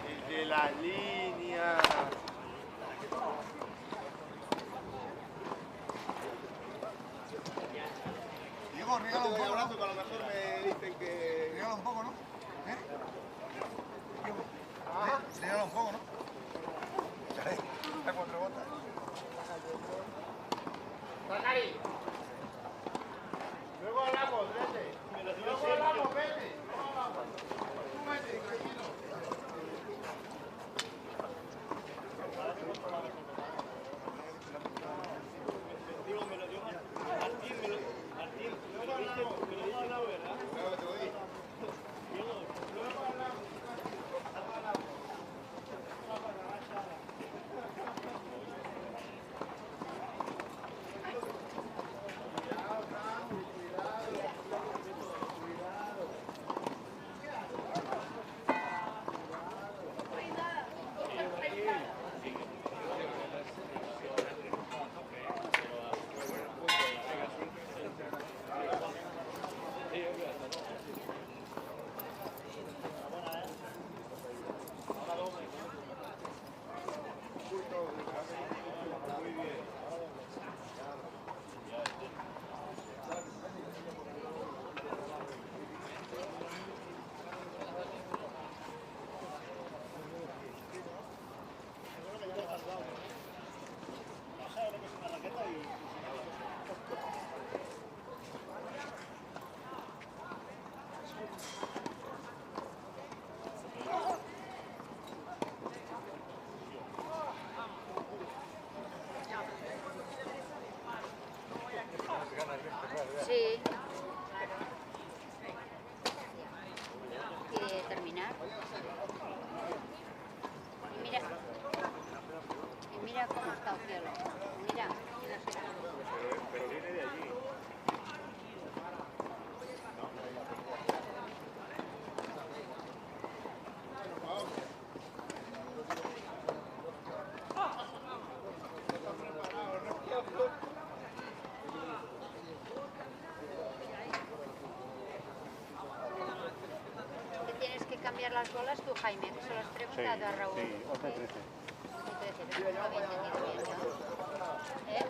Speaker 3: El de la línea.
Speaker 2: Diego, regala un
Speaker 3: Te doy
Speaker 2: poco,
Speaker 3: abrazo,
Speaker 2: ¿no?
Speaker 3: que a lo mejor me dicen que...
Speaker 2: Regala un poco, ¿no? ¿Eh? Diego,
Speaker 3: Ajá.
Speaker 2: regala un poco, ¿no? Está 4 botas.
Speaker 3: Zacari. Luego hablamos, vete. Luego hablamos, vete. Luego hablamos. Tú vete, tranquilo.
Speaker 6: Sí. ¿Quiere terminar? Y mira cómo está el cielo. Mira.
Speaker 3: Pero viene de allí.
Speaker 6: ¿Te tienes que cambiar las bolas tú, Jaime? Que se lo has preguntado a Raúl.
Speaker 3: Sí, 11-13.
Speaker 6: 13, no lo había entendido bien, ¿no? ¿Eh?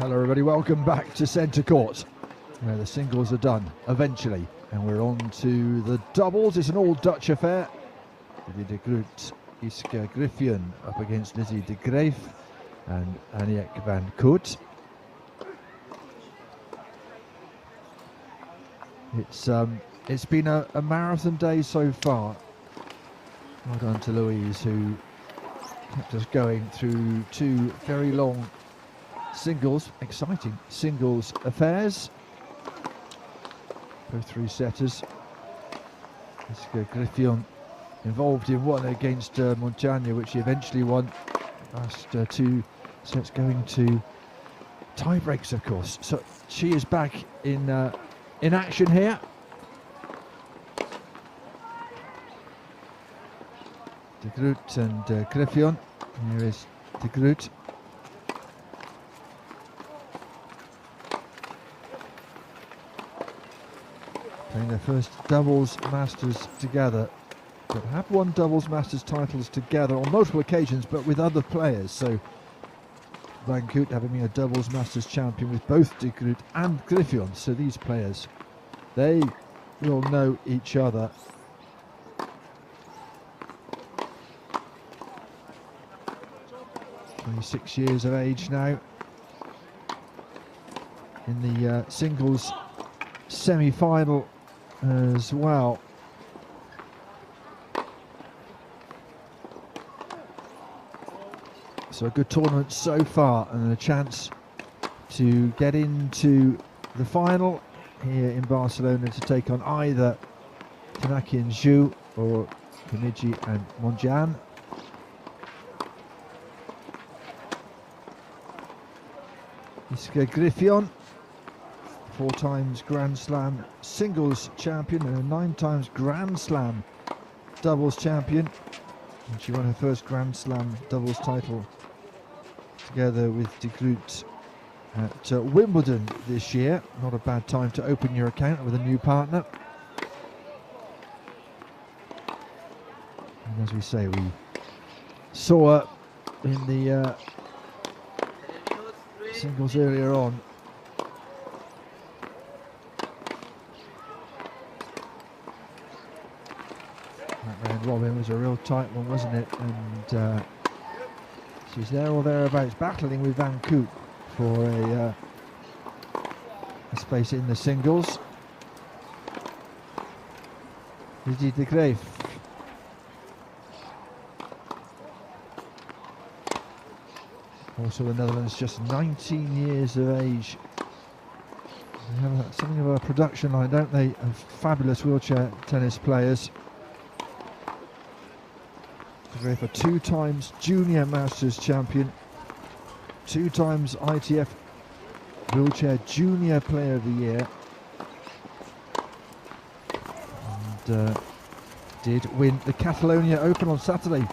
Speaker 7: Hello everybody, welcome back to Centre Court, where the singles are done eventually, and we're on to the doubles. It's an all Dutch affair. Lizzie de Groot, Iska Griffin up against Lizzie de Greef and Aniek van Koot. It's been a marathon day so far. Well done to Louise, who kept us going through two very long singles, exciting singles affairs. Both three setters. Iska Griffin involved in one against Montagne, which he eventually won. Last two sets going to tie breaks, of course. So she is back in action here. De Groot and Griffin. Here is De Groot. Playing their first doubles masters together. But have won doubles masters titles together on multiple occasions, but with other players. So Van Koot having been a doubles masters champion with both De Groot and Griffin. So these players, they will know each other. Six years of age now. In the singles semi-final as well. So a good tournament so far, and a chance to get into the final here in Barcelona to take on either Tanaki and Zhu or Kaniji and Monjan. Iska Griffin, 4 times Grand Slam singles champion and a 9 times Grand Slam doubles champion. And she won her first Grand Slam doubles title together with De Groot at Wimbledon this year. Not a bad time to open your account with a new partner. And as we say, we saw her in the singles earlier on. That round robin was a real tight one, wasn't it? And she's there or thereabouts, battling with Van Koot for a space in the singles. Lizzie de Greef. Also the Netherlands, just 19 years of age. They have something of a production line, don't they, of fabulous wheelchair tennis players. De Greef, a 2 times Junior Masters champion, 2 times ITF Wheelchair Junior Player of the Year, and did win the Catalonia Open on Saturday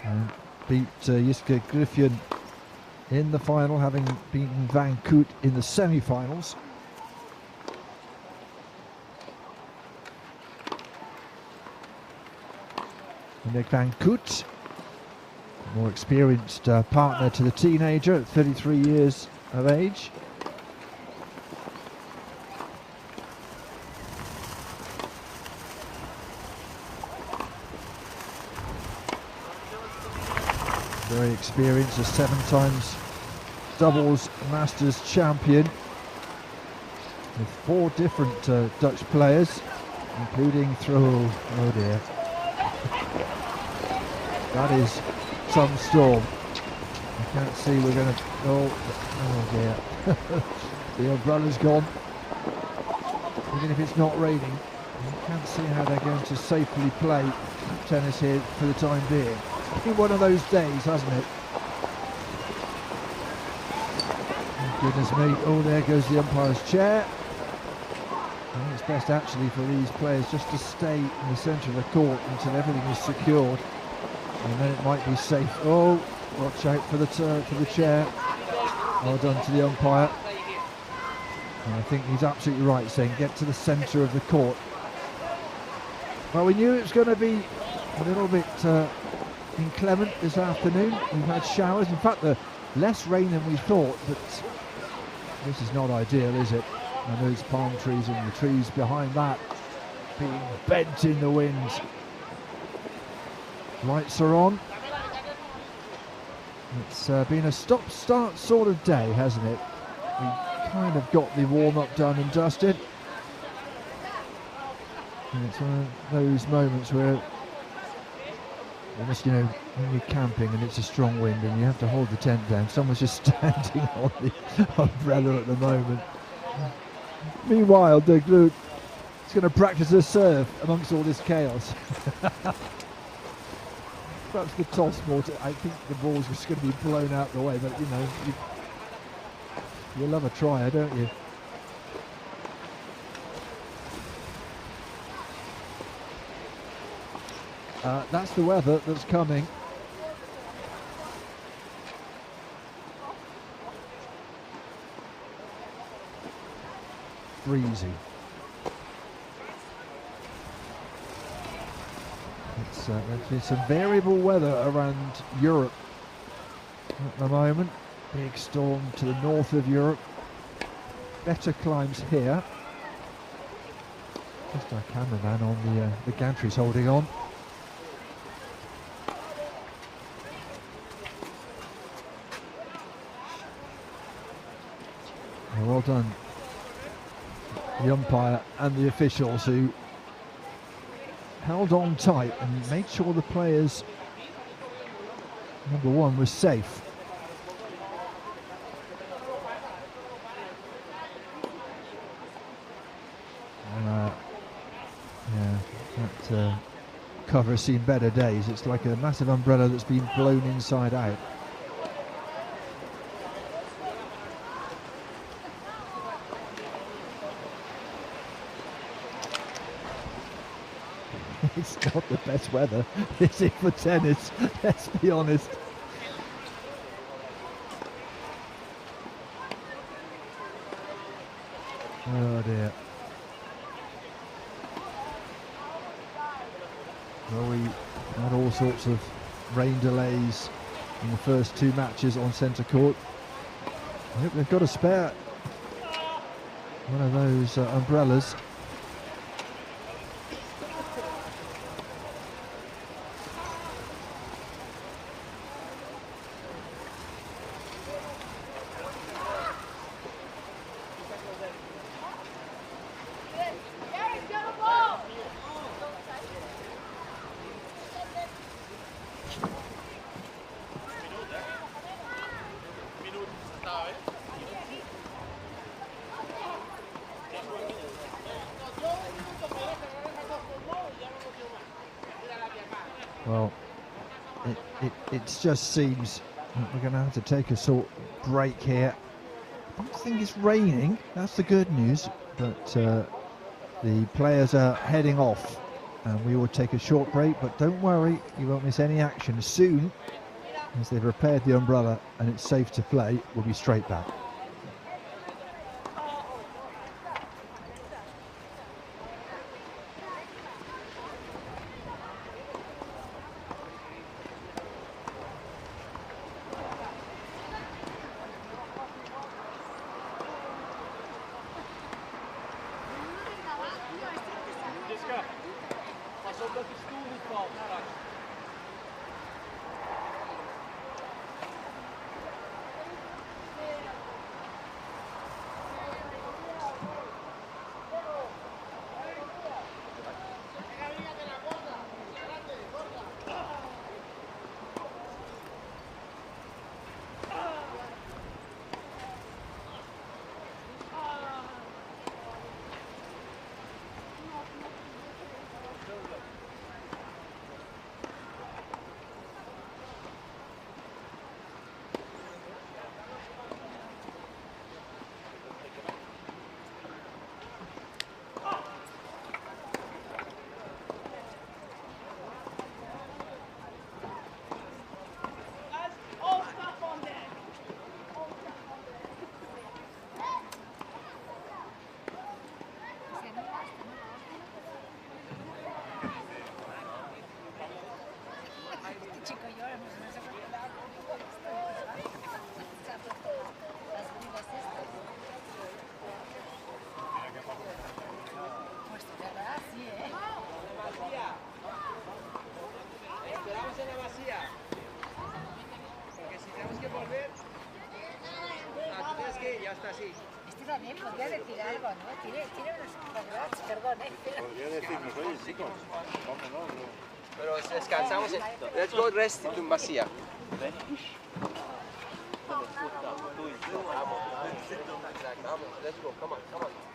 Speaker 7: and beat Iska Griffin in the final, having beaten Van Koot in the semi-finals. Nick Van Koot, a more experienced partner to the teenager at 33 years of age. Very experienced, a 7 times doubles masters champion with 4 different Dutch players, including oh dear, that is some storm. I can't see, we're going to, oh dear, the umbrella's gone. Even if it's not raining, you can't see how they're going to safely play tennis here for the time being. It's been one of those days, hasn't it? Oh, goodness me, oh, there goes the umpire's chair. I think it's best actually for these players just to stay in the centre of the court until everything is secured, and then it might be safe. Oh, watch out for the chair. Well done to the umpire. And I think he's absolutely right saying get to the centre of the court. Well, we knew it was going to be a little bit inclement this afternoon. We've had showers, in fact less rain than we thought, but this is not ideal, is it? And those palm trees and the trees behind that being bent in the wind. Lights are on. It's been a stop-start sort of day, hasn't it? We kind of got the warm-up done and dusted. And it's one of those moments where almost, you know, when you're camping and it's a strong wind and you have to hold the tent down, someone's just standing on the umbrella at the moment. Meanwhile, Doug Luke is going to practice a serve amongst all this chaos. Perhaps the toss more. I think the ball's just going to be blown out the way, but you know, you love a try, don't you? That's the weather that's coming. Breezy. There's some variable weather around Europe at the moment. Big storm to the north of Europe. Better climbs here. Just our cameraman on the gantry's holding on. Well done, the umpire and the officials who held on tight and made sure the players, number one, was safe. Yeah, that cover's seen better days. It's like a massive umbrella that's been blown inside out. It's not the best weather, is it, for tennis? Let's be honest. Oh dear. Well, we had all sorts of rain delays in the first two matches on centre court. I hope they've got a spare one of those umbrellas. Well, it just seems that we're going to have to take a short break here. I don't think it's raining, that's the good news, but the players are heading off and we will take a short break, but don't worry, you won't miss any action. Soon as they've repaired the umbrella and it's safe to play, we'll be straight back.
Speaker 3: ya está así.
Speaker 6: Este también podría decir algo, ¿no? Tiene unos... Perdón,
Speaker 2: Podría decirnos, oye, chicos, vámonos.
Speaker 3: Pero descansamos. Let's go rest in Basia. Vamos, let's go, come on, come on.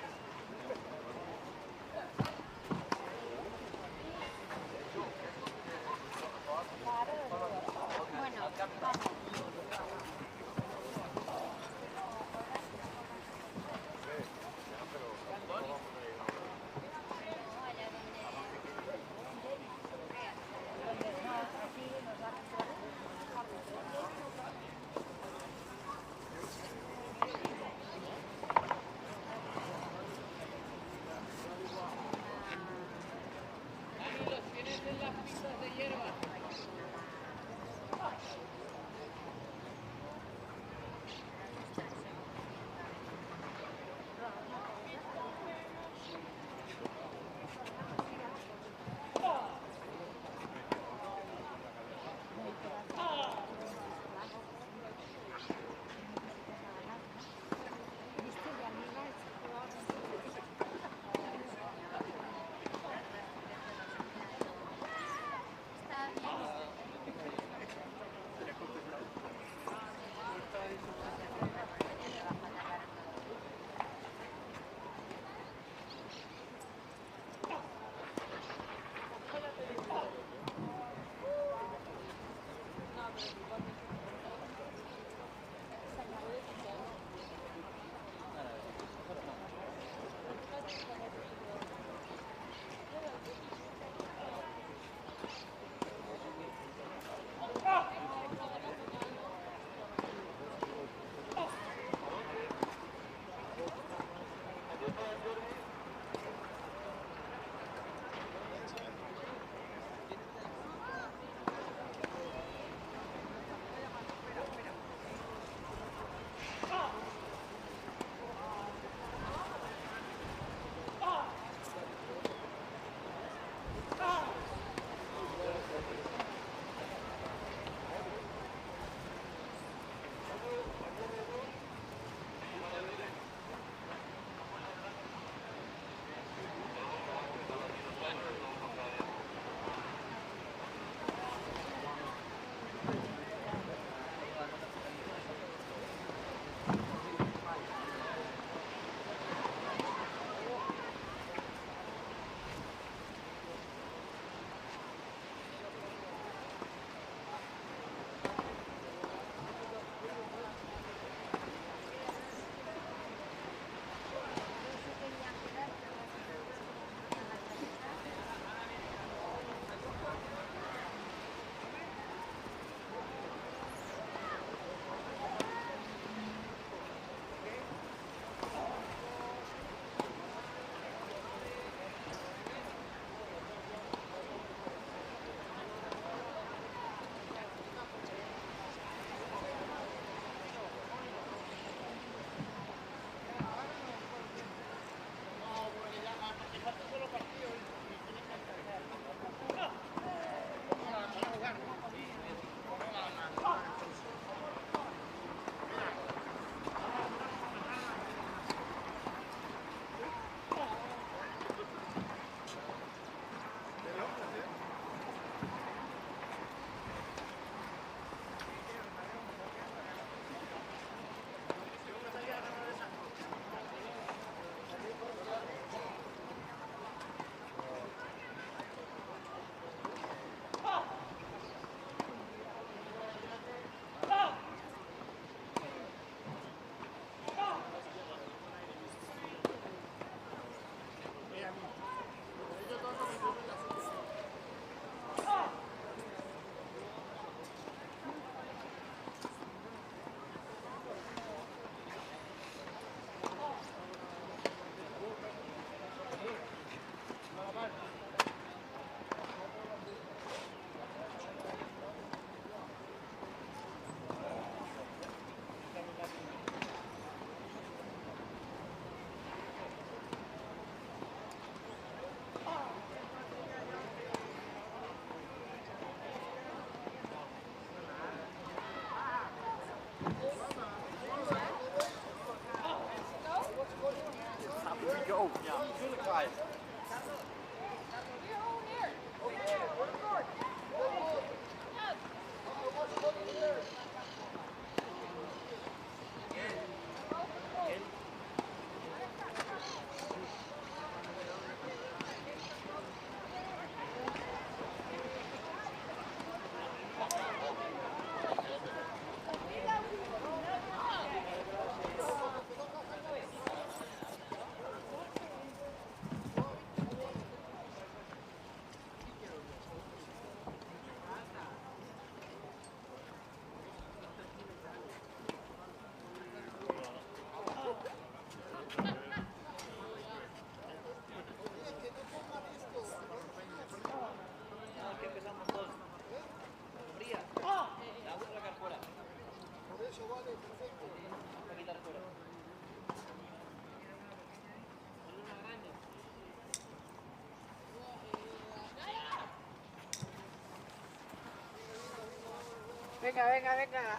Speaker 3: Venga, venga, venga.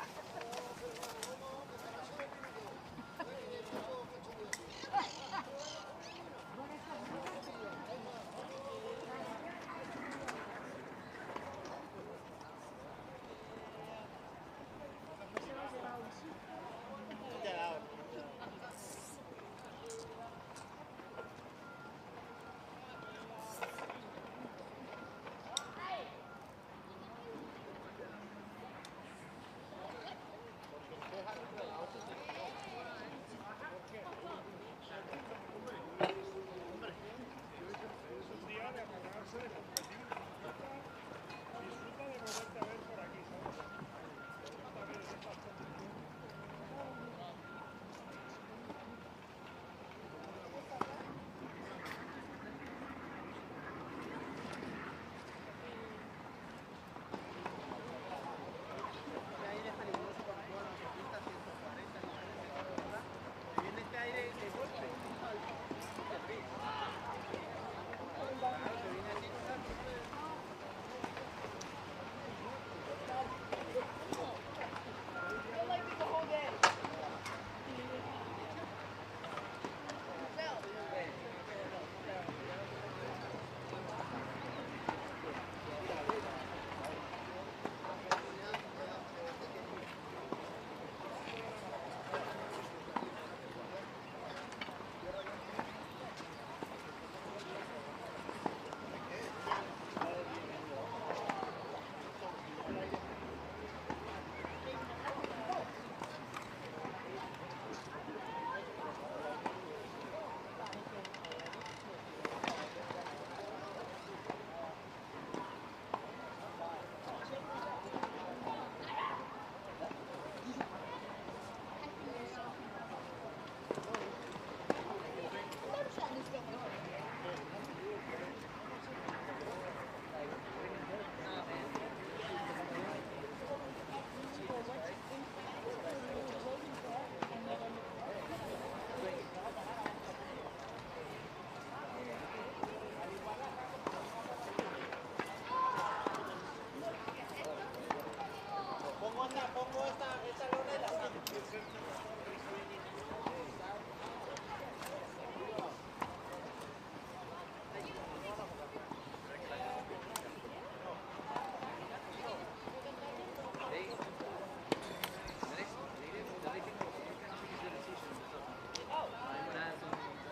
Speaker 3: Pongo esta lona y la saco.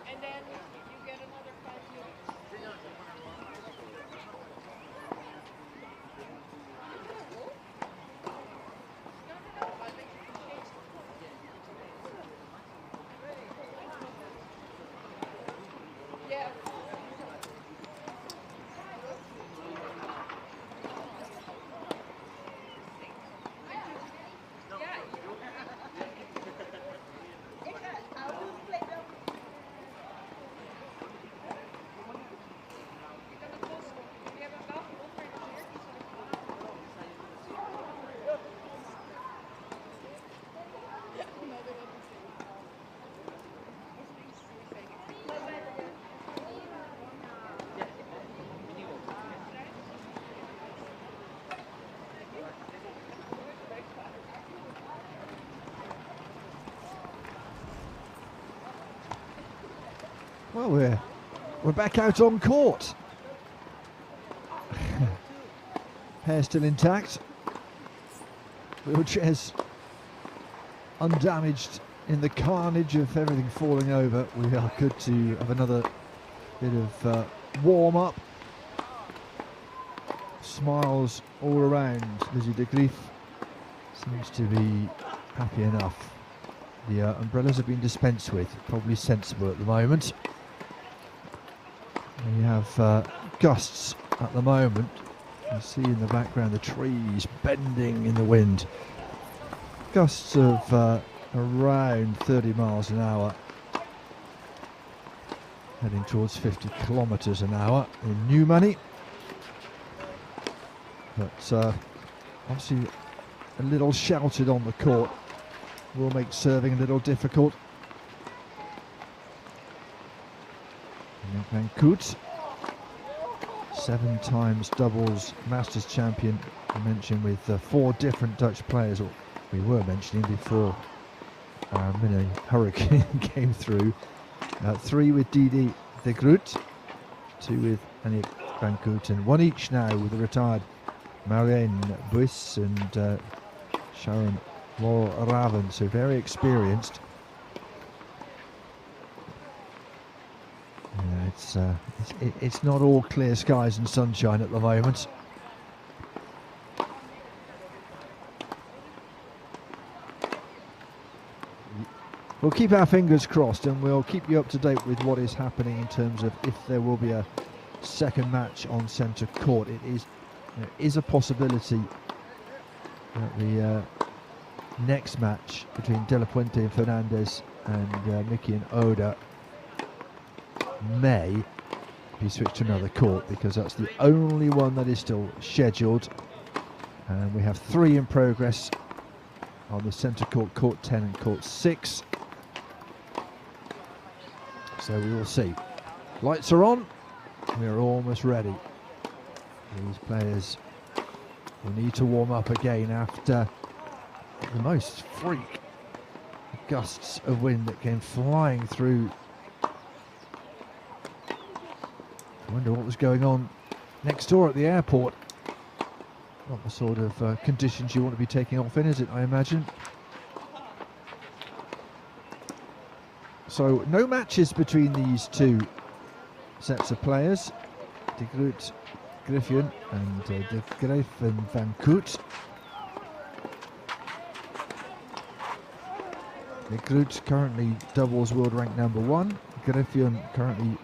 Speaker 6: And then you get another 5 minutes. Yeah.
Speaker 7: Well, we're back out on court. Hair still intact. Wheelchairs undamaged in the carnage of everything falling over. We are good to have another bit of warm up. Smiles all around. Lizzie de Grief seems to be happy enough. The umbrellas have been dispensed with, probably sensible at the moment. We have gusts at the moment. You can see in the background the trees bending in the wind. Gusts of around 30 miles an hour, heading towards 50 kilometres an hour in new money. But obviously a little sheltered on the court will make serving a little difficult. Van Koot, 7 times doubles Masters champion, I mentioned, with 4 different Dutch players, or we were mentioning before our mini hurricane came through. 3 with Didi de Groot, 2 with NEC Van Koot, and 1 each now with the retired Marlene Buis and Sharon Laurel Raven, so very experienced. Yeah, it's not all clear skies and sunshine at the moment. We'll keep our fingers crossed, and we'll keep you up to date with what is happening in terms of if there will be a second match on centre court. There is a possibility that the next match between De La Puente and Fernandez and Mickey and Oda may be switched to another court, because that's the only one that is still scheduled, and we have 3 in progress on the centre court, court 10 and court 6. So we will see. Lights are on, we're almost ready. These players will need to warm up again after the most freak gusts of wind that came flying through. I wonder what was going on next door at the airport. Not the sort of conditions you want to be taking off in, is it, I imagine? So no matches between these 2 sets of players, De Groot, Griffin, and De Graaf and Van Koot. De Groot currently doubles world rank number 1, Griffin currently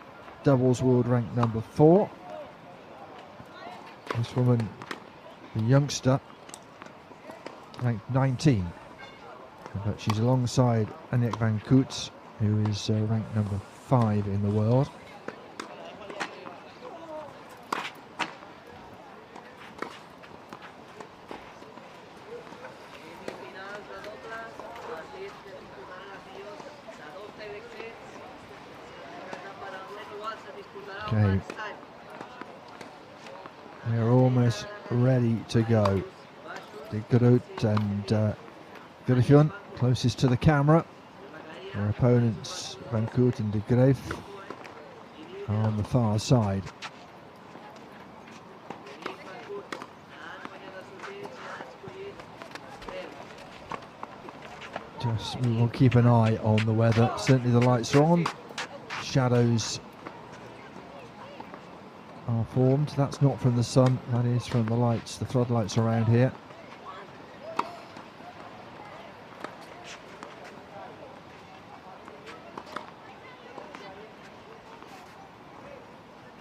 Speaker 7: doubles world rank number 4. This woman, the youngster, ranked 19, but she's alongside NEC Van Koot, who is ranked number 5 in the world. Okay, we're almost ready to go. De Groot and Griffin closest to the camera. Their opponents, Van Koot and De Graaf, are on the far side. We will keep an eye on the weather. Certainly the lights are on. Shadows are formed. That's not from the sun, that is from the lights, the floodlights around here.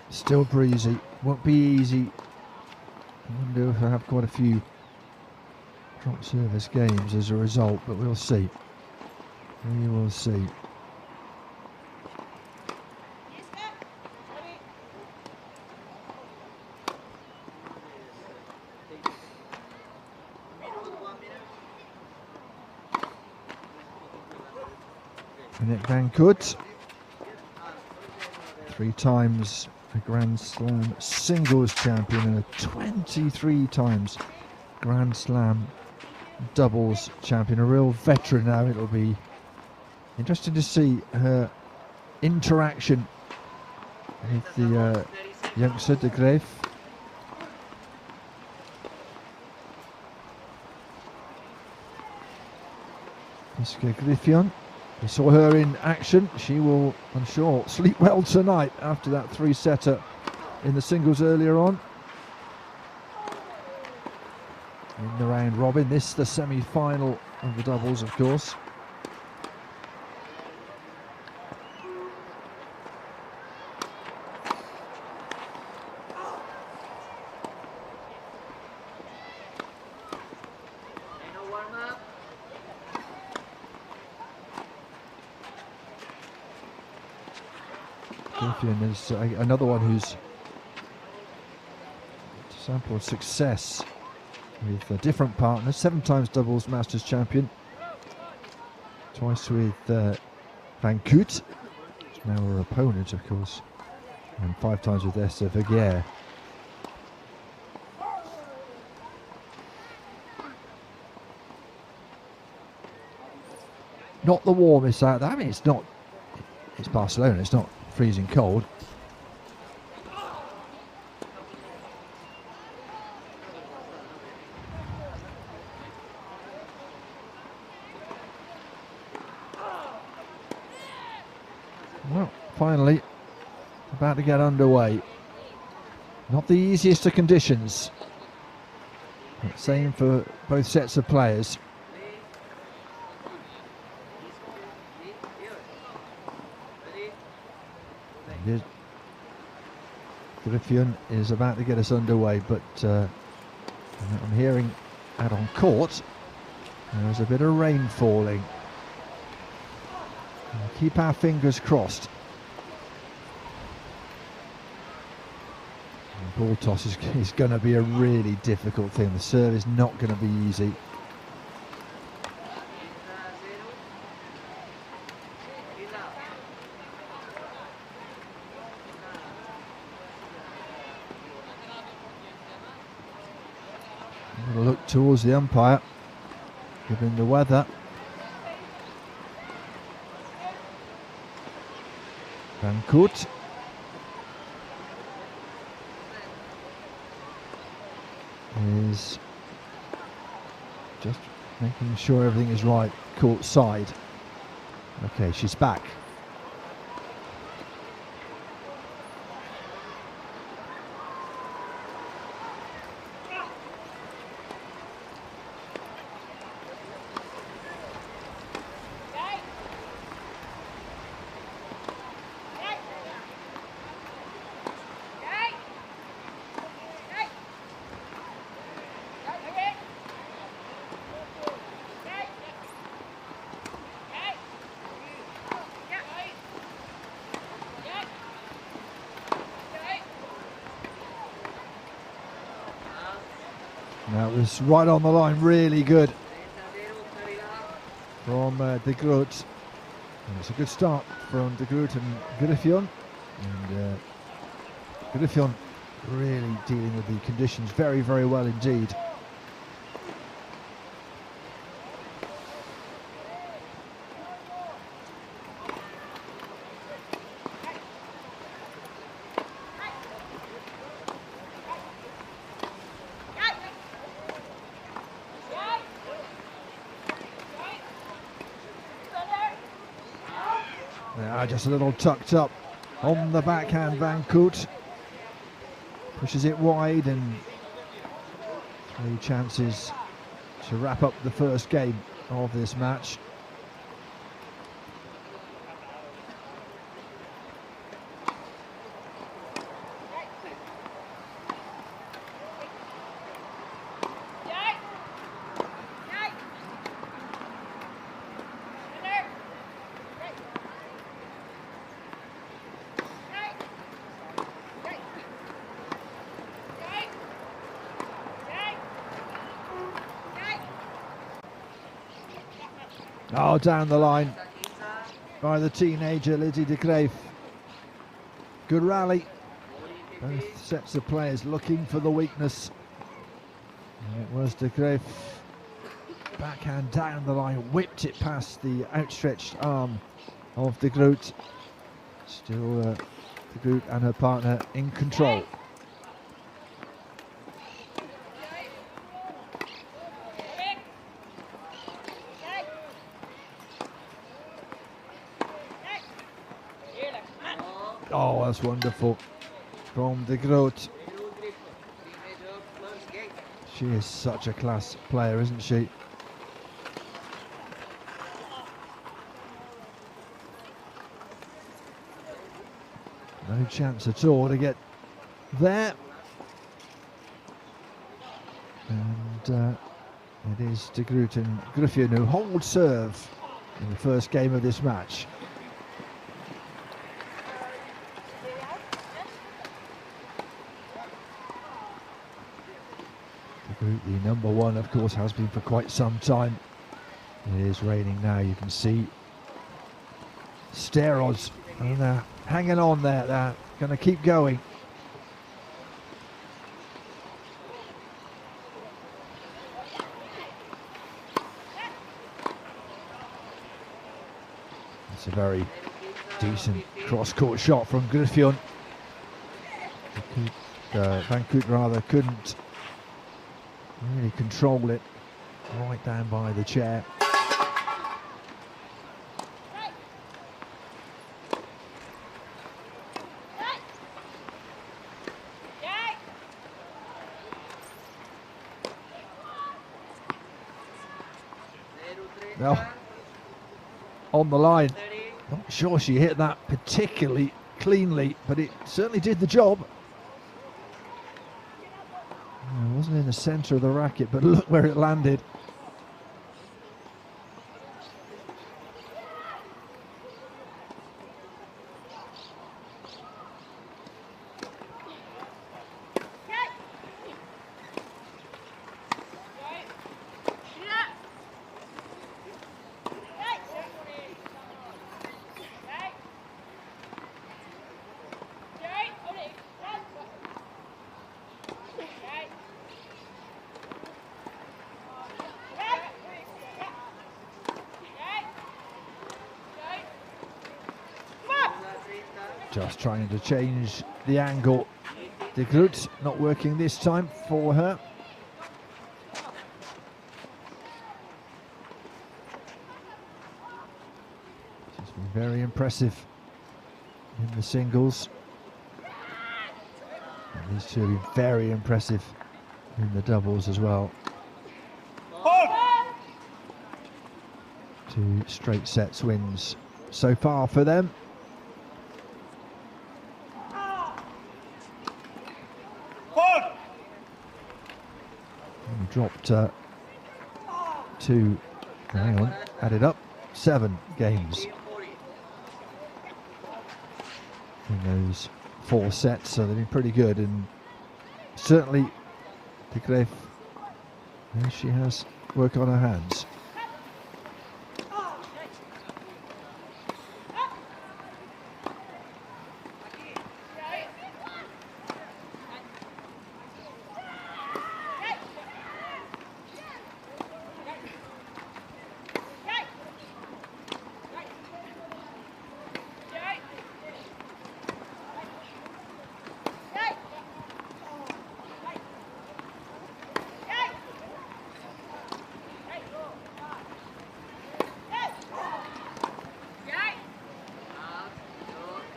Speaker 7: Still breezy, won't be easy. I wonder if I have quite a few drop service games as a result, but we'll see. We will see. NEC Van Koot, 3 times a Grand Slam singles champion and a 23 times Grand Slam doubles champion, a real veteran now. It'll be interesting to see her interaction with the youngster De Graaf. Miska Griffin, we saw her in action. She will, I'm sure, sleep well tonight after that 3-setter in the singles earlier on. In the round robin, this the semi-final of the doubles, of course. Is another one who's sample of success with different partners, 7 times doubles Masters champion. twice with Van Koot, now her opponent, of course, and 5 times with Esther Vergeer. Not the warmest out there. I mean, it's not. It's Barcelona. It's not freezing cold. Well, finally, about to get underway. Not the easiest of conditions. But same for both sets of players. Griffin is about to get us underway, but I'm hearing out on court there's a bit of rain falling. We'll keep our fingers crossed. And ball toss is going to be a really difficult thing. The serve is not going to be easy. Look towards the umpire, given the weather. Van Koot. Is just making sure everything is right court side. Okay, she's back. That was right on the line, really good from De Groot. And it's a good start from De Groot and Griffin. And Griffin really dealing with the conditions very, very well indeed. Just a little tucked up on the backhand. Van Koot pushes it wide, and 3 chances to wrap up the first game of this match. Oh, down the line by the teenager Lizzie de Greef. Good rally. Both sets of players looking for the weakness. And it was de Greef. Backhand down the line, whipped it past the outstretched arm of de Groot. Still de Groot and her partner in control. Oh, that's wonderful from de Groot. She is such a class player, isn't she? No chance at all to get there. And it is de Groot and Griffin who hold serve in the first game of this match. The number one, of course, has been for quite some time. It is raining now, you can see steroids, and they're hanging on there, they're going to keep going. It's a very decent cross-court shot from Griffin. Van Koot rather couldn't really control it, right down by the chair. Now, on the line, not sure she hit that particularly cleanly, but it certainly did the job. It wasn't in the centre of the racket, but look where it landed. Just trying to change the angle. De Groot not working this time for her. She's been very impressive in the singles. And these two have been very impressive in the doubles as well. 2 straight sets wins so far for them. Dropped 2, hang on, added up 7 games in those 4 sets, so they've been pretty good, and certainly De Graaf, she has work on her hands.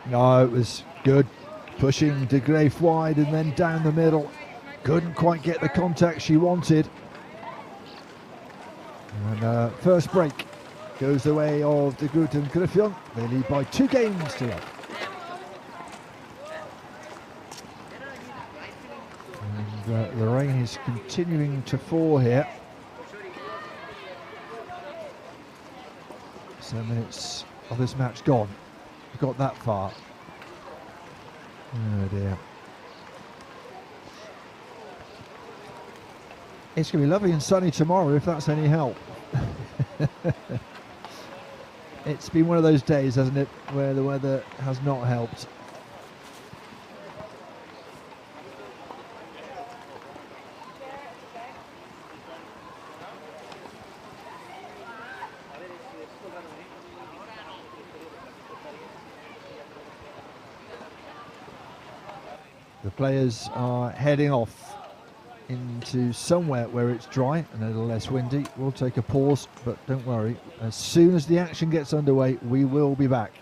Speaker 7: No, it was good, pushing De Graaf wide and then down the middle. Couldn't quite get the contact she wanted. And first break goes the way of De Groot and Griffin. They lead by 2 games to love. And the rain is continuing to fall here. 7 minutes of this match gone. Got that far. Oh dear. It's going to be lovely and sunny tomorrow, if that's any help. It's been one of those days, hasn't it, where the weather has not helped. The players are heading off into somewhere where it's dry and a little less windy. We'll take a pause, but don't worry. As soon as the action gets underway, we will be back.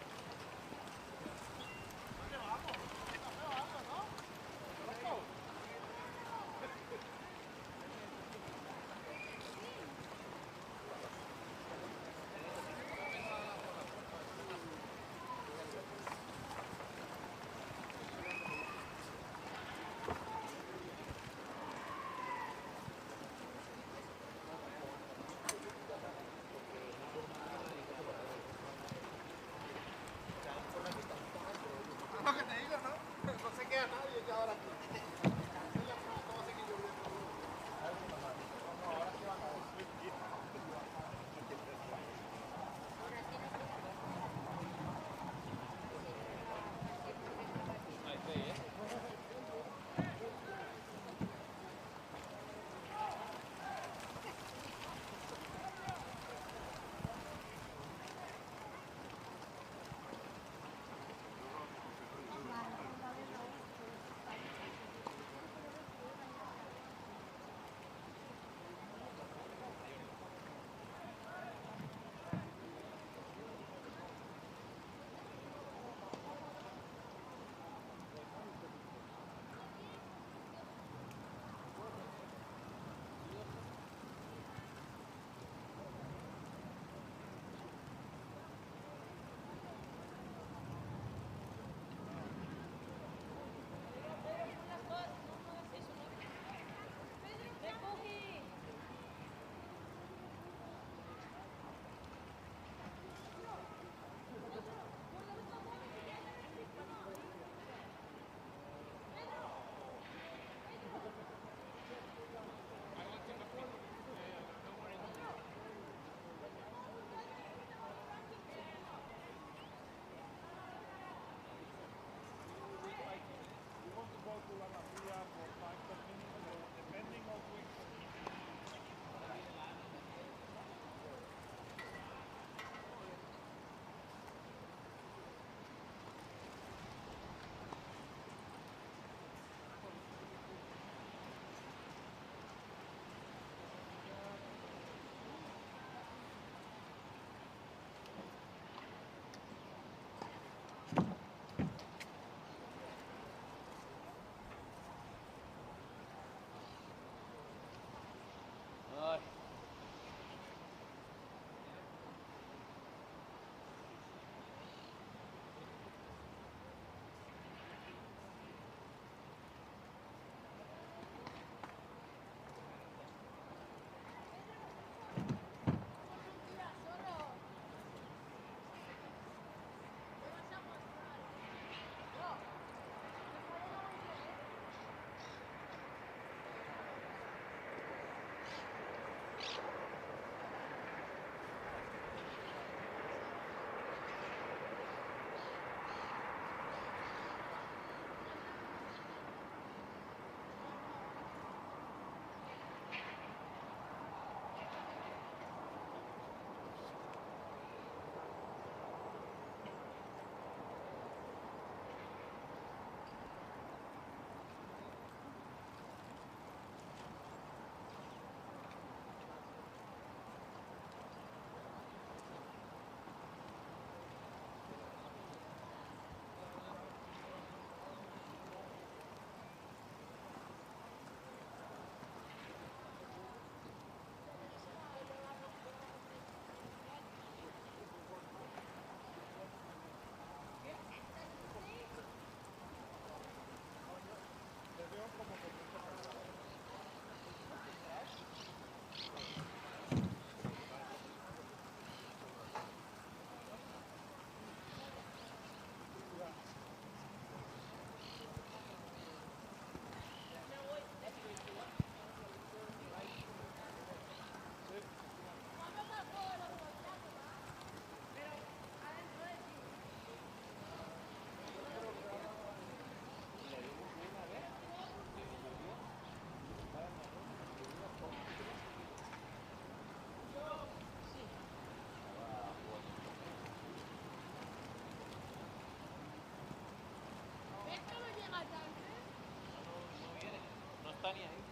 Speaker 4: Tania ahí.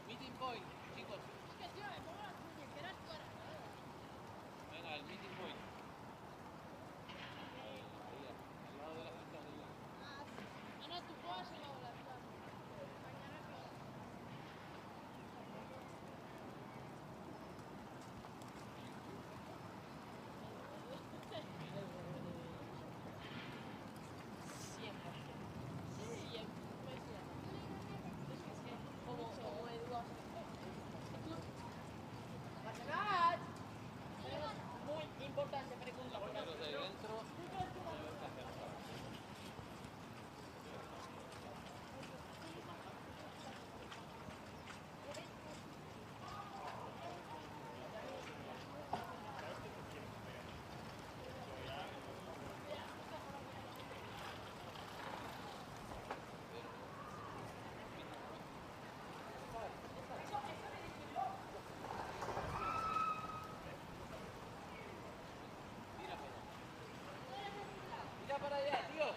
Speaker 4: Meeting point, chicos. Venga, el meeting point. Ahí, al lado de la alcantarilla.
Speaker 6: Ana, tú puedes ir a volar. Siempre. Como Eduardo. Barcelona. Muy importante pregunta.
Speaker 4: Porque los de dentro deben hacer otra vez. Mira para allá, tío.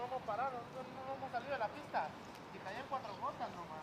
Speaker 3: hemos parado, nosotros no hemos salido de la pista. Y caían 4 gotas nomás.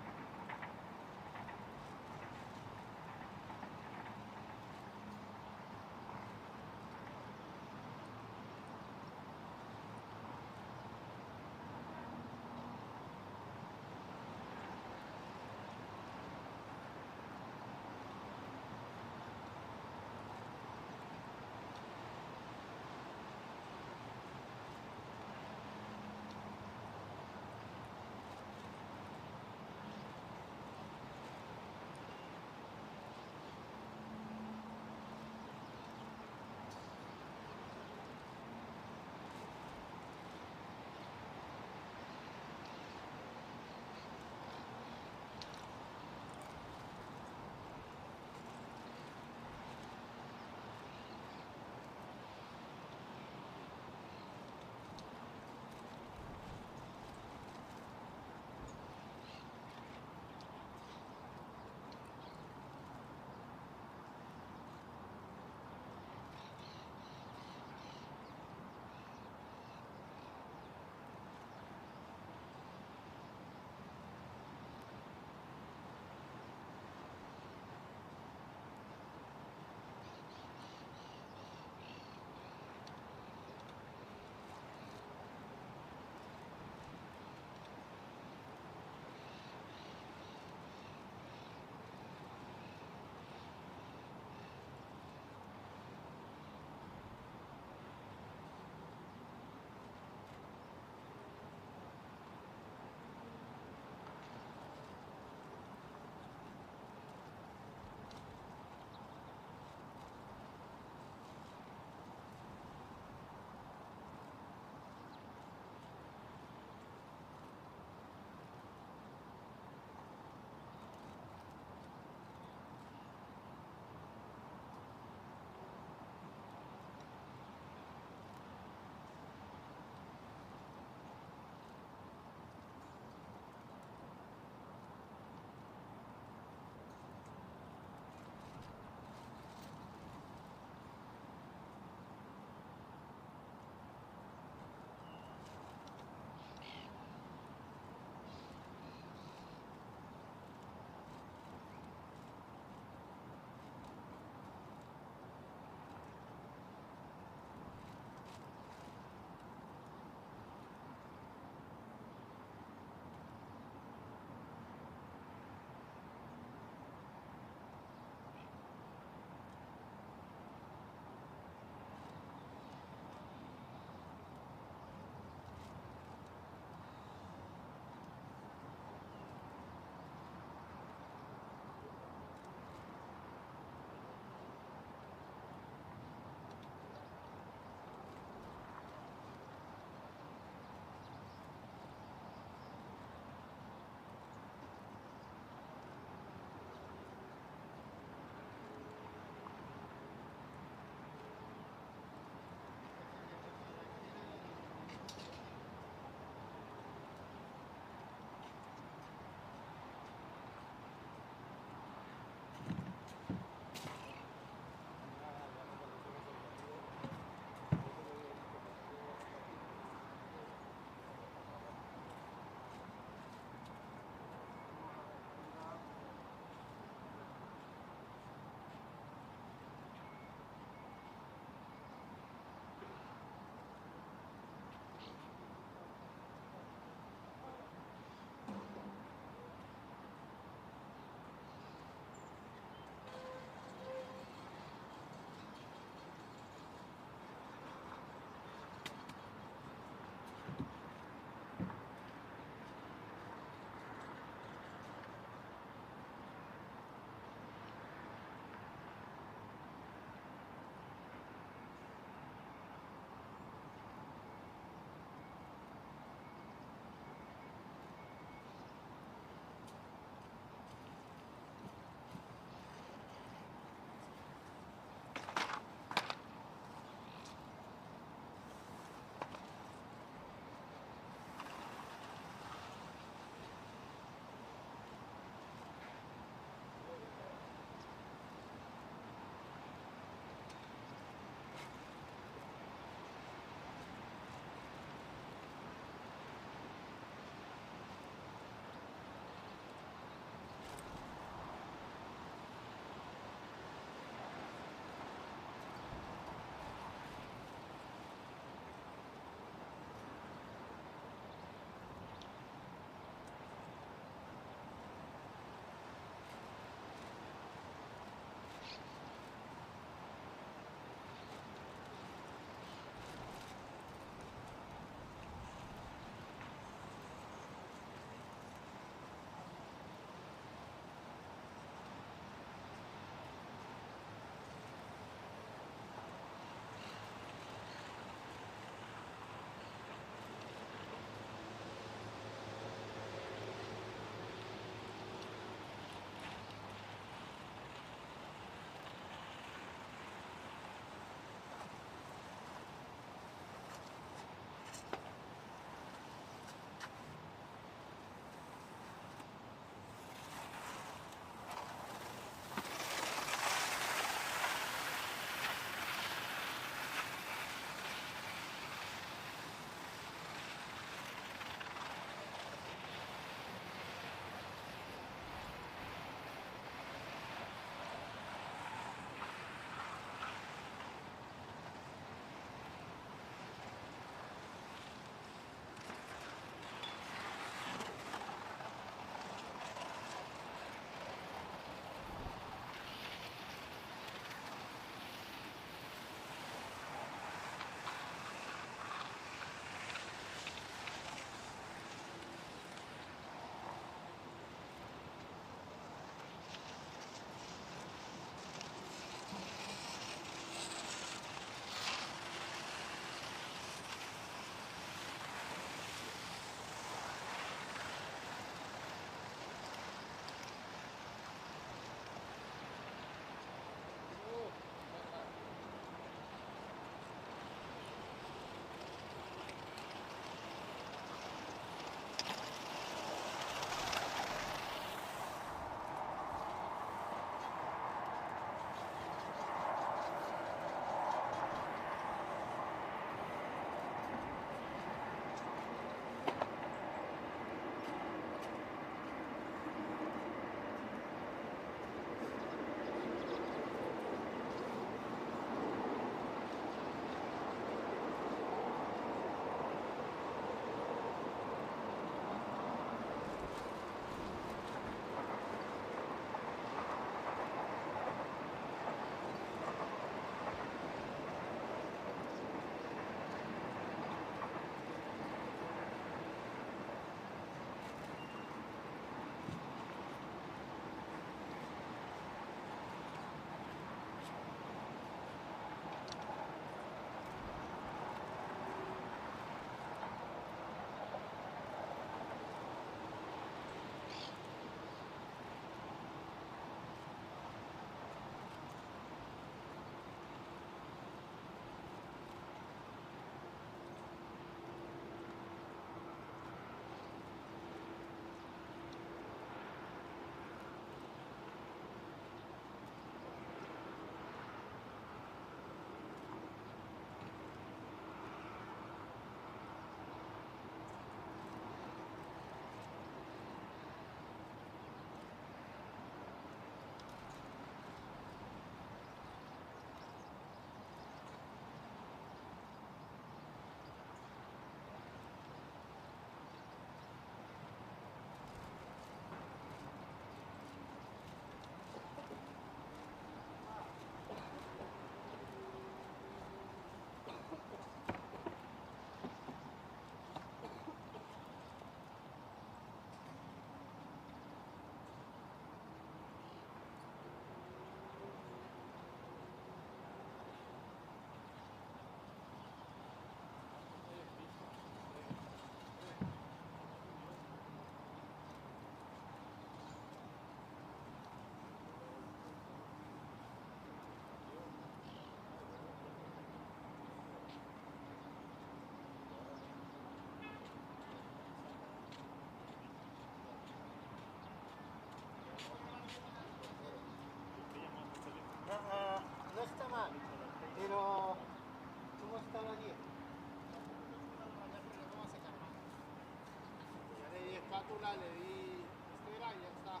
Speaker 3: válvula, le di estera y ya está.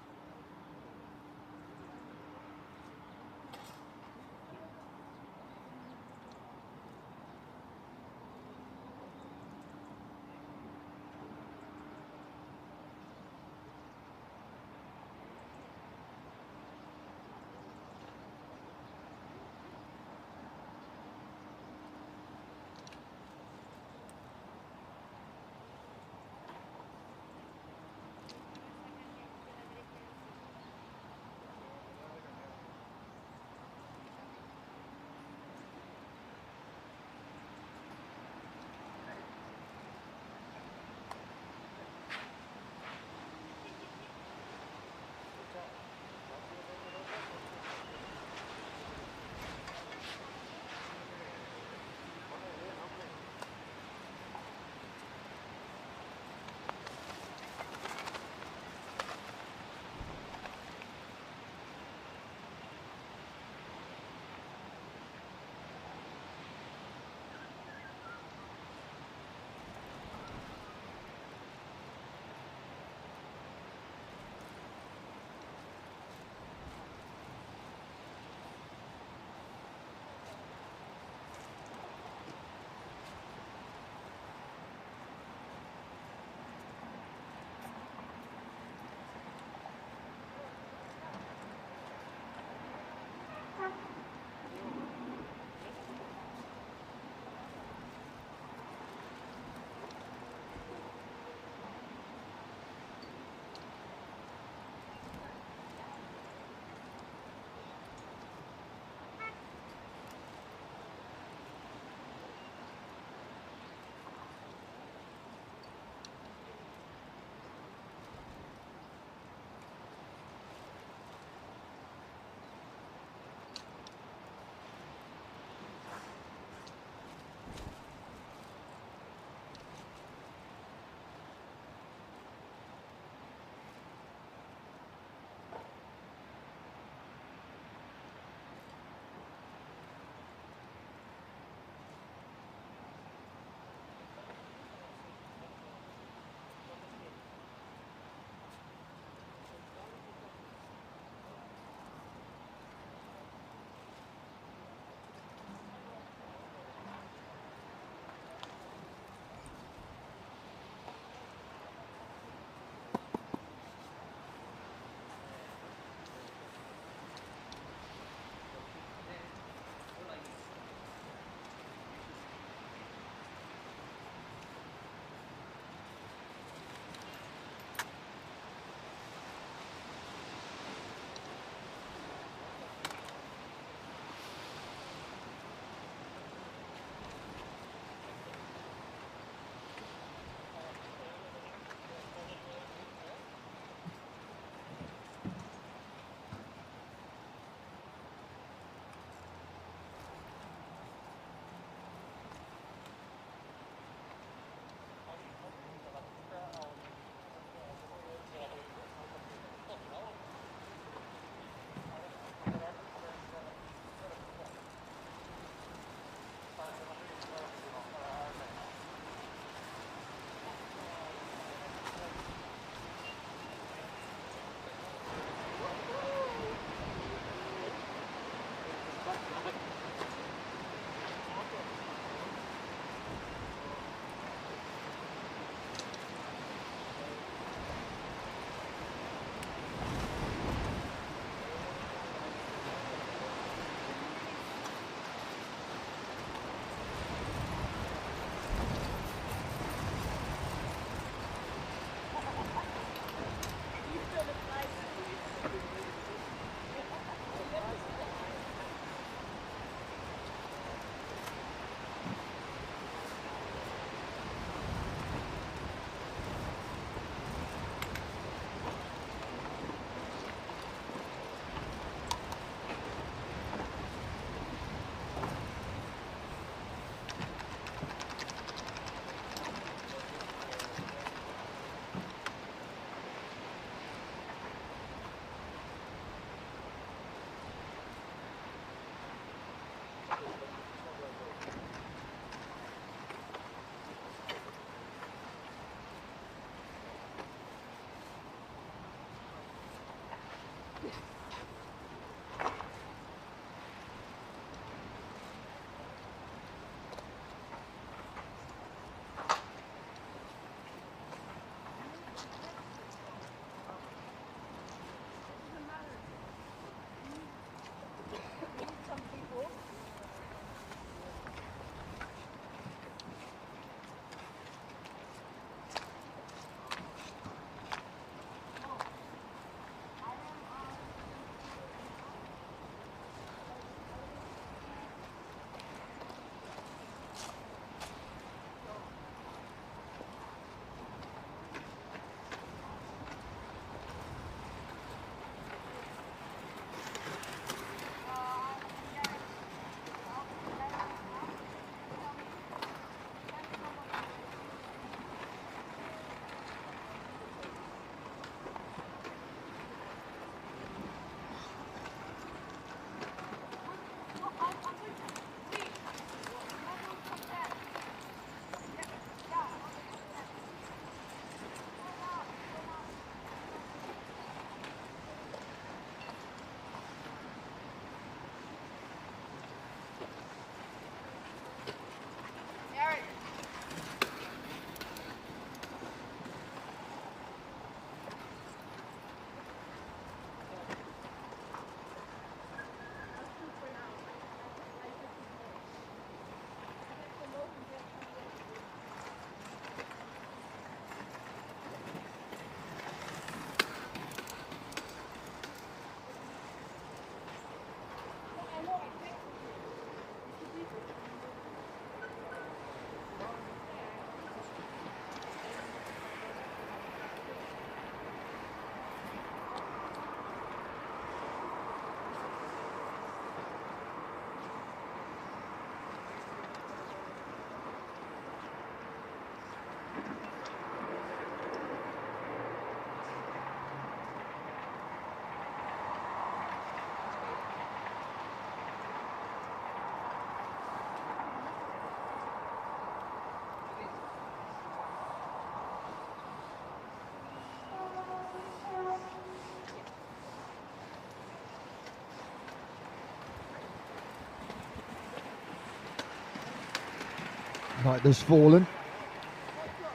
Speaker 7: Night has fallen.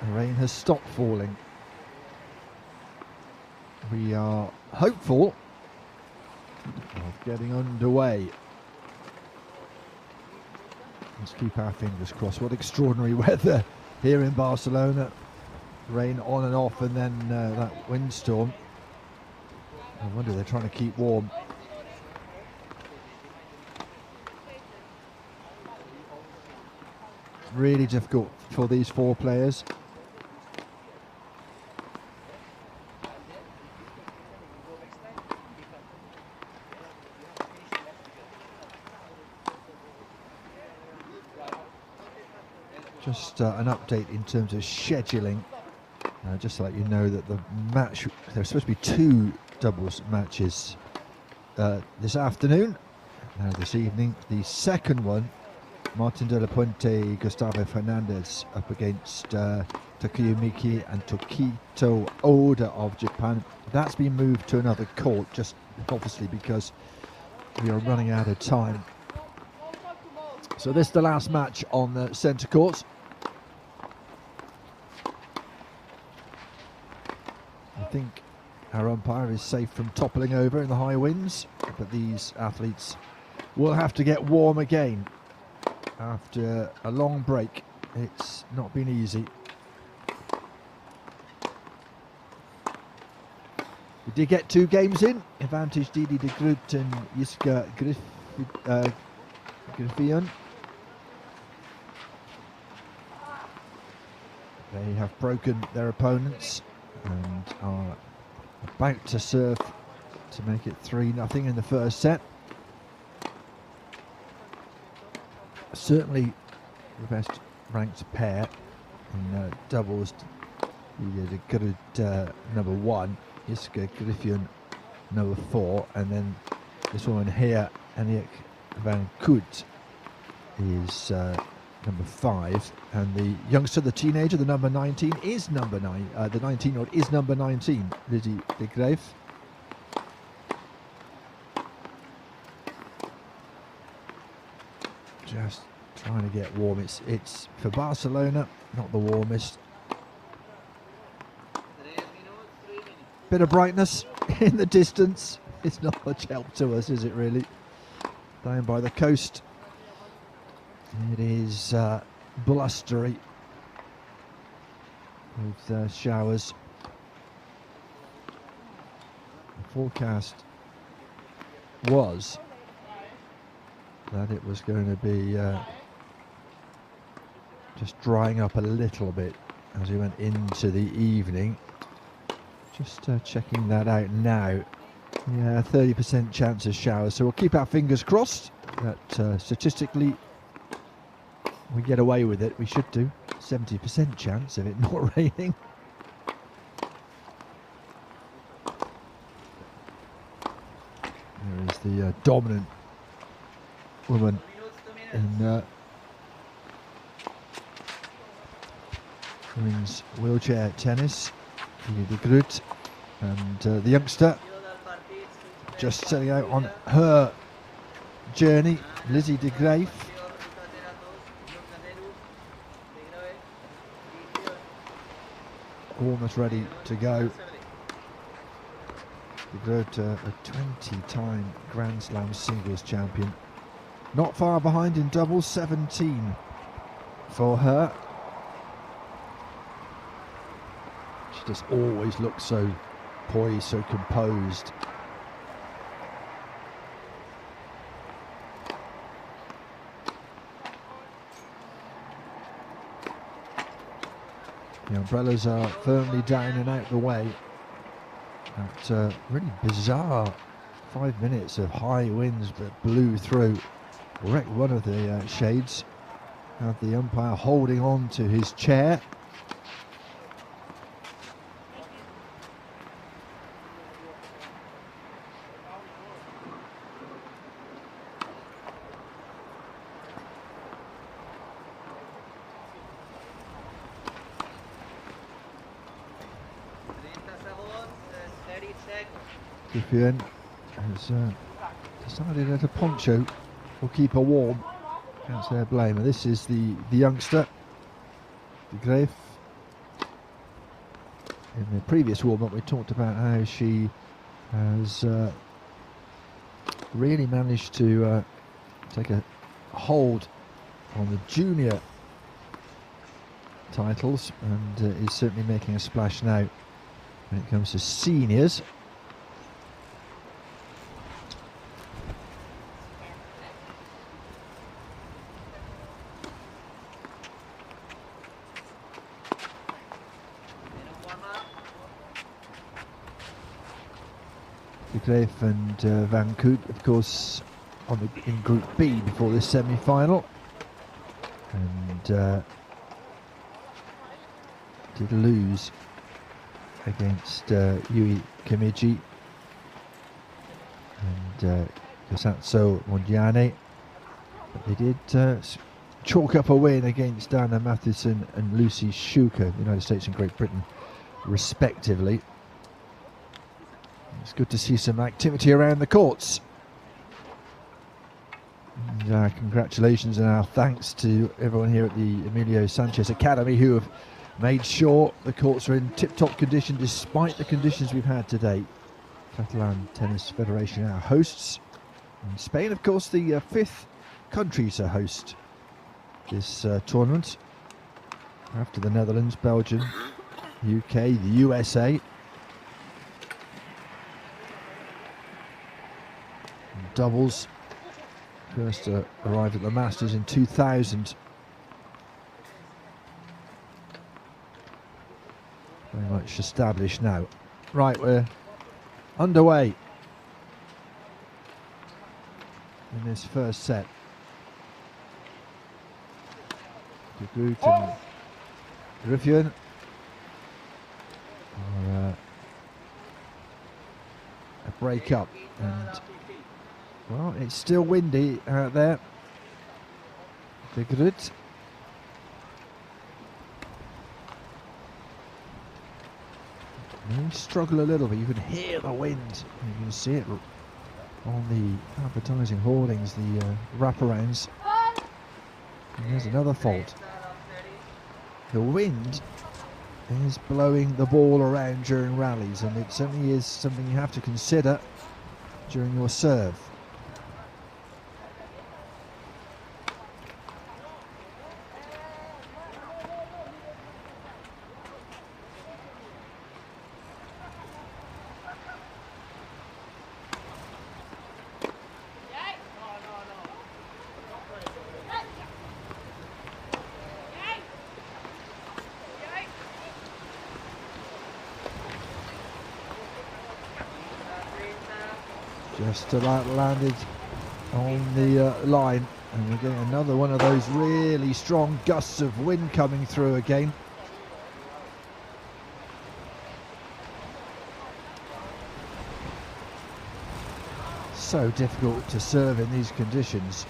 Speaker 7: The rain has stopped falling. We are hopeful of getting underway. Let's keep our fingers crossed. What extraordinary weather here in Barcelona. Rain on and off, and then that windstorm. I wonder they're trying to keep warm. Really difficult for these four players. Just an update in terms of scheduling. Just to let you know that the match, there's supposed to be 2 doubles matches this afternoon. Now this evening, the second one, Martin de la Puente, Gustavo Fernandez up against Takuya Miki and Tokito Oda of Japan. That's been moved to another court, just obviously because we are running out of time. So this is the last match on the centre court. I think our umpire is safe from toppling over in the high winds, but these athletes will have to get warm again. After a long break, it's not been easy. We did get 2 games in. Advantage Didi de Groot and Jiska Griffion. They have broken their opponents and are about to serve to make it 3-0 in the first set. Certainly the best ranked pair in doubles. We did a good number 1, Jiska Griffion number 4, and then this woman here, Aniek van Koot, is number 5, and the youngster, the teenager, the number 19 is number 9. The 19-year-old is number 19, Lizzie de Graaf. Just trying to get warm. It's for Barcelona, not the warmest. Bit of brightness in the distance. It's not much help to us, is it really? Down by the coast, it is blustery with showers. The forecast was that it was going to be just drying up a little bit as we went into the evening. Just checking that out now. Yeah, 30% chance of showers, so we'll keep our fingers crossed that statistically we get away with it. We should do. 70% chance of it not raining. There is the dominant woman in women's wheelchair tennis, Didi de Groot, and the youngster just setting out on her journey, Lizzie de Graaf. Almost ready to go. De Groot, a 20-time Grand Slam singles champion. Not far behind in doubles, 17 for her. She just always looks so poised, so composed. The umbrellas are firmly down and out the way. That really bizarre 5 minutes of high winds that blew through, wrecked one of the shades. Had the umpire holding on to his chair. Griffin has decided that a poncho will keep her warm. Can't say I blame her. This is the youngster, de Graef. In the previous warm-up we talked about how she has really managed to take a hold on the junior titles and is certainly making a splash now when it comes to seniors. De Graef and Van Koot, of course, in Group B before this semi-final, and did lose against Yui Kimiji and Kosatsu Mondiane, but they did chalk up a win against Dana Matheson and Lucy Schuker, the United States and Great Britain respectively. It's good to see some activity around the courts. And, congratulations and our thanks to everyone here at the Emilio Sanchez Academy who have made sure the courts are in tip-top condition despite the conditions we've had today. Catalan Tennis Federation, our hosts. And Spain, of course, the fifth country to host this tournament, after the Netherlands, Belgium, UK, the USA. And doubles first arrived at the Masters in 2000. Very much established now. Right, we're underway in this first set. De Groot and Griffin are a break up, and well, it's still windy out there. De Groot. They struggle a little bit. You can hear the wind. You can see it on the advertising hoardings, the wraparounds. And there's another fault. The wind is blowing the ball around during rallies, and it certainly is something you have to consider during your serve. Just about landed on the line, and we're getting another one of those really strong gusts of wind coming through again. So difficult to serve in these conditions.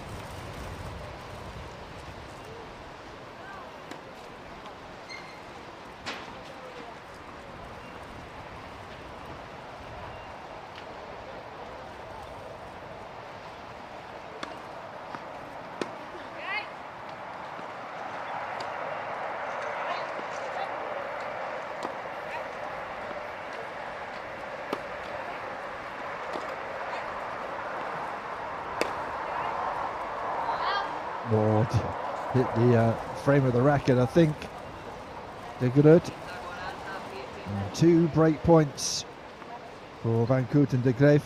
Speaker 7: Lord, hit the frame of the racket, I think. De Groot. 2 break points for Van Koot and De Graef.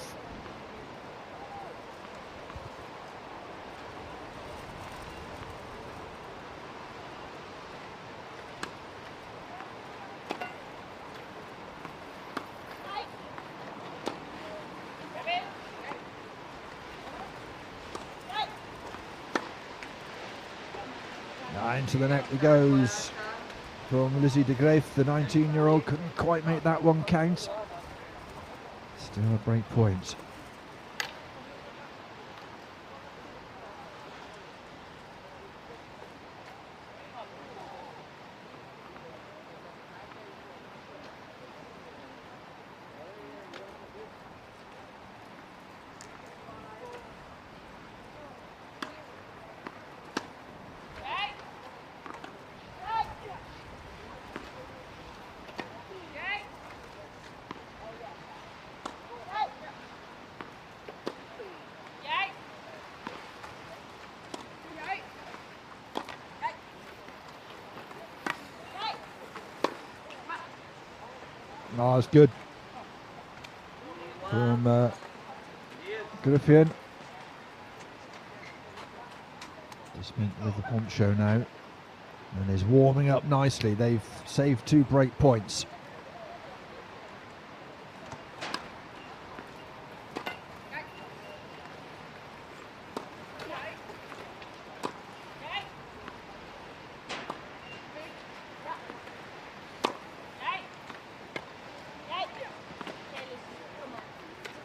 Speaker 7: Into the net he goes from Lizzie De Graef. The 19-year-old couldn't quite make that one count. Still a break point. Oh, it's good from Griffin. Just been with the poncho now and is warming up nicely. They've saved 2 break points.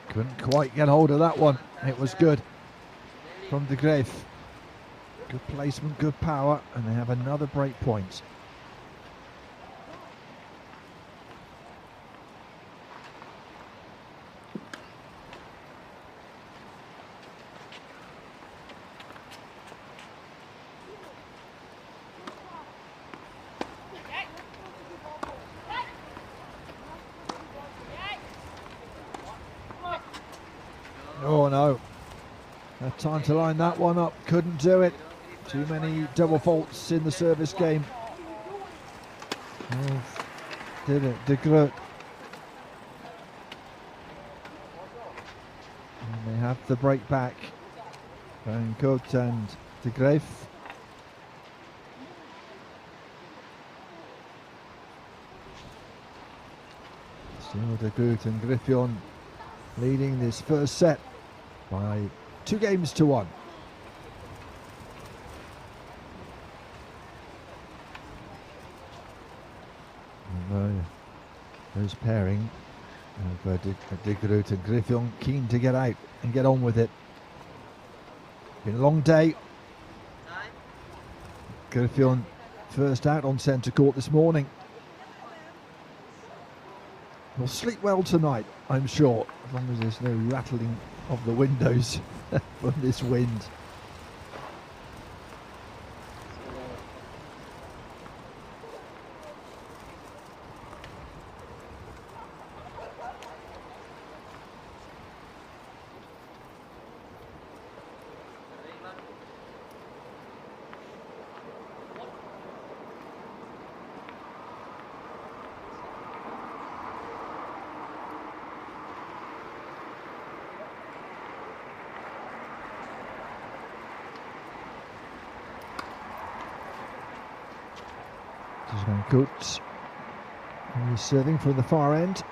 Speaker 7: Couldn't quite get hold of that one. It was good from de Graaf. Good placement, good power, and they have another break point. Oh no, had time to line that one up, couldn't do it. Too many double faults in the service game. Oh, did it, de Groot. And they have the break back. Van Coat and de Graaf. Still de Groot and Griffin leading this first set by 2 games to 1. Those pairing of de Groot and Griffin keen to get out and get on with it. Been a long day. Griffin first out on centre court this morning. Will sleep well tonight, I'm sure, as long as there's no rattling of the windows from this wind. Van Coates, he's serving from the far end.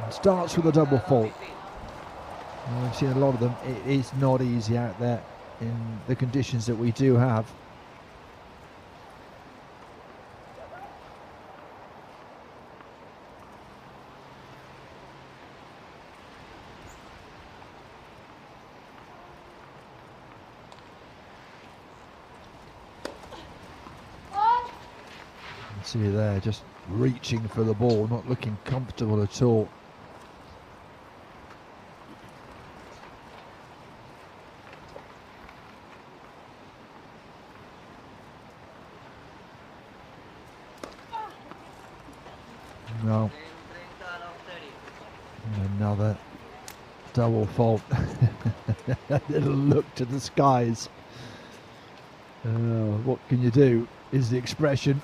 Speaker 7: And starts with a double fault. And we've seen a lot of them. It is not easy out there in the conditions that we do have. See there, just reaching for the ball, not looking comfortable at all. No. Another double fault. That little look to the skies. What can you do, is the expression.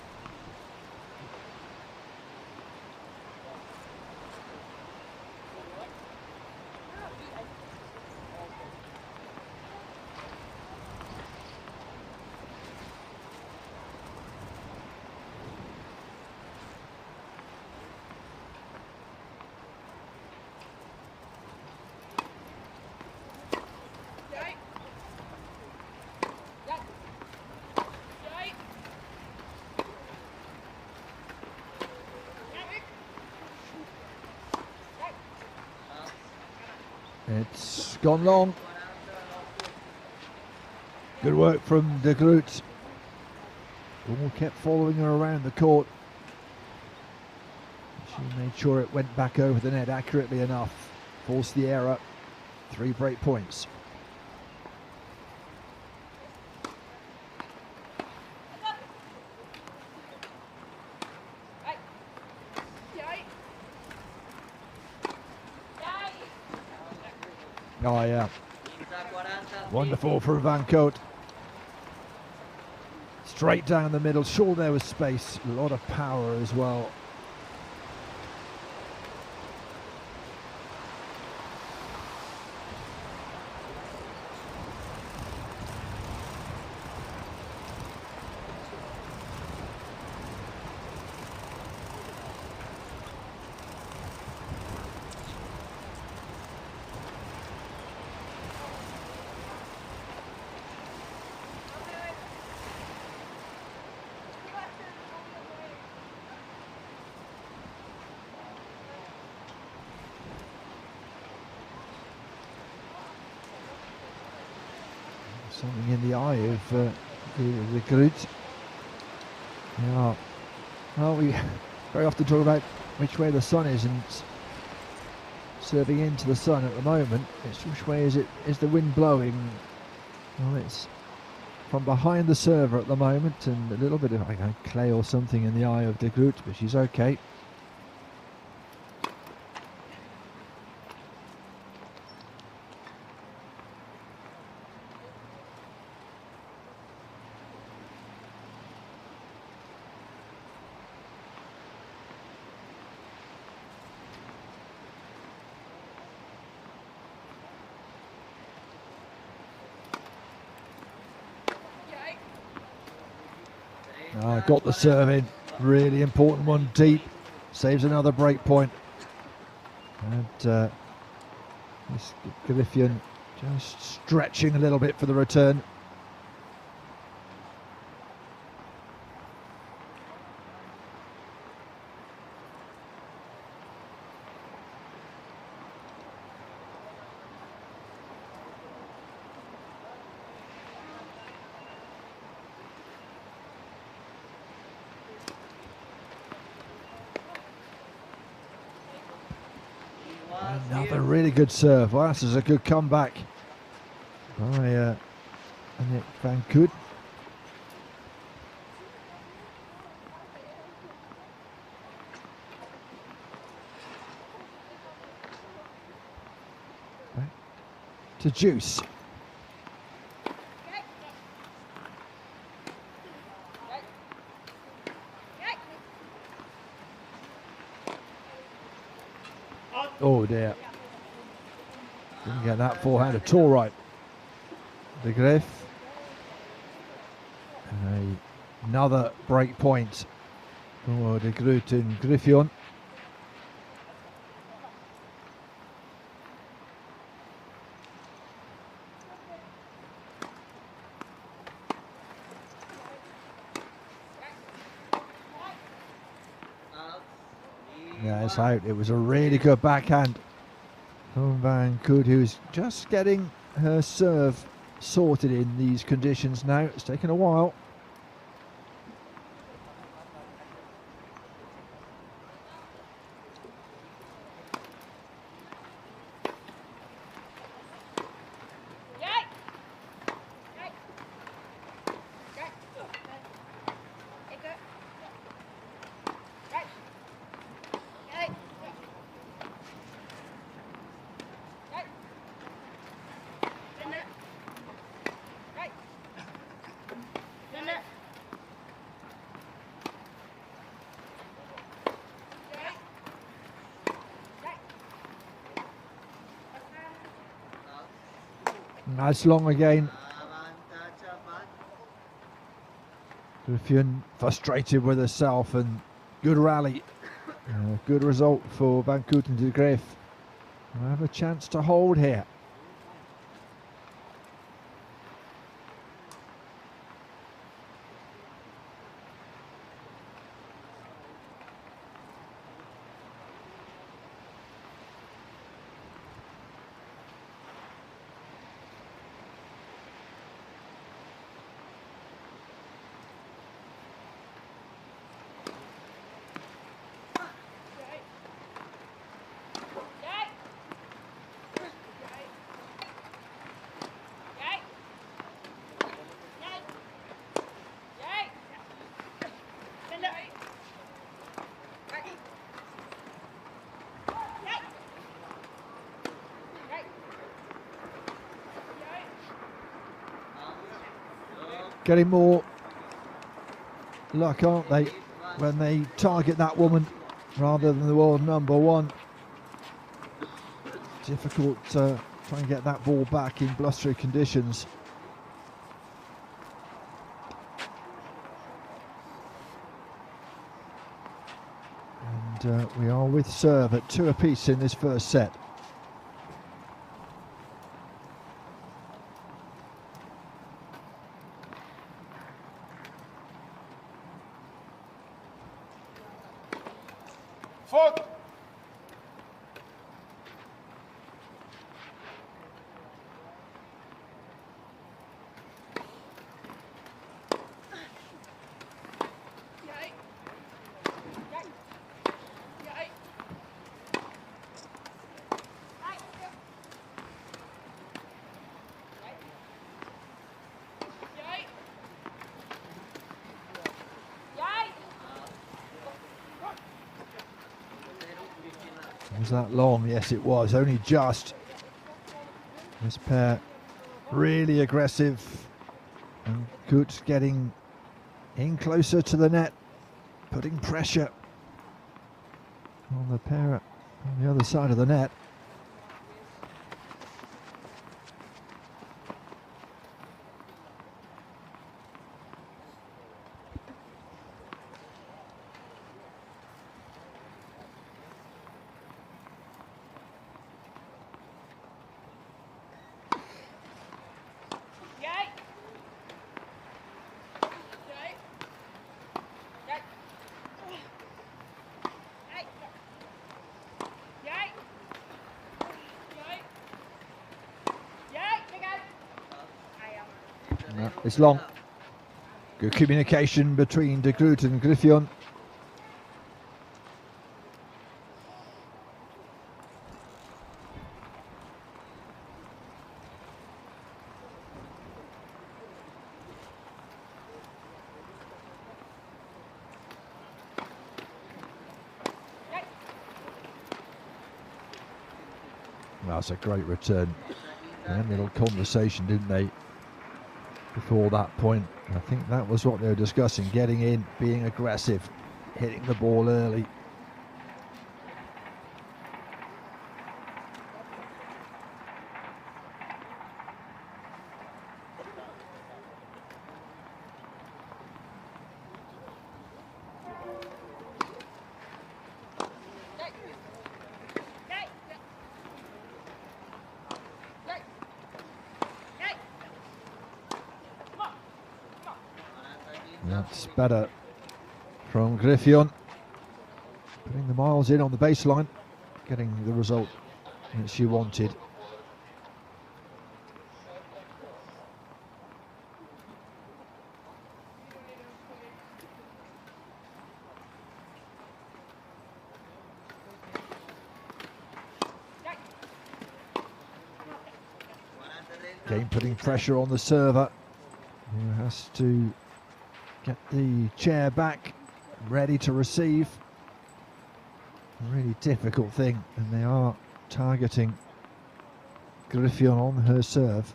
Speaker 7: It's gone long. Good work from de Groot. Ball kept following her around the court. She made sure it went back over the net accurately enough. Forced the error. 3 break points. Oh yeah, wonderful from Van Coat. Straight down the middle. Sure, there was space. A lot of power as well. Something in the eye of the Groot. Yeah. Well, we very often talk about which way the sun is, and serving into the sun at the moment. It's which way is the wind blowing? Well, it's from behind the server at the moment, and a little bit of clay or something in the eye of de Groot, but she's okay. Got the serve in, really important one, deep, saves another break point. And this Griffion just stretching a little bit for the return. Another really good serve. Well, this is a good comeback by Nick Van Koot. Back to Juice. Oh dear. Didn't get that forehand at all right. De Griff. And another break point for De Groot and Griffion. Yeah, it's out. It was a really good backhand from Van Koot, who's just getting her serve sorted in these conditions now. It's taken a while. Nice long again. Griffion frustrated with herself, and good rally. Good result for Van Koot and de Griff. We'll have a chance to hold here. Getting more luck, aren't they, when they target that woman rather than the world number one. Difficult to try and get that ball back in blustery conditions. And we are with serve at 2 apiece in this first set.
Speaker 2: Foot.
Speaker 7: Was that long? Yes, it was. Only just. This pair really aggressive, and good getting in closer to the net, putting pressure on the pair on the other side of the net. It's long. Good communication between De Groot and Griffiths. That's a great return. They had a little conversation, didn't they, before that point? I think that was what they were discussing, getting in, being aggressive, hitting the ball early. That's better from Griffiths, putting the miles in on the baseline, getting the result that she wanted. Again, putting pressure on the server, who has to get the chair back, ready to receive. A really difficult thing, and they are targeting Griffiths on her serve.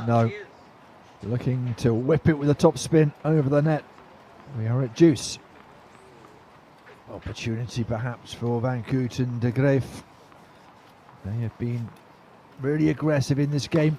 Speaker 7: No, looking to whip it with a top spin over the net. We are at deuce. Opportunity perhaps for Van Koot and De Graaf. They have been really aggressive in this game.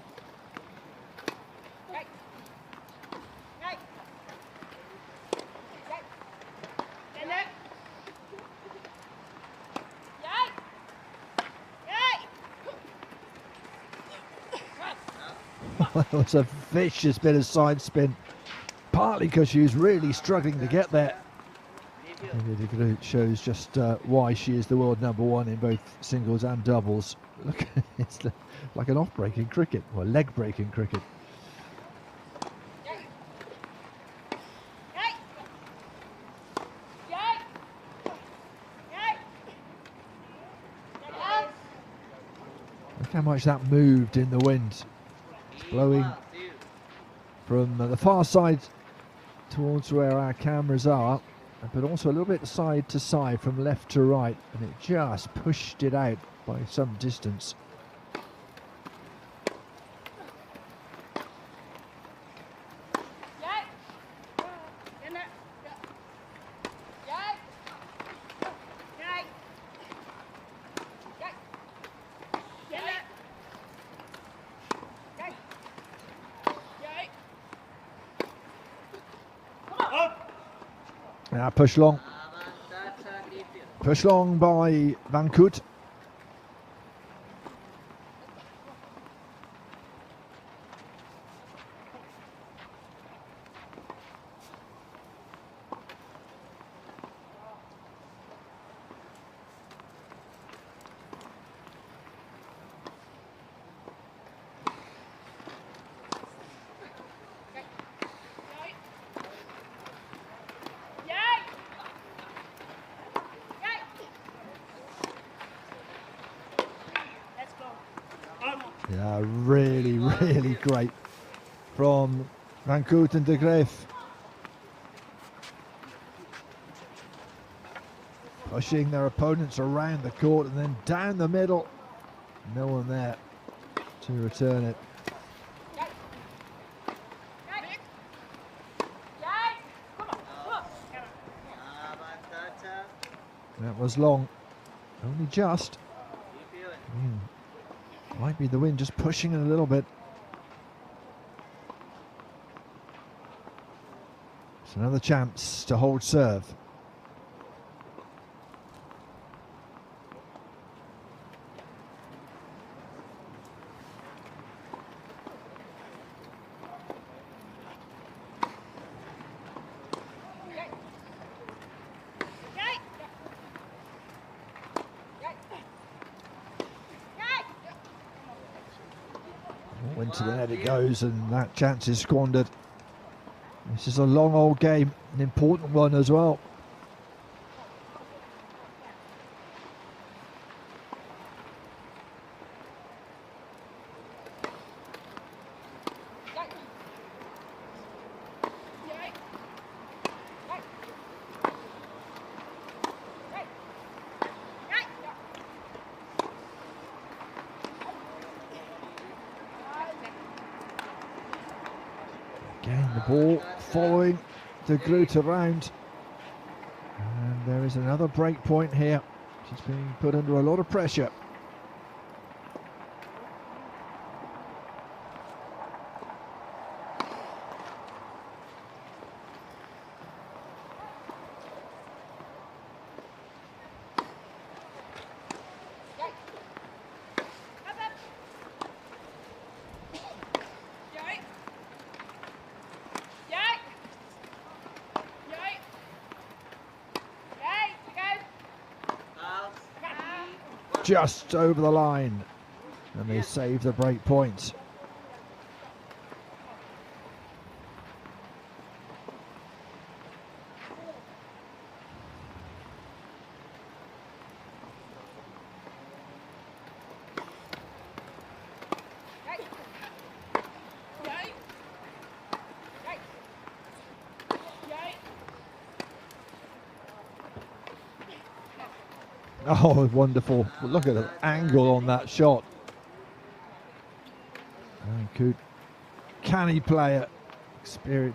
Speaker 7: It was a vicious bit of side spin, partly because she was really struggling to get there. De Groot shows just why she is the world number one in both singles and doubles. Look, it's like an off-break in cricket, or leg break in cricket. Look how much that moved in the wind. It's blowing from the far side towards where our cameras are, but also a little bit side to side from left to right, and it just pushed it out by some distance. Now push long by Van Koot. Yeah, really great from Van Koot and de Greef. Pushing their opponents around the court and then down the middle. No one there to return it. That was long, only just. Might be the wind just pushing it a little bit. It's another chance to hold serve. Into the net it goes, and that chance is squandered. This is a long old game, an important one as well. Again, the ball following de Groot around. And there is another break point here. She's being put under a lot of pressure. Just over the line, and they save the break point. Oh, wonderful. Look at the angle on that shot. Good. Canny player.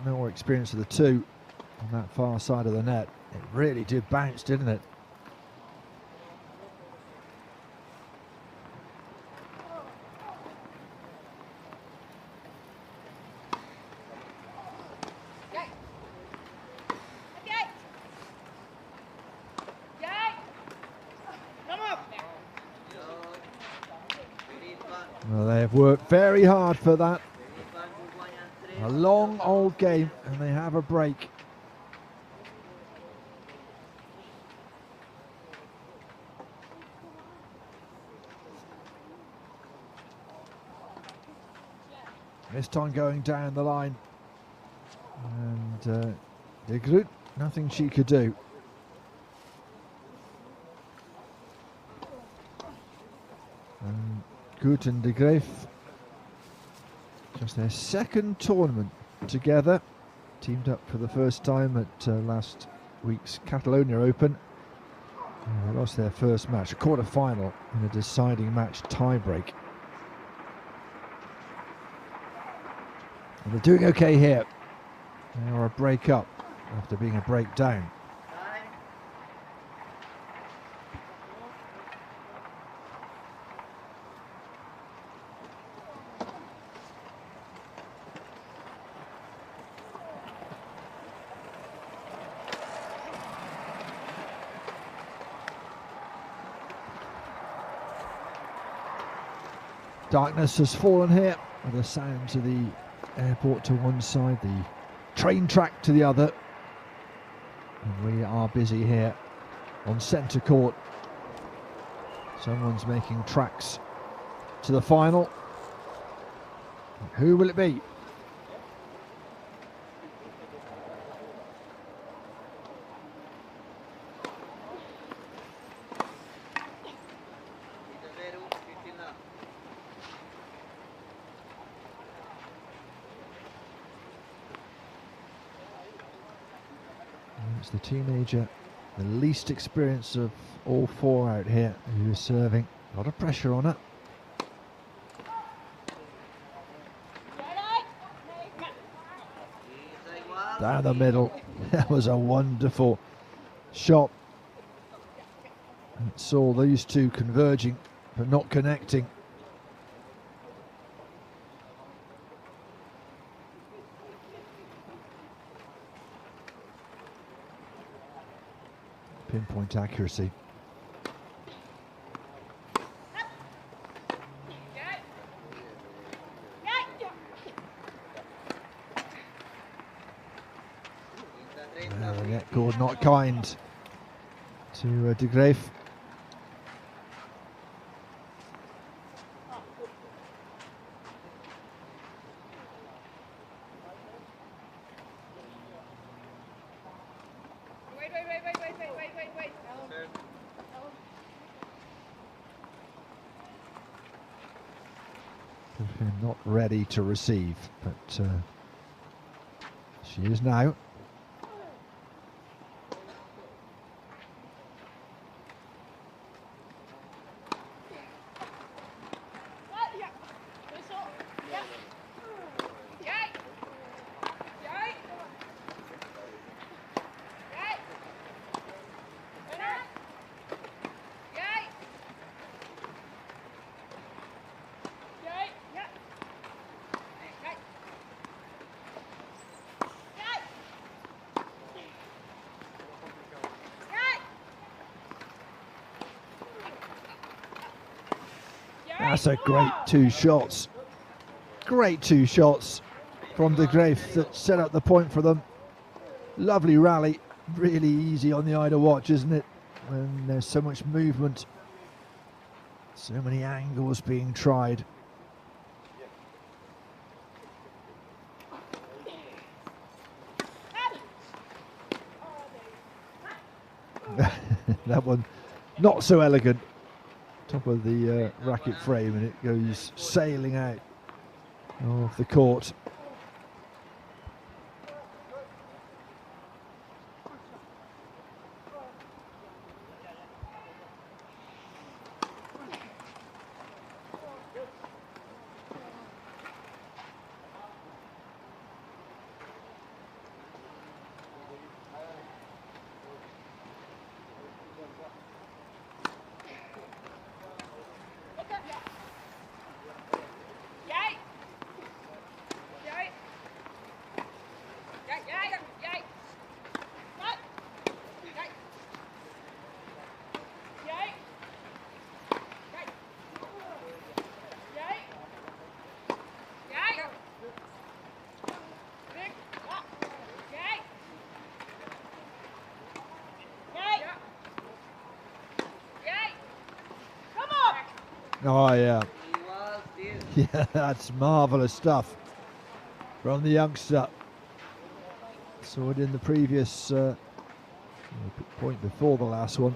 Speaker 7: More experience of the two on that far side of the net. It really did bounce, didn't it? Well, they have worked very hard for that. A long old game, and they have a break. This time going down the line. And de Groot, nothing she could do. Gut and de Graaf. Just their second tournament together. Teamed up for the first time at last week's Catalonia Open. They lost their first match, a quarter-final in a deciding match tie-break. And they're doing okay here. They are a break up after being a break down. Darkness has fallen here with the sounds of the airport to one side, the train track to the other. And we are busy here on centre court. Someone's making tracks to the final. Who will it be? It's the teenager, the least experienced of all four out here, who is serving. A lot of pressure on her. Down the middle. That was a wonderful shot. It saw these two converging but not connecting. Pinpoint accuracy. The net cord not kind to de Graaf. Not ready to receive, but she is now. That's a great two shots. Great two shots from de Graaf that set up the point for them. Lovely rally. Really easy on the eye to watch, isn't it? When there's so much movement. So many angles being tried. That one not so elegant. Top of the racket frame, and it goes sailing out of the court. Oh yeah, yeah, that's marvellous stuff from the youngster. Saw it in the previous point before the last one.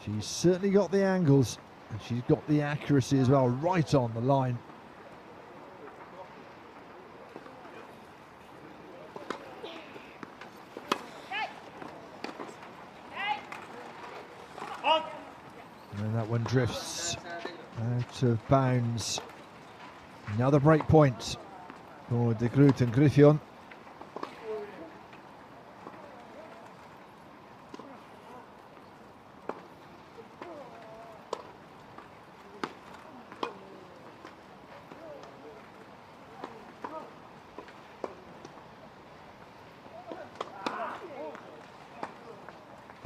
Speaker 7: She's certainly got the angles And she's got the accuracy as well, right on the line. And that one drifts out of bounds. Another break point for De Groot and Griffiths.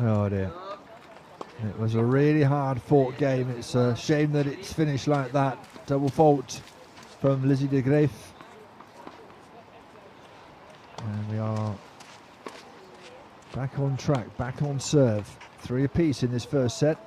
Speaker 7: Oh dear. It was a really hard fought game. It's a shame that it's finished like that. Double fault from Lizzie de Graaf. And we are back on track, back on serve. 3 apiece in this first set.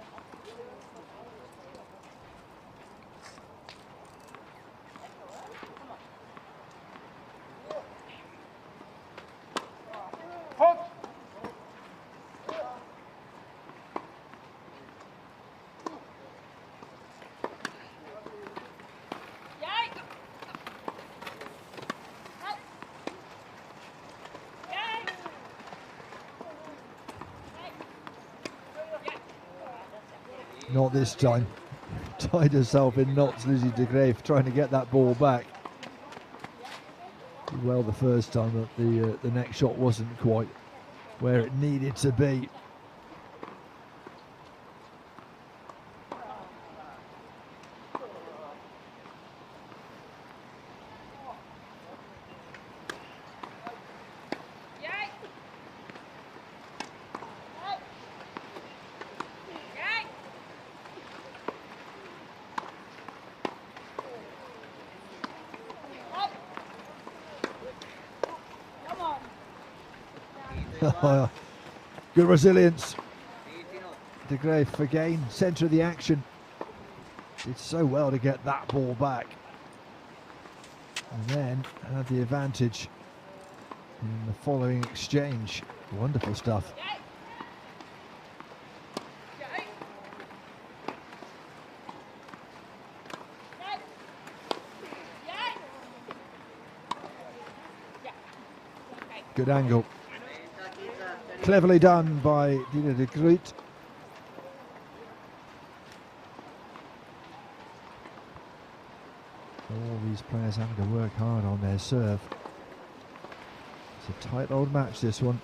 Speaker 7: Not this time. Tied herself in knots, Lizzie de Graaf, trying to get that ball back. Did well the first time, but the next shot wasn't quite where it needed to be. Good resilience. De Graaf again, centre of the action. Did so well to get that ball back. And then had the advantage in the following exchange. Wonderful stuff. Good angle. Cleverly done by Dina de Groot. All these players having to work hard on their serve. It's a tight old match, this one.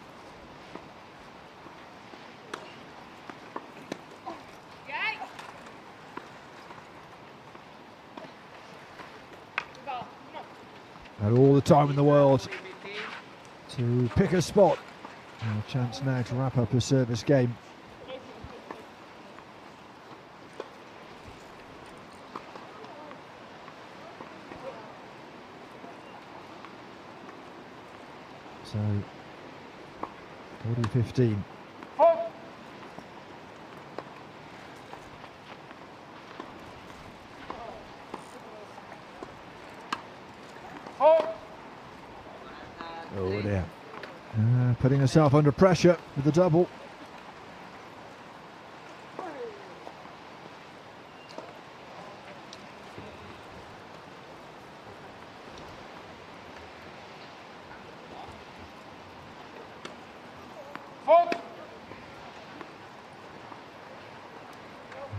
Speaker 7: Had all the time in the world to pick a spot. And a chance now to wrap up a service game. So 40-15. Oh dear. Putting herself under pressure with the double.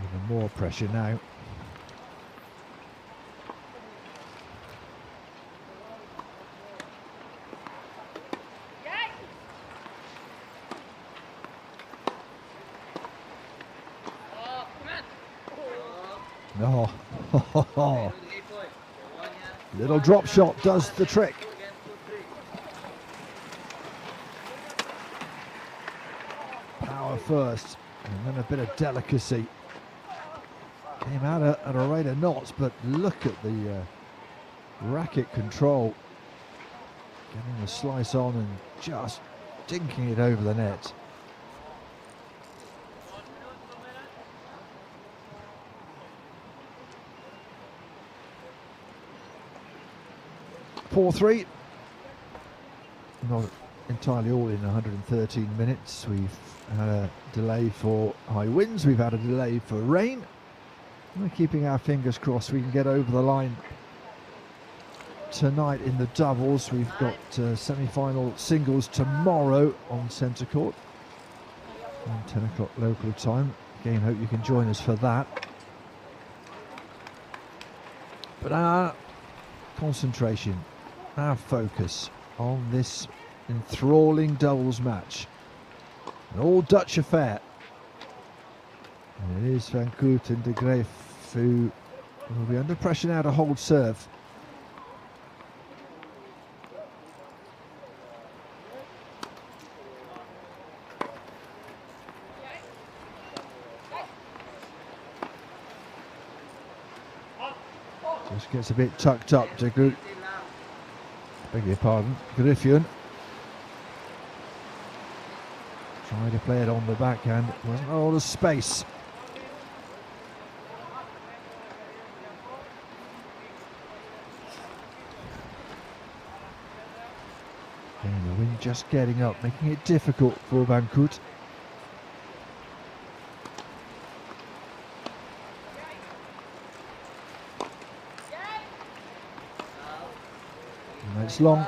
Speaker 7: Even more pressure now. Oh, little drop shot does the trick. Power first, and then a bit of delicacy. Came out at a rate of knots, but look at the racket control. Getting the slice on and just dinking it over the net. Four-3. Not entirely all in 113 minutes. We've had a delay for high winds. We've had a delay for rain. We're keeping our fingers crossed we can get over the line tonight in the doubles. We've got semi-final singles tomorrow on centre court, 10 o'clock local time. Again, hope you can join us for that. But our concentration, our focus on this enthralling doubles match, an all Dutch affair. And it is Van Koot and De Graaf who will be under pressure now to hold serve. Just gets a bit tucked up to Beg your pardon, Griffin. Trying to play it on the backhand, wasn't a lot of space. And the wind just getting up, making it difficult for Van Koot. And it's long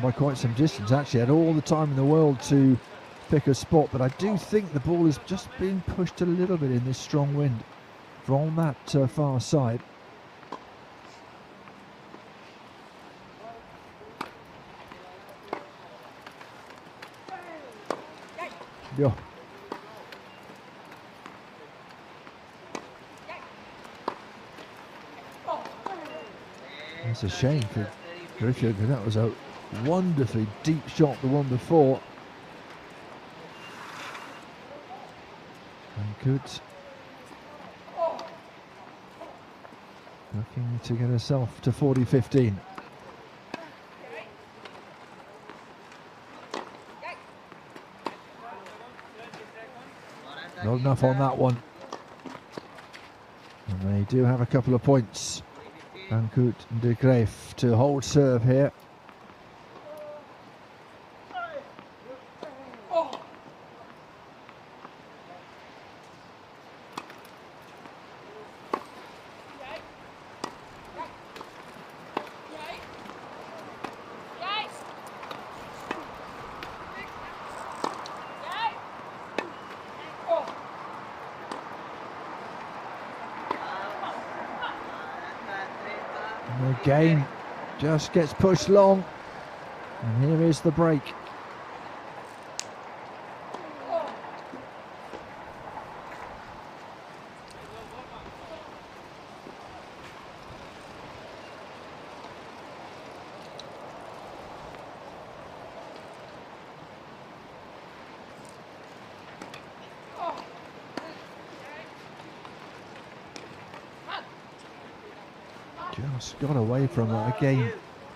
Speaker 7: by quite some distance. Actually, had all the time in the world to pick a spot, but I do think the ball has just been pushed a little bit in this strong wind from that far side. Yeah. That's a shame for Griffin, because that was a wonderfully deep shot, the one before. And Koot looking to get herself to 40-15. Not enough on that one. And they do have a couple of points. Van Koot and De Graaf to hold serve here. Again, just gets pushed long, and here is the break. Just got away from that again.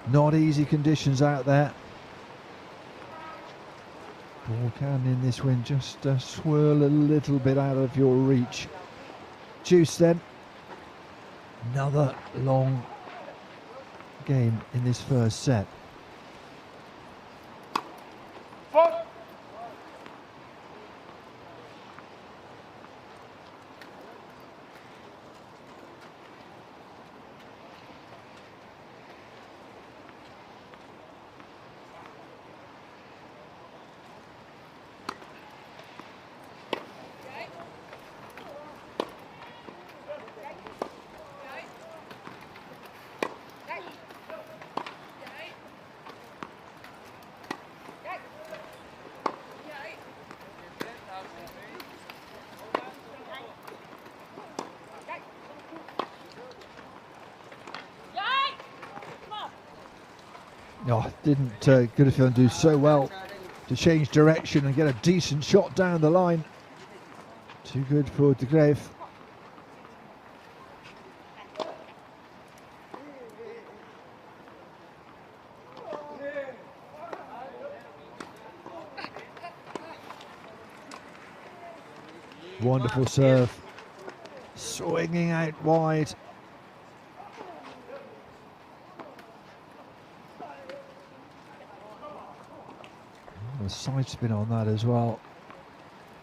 Speaker 7: Not easy conditions out there. Ball can in this wind just swirl a little bit out of your reach. Juice then. Another long game in this first set. Oh, didn't Griffin do so well to change direction and get a decent shot down the line. Too good for De Graaf. Wonderful serve. Swinging out wide. The side spin on that as well.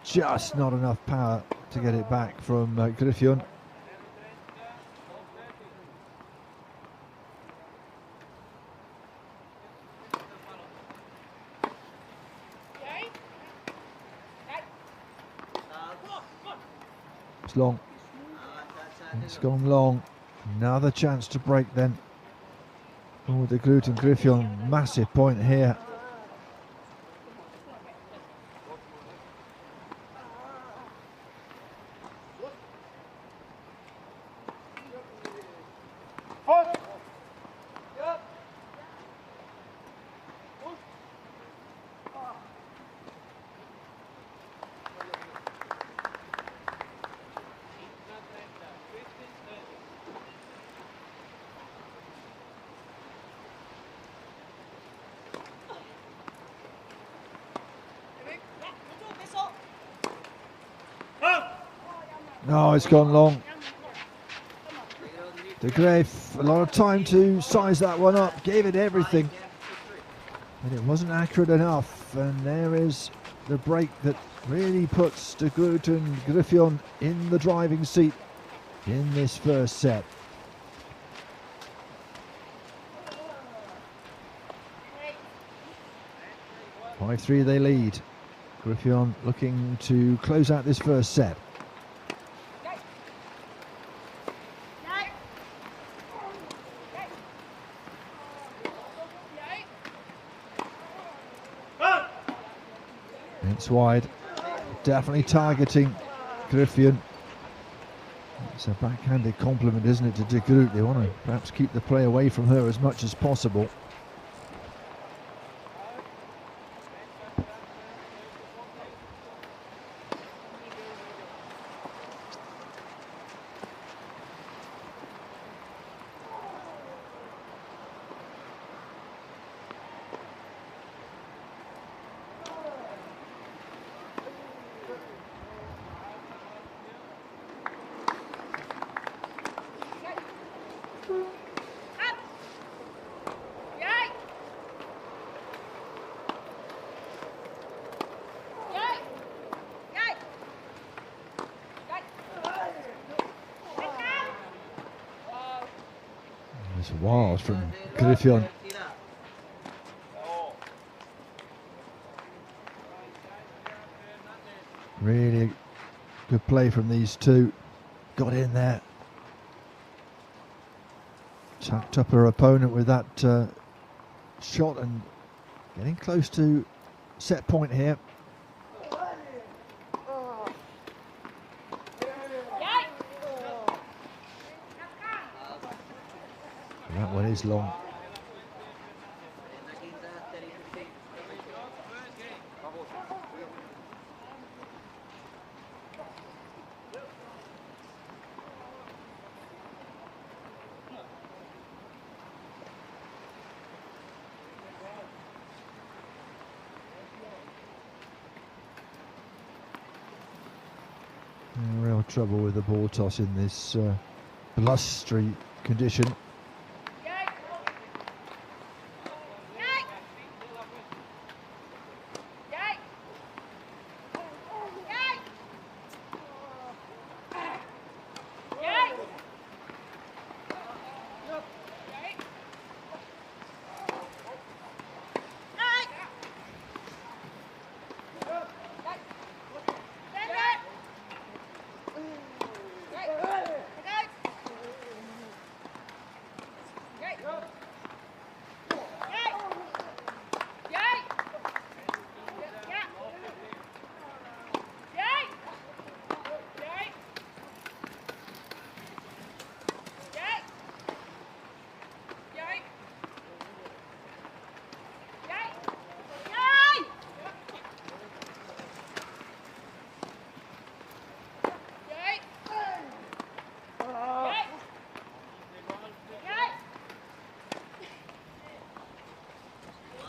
Speaker 7: Just not enough power to get it back from Griffin. It's long. It's gone long. Another chance to break then. Oh, De Groot and Griffin, massive point here. No, it's gone long. De Graaf, a lot of time to size that one up, gave it everything, but it wasn't accurate enough. And there is the break that really puts De Groot and Griffin in the driving seat in this first set. 5-3 they lead. Griffin looking to close out this first set. It's wide, definitely targeting Griffin. It's a backhanded compliment, isn't it, to De Groot? They want to perhaps keep the play away from her as much as possible. It's wild from Griffin. Really good play from these two. Got in there. Tucked up her opponent with that shot and getting close to set point here. That one is long. Real trouble with the ball toss in this blustery condition.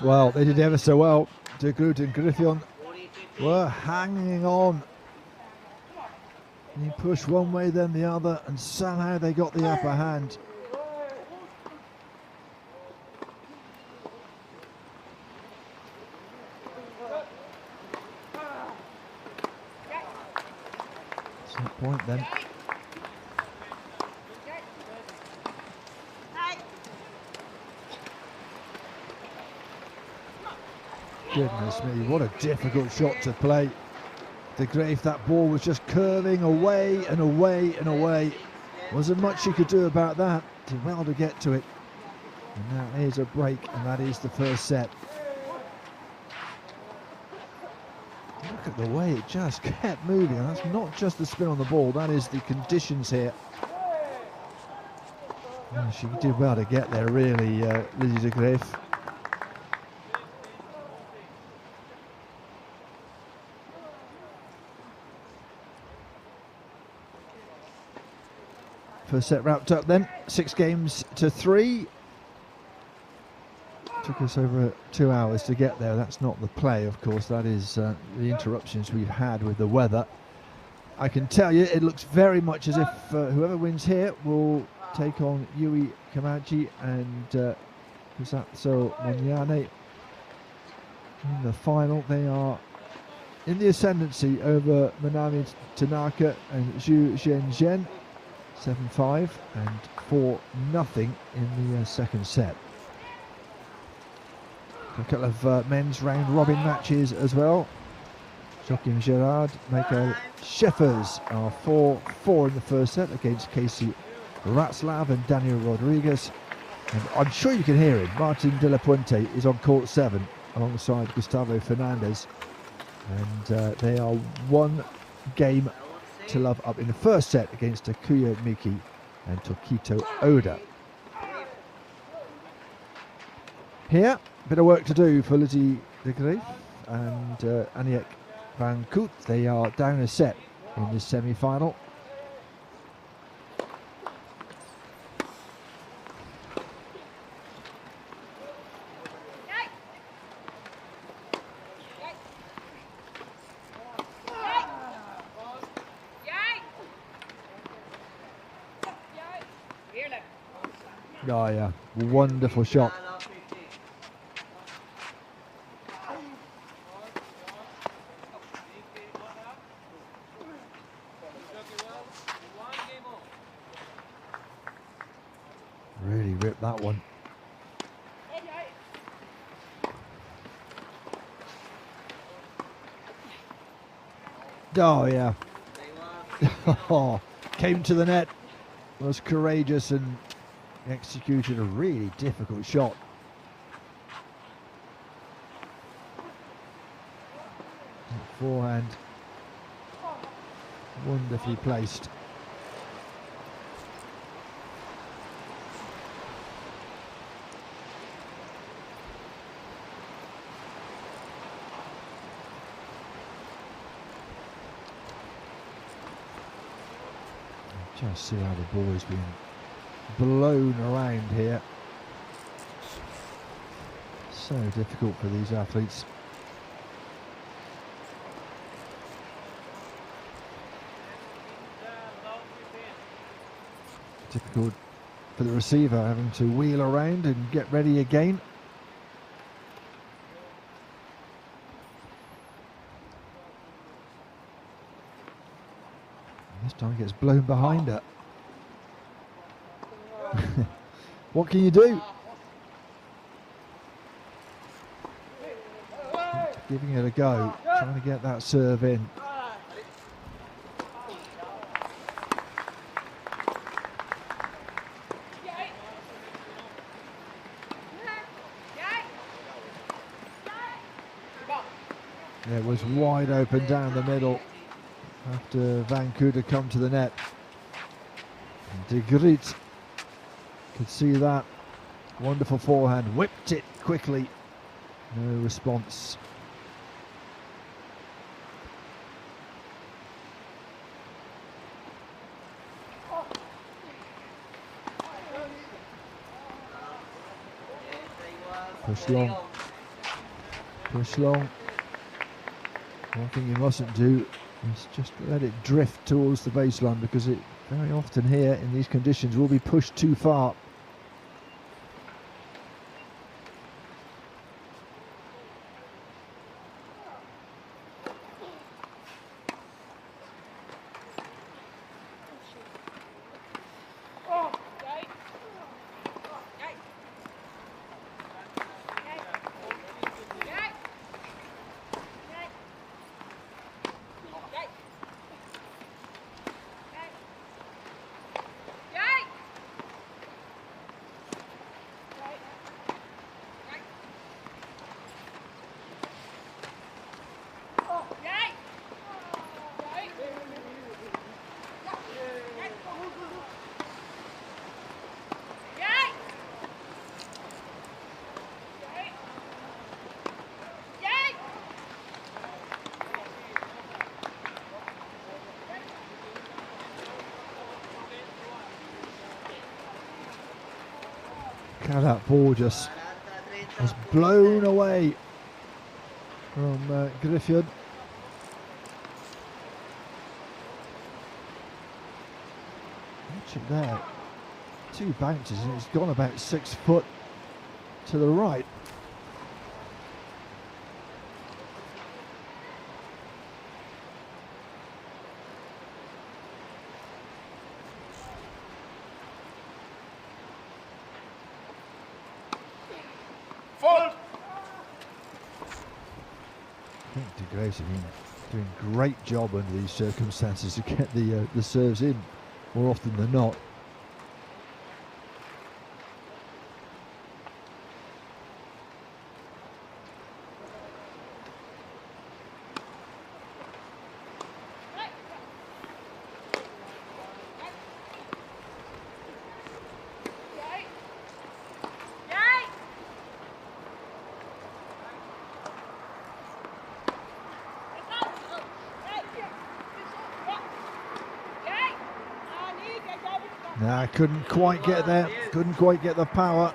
Speaker 7: Well, they did ever so well. De Groot and Griffin were hanging on. You push one way then the other, and somehow they got the upper hand. Set point then. Goodness me, what a difficult shot to play. De Graaf, that ball was just curving away and away and away. Wasn't much you could do about that. Did well to get to it. And now here's a break, and that is the first set. Look at the way it just kept moving, and that's not just the spin on the ball, that is the conditions here. Oh, she did well to get there, really, Lizzie de Graaf. First set wrapped up then, 6 games to 3. Took us over 2 hours to get there. That's not the play, of course, that is the interruptions we've had with the weather. I can tell you it looks very much as if whoever wins here will take on Yui Kamachi and Kusatsu Munyane in the final. They are in the ascendancy over Manami Tanaka and Zhu Zhenzhen, 7-5 and 4-0 in the second set. A couple of men's round robin matches as well. Joachim Gerard, Michael Scheffers are 4-4 in the first set against Casey Ratzlav and Daniel Rodriguez. And I'm sure you can hear him. Martin De La Puente is on court 7 alongside Gustavo Fernandez. And they are 1 game to love up in the first set against Takuya Miki and Tokito Oda. Here, a bit of work to do for Lizzie de Graaf and Aniek van Koot. They are down a set in this semi-final. Oh yeah, wonderful shot. Really ripped that one. Oh yeah. Oh, came to the net, was courageous and executed a really difficult shot. Forehand, wonderfully placed. Just see how the ball is being blown around here. So difficult for these athletes. Difficult for the receiver, having to wheel around and get ready again. This time gets blown behind her. What can you do? Giving it a go, trying to get that serve in. It was wide open down the middle after Van Koot had come to the net. De Graaf could see that. Wonderful forehand, whipped it quickly. No response. Push long. Push long. One thing you mustn't do is just let it drift towards the baseline, because it very often here in these conditions will be pushed too far. Look how that ball just
Speaker 5: 40,
Speaker 7: was
Speaker 5: 30
Speaker 7: blown
Speaker 5: puntos.
Speaker 7: away from Griffin. Watch it there. 2 bounces and it's gone about 6 foot to the right.
Speaker 3: Fault!
Speaker 7: I think De Groot's have been doing a great job under these circumstances to get the serves in more often than not. Nah, couldn't quite get there, couldn't quite get the power.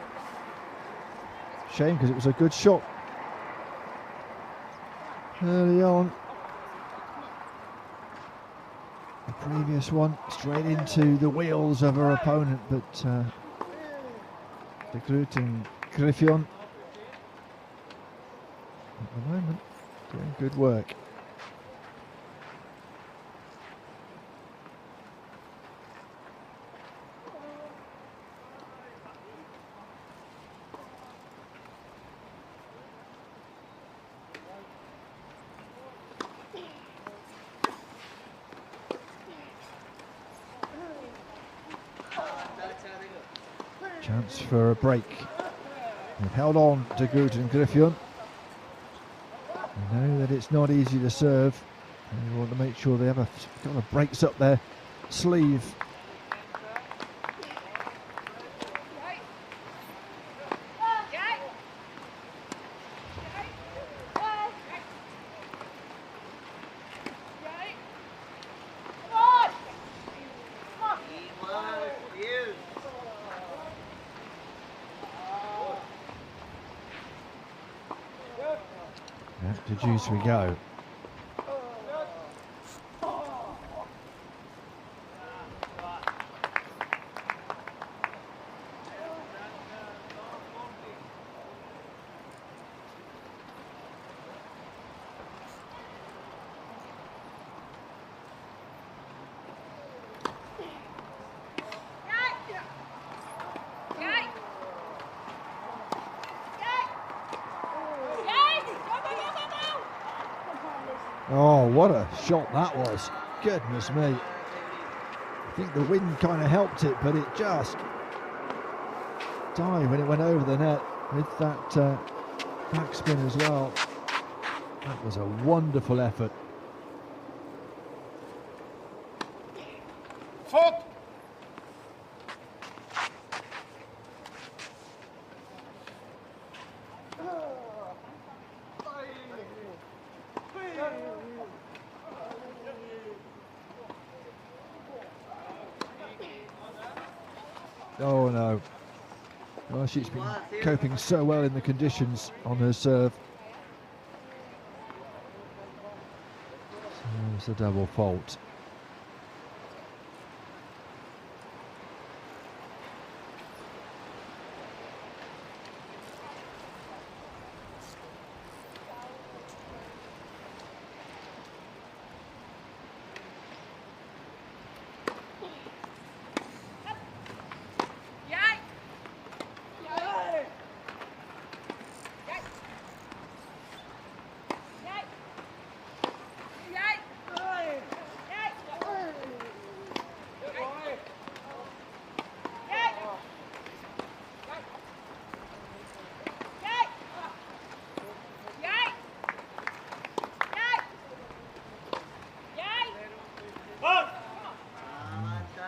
Speaker 7: Shame, because it was a good shot early on. The previous one straight into the wheels of her opponent, but De Groot and Griffin at the moment doing good work. Chance for a break. They've held on to Groot and Griffin. They know that it's not easy to serve. And they want to make sure they have a couple of breaks up their sleeve. Back to juice we go. Oh, what a shot that was. Goodness me. I think the wind kind of helped it, but it just died when it went over the net with that backspin as well. That was a wonderful effort.
Speaker 3: Fault!
Speaker 7: Oh no. Well, she's been coping so well in the conditions on her serve. So it's a double fault.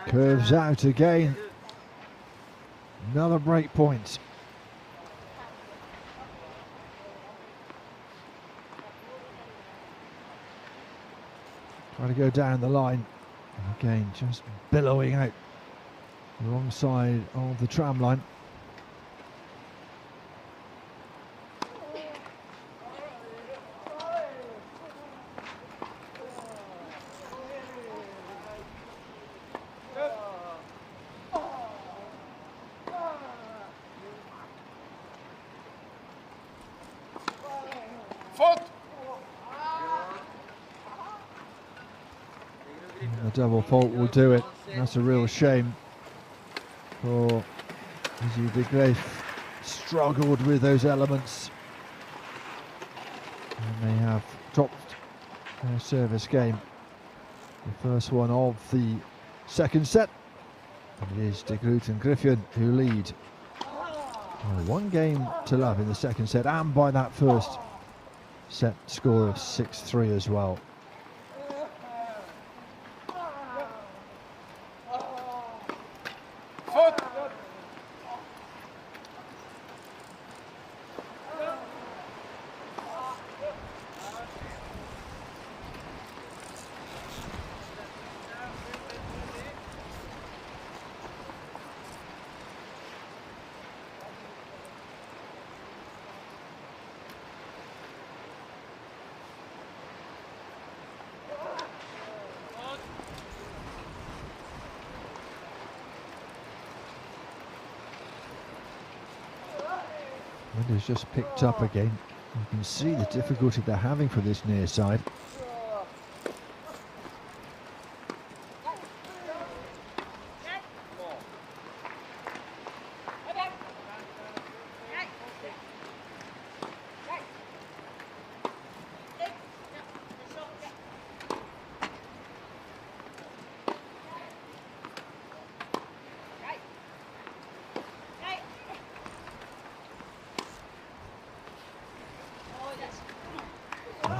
Speaker 7: Curves out again. Another break point. Trying to go down the line. And again, just billowing out alongside of the tram line. The double fault will do it. That's a real shame for Izzy de Graef. Struggled with those elements. And they have dropped their service game. The first one of the second set. And it is de Groot and Griffin who lead. One game to love in the second set, and by that first set score of 6-3 as well. Wind has just picked up again. You can see the difficulty they're having for this near side.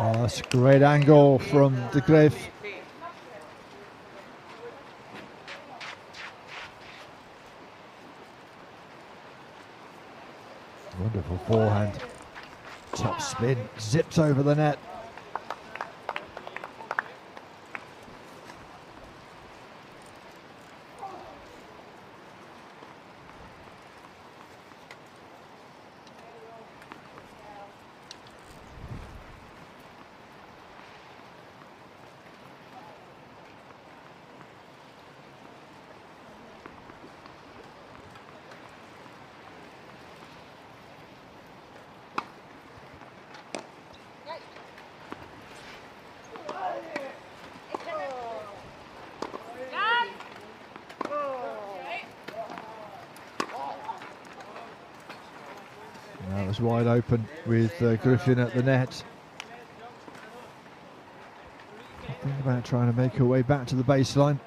Speaker 7: Oh, that's a great angle from de Graef. Wonderful forehand. Top spin, zips over the net. That was wide open with Griffin at the net. Thinking about trying to make her way back to the baseline.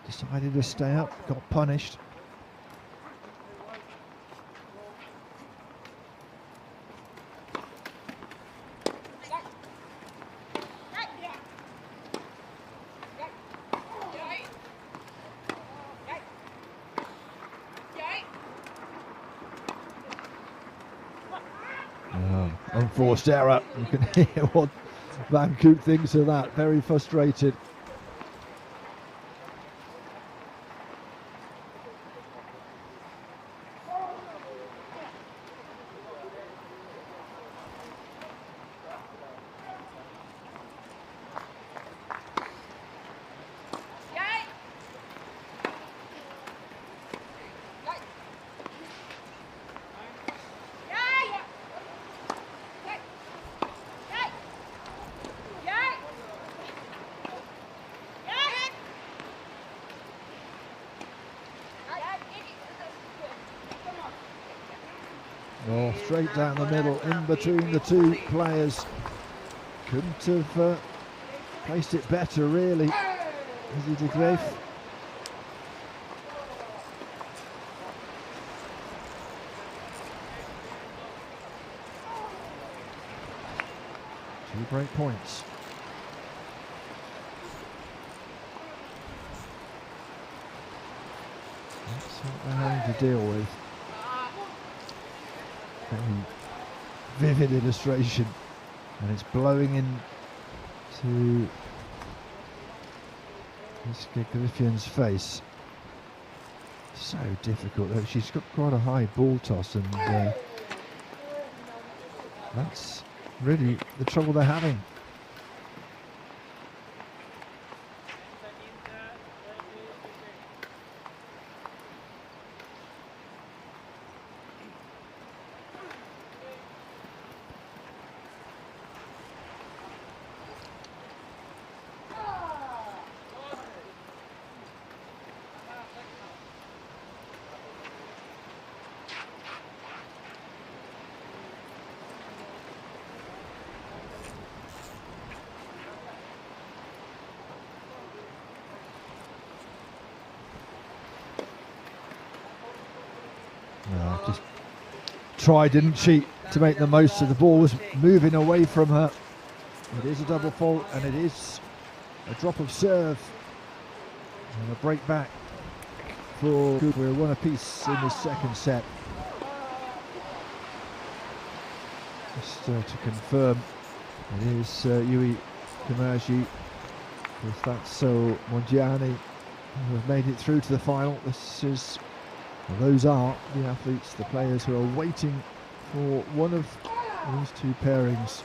Speaker 7: Decided to stay up, got punished. Unforced error. You can hear what Van Koot thinks of that. Very frustrated. Oh, straight down the middle, in between the two players. Couldn't have placed it better, really. Izzy de Graef. Two break points. That's what they're having to deal with. Very vivid illustration, and it's blowing into Miss Griffin's face. So difficult. She's got quite a high ball toss, and that's really the trouble they're having. Just tried, didn't she, to make the most of the ball was moving away from her. It is a double fault, and it is a drop of serve and a break back for Good. We're one apiece in the second set. Just to confirm, it is Yui Kamaji with Fatso Mongiani who have made it through to the final. Those are the athletes, the players who are waiting for one of these two pairings.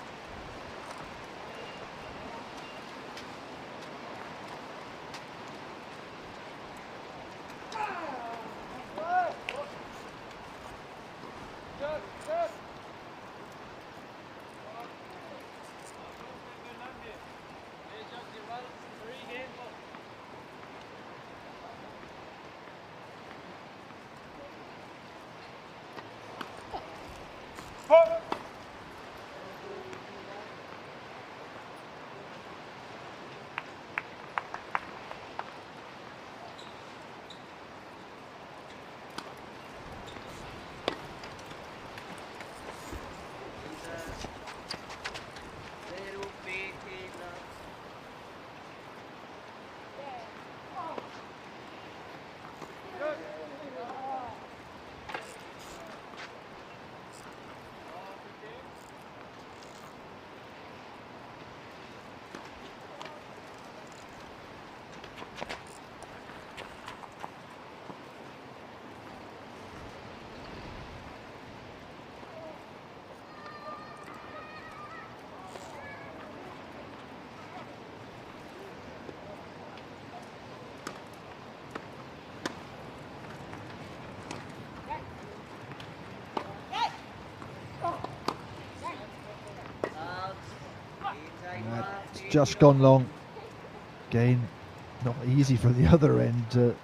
Speaker 7: It's just gone long. Again, not easy for the other end.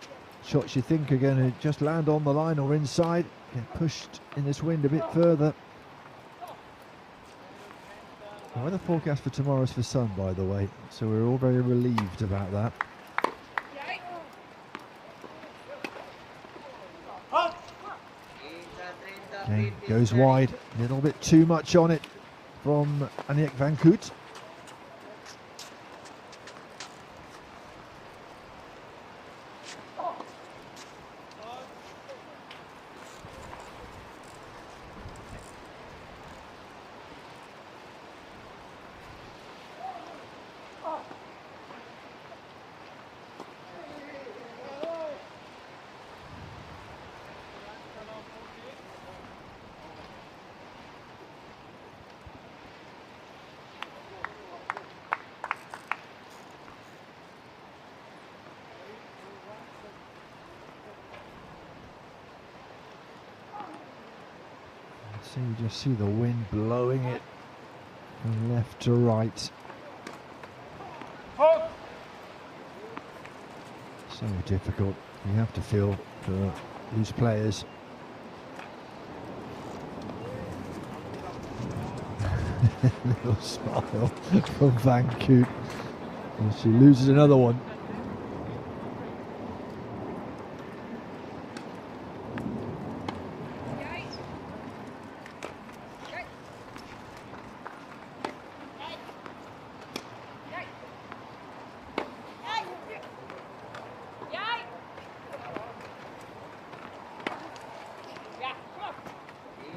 Speaker 7: Shots you think are going to just land on the line or inside, get pushed in this wind a bit further. The weather forecast for tomorrow is for sun, by the way, so we're all very relieved about that. Again, goes wide, a little bit too much on it from Aniek van Koot. So you just see the wind blowing it from left to right. So difficult, you have to feel for these players. Little smile from Van Koot. And she loses another one.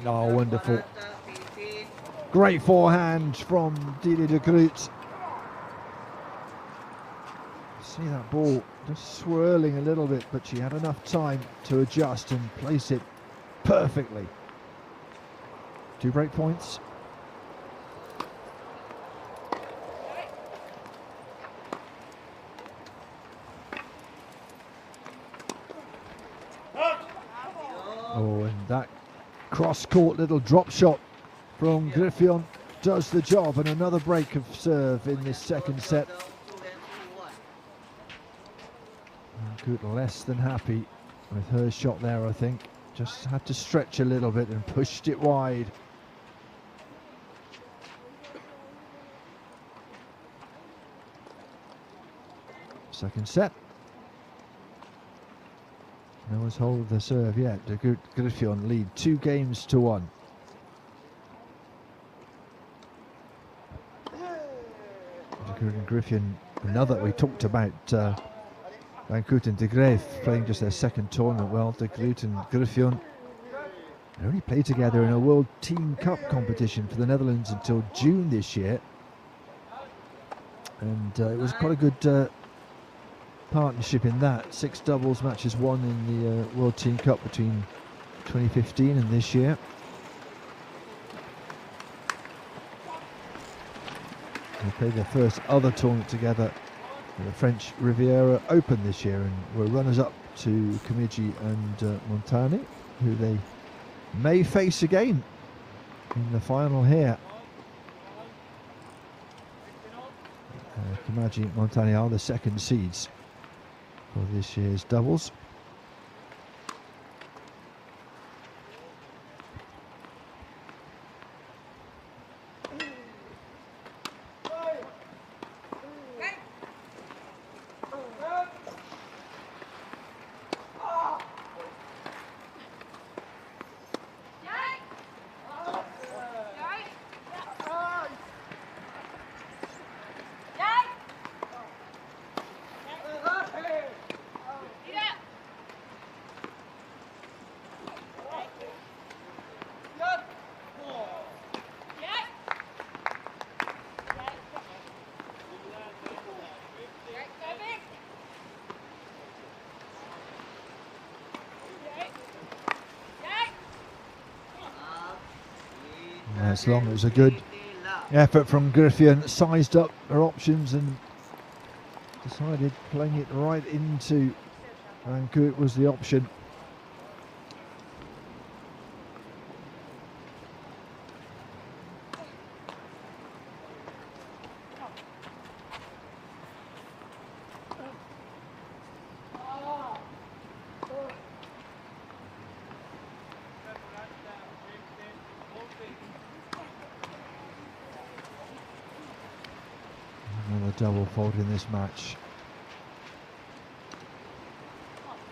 Speaker 7: Oh, wonderful. Great forehand from Didier de Groot. See that ball just swirling a little bit, but she had enough time to adjust and place it perfectly. 2 break points. Oh, and that cross-court little drop shot from Griffion does the job, and another break of serve in this second set. Good, less than happy with her shot there, I think. Just had to stretch a little bit and pushed it wide. Second set. No one's hold of the serve yet. De Griffin lead 2-1. Griffin, another we talked about. Van Koot and De Graaf playing just their second tournament. Well, De Groot and Griffin only played together in a World Team Cup competition for the Netherlands until June this year, and it was quite a good partnership in that. 6 doubles matches won in the World Team Cup between 2015 and this year. They played their first other tournament together at the French Riviera Open this year, and were runners-up to Comigi and Montani, who they may face again in the final here. Comigi and Montani are the second seeds for this year's doubles. As long as a good effort from Griffin, sized up her options and decided playing it right into Van Koot was the option. Another double fault in this match.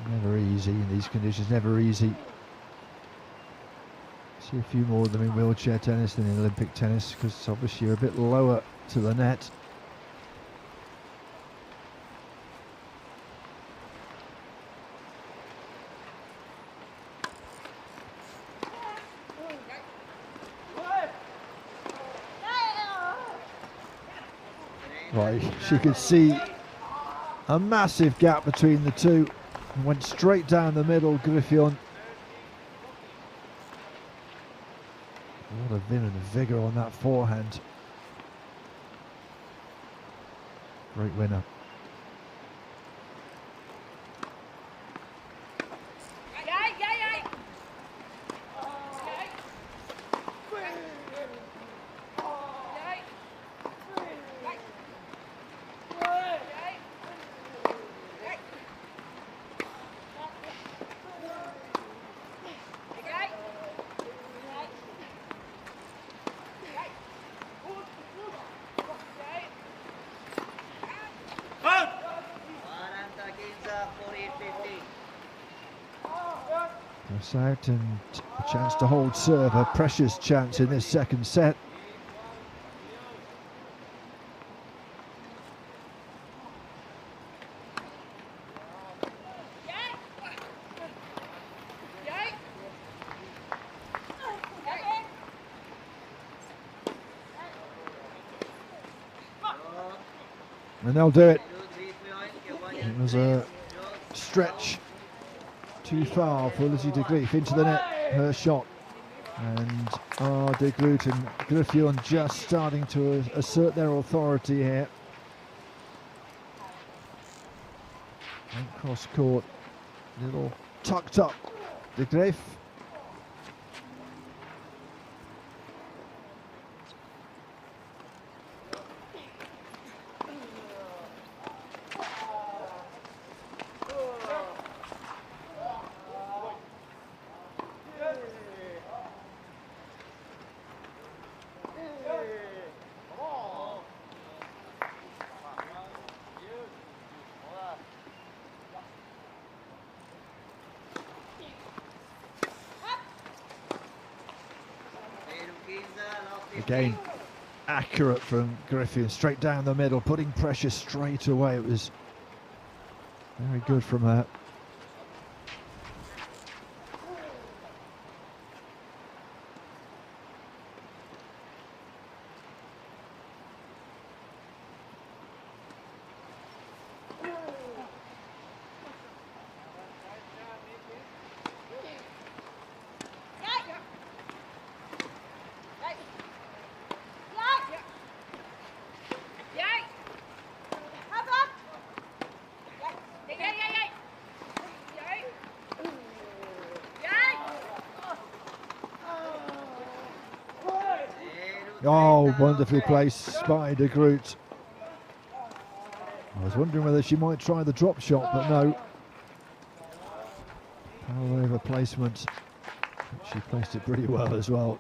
Speaker 7: Never easy in these conditions, never easy. See a few more of them in wheelchair tennis than in Olympic tennis, because obviously you're a bit lower to the net. Right, she could see a massive gap between the two and went straight down the middle. Griffin. What a vim and vigour on that forehand. Great winner. Out and a chance to hold serve, a precious chance in this second set. And they'll do it. It was a stretch too far for Lizzie de Graaf into the net, her shot, and de Groot and Griffin just starting to assert their authority here. And cross court, little tucked up de Graaf. Again, accurate from Griffin, straight down the middle, putting pressure straight away. It was very good from her. Oh, wonderfully placed by De Groot. I was wondering whether she might try the drop shot, but no. Power over placement. She placed it pretty well as well.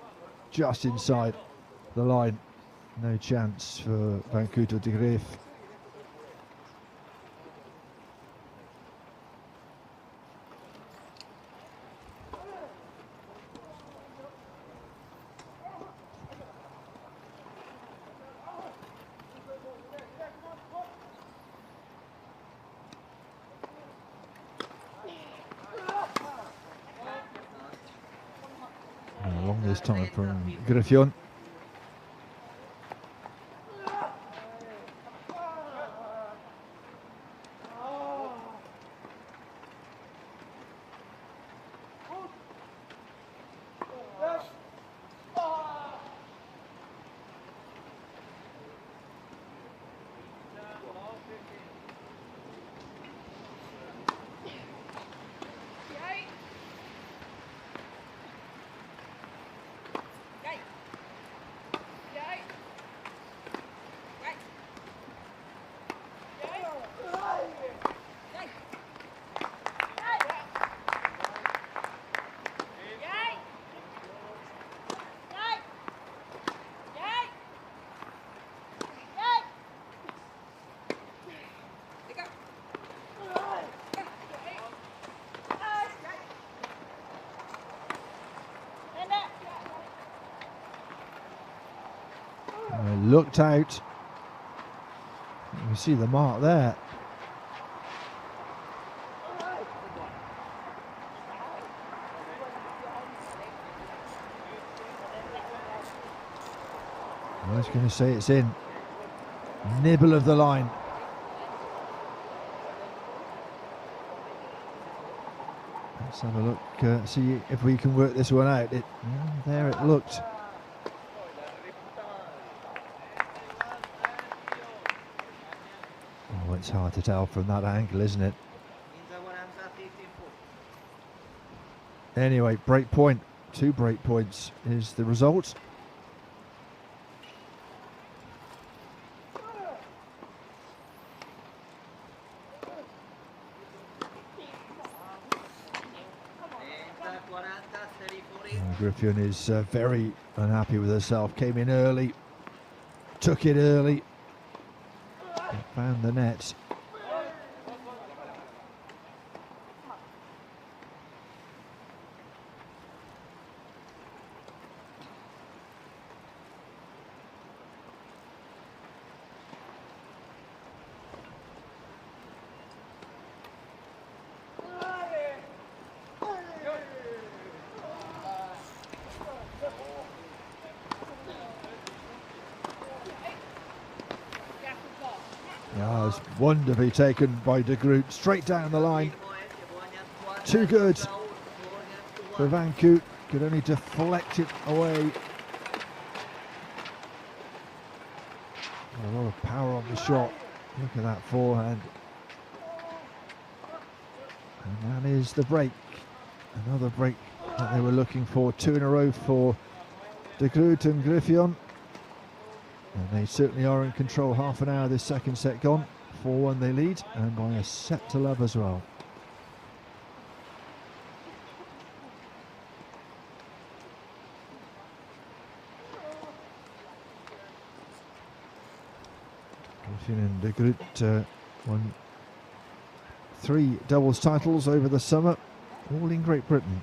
Speaker 7: Just inside the line. No chance for Van Cooter de Greef. Long this time from Griffin. Looked out. You can see the mark there. I was going to say it's in. Nibble of the line. Let's have a look, see if we can work this one out. There it looked. Oh, it's hard to tell from that angle, isn't it? Anyway, break point. 2 break points is the result. Griffin is very unhappy with herself. Came in early, took it early, and found the net. Yeah, it's wonderfully taken by De Groot, straight down the line. Too good for Van Coot, could only deflect it away. A lot of power on the shot. Look at that forehand. And that is the break. Another break that they were looking for. 2 in a row for De Groot and Griffin. And they certainly are in control. Half an hour this second set gone. 4-1 they lead, and by a set to love as well. Griffin and De Groot won 3 doubles titles over the summer, all in Great Britain.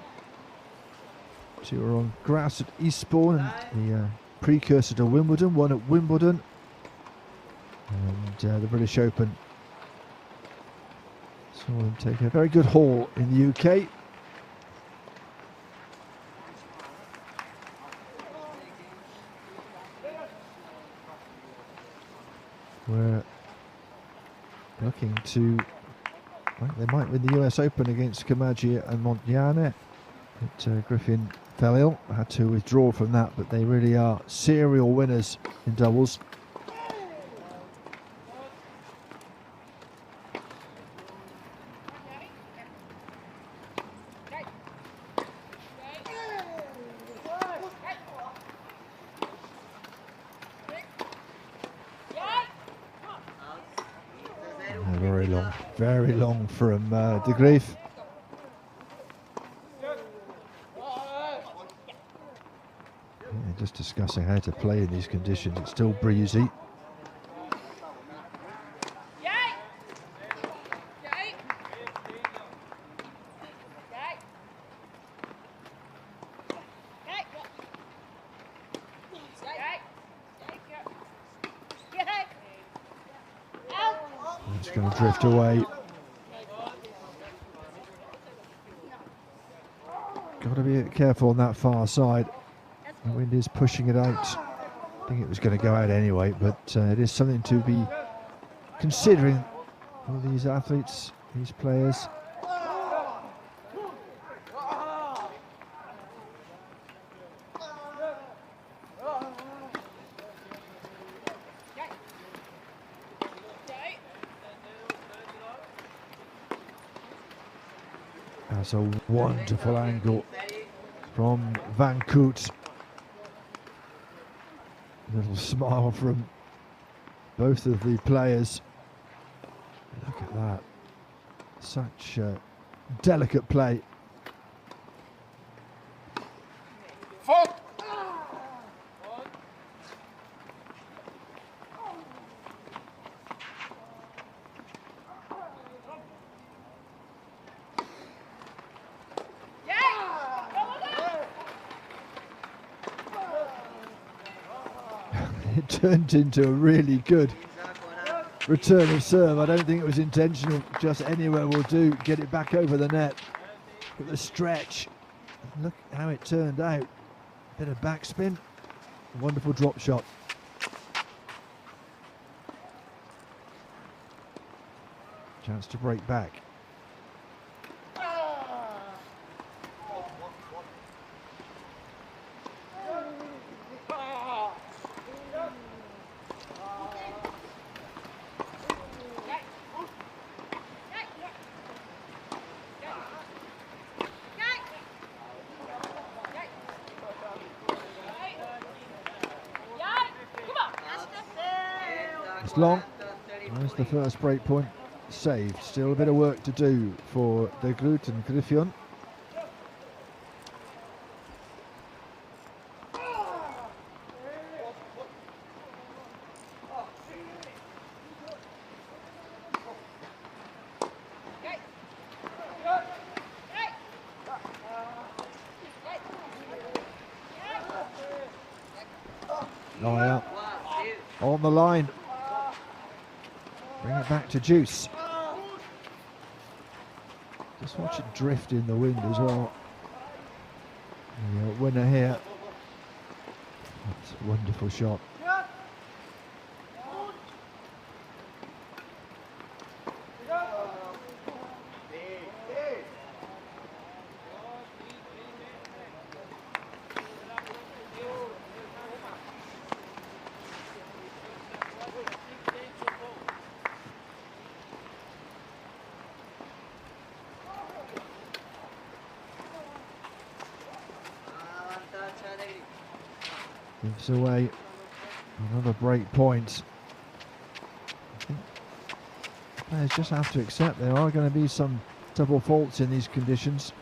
Speaker 7: Two are on grass at Eastbourne, and the precursor to Wimbledon, one at Wimbledon, and the British Open. Saw them take a very good haul in the UK. We're looking to, well, they might win the US Open against Kamaji and Montiane. But Griffin fell ill, had to withdraw from that, but they really are serial winners in doubles. Very long from De Graaf. Yeah, just discussing how to play in these conditions. It's still breezy. It's going to drift away. Got to be careful on that far side. The wind is pushing it out. I think it was going to go out anyway, but it is something to be considering for these athletes, these players. That's a wonderful angle from Van Koot. Little smile from both of the players. Look at that. Such delicate play. It turned into a really good return of serve. I don't think it was intentional, just anywhere will do. Get it back over the net with a stretch. Look how it turned out. Bit of backspin, wonderful drop shot. Chance to break back. It's long. There's the first break point saved. Still a bit of work to do for De Groot and Griffin. Oh yeah, on the line. Bring it back to Juice. Just watch it drift in the wind as well. The winner here. That's a wonderful shot. Gives away another break point. I think the players just have to accept there are going to be some double faults in these conditions.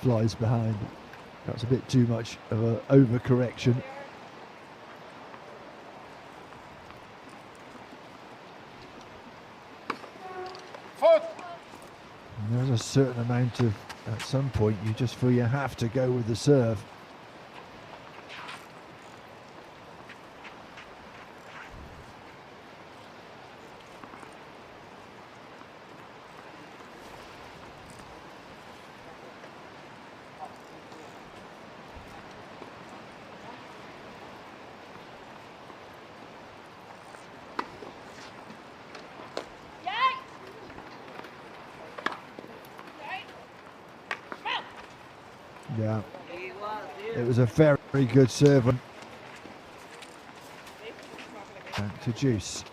Speaker 7: Flies behind. That's a bit too much of an overcorrection. And there's a certain amount of, at some point, you just feel you have to go with the serve. Yeah, it was a very good serve. Back to Juice.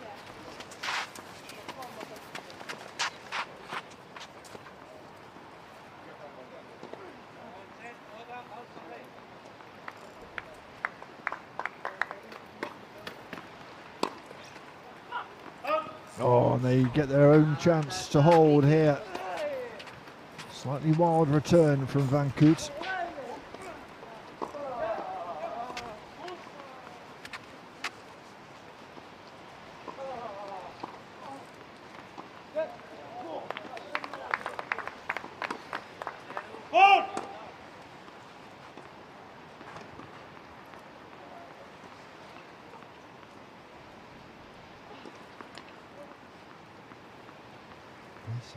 Speaker 7: Oh, and they get their own chance to hold here. Slightly wild return from Van Koot.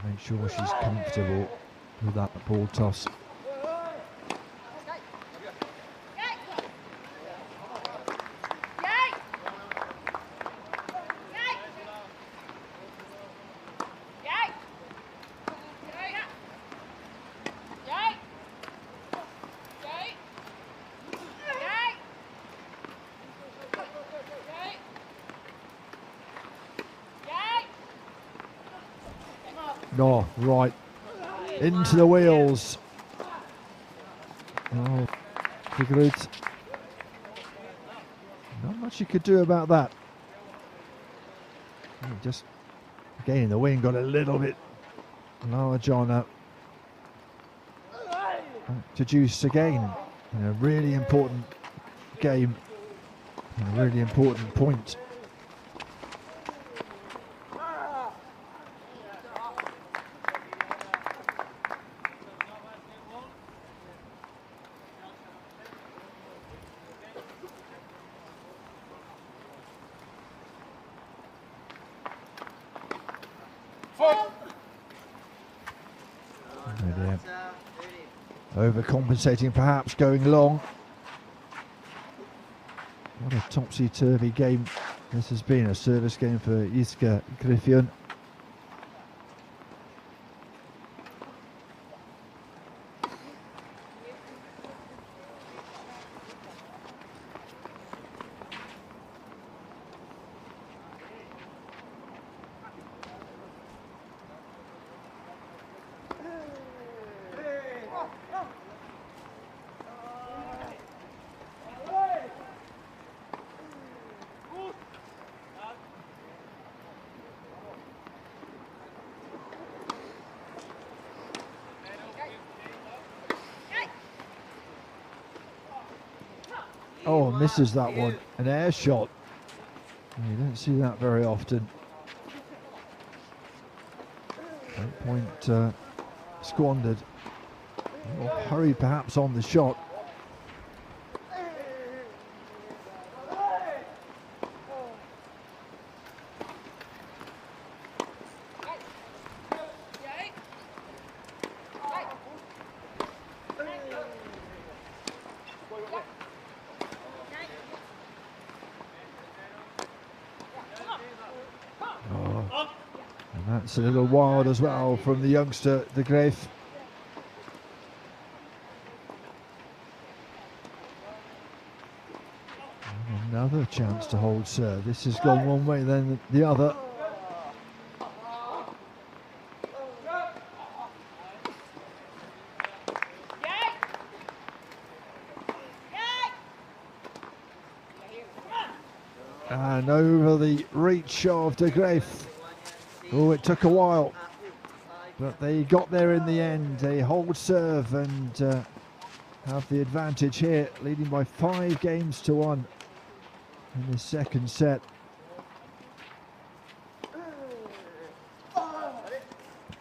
Speaker 7: Make sure she's comfortable with that ball toss. No, right into the wheels. Oh, figure it. Not much you could do about that. Just again, the wind got a little bit large on her. To Juice again in a really important game, and a really important point. Overcompensating, perhaps going long. What a topsy-turvy game this has been, a service game for Iska Griffin. Oh, misses that one. An air shot. You don't see that very often. That point squandered. Or hurried perhaps on the shot. That's a little wild as well from the youngster, De Graaf. Another chance to hold serve. This has gone one way, then the other. And over the reach of De Graaf. Oh, it took a while, But they got there in the end. They hold serve and have the advantage here, leading by 5 games to 1 in the second set.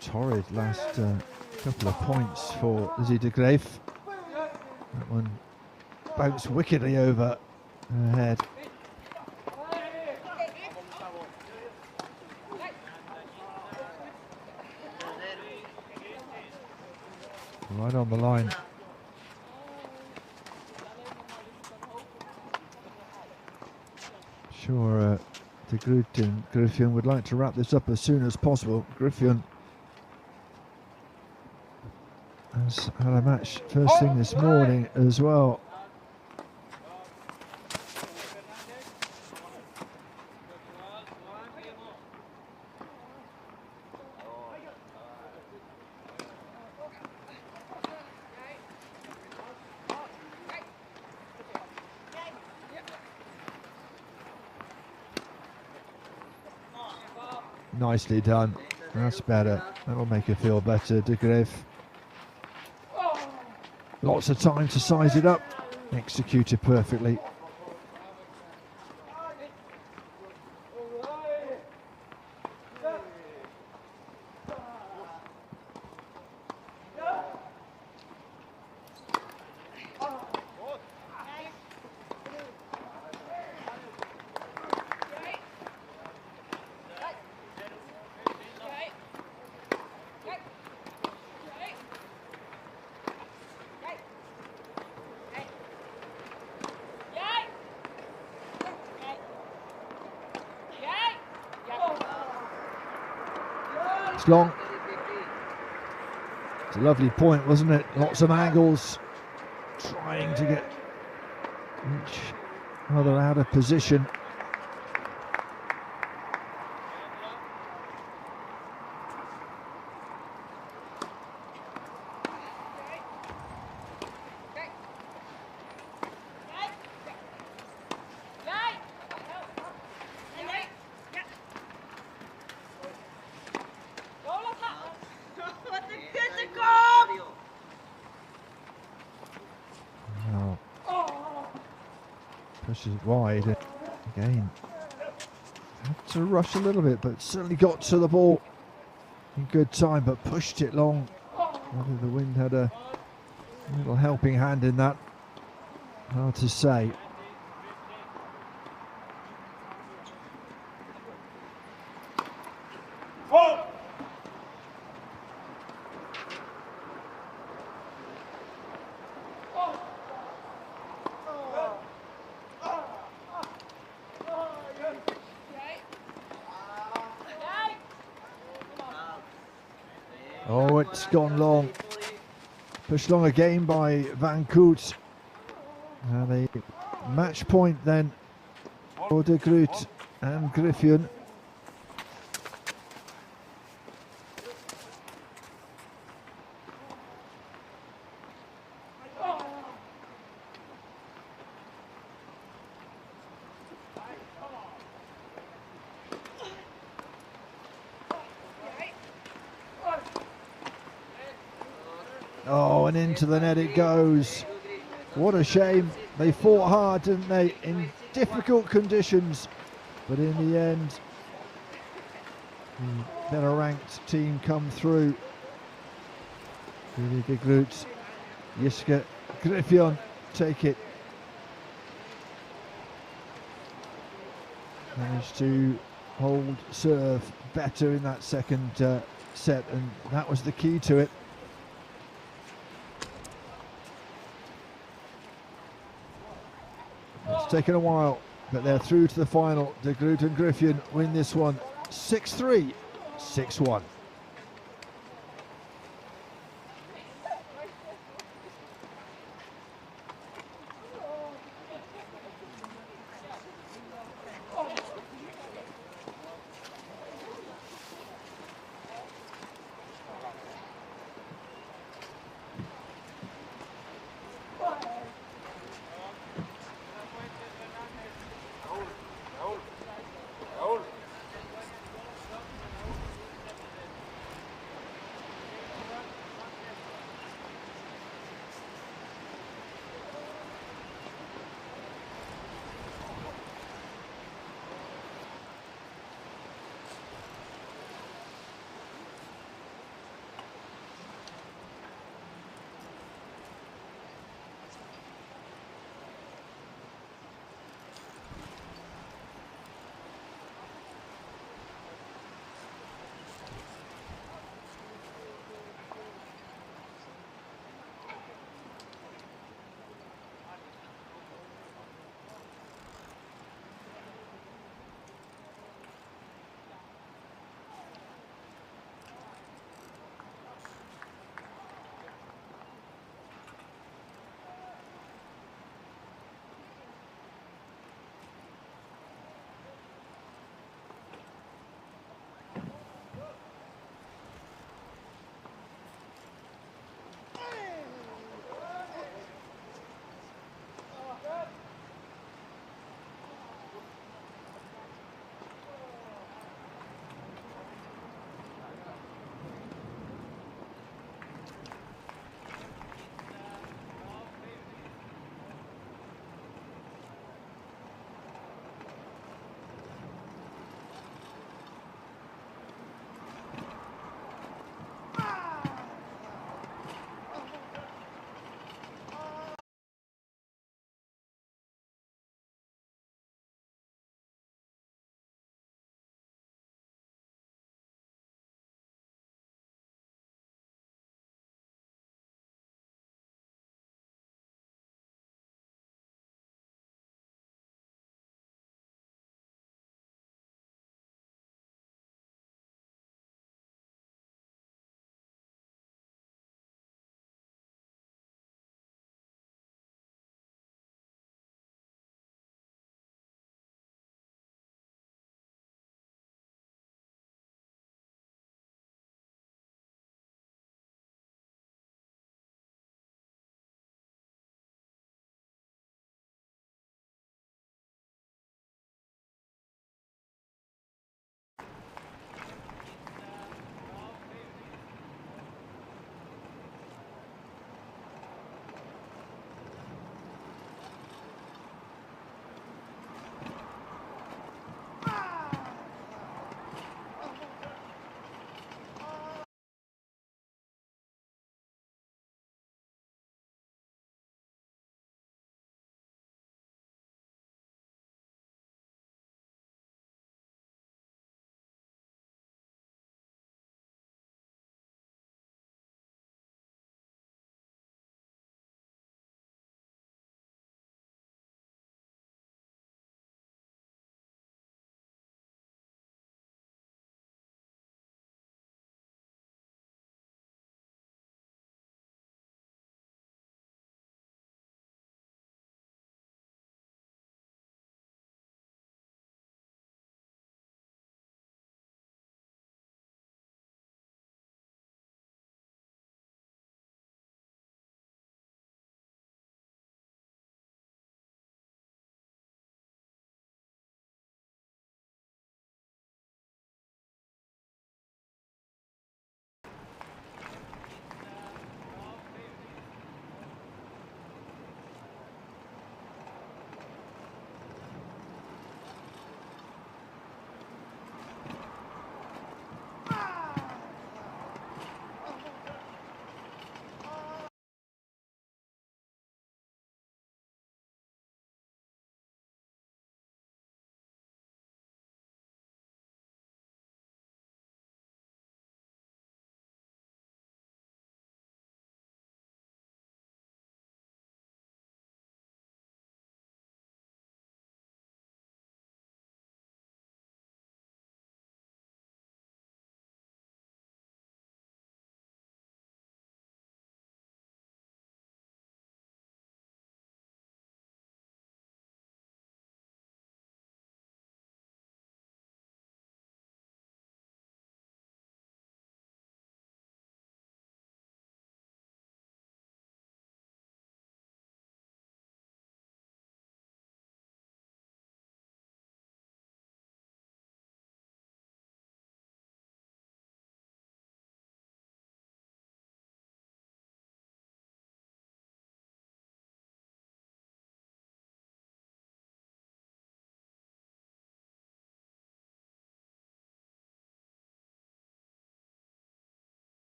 Speaker 7: Torrid last couple of points for Lizzie de Graaf. That one bounced wickedly over her head. Right on the line. Sure, de Groot and Griffin would like to wrap this up as soon as possible. Griffin has had a match first thing this morning as well. Nicely done. That's better. That'll make her feel better, de Graaf. Lots of time to size it up. Executed perfectly. It's long. It's a lovely point, wasn't it? Lots of angles. Trying to get each other out of position. Pushes it wide again. Had to rush a little bit, but certainly got to the ball in good time, but pushed it long. Whether the wind had a little helping hand in that, hard to say. Oh, it's gone long. Pushed long again by Van Koot. And a match point then for de Groot and Griffin. Oh, and into the net it goes. What a shame. They fought hard, didn't they, in difficult conditions. But in the end, the better ranked team come through. Really de Groot, Jiske, Griffin take it. Managed to hold serve better in that second set, and that was the key to it. It's taken a while, but they're through to the final. De Groot and Griffin win this one 6-3, 6-1.